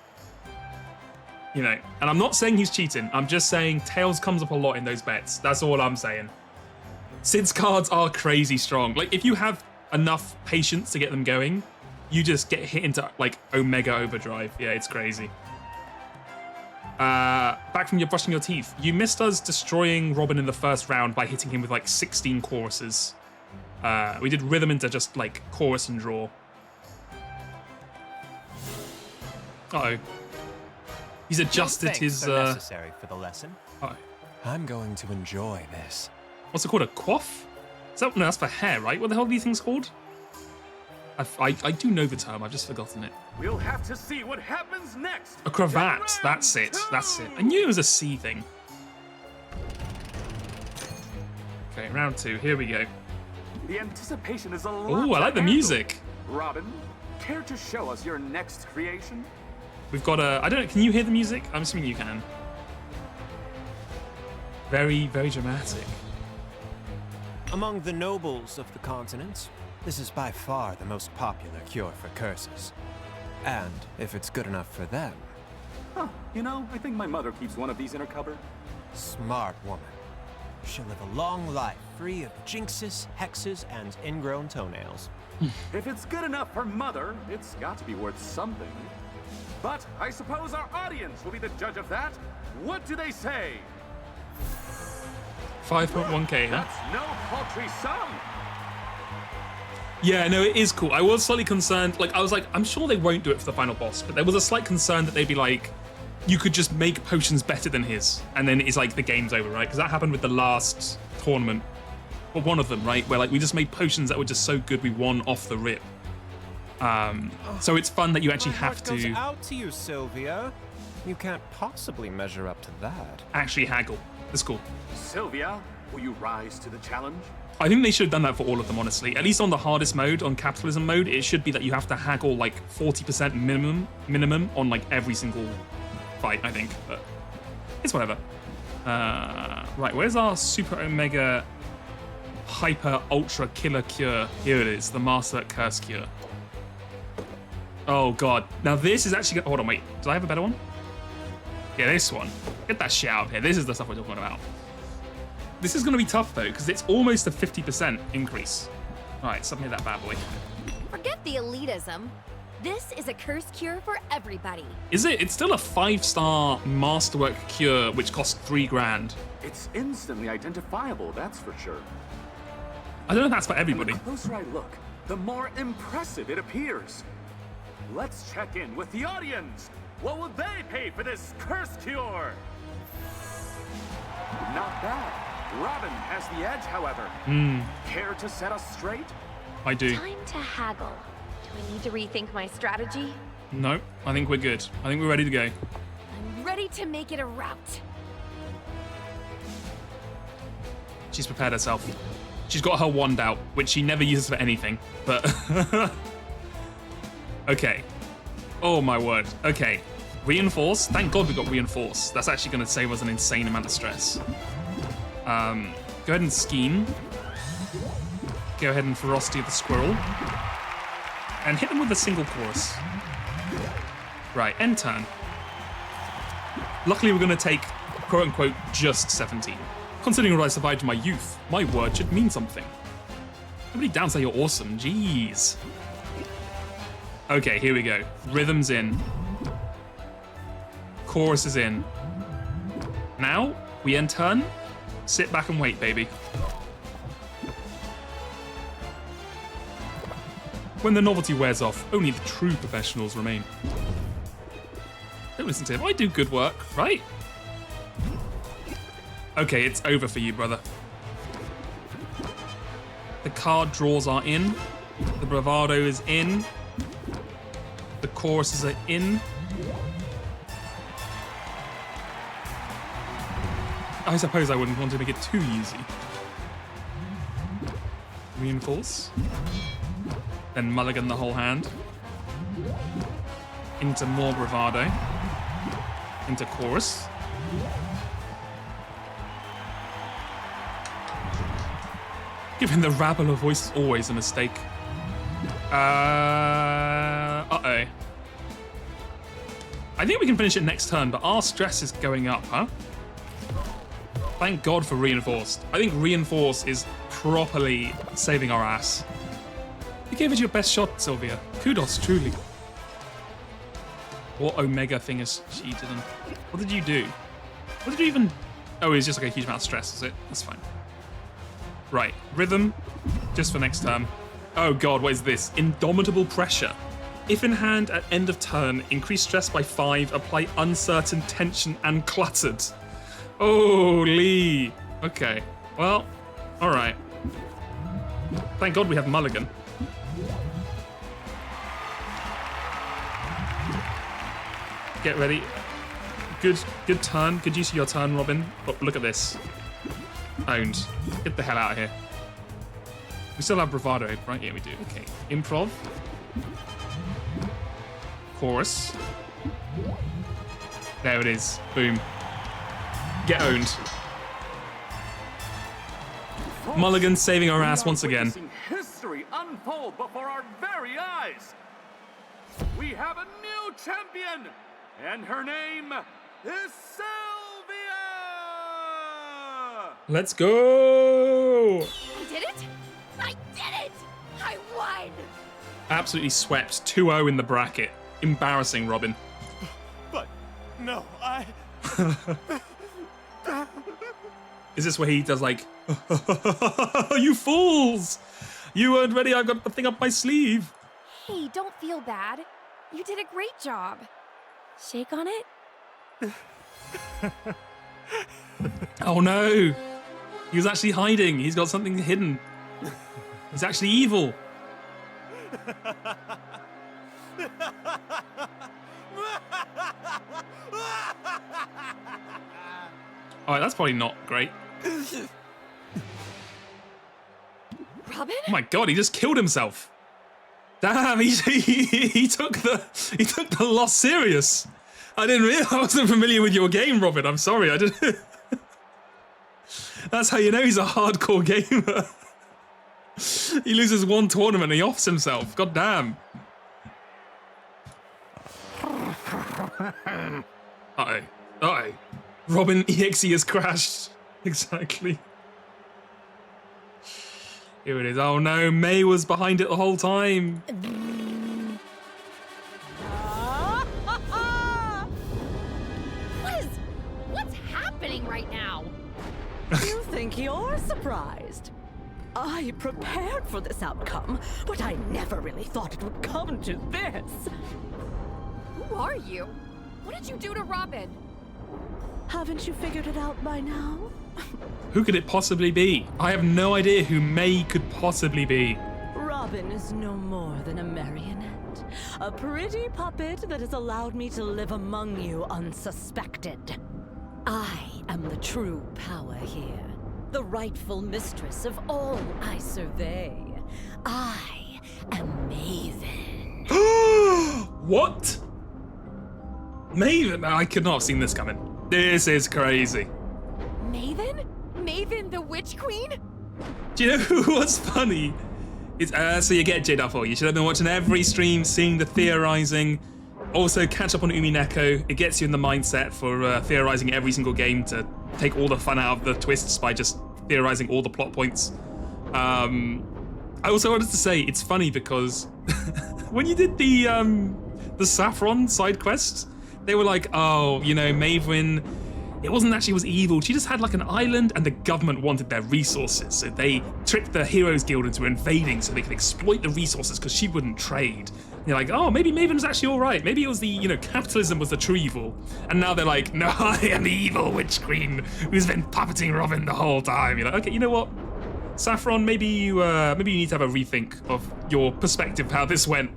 You know, and I'm not saying he's cheating. I'm just saying tails comes up a lot in those bets. That's all I'm saying. Sid's cards are crazy strong. Like, if you have enough patience to get them going, you just get hit into, like, Omega Overdrive. Yeah, it's crazy. Back from your brushing your teeth. You missed us destroying Robin in the first round by hitting him with, like, 16 choruses. We did rhythm into just, like, chorus and draw. Uh-oh. He's adjusted his. Necessary for the lesson. Oh, I'm going to enjoy this. what's it called? A coif? Is that, no, that's for hair, right? What the hell are these things called? I do know the term. I've just forgotten it. We'll have to see what happens next. A cravat. That's it. That's it. I knew it was a C thing. Okay, round 2. Here we go. The anticipation is a lot. Oh, I like the music. Robin, care to show us your next creation? We've got a. I don't know. Can you hear the music? I'm assuming you can. Very, very dramatic. Among the nobles of the continent, this is by far the most popular cure for curses. And if it's good enough for them... Huh, you know, I think my mother keeps one of these in her cupboard. Smart woman. She'll live a long life, free of jinxes, hexes, and ingrown toenails. If it's good enough for mother, it's got to be worth something. But I suppose our audience will be the judge of that. What do they say? 5.1k, huh? That's no paltry sum. Yeah, no, it is cool. I was slightly concerned. Like, I was like, I'm sure they won't do it for the final boss, but there was a slight concern that they'd be like, you could just make potions better than his, and then it's like the game's over, right? Because that happened with the last tournament, or one of them, right? Where like we just made potions that were just so good we won off the rip. So it's fun that you actually have goes to out to you, Sylvia. You can't possibly measure up to that. actually haggle. That's cool. Sylvia, will you rise to the challenge? I think they should have done that for all of them, honestly. At least on the hardest mode, on capitalism mode, it should be that you have to haggle like 40% minimum on like every single fight, I think. But it's whatever. Right, where's our super omega hyper ultra killer cure? Here it is, the master curse cure. Oh god. Now this is actually hold on, wait. Did I have a better one? Yeah, this one. Get that shit out of here. This is the stuff we're talking about. This is going to be tough, though, because it's almost a 50% increase. All right, submit that bad boy. Forget the elitism. This is a curse cure for everybody. Is it? It's still a 5-star masterwork cure, which costs 3 grand. It's instantly identifiable, that's for sure. I don't know if that's for everybody. And the closer I look, the more impressive it appears. Let's check in with the audience. What will they pay for this curse cure? Not bad. Robin has the edge, however. Care to set us straight? I do. Time to haggle. Do I need to rethink my strategy? No, I think we're good. I think we're ready to go. I'm ready to make it a rout. She's prepared herself. She's got her wand out, which she never uses for anything, but... Okay. Oh my word. Okay. Reinforce. Thank God we got reinforce. That's actually going to save us an insane amount of stress. Go ahead and scheme. Go ahead and ferocity of the squirrel. And hit them with a single chorus. Right, end turn. Luckily we're going to take, quote unquote, just 17. Considering what I survived in my youth, my word should mean something. Nobody down say you're awesome, jeez. Okay, here we go. Rhythm's in. Chorus is in. Now, we end turn. Sit back and wait, baby. When the novelty wears off, only the true professionals remain. Don't listen to him. I do good work, right? Okay, it's over for you, brother. The card draws are in. The bravado is in. The choruses are in. I suppose I wouldn't want to make it too easy. Reinforce. Then mulligan the whole hand. Into more bravado. Into chorus. Giving the rabble a voice is always a mistake. Uh-oh. I think we can finish it next turn, but our stress is going up, huh? Thank God for Reinforced. I think Reinforce is properly saving our ass. You gave it your best shot, Sylvia. Kudos, truly. What Omega thing is she didn't... What did you do? What did you even... Oh, it was just like a huge amount of stress, is it? That's fine. Right, rhythm, just for next turn. Oh God, what is this? Indomitable pressure. If in hand at end of turn, increase stress by 5, apply uncertain, tension, and cluttered. Holy. Okay, well, all right. Thank God we have mulligan. Get ready. Good turn. Good use of your turn, Robin. But look at this. Owned. Get the hell out of here. We still have bravado, right? Yeah, we do. Okay. Improv. Chorus. There it is. Boom. Get owned. For Mulligan saving our ass once again. Witnessing history unfold before our very eyes. We have a new champion, and her name is Sylvia! Let's go! I did it! I did it! I won! Absolutely swept. 2-0 in the bracket. Embarrassing, Robin. But no, I... Is this where he does like, you fools! You weren't ready, I've got the thing up my sleeve. Hey, don't feel bad. You did a great job. Shake on it? Oh no! He was actually hiding. He's got something hidden. He's actually evil. Alright, that's probably not great. Robin? Oh my god, he just killed himself. Damn, he took the loss serious. I wasn't familiar with your game, Robin. I'm sorry, I didn't. That's how you know he's a hardcore gamer. He loses one tournament and he offs himself. God damn. Uh-oh. Robin EXE has crashed. Exactly. Here it is. Oh no, May was behind it the whole time. What's happening right now? You think you're surprised? I prepared for this outcome, but I never really thought it would come to this. Who are you? What did you do to Robin? Haven't you figured it out by now? Who could it possibly be? I have no idea who May could possibly be. Robin is no more than a marionette. A pretty puppet that has allowed me to live among you unsuspected. I am the true power here. The rightful mistress of all I survey. I am Maven. What? Maven? I could not have seen this coming. This is crazy. Maven? Maven the Witch Queen? Do you know what's funny? It's, so you get J-Duffel. You should have been watching every stream, seeing the theorizing. Also, catch up on Umineko. It gets you in the mindset for theorizing every single game to take all the fun out of the twists by just theorizing all the plot points. I also wanted to say, it's funny because when you did the Saffron side quest, they were like, oh, you know, Maven, it wasn't that she was evil. She just had like an island and the government wanted their resources. So they tricked the Heroes Guild into invading so they could exploit the resources because she wouldn't trade. And you're like, oh, maybe Maven was actually all right. Maybe it was the, you know, capitalism was the true evil. And now they're like, no, I am the evil witch queen who's been puppeting Robin the whole time. You're like, okay, you know what? Saffron, maybe you need to have a rethink of your perspective how this went.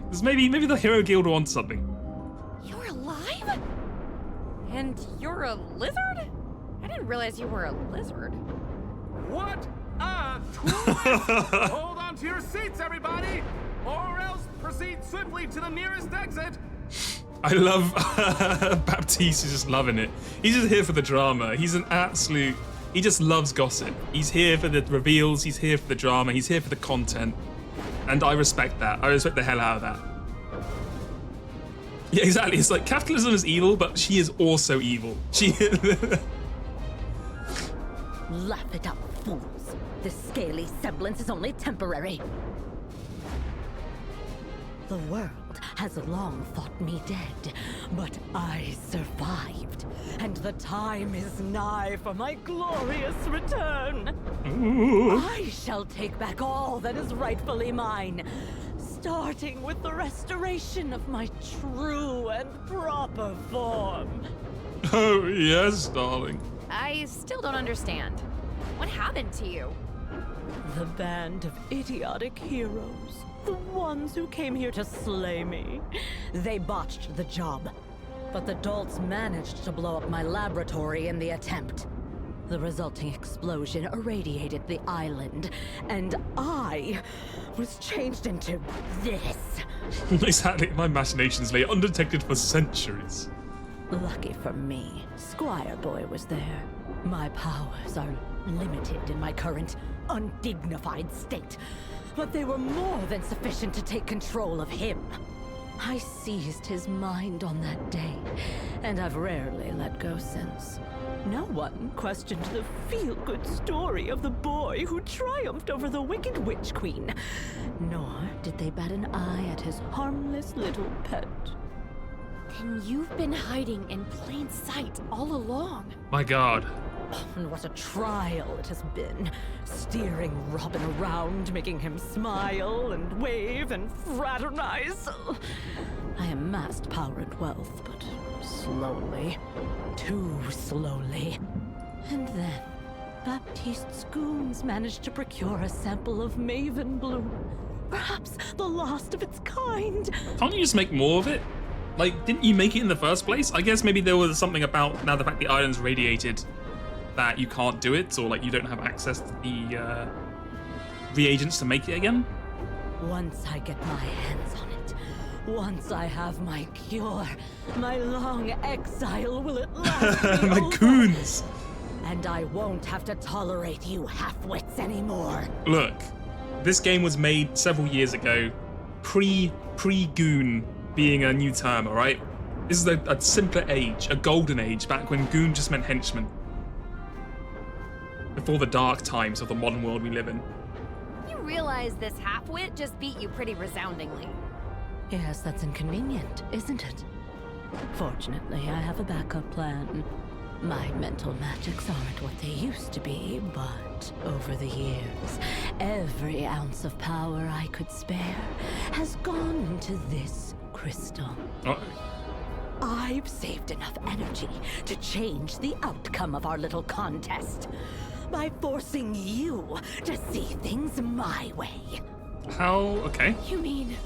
Because maybe the Hero Guild were onto something. You're alive? And you're a lizard? I didn't realize you were a lizard. What a twist! Hold on to your seats, everybody, or else proceed swiftly to the nearest exit. I love Baptiste is just loving it. He's just here for the drama. He's an absolute. He just loves gossip. He's here for the reveals. He's here for the drama. He's here for the content, and I respect that. I respect the hell out of that. Yeah, exactly. It's like capitalism is evil, but she is also evil. She. Laugh it up, fools. This scaly semblance is only temporary. The world has long thought me dead, but I survived, and the time is nigh for my glorious return. Ooh. I shall take back all that is rightfully mine, starting with the restoration of my true and proper form. Oh, yes, darling. I still don't understand. What happened to you? The band of idiotic heroes. The ones who came here to slay me. They botched the job. But the dolts managed to blow up my laboratory in the attempt. The resulting explosion irradiated the island, and I was changed into this. Exactly. My machinations lay undetected for centuries. Lucky for me, Squire Boy was there. My powers are limited in my current undignified state, but they were more than sufficient to take control of him. I seized his mind on that day, and I've rarely let go since. No one questioned the feel-good story of the boy who triumphed over the wicked witch queen, nor did they bat an eye at his harmless little pet. Then you've been hiding in plain sight all along. My God. And what a trial it has been, steering Robin around, making him smile and wave and fraternize. I amassed power and wealth, but slowly, too slowly. And then, Baptiste's goons managed to procure a sample of Maven Bloom, perhaps the last of its kind. Can't you just make more of it? Like, didn't you make it in the first place? I guess maybe there was something about now the fact the island's radiated that you can't do it, or like you don't have access to the reagents to make it again. Once I get my hands on it, once I have my cure, my long exile will at last be My over. goons. And I won't have to tolerate you half-wits anymore. Look, this game was made several years ago, pre-goon being a new term, all right? This is a simpler age, a golden age, back when goon just meant henchman. Before the dark times of the modern world we live in. You realize this half-wit just beat you pretty resoundingly. Yes, that's inconvenient, isn't it? Fortunately, I have a backup plan. My mental magics aren't what they used to be, but over the years, every ounce of power I could spare has gone into this crystal. I've saved enough energy to change the outcome of our little contest by forcing you to see things my way. How? Okay. You mean...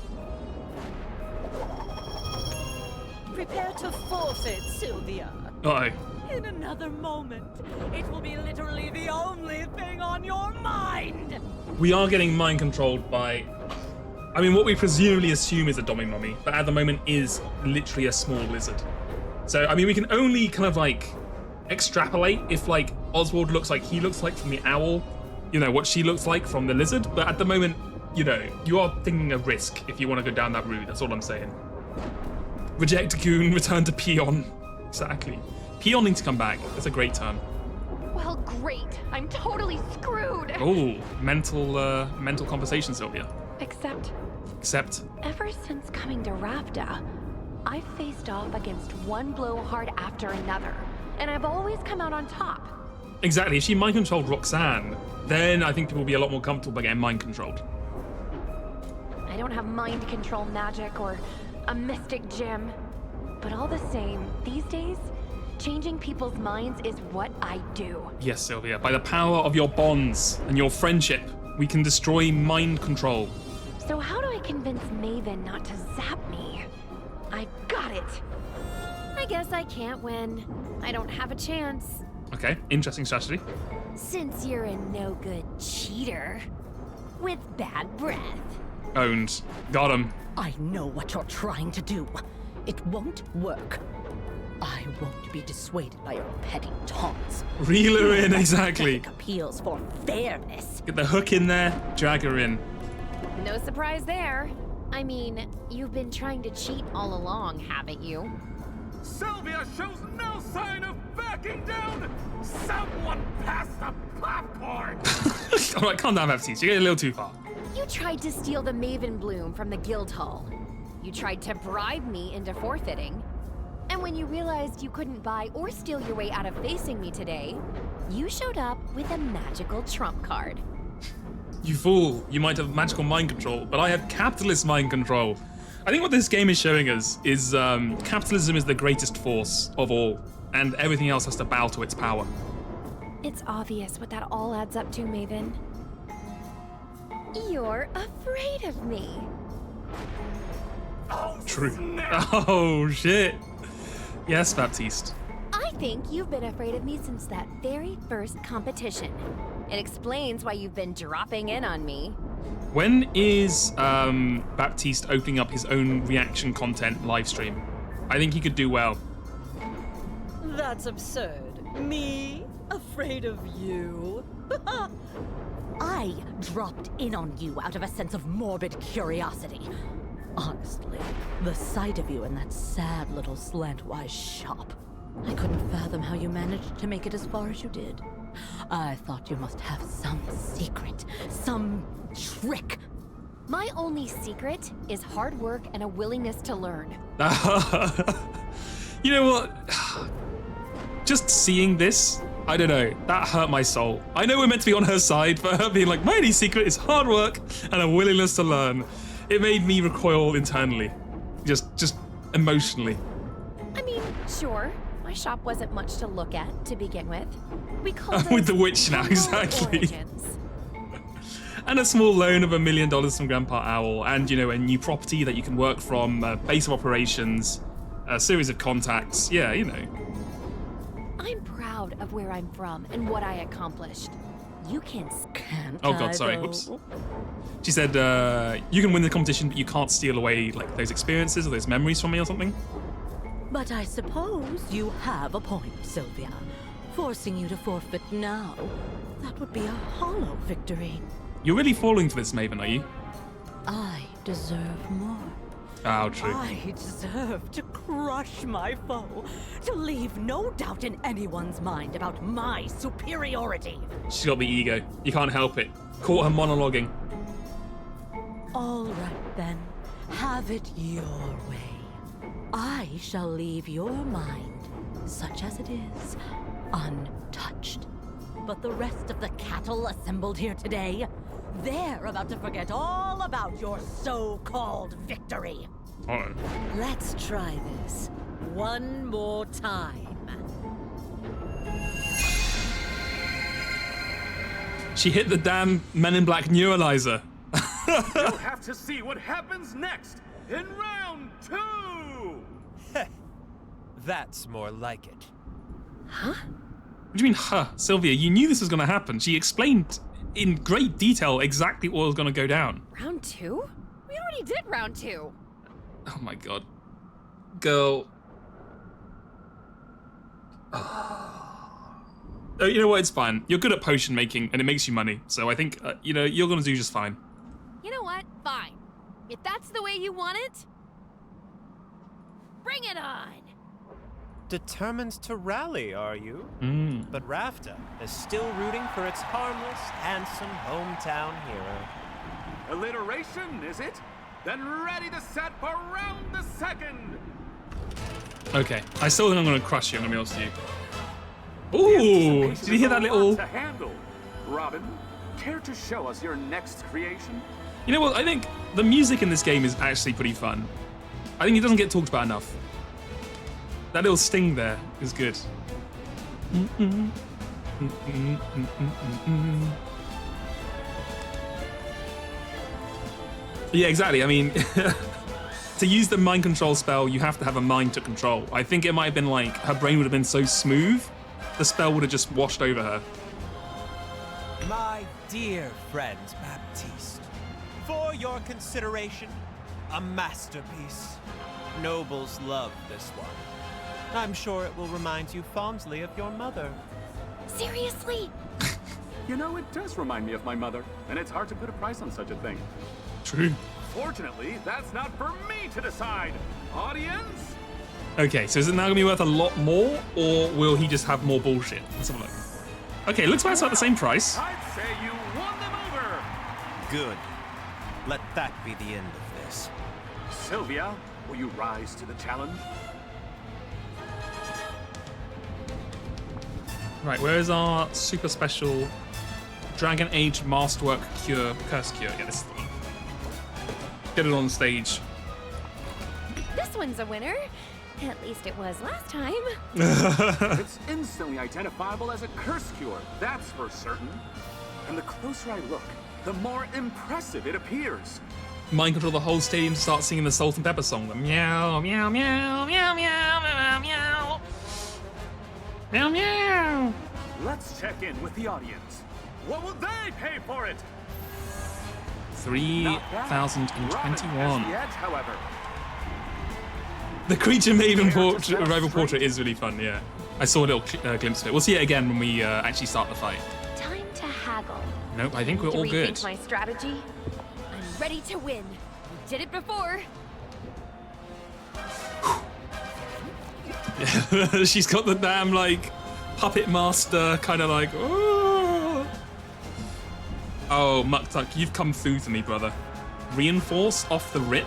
Prepare to forfeit, Sylvia. Uh-oh. In another moment, it will be literally the only thing on your mind! We are getting mind controlled by, I mean, what we presumably assume is a Domi Mummy, but at the moment is literally a small lizard. So, I mean, we can only kind of like extrapolate if like Oswald looks like he looks like from the owl, you know, what she looks like from the lizard. But at the moment, you know, you are thinking a risk if you want to go down that route. That's all I'm saying. Reject Goon, return to Peon. Exactly. Peon needs to come back. That's a great term. Well, great. I'm totally screwed. Oh, mental conversation, Sylvia. Except Ever since coming to Ravda, I've faced off against one blowhard after another, and I've always come out on top. Exactly. If she mind controlled Roxanne, then I think people will be a lot more comfortable by getting mind controlled. I don't have mind control magic or a mystic gem, but all the same, these days, changing people's minds is what I do. Yes, Sylvia. By the power of your bonds and your friendship, we can destroy mind control. So how do I convince Maven not to zap me? I've got it. I guess I can't win. I don't have a chance. Okay, interesting strategy. Since you're a no-good cheater with bad breath. Owned. Got him. I know what you're trying to do. It won't work. I won't be dissuaded by your petty taunts. Reel her in, exactly. Appeals for fairness. Get the hook in there, drag her in. No surprise there. I mean, you've been trying to cheat all along, haven't you? Sylvia shows no sign of backing down! Someone pass the popcorn! Alright, calm down, Baptiste. You're getting a little too far. You tried to steal the Maven Bloom from the guild hall. You tried to bribe me into forfeiting. And when you realized you couldn't buy or steal your way out of facing me today, you showed up with a magical trump card. You fool. You might have magical mind control, but I have capitalist mind control. I think what this game is showing us is capitalism is the greatest force of all, and everything else has to bow to its power. It's obvious what that all adds up to, Maven. You're afraid of me. True. Oh, shit. Yes, Baptiste. I think you've been afraid of me since that very first competition. It explains why you've been dropping in on me. When is Baptiste opening up his own reaction content live stream? I think he could do well. That's absurd. Me? Afraid of you? I dropped in on you out of a sense of morbid curiosity. Honestly, the sight of you in that sad little slantwise shop. I couldn't fathom how you managed to make it as far as you did. I thought you must have some secret, some trick. My only secret is hard work and a willingness to learn. You know what? Just seeing this, I don't know, that hurt my soul. I know we're meant to be on her side, but her being like, my only secret is hard work and a willingness to learn. It made me recoil internally, just emotionally. I mean, sure, my shop wasn't much to look at to begin with. We called With the witch now, exactly. Origins. And a small loan of $1 million from Grandpa Owl, and you know, a new property that you can work from, base of operations, a series of contacts. Yeah, you know. I'm proud of where I'm from and what I accomplished. You can't. Oh God, sorry. Whoops. She said, you can win the competition, but you can't steal away like those experiences or those memories from me or something. But I suppose you have a point, Sylvia. Forcing you to forfeit now, that would be a hollow victory. You're really falling for this, Maven, are you? I deserve more. Oh, true. I deserve to crush my foe, to leave no doubt in anyone's mind about my superiority. She's got the ego. You can't help it. Caught her monologuing. All right then, have it your way. I shall leave your mind, such as it is, untouched. But the rest of the cattle assembled here today, they're about to forget all about your so-called victory. Uh-oh. Let's try this one more time. She hit the damn Men in Black neuralizer. You'll have to see what happens next in round 2! That's more like it. Huh? What do you mean, huh? Sylvia, you knew this was going to happen. She explained in great detail exactly what was going to go down. Round 2? We already did round 2. Oh my God. Girl. Oh, you know what? It's fine. You're good at potion making and it makes you money. So I think, you know, you're going to do just fine. You know what? Fine. If that's the way you want it, bring it on. Determined to rally, are you? But Rafta is still rooting for its harmless, handsome hometown hero. Alliteration, is it? Then ready to set for round the 2nd! Okay. I still think I'm going to crush you. I'm going to be honest with you. Ooh! Did you hear that little... To handle. Robin, care to show us your next creation? You know what? I think the music in this game is actually pretty fun. I think it doesn't get talked about enough. That little sting there is good. Yeah, exactly. I mean, to use the mind control spell, you have to have a mind to control. I think it might have been like, her brain would have been so smooth, the spell would have just washed over her. My dear friend Baptiste, for your consideration, a masterpiece. Nobles love this one. I'm sure it will remind you fondly of your mother. Seriously? You know, it does remind me of my mother, and it's hard to put a price on such a thing. True. Fortunately, that's not for me to decide. Audience? Okay, so is it now gonna be worth a lot more, or will he just have more bullshit? Let's have a look. Okay, looks like it's about the same price. I'd say you won them over. Good. Let that be the end of this. Sylvia, will you rise to the challenge? Right, where is our super special Dragon Age Masterwork Cure, Curse Cure? Yeah, this is the one. Get it on stage. This one's a winner. At least it was last time. It's instantly identifiable as a curse cure, that's for certain. And the closer I look, the more impressive it appears. Mind control the whole stadium to start singing the Salt and Pepper song. The meow, meow, meow, meow, meow, meow, meow. Meow, meow. Let's check in with the audience. What will they pay for it? 3,021. Yet, however. The Creature Maven rival portrait is really fun, yeah. I saw a little glimpse of it. We'll see it again when we actually start the fight. Time to haggle. Nope, I think we're all good. My strategy. I'm ready to win. We did it before. She's got the damn, like, puppet master kind of like, oh. Oh, Muktuk, you've come through to me, brother. Reinforce off the rip.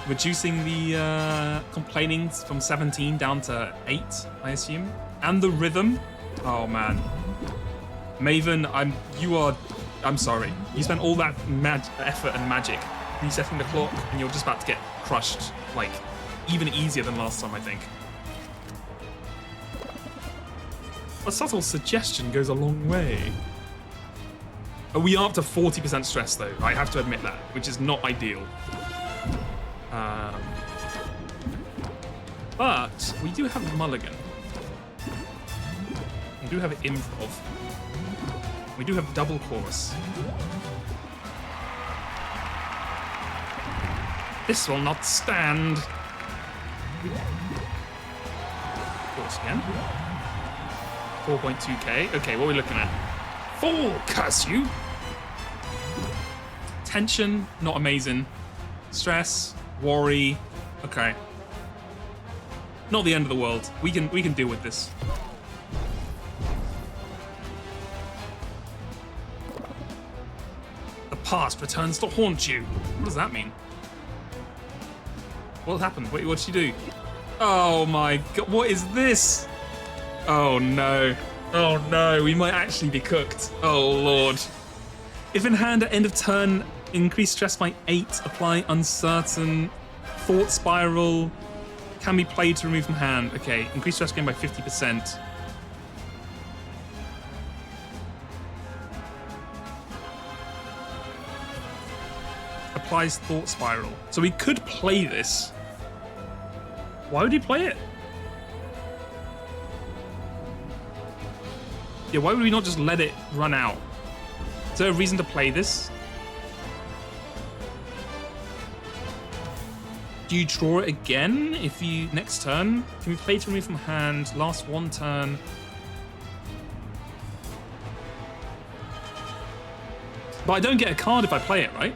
Reducing the complaining from 17 down to 8, I assume. And the rhythm. Oh, man. Maven, I'm sorry. You spent all that effort and magic resetting the clock, and you're just about to get crushed, like, even easier than last time, I think. A subtle suggestion goes a long way. We are up to 40% stress, though. I have to admit that, which is not ideal. But we do have Mulligan. We do have Improv. We do have Double Chorus. This will not stand. Chorus again. 4.2k. Okay, what are we looking at? Fall, curse you! Tension, not amazing. Stress, worry. Okay. Not the end of the world. We can deal with this. The past returns to haunt you. What does that mean? What happened? Wait, what'd she do? Oh my god, what is this? Oh no. Oh no, we might actually be cooked. Oh lord. If in hand at end of turn, increase stress by 8, apply uncertain, thought spiral, can be played to remove from hand. Okay, increase stress gain by 50%. Applies thought spiral. So we could play this. Why would he play it? Yeah, why would we not just let it run out? Is there a reason to play this? Do you draw it again if you next turn? Can we play to remove from hand? Last one turn. But I don't get a card if I play it, right?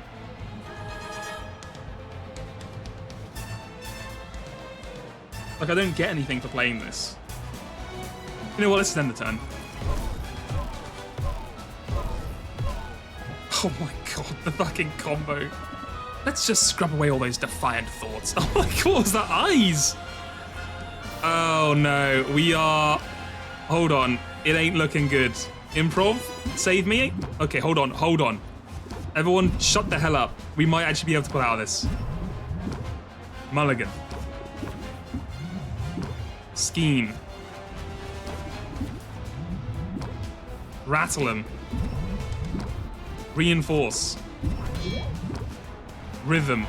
Like, I don't get anything for playing this. You know what? Let's end the turn. Oh my god, the fucking combo. Let's just scrub away all those defiant thoughts. Oh my god, what was that? Eyes! Oh no, we are... Hold on, it ain't looking good. Improv, save me? Okay, hold on. Everyone shut the hell up. We might actually be able to pull out of this. Mulligan. Scheme. Rattle him. Reinforce. Rhythm.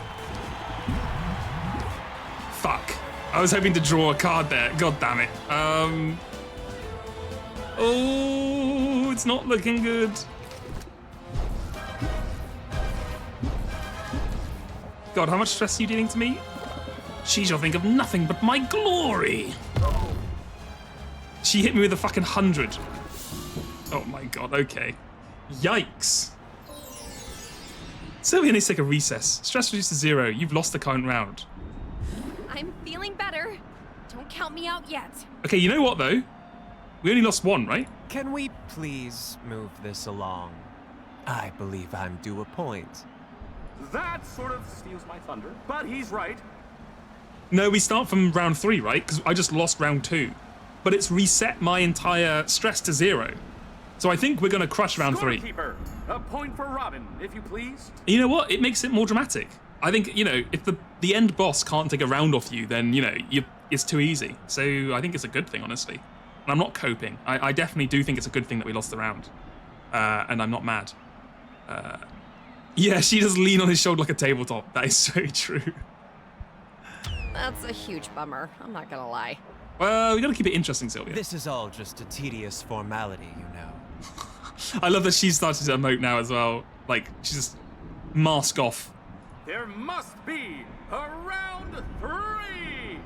Fuck. I was hoping to draw a card there. God damn it. Oh, it's not looking good. God, how much stress are you dealing to me? She shall think of nothing but my glory. She hit me with a fucking 100. Oh my god, okay. Yikes. Sylvia needs to take a recess. Stress reduced to 0. You've lost the current round. I'm feeling better. Don't count me out yet. Okay, you know what though? We only lost 1, right? Can we please move this along? I believe I'm due a point. That sort of steals my thunder, but he's right. No, we start from round 3, right? Because I just lost round 2. But it's reset my entire stress to 0. So I think we're going to crush round 3. Scorekeeper, a point for Robin, if you please. You know what? It makes it more dramatic. I think, you know, if the end boss can't take a round off you, then, you know, it's too easy. So I think it's a good thing, honestly. And I'm not coping. I definitely do think it's a good thing that we lost the round. And I'm not mad. Yeah, she does lean on his shoulder like a tabletop. That is so true. That's a huge bummer. I'm not gonna lie. Well, we gotta keep it interesting, Sylvia. This is all just a tedious formality, you know. I love that she started to emote now as well. Like, she's just mask off. There must be a round 3!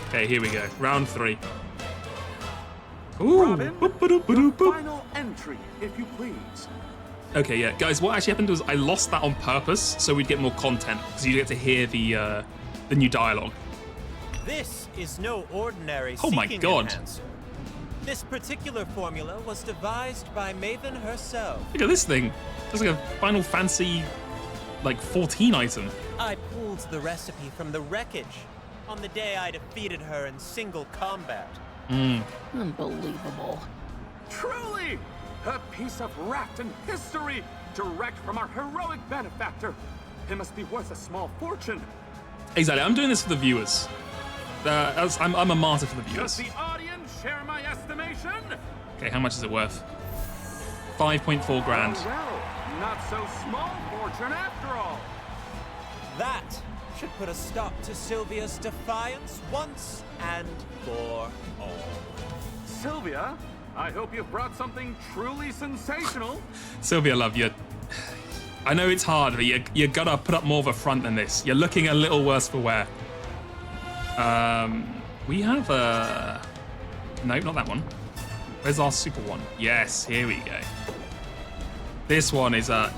Okay, here we go. Round 3. Ooh. Robin, your final entry, if you please. Okay, yeah, guys. What actually happened was I lost that on purpose, so we'd get more content because you get to hear the new dialogue. This is no ordinary Oh my seeking God. enhancer. This particular formula was devised by Maven herself. Look at this thing. It's like a Final Fantasy, like 14 item. I pulled the recipe from the wreckage on the day I defeated her in single combat. Unbelievable. Truly, a piece of Rafton history, direct from our heroic benefactor. It must be worth a small fortune. Exactly. I'm doing this for the viewers. I'm a martyr for the viewers. Does the audience share my estimation? Okay, how much is it worth? 5.4 grand. Well, not so small fortune after all. That should put a stop to Sylvia's defiance once and for all. Sylvia, I hope you've brought something truly sensational. Sylvia, love you. I know it's hard, but you gotta put up more of a front than this. You're looking a little worse for wear. We have a... Nope, not that one. Where's our super one? Yes, here we go. This one is a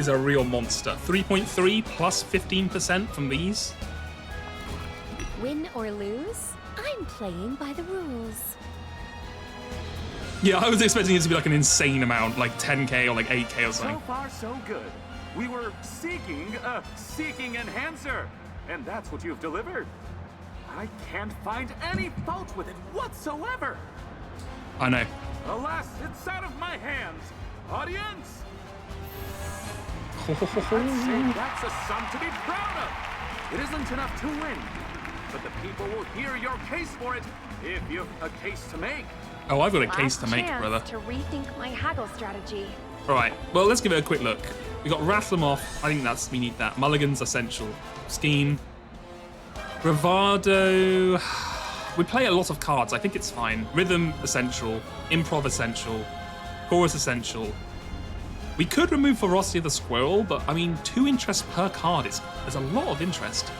real monster. 3.3 plus 15% from these. Win or lose, I'm playing by the rules. Yeah, I was expecting it to be like an insane amount, like 10k or like 8k or something. So far, so good. We were seeking a seeking enhancer, and that's what you've delivered. I can't find any fault with it whatsoever. I know. Alas, it's out of my hands. Audience? I'd say that's a sum to be proud of. It isn't enough to win, but the people will hear your case for it if you've a case to make. Oh, I've got a case to make, Chance brother. to rethink my haggle strategy. All right, well, let's give it a quick look. We got Rathlemoth. I think we need that. Mulligan's essential. Scheme. Bravado. We play a lot of cards. I think it's fine. Rhythm essential. Improv essential. Chorus essential. We could remove Ferocity of the Squirrel, but I mean, 2 interest per card there's a lot of interest.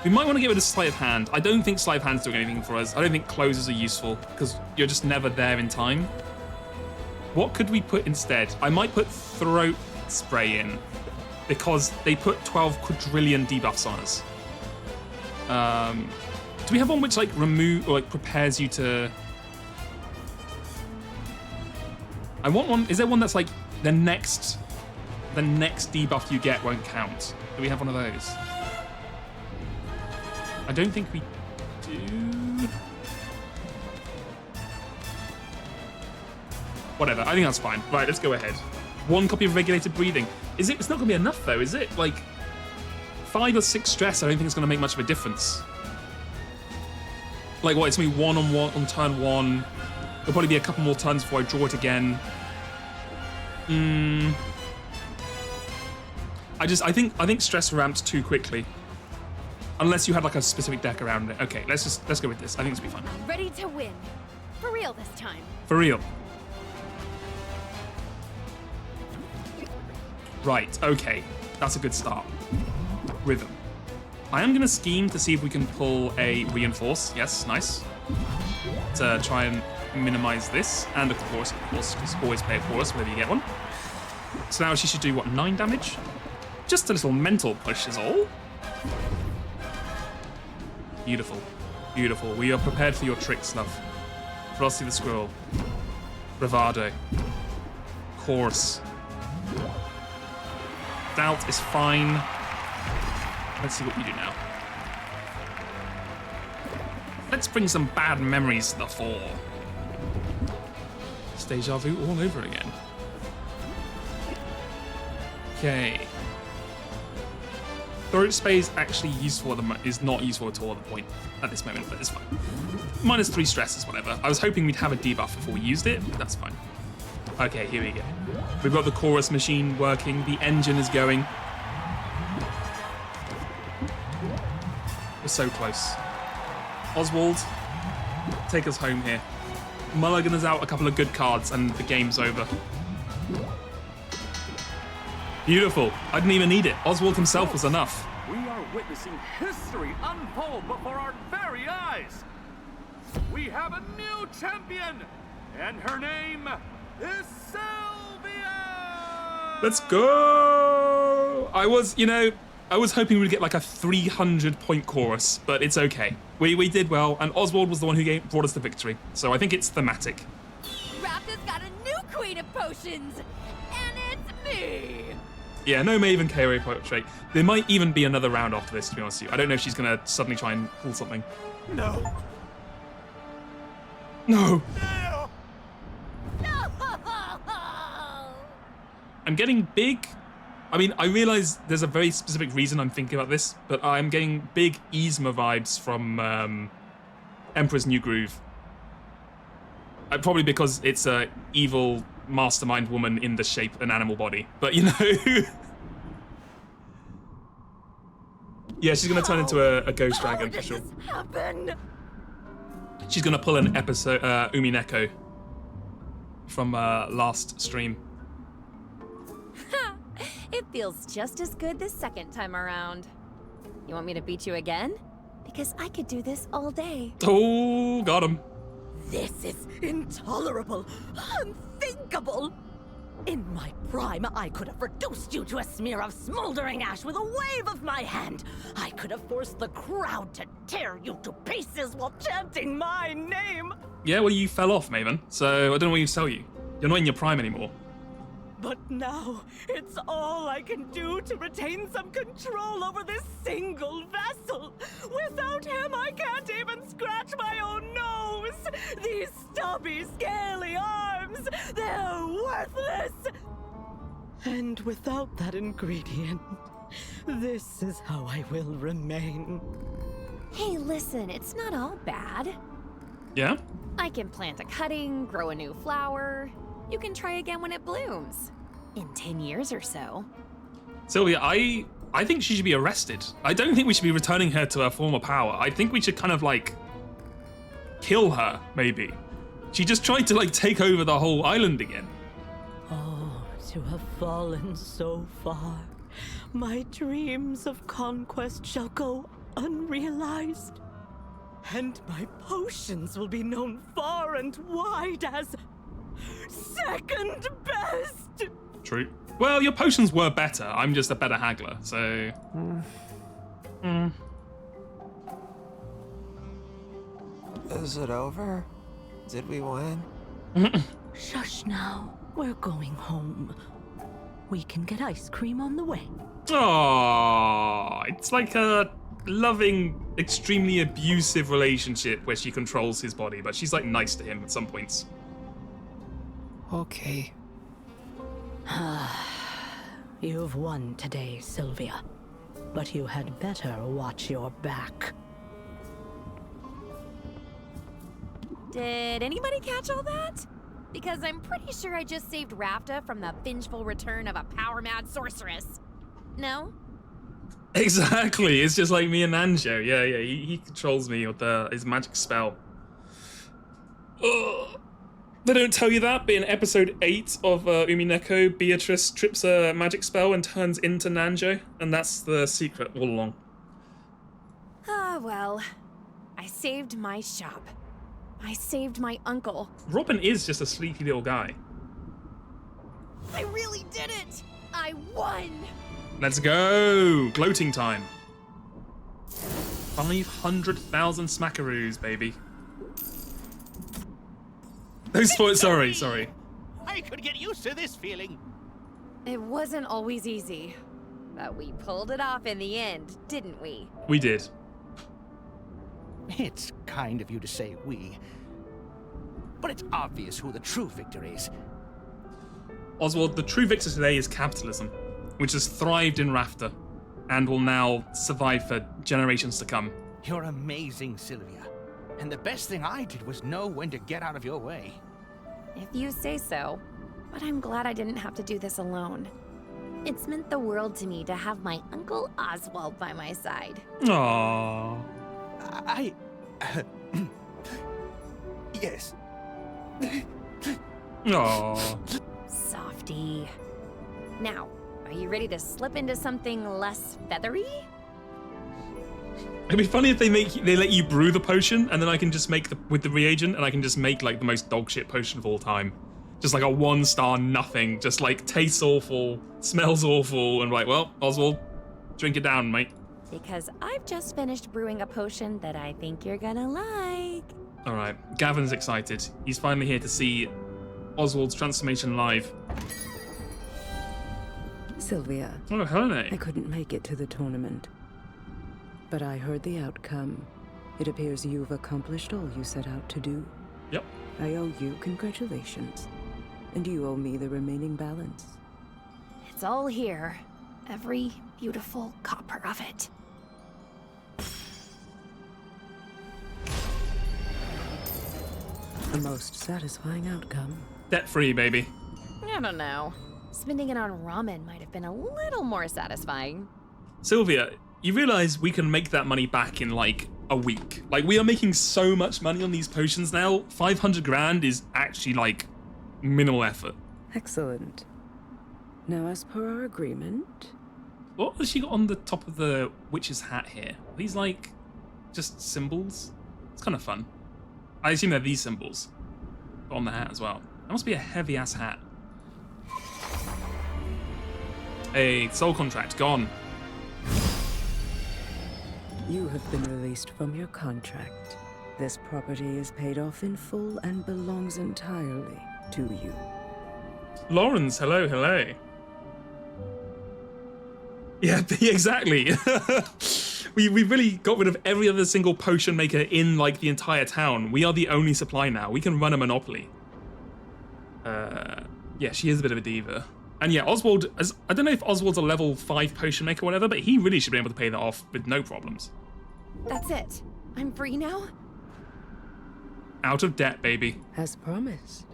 We might want to get rid of Sleight of Hand. I don't think Sleight of Hand's doing anything for us. I don't think closes are useful because you're just never there in time. What could we put instead? I might put Throat Spray in because they put 12 quadrillion debuffs on us. Do we have one which like remove or like prepares you to... I want one. Is there one that's like the next debuff you get won't count? Do we have one of those? I don't think we do. Whatever, I think that's fine. Right, let's go ahead. 1 copy of Regulated Breathing. It's not gonna be enough though, is it? Like 5 or 6 stress, I don't think it's gonna make much of a difference. Like what, it's gonna be 1 on turn 1. There'll probably be a couple more turns before I draw it again. I think stress ramps too quickly. Unless you had like a specific deck around it. Okay, let's go with this. I think this will be fun. I'm ready to win. For real this time. For real. Right, okay. That's a good start. Rhythm. I am gonna scheme to see if we can pull a Reinforce. Yes, nice. To try and minimize this. And of course, just always play a Chorus whenever you get one. So now she should do what, 9 damage? Just a little mental push is all. Beautiful. Beautiful. We are prepared for your tricks, love. Frosty the Squirrel. Bravado. Chorus. Doubt is fine. Let's see what we do now. Let's bring some bad memories to the fore. It's deja vu all over again. Okay. Throat Spray is actually useful is not useful at all at this moment, but it's fine. -3 stress is whatever. I was hoping we'd have a debuff before we used it, but that's fine. Okay, here we go. We've got the chorus machine working. The engine is going. We're so close. Oswald, take us home here. Mulligan is out a couple of good cards and the game's over. Beautiful. I didn't even need it. Oswald himself was enough. We are witnessing history unfold before our very eyes. we have a new champion, and her name is Sylvia! Let's go! I was hoping we'd get like a 300-point chorus, but it's okay. We did well, and Oswald was the one who brought us the victory, so I think it's thematic. Raptor's got a new queen of potions, and it's me! Yeah, no Maven KO portrait. There might even be another round after this, to be honest with you. I don't know if she's gonna suddenly try and pull something. No. No! No! I'm getting big. I mean, I realize there's a very specific reason I'm thinking about this, but I'm getting big Yzma vibes from Emperor's New Groove. Probably because it's a evil mastermind woman in the shape of an animal body. But, you know... yeah, she's going to turn into a ghost dragon, for sure. Happen? She's going to pull an episode, Umineko from last stream. It feels just as good the second time around. You want me to beat you again? Because I could do this all day. Oh, got him. This is intolerable, unthinkable. In my prime, I could have reduced you to a smear of smoldering ash with a wave of my hand. I could have forced the crowd to tear you to pieces while chanting my name. Yeah, well, you fell off, Maven, so I don't know what you tell you. You're not in your prime anymore. But now, it's all I can do to retain some control over this single vessel. Without him, I can't even scratch my own nose. These stubby, scaly arms, they're worthless. And without that ingredient, this is how I will remain. Hey, listen, it's not all bad. Yeah? I can plant a cutting, grow a new flower. You can try again when it blooms. In 10 years or so. Sylvia, I think she should be arrested. I don't think we should be returning her to her former power. I think we should kind of like kill her, maybe. She just tried to like take over the whole island again. Oh, to have fallen so far. My dreams of conquest shall go unrealized. And my potions will be known far and wide as second best. True. Well, your potions were better. I'm just a better haggler, so... Is it over? Did we win? Shush now. We're going home. We can get ice cream on the way. Aww, it's like a loving, extremely abusive relationship where she controls his body, but she's like nice to him at some points. Okay. You've won today, Sylvia. But you had better watch your back. Did anybody catch all that? Because I'm pretty sure I just saved Rafta from the vengeful return of a power-mad sorceress. No? Exactly, it's just like me and Nanjo. Yeah, he controls me with his magic spell. Ugh. They don't tell you that, but in episode 8 of Umineko, Beatrice trips a magic spell and turns into Nanjo, and that's the secret all along. Ah, well. I saved my shop. I saved my uncle. Robin is just a sleepy little guy. I really did it! I won! Let's go! Gloating time. 500,000 smackaroos, baby. No spoilers, sorry. I could get used to this feeling. It wasn't always easy, but we pulled it off in the end, didn't we? We did. It's kind of you to say we. But it's obvious who the true victor is. Oswald, the true victor today is capitalism, which has thrived in Rafta and will now survive for generations to come. You're amazing, Sylvia. And the best thing I did was know when to get out of your way. If you say so. But I'm glad I didn't have to do this alone. It's meant the world to me to have my Uncle Oswald by my side. Aww. Yes. Aww. Softy. Now, are you ready to slip into something less feathery? It'd be funny if they let you brew the potion, and then I can just make with the reagent, and I can just make like the most dog shit potion of all time. Just like a 1-star nothing, just like tastes awful, smells awful, and like, well, Oswald, drink it down, mate. Because I've just finished brewing a potion that I think you're gonna like. All right, Gavin's excited. He's finally here to see Oswald's transformation live. Sylvia. Oh, hello. I couldn't make it to the tournament, but I heard the outcome. It appears you've accomplished all you set out to do. Yep. I owe you congratulations, and you owe me the remaining balance. It's all here. Every beautiful copper of it. A most satisfying outcome. Debt-free, baby. I don't know. Spending it on ramen might have been a little more satisfying. Sylvia, you realize we can make that money back in like a week. Like, we are making so much money on these potions now. 500 grand is actually like minimal effort. Excellent. Now, as per our agreement... What has she got on the top of the witch's hat here? Are these like just symbols? It's kind of fun. I assume they're these symbols on the hat as well. That must be a heavy ass hat. Hey, soul contract gone. You have been released from your contract. This property is paid off in full and belongs entirely to you. Lawrence, hello, hello. Yeah, exactly. we really got rid of every other single potion maker in like the entire town. We are the only supply now. We can run a monopoly. Yeah, she is a bit of a diva. And yeah, Oswald, I don't know if Oswald's a level 5 potion maker or whatever, but he really should be able to pay that off with no problems. That's it. I'm free now? Out of debt, baby. As promised.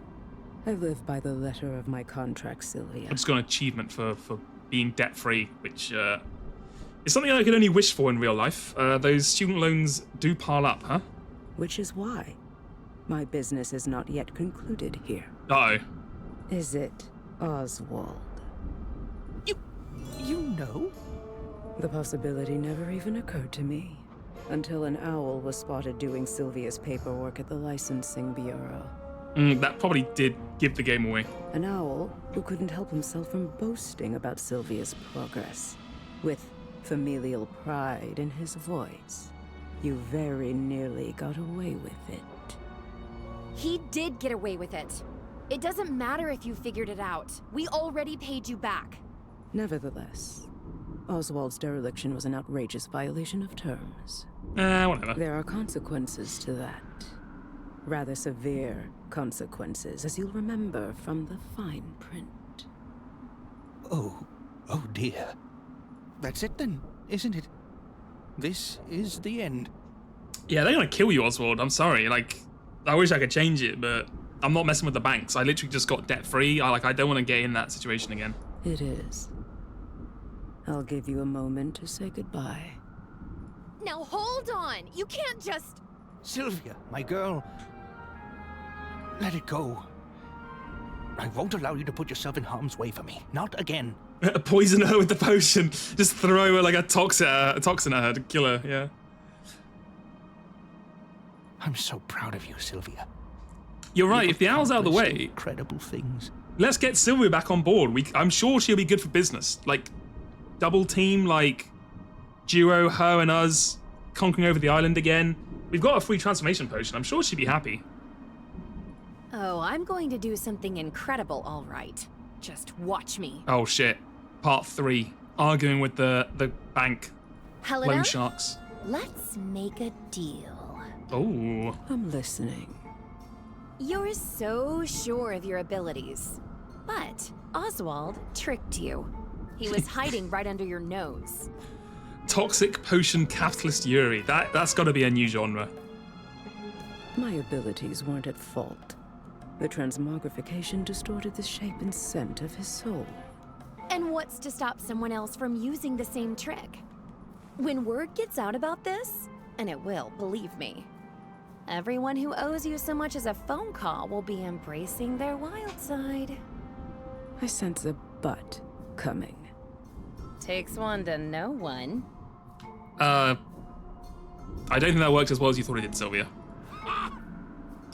I live by the letter of my contract, Sylvia. I just got an achievement for being debt-free, which is something I could only wish for in real life. Those student loans do pile up, huh? Which is why my business is not yet concluded here. Uh-oh. Is it, Oswald? You know? The possibility never even occurred to me until an owl was spotted doing Sylvia's paperwork at the licensing bureau. That probably did give the game away. An owl who couldn't help himself from boasting about Sylvia's progress, with familial pride in his voice. You very nearly got away with it. He did get away with it. It doesn't matter if you figured it out. We already paid you back. Nevertheless, Oswald's dereliction was an outrageous violation of terms. Whatever. There are consequences to that. Rather severe consequences, as you'll remember from the fine print. Oh dear. That's it then, isn't it? This is the end. Yeah, they're gonna kill you, Oswald. I'm sorry. Like, I wish I could change it, but I'm not messing with the banks. I literally just got debt-free. I don't want to get in that situation again. It is. I'll give you a moment to say goodbye. Now hold on. You can't just... Sylvia, my girl. Let it go. I won't allow you to put yourself in harm's way for me. Not again. Poison her with the potion. Just throw her like a toxin at her to kill her, yeah. I'm so proud of you, Sylvia. You're right, if the owl's out of the way... Incredible things. Let's get Sylvia back on board. I'm sure she'll be good for business. Like, double team, like, duo, her and us, conquering over the island again. We've got a free transformation potion. I'm sure she'd be happy. Oh, I'm going to do something incredible, all right. Just watch me. Oh, shit. Part 3. Arguing with the bank. Helena? Loan sharks. Let's make a deal. Oh. I'm listening. You're so sure of your abilities. But Oswald tricked you. He was hiding right under your nose. Toxic potion capitalist Yuri. That's got to be a new genre. My abilities weren't at fault. The transmogrification distorted the shape and scent of his soul. And what's to stop someone else from using the same trick? When word gets out about this, and it will, believe me, everyone who owes you so much as a phone call will be embracing their wild side. I sense a but coming. Takes one to know one. I don't think that worked as well as you thought it did, Sylvia.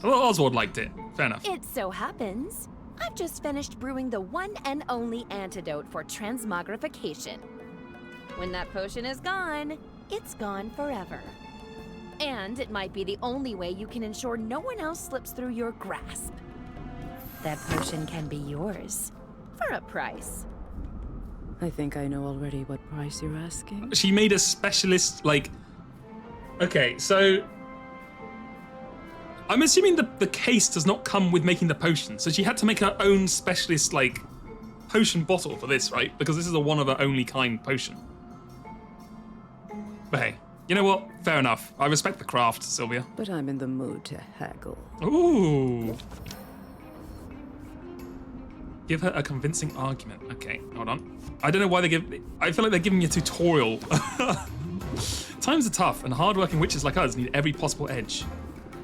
Well, Oswald liked it. Fair enough. It so happens I've just finished brewing the one and only antidote for transmogrification. When that potion is gone, it's gone forever. And it might be the only way you can ensure no one else slips through your grasp. That potion can be yours for a price. I think I know already what price you're asking. She made a specialist, like... Okay, so... I'm assuming the case does not come with making the potion, so she had to make her own specialist, like, potion bottle for this, right? Because this is a one-of-a-only-kind potion. But hey, you know what? Fair enough. I respect the craft, Sylvia. But I'm in the mood to haggle. Ooh. Give her a convincing argument. Okay, hold on. I don't know why I feel like they're giving me a tutorial. Times are tough, and hard-working witches like us need every possible edge.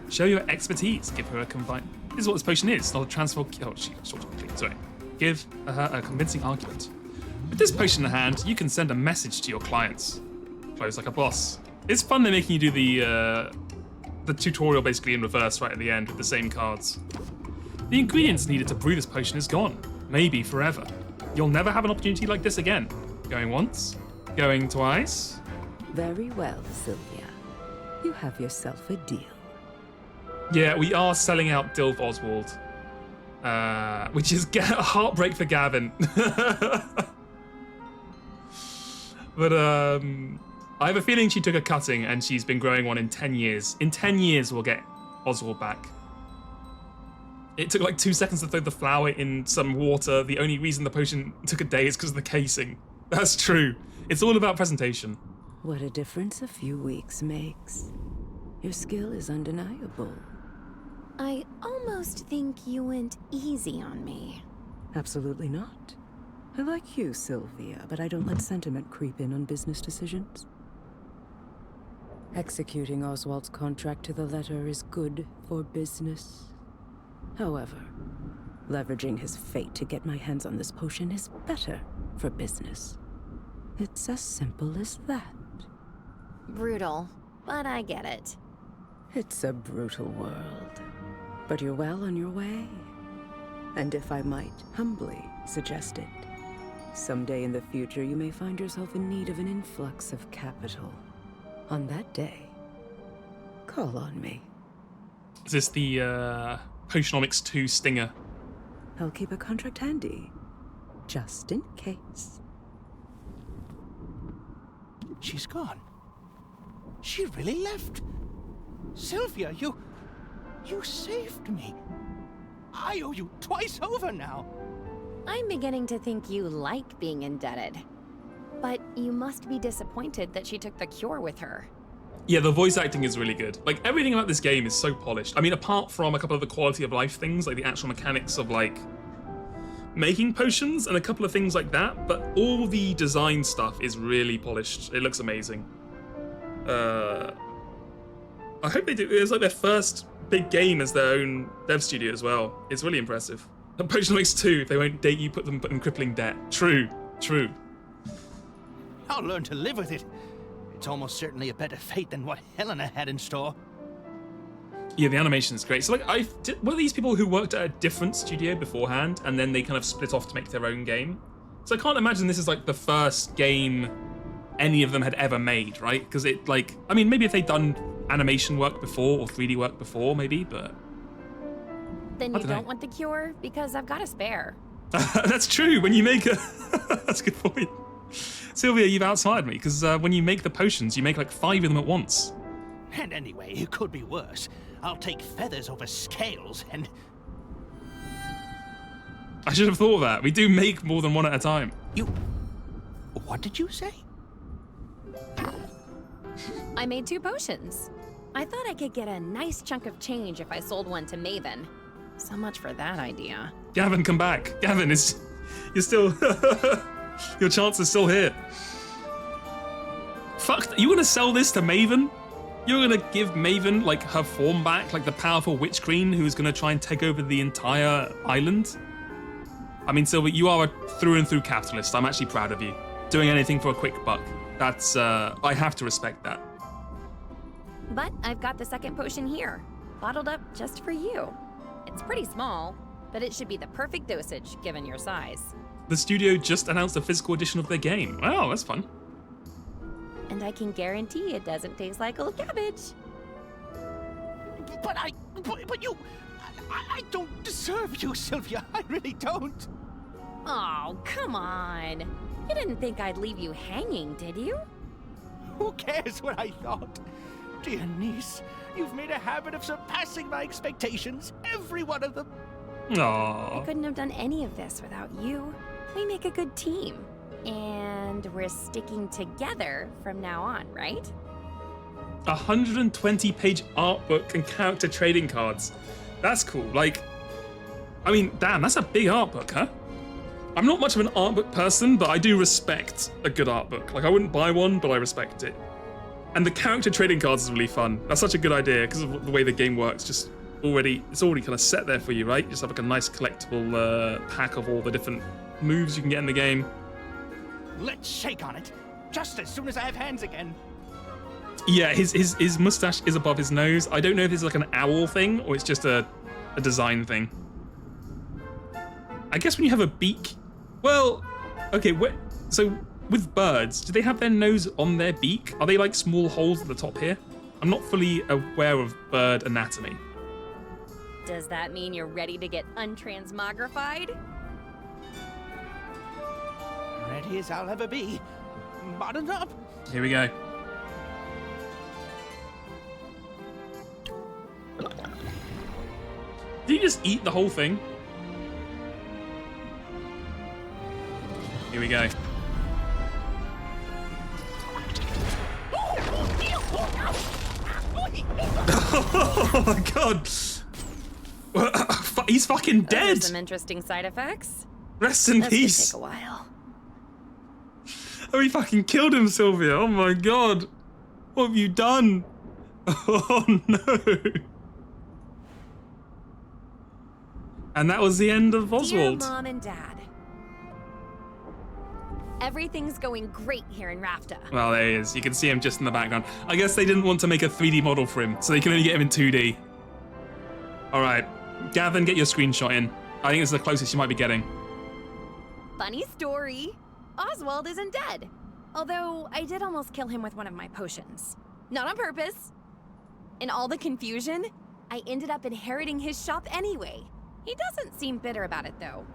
Show your expertise. Give her a combine. This is what this potion is, not a transfer. Oh, sorry. Give her a convincing argument. With this potion in hand, you can send a message to your clients. Close like a boss. It's fun they're making you do the tutorial basically in reverse right at the end with the same cards. The ingredients needed to brew this potion is gone. Maybe forever. You'll never have an opportunity like this again. Going once, going twice. Very well, Sylvia. You have yourself a deal. Yeah, we are selling out Dilf Oswald. Which is a heartbreak for Gavin. But I have a feeling she took a cutting and she's been growing one in 10 years. In 10 years, we'll get Oswald back. It took like 2 seconds to throw the flower in some water. The only reason the potion took a day is because of the casing. That's true. It's all about presentation. What a difference a few weeks makes. Your skill is undeniable. I almost think you went easy on me. Absolutely not. I like you, Sylvia, but I don't let sentiment creep in on business decisions. Executing Oswald's contract to the letter is good for business. However, leveraging his fate to get my hands on this potion is better for business. It's as simple as that. Brutal, but I get it. It's a brutal world, but you're well on your way. And if I might humbly suggest it, someday in the future you may find yourself in need of an influx of capital. On that day, call on me. Is this the Potionomics 2 stinger? I'll keep a contract handy, just in case. She's gone. She really left. Sylvia, you saved me. I owe you twice over now. I'm beginning to think you like being indebted. But you must be disappointed that she took the cure with her. Yeah, the voice acting is really good. Like, everything about this game is so polished. I mean, apart from a couple of the quality of life things, like the actual mechanics of, like, making potions and a couple of things like that, but all the design stuff is really polished. It looks amazing. I hope they do. It's like their first big game as their own dev studio as well. It's really impressive. And Potionomics 2, if they won't date you, put them in crippling debt. True. I'll learn to live with it. It's almost certainly a better fate than what Helena had in store. Yeah, the animation is great. So, like, were these people who worked at a different studio beforehand, and then they kind of split off to make their own game? So I can't imagine this is, like, the first game any of them had ever made, right? Because it, like, I mean, maybe if they'd done animation work before, or 3D work before, maybe, but... Then you don't want the cure? Because I've got a spare. That's true. When you make a... That's a good point. Sylvia, you've outsmarted me, because when you make the potions, you make like 5 of them at once. And anyway, it could be worse. I'll take feathers over scales, and... I should have thought of that. We do make more than one at a time. What did you say? I made 2 potions. I thought I could get a nice chunk of change if I sold one to Maven. So much for that idea. Gavin, come back. Gavin, you're still... Your chance is still here. Fuck, you gonna sell this to Maven? You're gonna give Maven, like, her form back, like the powerful witch queen who's gonna try and take over the entire island? I mean, Sylvia, you are a through and through capitalist. I'm actually proud of you. Doing anything for a quick buck. That's, I have to respect that. But I've got the second potion here, bottled up just for you. It's pretty small, but it should be the perfect dosage given your size. The studio just announced a physical edition of their game. Wow, that's fun. And I can guarantee it doesn't taste like old cabbage. But you... I don't deserve you, Sylvia. I really don't. Oh, come on. You didn't think I'd leave you hanging, did you? Who cares what I thought? Dear niece, you've made a habit of surpassing my expectations. Every one of them. Aww. I couldn't have done any of this without you. We make a good team. And we're sticking together from now on, right? 120-page art book and character trading cards. That's cool. Like, I mean, damn, that's a big art book, huh? I'm not much of an art book person, but I do respect a good art book. Like, I wouldn't buy one, but I respect it. And the character trading cards is really fun. That's such a good idea because of the way the game works. Just it's already kind of set there for you, right? You just have like a nice collectible pack of all the different moves you can get in the game. Let's shake on it, just as soon as I have hands again. Yeah, his mustache is above his nose. I don't know if this is like an owl thing or it's just a design thing. I guess when you have a beak, well, okay, so with birds, do they have their nose on their beak? Are they like small holes at the top here? I'm not fully aware of bird anatomy. Does that mean you're ready to get untransmogrified? Ready as I'll ever be. Buttoned up. Here we go. Did you just eat the whole thing? Here we go. Oh my god! He's fucking dead! Those are some interesting side effects. Rest in peace. This could take a while. Oh, he fucking killed him, Sylvia. Oh my god. What have you done? Oh no. And that was the end of Oswald. Dear Mom and Dad, everything's going great here in Rafta. Well, there he is. You can see him just in the background. I guess they didn't want to make a 3D model for him, so they can only get him in 2D. All right, Gavin, get your screenshot in. I think it's the closest you might be getting. Funny story. Oswald isn't dead. Although I did almost kill him with one of my potions. Not on purpose. In all the confusion, I ended up inheriting his shop anyway. He doesn't seem bitter about it, though.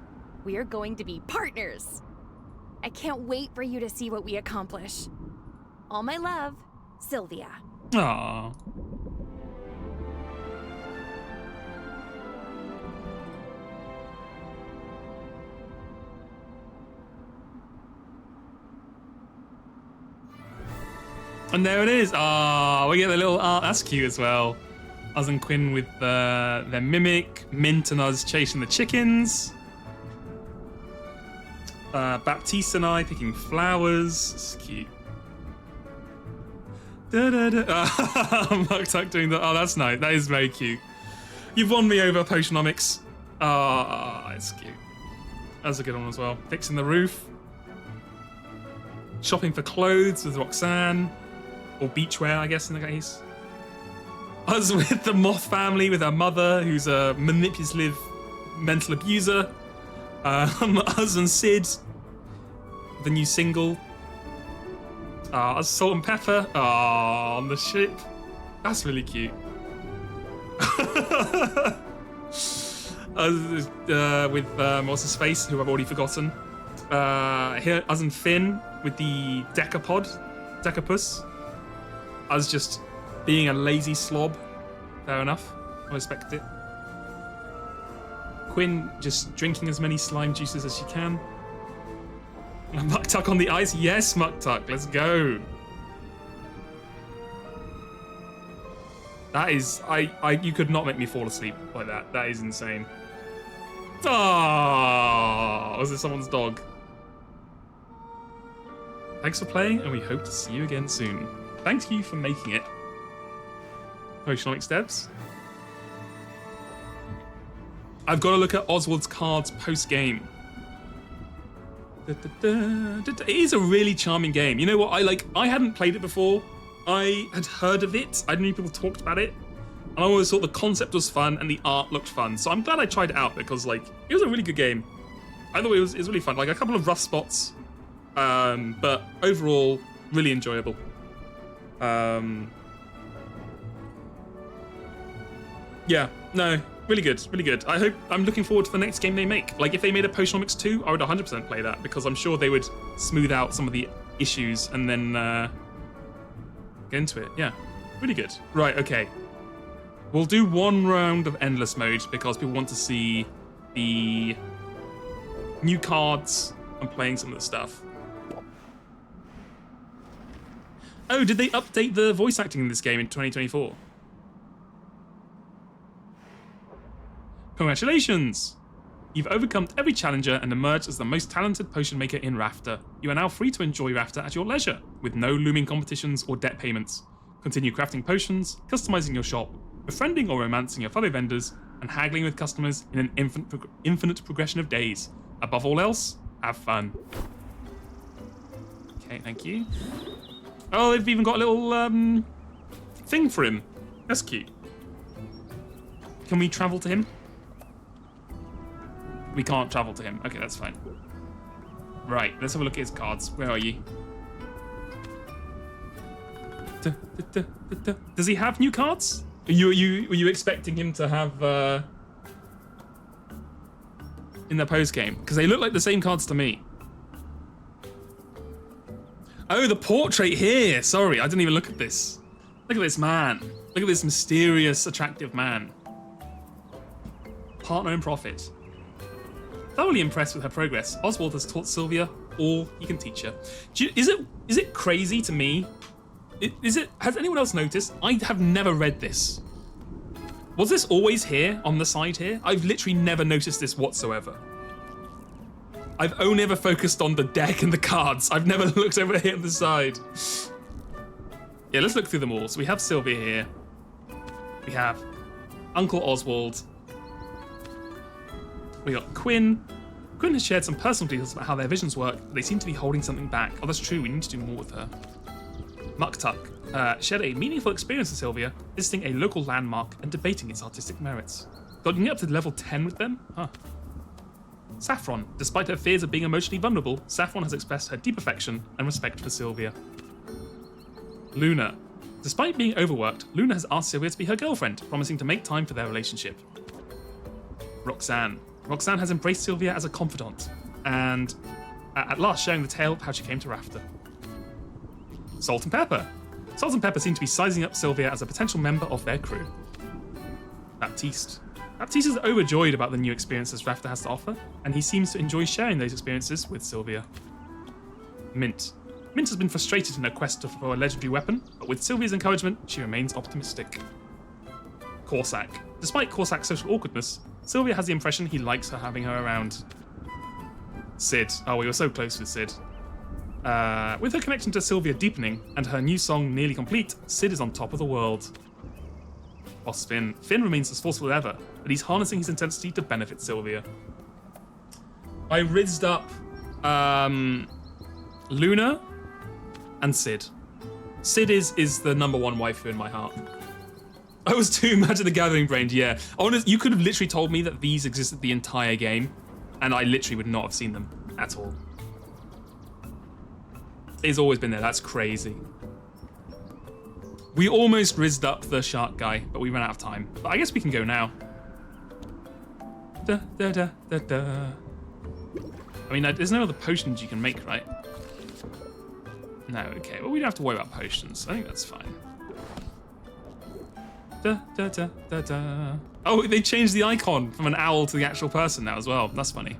We're going to be partners. I can't wait for you to see what we accomplish. All my love, Sylvia. Aww. And there it is. Ah, we get the little art. That's cute as well. Us and Quinn with their mimic, Mint and us chasing the chickens. Baptiste and I picking flowers. It's cute. Muktuk doing that. Oh, that's nice. That is very cute. You've won me over, Potionomics. Ah, it's cute. That's a good one as well. Fixing the roof. Shopping for clothes with Roxanne. Or beachwear, I guess, in the case. Us with the Moth family, with our mother, who's a manipulative mental abuser. Us and Sid, the new single. Us Salt and Pepper. On the ship. That's really cute. Us with what's his face, who I've already forgotten. Here, us and Finn with the Decapus. Us just being a lazy slob. Fair enough. I respect it. Quinn just drinking as many slime juices as she can. Muktuk on the ice. Yes, Muktuk. Let's go. That is... you could not make me fall asleep like that. That is insane. Oh, was it someone's dog? Thanks for playing, and we hope to see you again soon. Thank you for making it. Potionomics devs. I've got to look at Oswald's cards post-game. It is a really charming game. You know what? I hadn't played it before, I had heard of it. I knew people talked about it. And I always thought the concept was fun and the art looked fun. So I'm glad I tried it out because, like, it was a really good game. I thought it was really fun. Like, a couple of rough spots, but overall, really enjoyable. Yeah, no, really good, really good. I'm looking forward to the next game they make. Like, if they made a Potionomics 2, I would 100% play that because I'm sure they would smooth out some of the issues and then get into it. Yeah, really good. Right, okay. We'll do one round of Endless Mode because people want to see the new cards and playing some of the stuff. Oh, did they update the voice acting in this game in 2024? Congratulations! You've overcome every challenger and emerged as the most talented potion maker in Rafter. You are now free to enjoy Rafter at your leisure, with no looming competitions or debt payments. Continue crafting potions, customizing your shop, befriending or romancing your fellow vendors, and haggling with customers in an infinite progression of days. Above all else, have fun. Okay, thank you. Oh, they've even got a little thing for him. That's cute. Can we travel to him? We can't travel to him. Okay, that's fine. Right, let's have a look at his cards. Where are you? Does he have new cards? Were you expecting him to have in the post game? Because they look like the same cards to me. Oh, the portrait here. Sorry, I didn't even look at this. Look at this man. Look at this mysterious, attractive man. Partner in profit. Thoroughly impressed with her progress, Oswald has taught Sylvia all he can teach her. Is it crazy to me? Has anyone else noticed? I have never read this. Was this always here on the side here? I've literally never noticed this whatsoever. I've only ever focused on the deck and the cards. I've never looked over here on the side. Yeah, let's look through them all. So we have Sylvia here. We have Uncle Oswald. We got Quinn. Quinn has shared some personal details about how their visions work, but they seem to be holding something back. Oh, that's true. We need to do more with her. Muktuk shared a meaningful experience with Sylvia, visiting a local landmark and debating its artistic merits. Got up to level 10 with them? Huh. Saffron. Despite her fears of being emotionally vulnerable, Saffron has expressed her deep affection and respect for Sylvia. Luna. Despite being overworked, Luna has asked Sylvia to be her girlfriend, promising to make time for their relationship. Roxanne. Roxanne has embraced Sylvia as a confidant, and at last sharing the tale of how she came to Rafter. Salt and Pepper. Salt and Pepper seem to be sizing up Sylvia as a potential member of their crew. Baptiste. Baptiste is overjoyed about the new experiences Rafter has to offer, and he seems to enjoy sharing those experiences with Sylvia. Mint. Mint has been frustrated in her quest for a legendary weapon, but with Sylvia's encouragement, she remains optimistic. Corsac. Despite Corsac's social awkwardness, Sylvia has the impression he likes her having her around. Sid. Oh, we were so close with Sid. With her connection to Sylvia deepening and her new song nearly complete, Sid is on top of the world. Boss Finn. Finn remains as forceful as ever, but he's harnessing his intensity to benefit Sylvia. I rizzed up Luna and Sid. Sid is the number one waifu in my heart. I was too Magic the Gathering brained, yeah. Honest, you could have literally told me that these existed the entire game, and I literally would not have seen them at all. It's always been there, that's crazy. We almost rizzed up the shark guy, but we ran out of time. But I guess we can go now. Da, da, da, da, da. I mean, there's no other potions you can make, right? No, okay. Well, we don't have to worry about potions. I think that's fine. Da, da, da, da, da. Oh, they changed the icon from an owl to the actual person now as well. That's funny.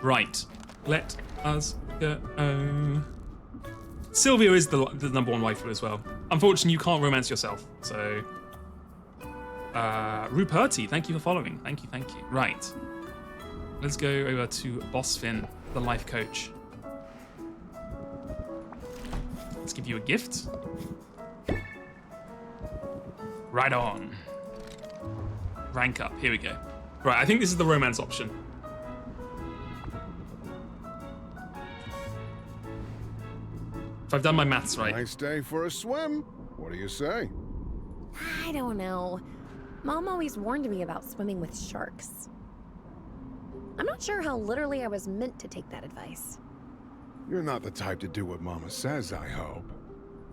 Right. Let us go. Sylvia is the number one waifu as well. Unfortunately, you can't romance yourself, so... Ruperti, thank you for following. Thank you, thank you. Right. Let's go over to Boss Finn, the life coach. Let's give you a gift. Right on. Rank up, here we go. Right, I think this is the romance option. If I've done my maths right. Nice day for a swim. What do you say? I don't know. Mom always warned me about swimming with sharks. I'm not sure how literally I was meant to take that advice. You're not the type to do what Mama says, I hope.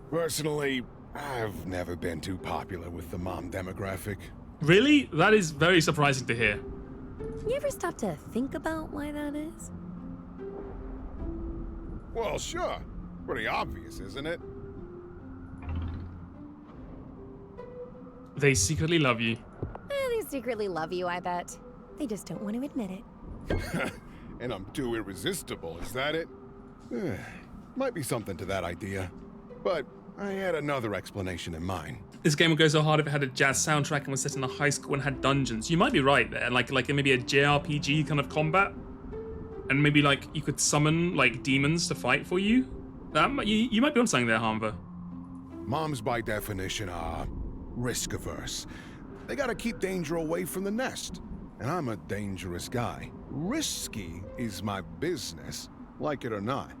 Personally, I've never been too popular with the mom demographic. Really? That is very surprising to hear. You ever stop to think about why that is? Well, sure. Pretty obvious, isn't it? They secretly love you. They secretly love you, I bet. They just don't want to admit it. And I'm too irresistible, is that it? Might be something to that idea. But I had another explanation in mind. This game would go so hard if it had a jazz soundtrack and was set in a high school and had dungeons. You might be right there, like maybe a JRPG kind of combat, and maybe like you could summon like demons to fight for you. You might be on something there, Harmva. Moms, by definition, are risk-averse. They gotta keep danger away from the nest. And I'm a dangerous guy. Risky is my business, like it or not.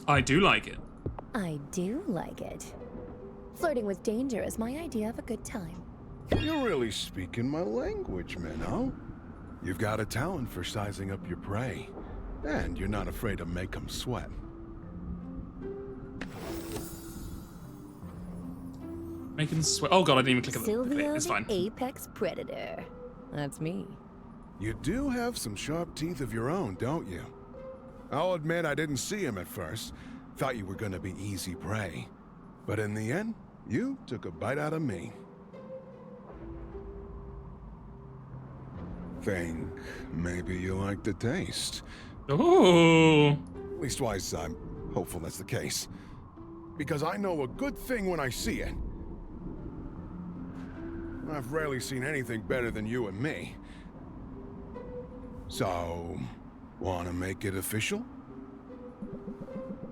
I do like it. I do like it. Flirting with danger is my idea of a good time. You're really speaking my language, Minnow. You've got a talent for sizing up your prey. And you're not afraid to make them sweat. Making sweat. Oh god, I didn't even click on Sylvia, it's fine. the apex predator. That's me. You do have some sharp teeth of your own, don't you? I'll admit I didn't see him at first. Thought you were gonna be easy prey. But in the end, you took a bite out of me. Think maybe you like the taste. Oh. Leastwise, I'm hopeful that's the case. Because I know a good thing when I see it. I've rarely seen anything better than you and me. So, wanna make it official?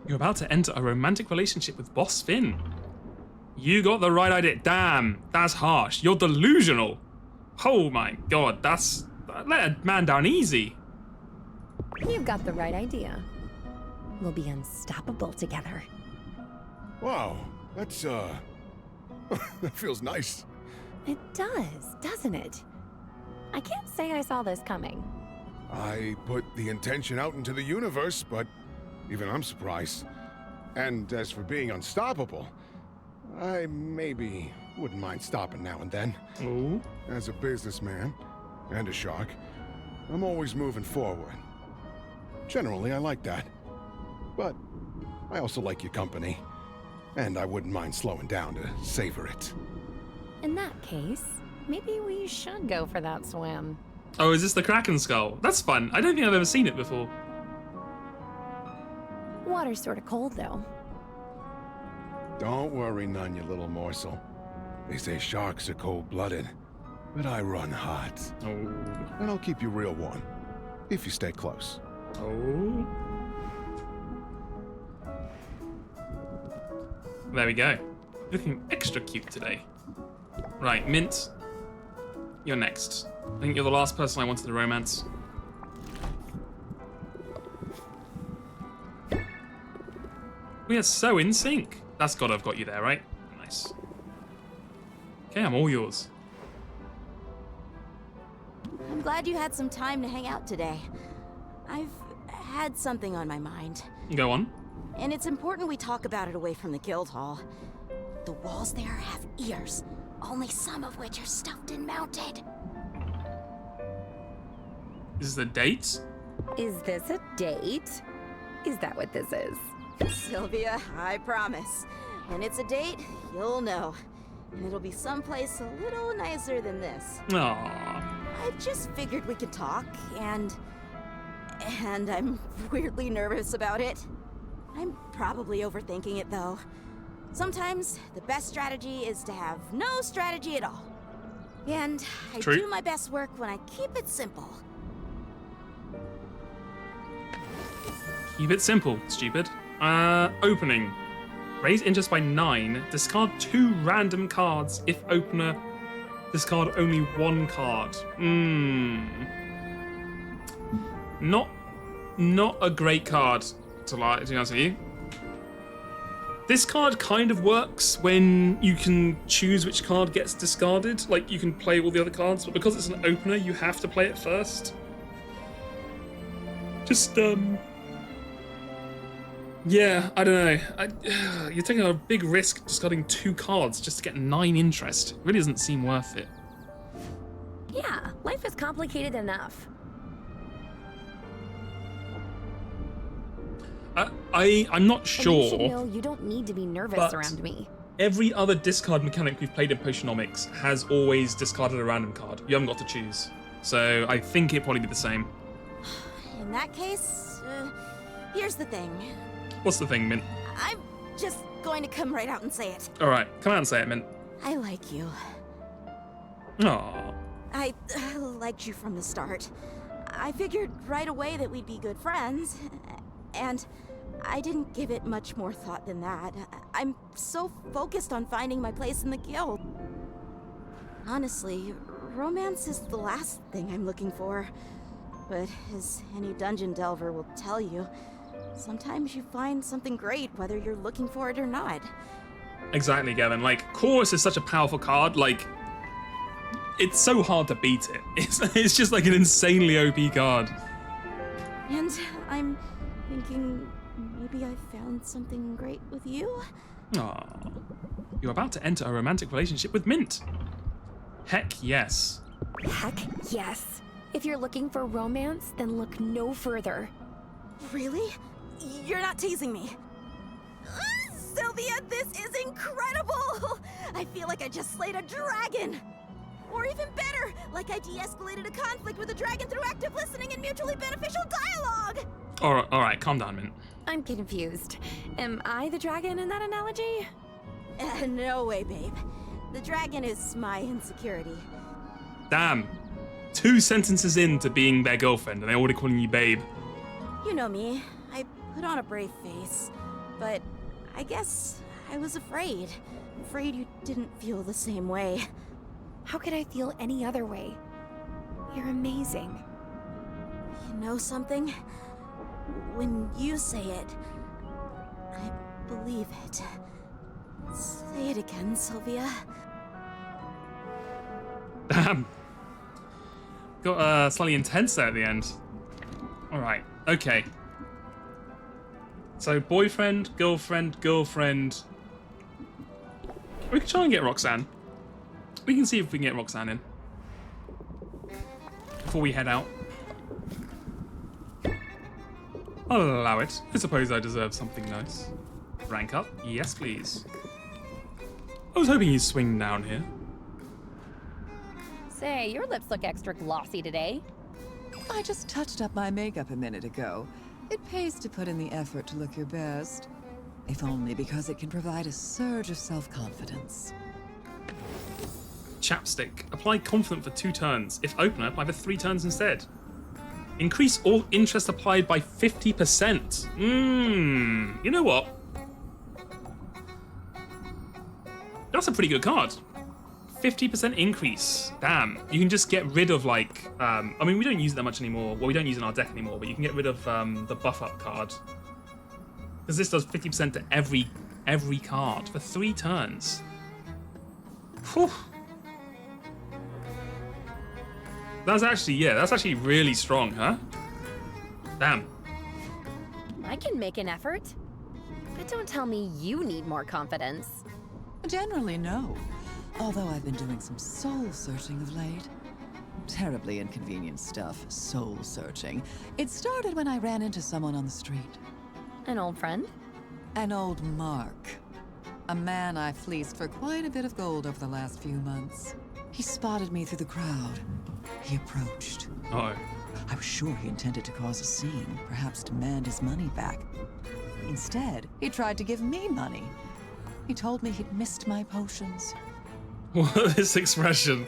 You're about to enter a romantic relationship with Boss Finn. You got the right idea. Damn, that's harsh. You're delusional. Oh my god, let a man down easy. You've got the right idea. We'll be unstoppable together. Wow, that's, that feels nice. It does, doesn't it? I can't say I saw this coming. I put the intention out into the universe, but even I'm surprised. And as for being unstoppable, I maybe wouldn't mind stopping now and then. Oh. As a businessman and a shark, I'm always moving forward. Generally, I like that. But I also like your company. And I wouldn't mind slowing down to savor it. In that case, maybe we should go for that swim. Oh, is this the Kraken skull? That's fun. I don't think I've ever seen it before. Water's sort of cold, though. Don't worry none, you little morsel. They say sharks are cold-blooded, but I run hot. Oh. And I'll keep you real warm, if you stay close. Oh. There we go. Looking extra cute today. Right, Mint. You're next. I think you're the last person I wanted to romance. We are so in sync. That's gotta have got you there, right? Nice. Okay, I'm all yours. I'm glad you had some time to hang out today. I've had something on my mind. Go on. And it's important we talk about it away from the guild hall. The walls there have ears, only some of which are stuffed and mounted. Is this a date? Is this a date? Is that what this is? Sylvia, I promise. When it's a date, you'll know. And it'll be someplace a little nicer than this. Aww. I just figured we could talk, and I'm weirdly nervous about it. I'm probably overthinking it, though. Sometimes the best strategy is to have no strategy at all. And I True. do my best work when I keep it simple. Keep it simple, stupid. Opening. Raise interest by 9. Discard 2 random cards. If opener, discard only 1 card. Not a great card to be honest with you. This card kind of works when you can choose which card gets discarded. Like, you can play all the other cards, but because it's an opener, you have to play it first. Just, yeah, I don't know. You're taking a big risk discarding 2 cards just to get 9 interest. It really doesn't seem worth it. Yeah, life is complicated enough. I'm not sure. And you should know you don't need to be nervous but around me. Every other discard mechanic we've played in Potionomics has always discarded a random card. You haven't got to choose. So I think it'd probably be the same. In that case, here's the thing. What's the thing, Mint? I'm just going to come right out and say it. All right, come out and say it, Mint. I like you. Aww. I liked you from the start. I figured right away that we'd be good friends, and I didn't give it much more thought than that. I'm so focused on finding my place in the guild. Honestly, romance is the last thing I'm looking for. But as any dungeon delver will tell you, sometimes you find something great whether you're looking for it or not. Exactly, Gavin. Like, Chorus is such a powerful card. Like, it's so hard to beat it. It's just like an insanely OP card. And I'm thinking maybe I found something great with you? Aww. You're about to enter a romantic relationship with Mint. Heck yes. Heck yes. If you're looking for romance, then look no further. Really? You're not teasing me. Sylvia, this is incredible! I feel like I just slayed a dragon! Or even better, like I de-escalated a conflict with a dragon through active listening and mutually beneficial dialogue! All right, calm down, Mint. I'm confused. Am I the dragon in that analogy? No way, babe. The dragon is my insecurity. Damn. 2 sentences into being their girlfriend, and they're already calling you babe. You know me. I put on a brave face. But I guess I was afraid. Afraid you didn't feel the same way. How could I feel any other way? You're amazing. You know something? When you say it, I believe it. Say it again, Sylvia. Damn. Got slightly intense there at the end. All right, okay. So boyfriend, girlfriend, girlfriend. We can try and get Roxanne. We can see if we can get Roxanne in before we head out. I'll allow it. I suppose I deserve something nice. Rank up? Yes, please. I was hoping you'd swing down here. Say, your lips look extra glossy today. I just touched up my makeup a minute ago. It pays to put in the effort to look your best. If only because it can provide a surge of self-confidence. Chapstick. Apply confident for 2 turns. If opener, apply for 3 turns instead. Increase all interest applied by 50%. You know what? That's a pretty good card. 50% increase. Damn. You can just get rid of, like, I mean, we don't use it that much anymore. Well, we don't use it in our deck anymore, but you can get rid of the buff up card. Because this does 50% to every card for 3 turns. Whew. That's actually really strong, huh? Damn. I can make an effort. But don't tell me you need more confidence. Generally, no. Although I've been doing some soul-searching of late. Terribly inconvenient stuff, soul-searching. It started when I ran into someone on the street. An old friend? An old mark. A man I fleeced for quite a bit of gold over the last few months. He spotted me through the crowd. He approached. Oh. I was sure he intended to cause a scene, perhaps demand his money back. Instead, he tried to give me money. He told me he'd missed my potions. What this expression?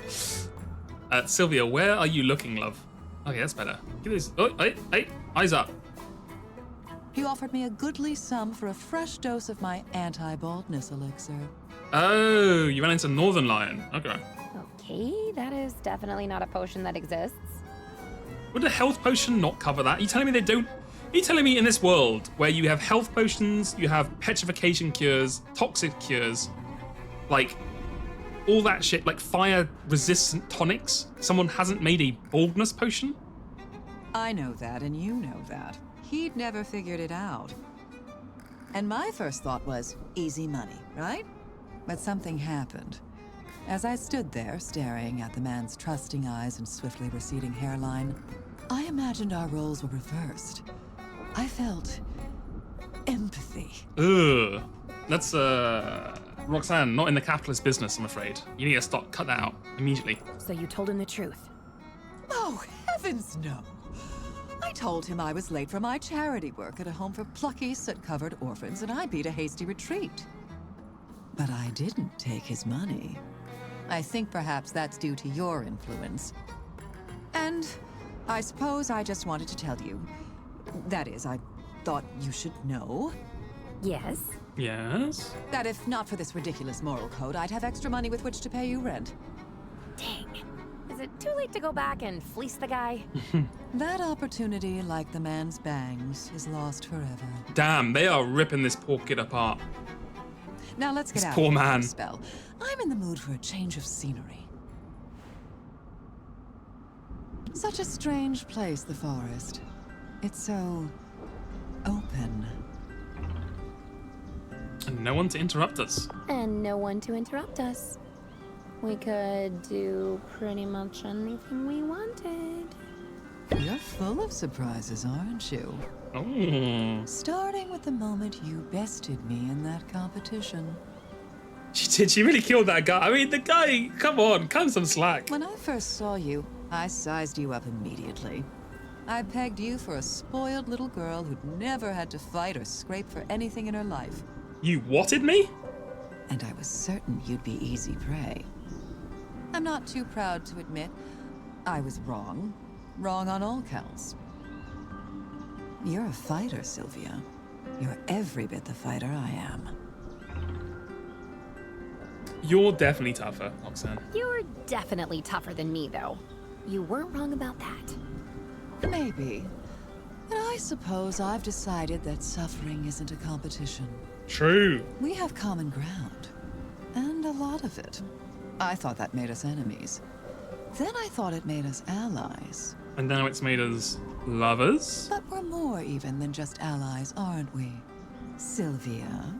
Sylvia, where are you looking, love? Okay, that's better. Give this. Oh, hey, eyes up. He offered me a goodly sum for a fresh dose of my anti-baldness elixir. Oh, you ran into Northern Lion. Okay. Okay, that is definitely not a potion that exists. Would a health potion not cover that? Are you telling me they don't Are you telling me in this world where you have health potions, you have petrification cures, toxic cures, like all that shit, like fire resistant tonics, someone hasn't made a baldness potion? I know that, and you know that. He'd never figured it out. And my first thought was, easy money, right? But something happened. As I stood there, staring at the man's trusting eyes and swiftly receding hairline, I imagined our roles were reversed. I felt empathy. Ugh. That's, Roxanne, not in the capitalist business, I'm afraid. You need to cut that out immediately. So you told him the truth? Oh, heavens no. I told him I was late for my charity work at a home for plucky, soot-covered orphans, and I beat a hasty retreat. But I didn't take his money. I think perhaps that's due to your influence. And I suppose I just wanted to tell you. That is, I thought you should know. Yes? Yes? That if not for this ridiculous moral code, I'd have extra money with which to pay you rent. Dang. Is it too late to go back and fleece the guy? That opportunity, like the man's bangs, is lost forever. Damn, they are ripping this poor kid apart. Now let's get This out poor of here for man. a spell. I'm in the mood for a change of scenery. Such a strange place, the forest. It's so open. And no one to interrupt us. And no one to interrupt us. We could do pretty much anything we wanted. You're full of surprises, aren't you? Oh. Starting with the moment you bested me in that competition. She did. She really killed that guy. I mean, the guy, come on, cut him some slack. When I first saw you, I sized you up immediately. I pegged you for a spoiled little girl who'd never had to fight or scrape for anything in her life. You whatted me? And I was certain you'd be easy prey. I'm not too proud to admit I was wrong. Wrong on all counts. You're a fighter, Sylvia. You're every bit the fighter I am. You're definitely tougher, Roxanne. You're definitely tougher than me, though. You weren't wrong about that. Maybe. But I suppose I've decided that suffering isn't a competition. True. We have common ground. And a lot of it. I thought that made us enemies. Then I thought it made us allies. And now it's made us lovers? But we're more even than just allies, aren't we? Sylvia,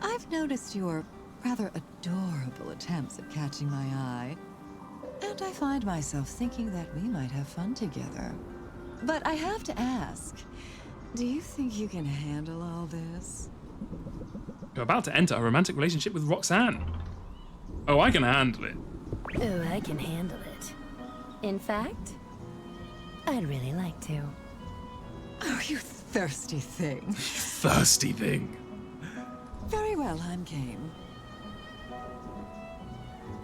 I've noticed your rather adorable attempts at catching my eye. And I find myself thinking that we might have fun together. But I have to ask, do you think you can handle all this? You're about to enter a romantic relationship with Roxanne. Oh, I can handle it. Oh, I can handle it. In fact, I'd really like to. Oh, you thirsty thing. Thirsty thing. Very well, I'm game.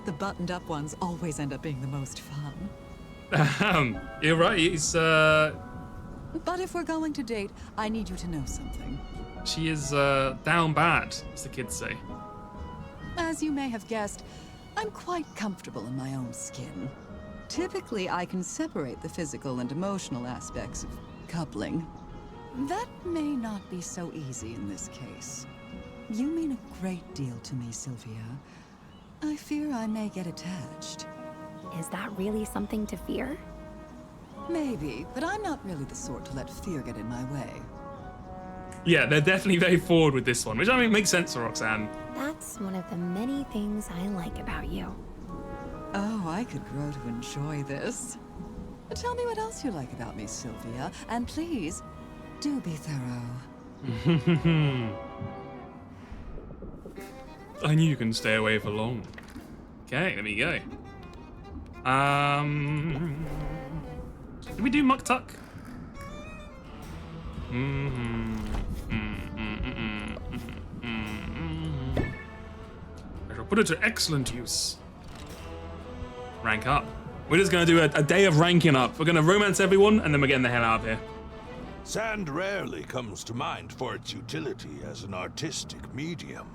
The buttoned-up ones always end up being the most fun. You're right, it's, But if we're going to date, I need you to know something. she is, down bad, as the kids say. As you may have guessed, I'm quite comfortable in my own skin. Typically, I can separate the physical and emotional aspects of coupling. That may not be so easy in this case. You mean a great deal to me, Sylvia. I fear I may get attached. Is that really something to fear? Maybe, but I'm not really the sort to let fear get in my way. Yeah, they're definitely very forward with this one, which I mean makes sense for Roxanne. That's one of the many things I like about you. Oh, I could grow to enjoy this. Tell me what else you like about me, Sylvia, and please, do be thorough. I knew you couldn't stay away for long. Okay, there we go. Did we do Muck Tuck? I shall put it to excellent use. Rank up. We're just gonna do a day of ranking up. We're gonna romance everyone, and then we're getting the hell out of here. Sand rarely comes to mind for its utility as an artistic medium.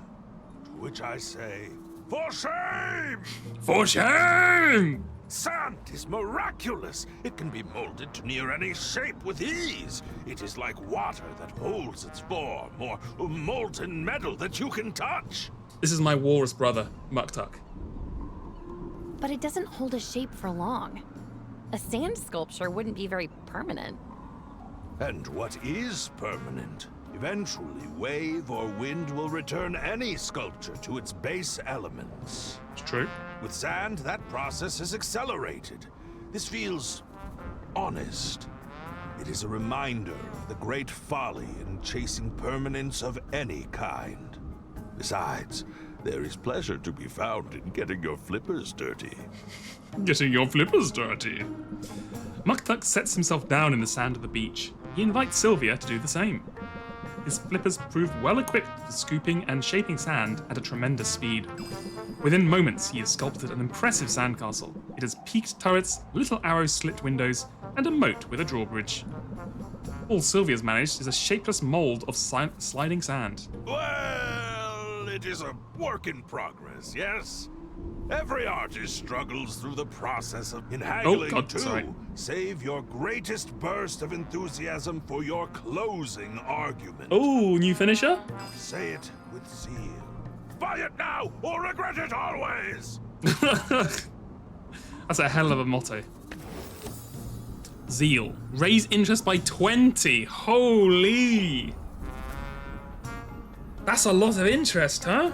To which I say, for shame! For shame! Sand is miraculous. It can be molded to near any shape with ease. It is like water that holds its form, or molten metal that you can touch. This is my walrus brother, Muktuk. But it doesn't hold a shape for long. A sand sculpture wouldn't be very permanent. And what is permanent? Eventually, wave or wind will return any sculpture to its base elements. It's true. With sand, that process is accelerated. This feels honest. It is a reminder of the great folly in chasing permanence of any kind. Besides, there is pleasure to be found in getting your flippers dirty. Getting your flippers dirty. Muktuk sets himself down in the sand of the beach. He invites Sylvia to do the same. His flippers prove well equipped for scooping and shaping sand at a tremendous speed. Within moments, he has sculpted an impressive sandcastle. It has peaked turrets, little arrow-slit windows, and a moat with a drawbridge. All Sylvia's managed is a shapeless mold of sliding sand. Well, it is a work in progress, yes? Every artist struggles through the process of haggling too. Sorry. Save your greatest burst of enthusiasm for your closing argument. Oh, new finisher? Say it with zeal. Buy it now or regret it always! That's a hell of a motto. Zeal. Raise interest by 20. Holy. That's a lot of interest, huh?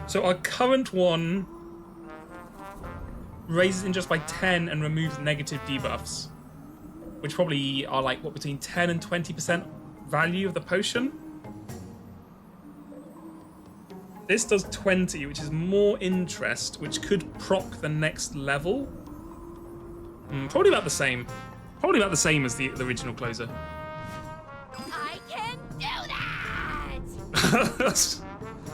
So our current one raises interest by 10 and removes negative debuffs, which probably are like, what, between 10 and 20% value of the potion? This does 20, which is more interest, which could proc the next level. Probably about the same. Probably about the same as the original closer. I can do that!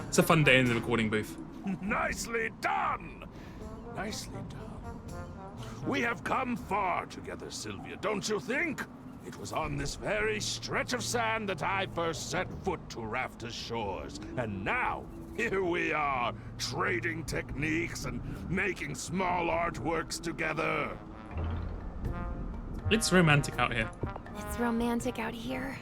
It's a fun day in the recording booth. Nicely done! Nicely done. We have come far together, Sylvia, don't you think? It was on this very stretch of sand that I first set foot to Rafta's shores. And now, here we are, trading techniques and making small artworks together. It's romantic out here. It's romantic out here.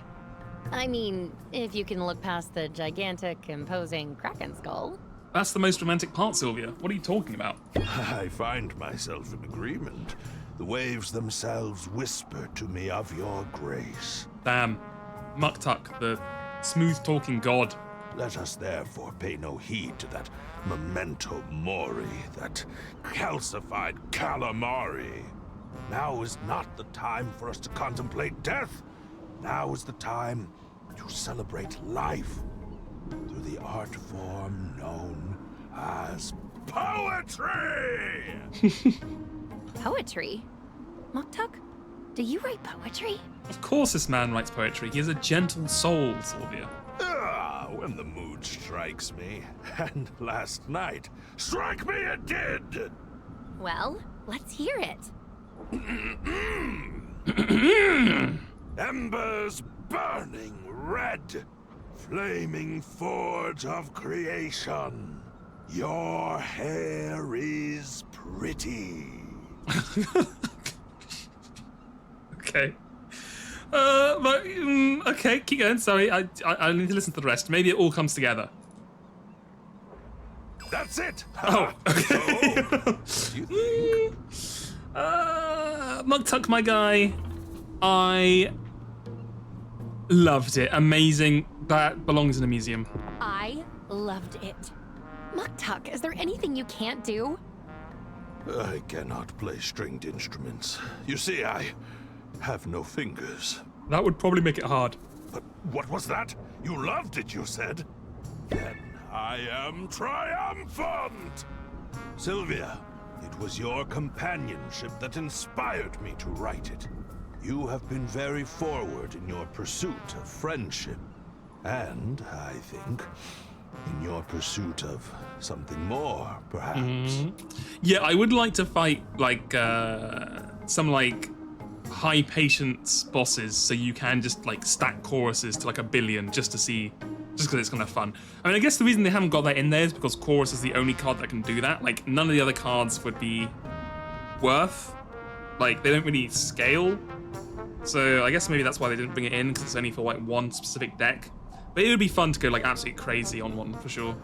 I mean, if you can look past the gigantic, imposing Kraken skull. That's the most romantic part, Sylvia. What are you talking about? I find myself in agreement. The waves themselves whisper to me of your grace. Damn. Muktuk, the smooth-talking god. Let us therefore pay no heed to that memento mori, that calcified calamari. Now is not the time for us to contemplate death. Now is the time to celebrate life through the art form known as poetry! Poetry? Muktuk? Do you write poetry? Of course this man writes poetry. He has a gentle soul, Sylvia. When the mood strikes me. And last night, strike me it did! Well, let's hear it. Embers burning red, flaming forge of creation. Your hair is pretty. Okay. Okay, keep going. Sorry, I need to listen to the rest. Maybe it all comes together. That's it. Oh, okay. Muktuk, my guy. I loved it. Amazing. That belongs in a museum. I loved it. Muktuk, is there anything you can't do? I cannot play stringed instruments. You see, I have no fingers. That would probably make it hard. But what was that? You loved it, you said? Then I am triumphant! Sylvia, it was your companionship that inspired me to write it. You have been very forward in your pursuit of friendship. And, I think, in your pursuit of something more, perhaps. Yeah, I would like to fight, like, some, like, high patience bosses so you can just, like, stack choruses to, like, 1 billion just to see just because it's kind of fun. I mean, I guess the reason they haven't got that in there is because Chorus is the only card that can do that. Like, none of the other cards would be worth. Like, they don't really scale. So I guess maybe that's why they didn't bring it in, because it's only for like one specific deck. But it would be fun to go like absolutely crazy on one for sure.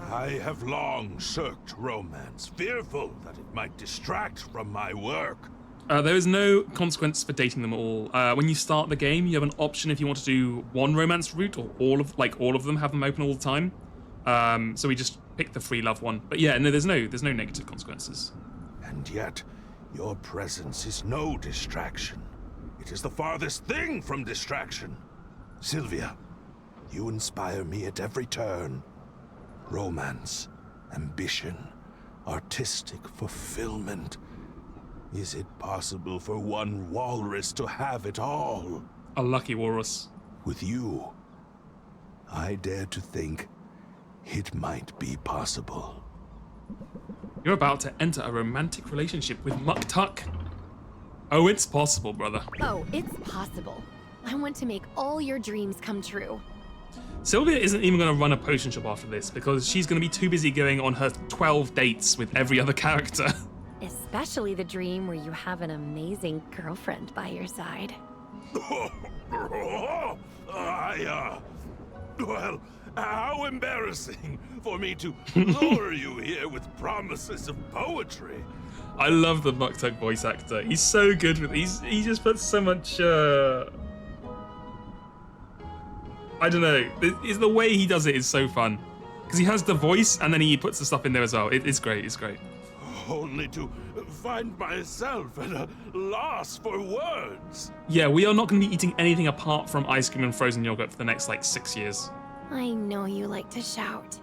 I have long shirked romance, fearful that it might distract from my work. There is no consequence for dating them all. When you start the game, you have an option if you want to do one romance route or all of them, have them open all the time. So we just picked the free love one. But yeah, no, there's no negative consequences. And yet, your presence is no distraction. It is the farthest thing from distraction. Sylvia, you inspire me at every turn. Romance, ambition, artistic fulfillment. Is it possible for one walrus to have it all? A lucky walrus. With you, I dare to think it might be possible. You're about to enter a romantic relationship with Muck Tuck. Oh, it's possible, brother. Oh, it's possible. I want to make all your dreams come true. Sylvia isn't even going to run a potion shop after this because she's going to be too busy going on her 12 dates with every other character. Especially the dream where you have an amazing girlfriend by your side. Well, how embarrassing for me to lure you here with promises of poetry. I love the Muck Tuck voice actor. He's so good with he just puts so much I don't know. It's the way he does it is so fun. Because he has the voice and then he puts the stuff in there as well. It's great, it's great. Only to find myself at a loss for words. Yeah, we are not going to be eating anything apart from ice cream and frozen yogurt for the next, 6 years. I know you like to shout,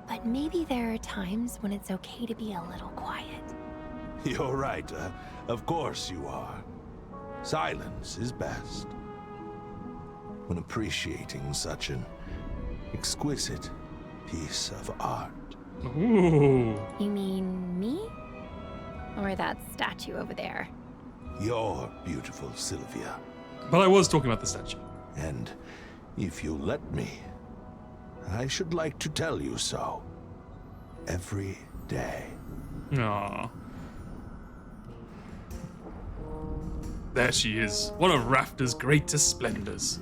but maybe there are times when it's okay to be a little quiet. You're right. Of course you are. Silence is best. When appreciating such an exquisite piece of art. Ooh. You mean me? Or that statue over there? You're beautiful, Sylvia. But I was talking about the statue. And if you let me, I should like to tell you so. Every day. Aww. There she is, one of Rafter's greatest splendors.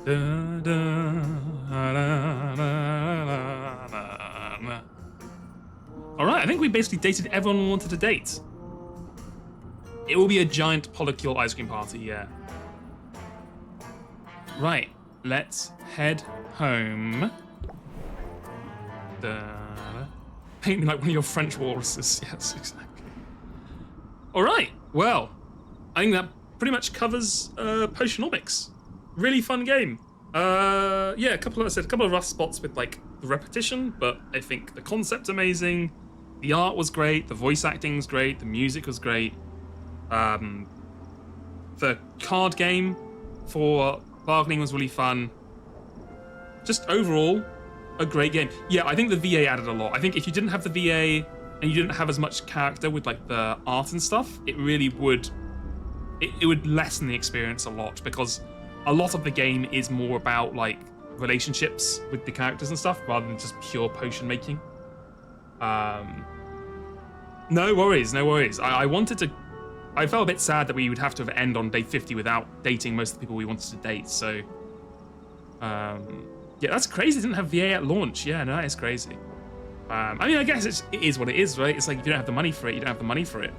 Da, da, da, da, da, da. All right, I think we basically dated everyone we wanted to date. It will be a giant polycule ice cream party, yeah. Right, let's head home. Da, da. Paint me like one of your French walruses. Yes, exactly. All right, well, I think that pretty much covers Potionomics. Really fun game. Yeah, a couple of rough spots with the repetition, but I think the concept's amazing. The art was great, the voice acting's great, the music was great. The card game for bargaining was really fun. Just overall, a great game. Yeah, I think the VA added a lot. I think if you didn't have the VA and you didn't have as much character with the art and stuff, it really would it would lessen the experience a lot, because a lot of the game is more about relationships with the characters and stuff rather than just pure potion making. No worries. I felt a bit sad that we would have to end on day 50 without dating most of the people we wanted to date, so yeah, that's crazy. It didn't have VA at launch. Yeah, no, that is crazy. I mean, I guess it is what it is, right? It's if you don't have the money for it, you don't have the money for it.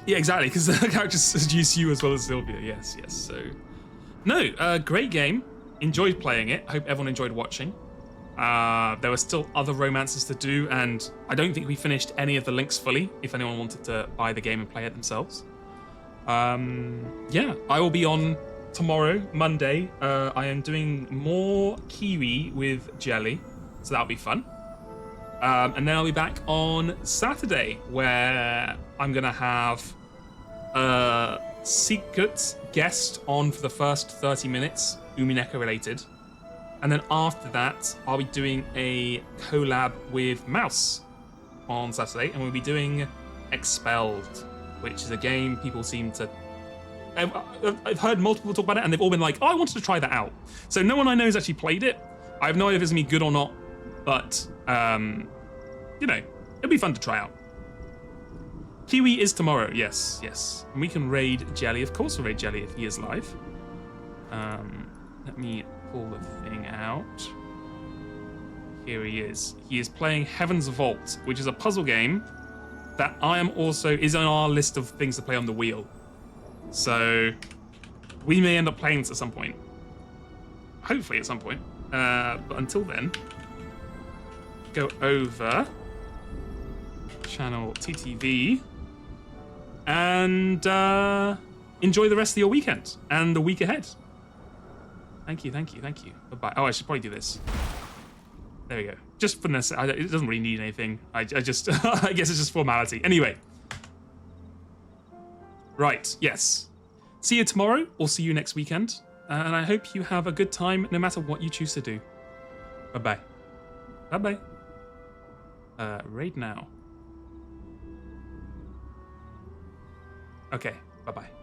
Yeah, exactly, because the characters seduce you as well as Sylvia. Yes. So, no, great game. Enjoyed playing it. Hope everyone enjoyed watching. There were still other romances to do, and I don't think we finished any of the links fully, if anyone wanted to buy the game and play it themselves. Yeah, I will be on tomorrow, Monday. I am doing more Kiwi with Jelly, so that'll be fun. And then I'll be back on Saturday, where I'm going to have a secret guest on for the first 30 minutes, Umineka related. And then after that, I'll be doing a collab with Mouse on Saturday, and we'll be doing Expelled, which is a game people seem to I've heard multiple people talk about it, and they've all been like, "Oh, I wanted to try that out." So no one I know has actually played it. I have no idea if it's gonna be good or not, but you know, it'll be fun to try out. Kiwi is tomorrow. Yes, yes, and we can raid Jelly. Of course, we'll raid Jelly if he is live. Let me pull the thing out. Here he is. He is playing Heaven's Vault, which is a puzzle game that I am also is on our list of things to play on the wheel. So we may end up playing this at some point. Hopefully at some point. But until then, go over channel TTV and enjoy the rest of your weekend and the week ahead. Thank you, thank you, thank you. Bye-bye. Oh, I should probably do this. There we go. Just for this, it doesn't really need anything. I just, I guess it's just formality. Anyway. Right, yes. See you tomorrow, or see you next weekend. And I hope you have a good time, no matter what you choose to do. Bye-bye. Bye-bye. Raid now. Okay, bye-bye.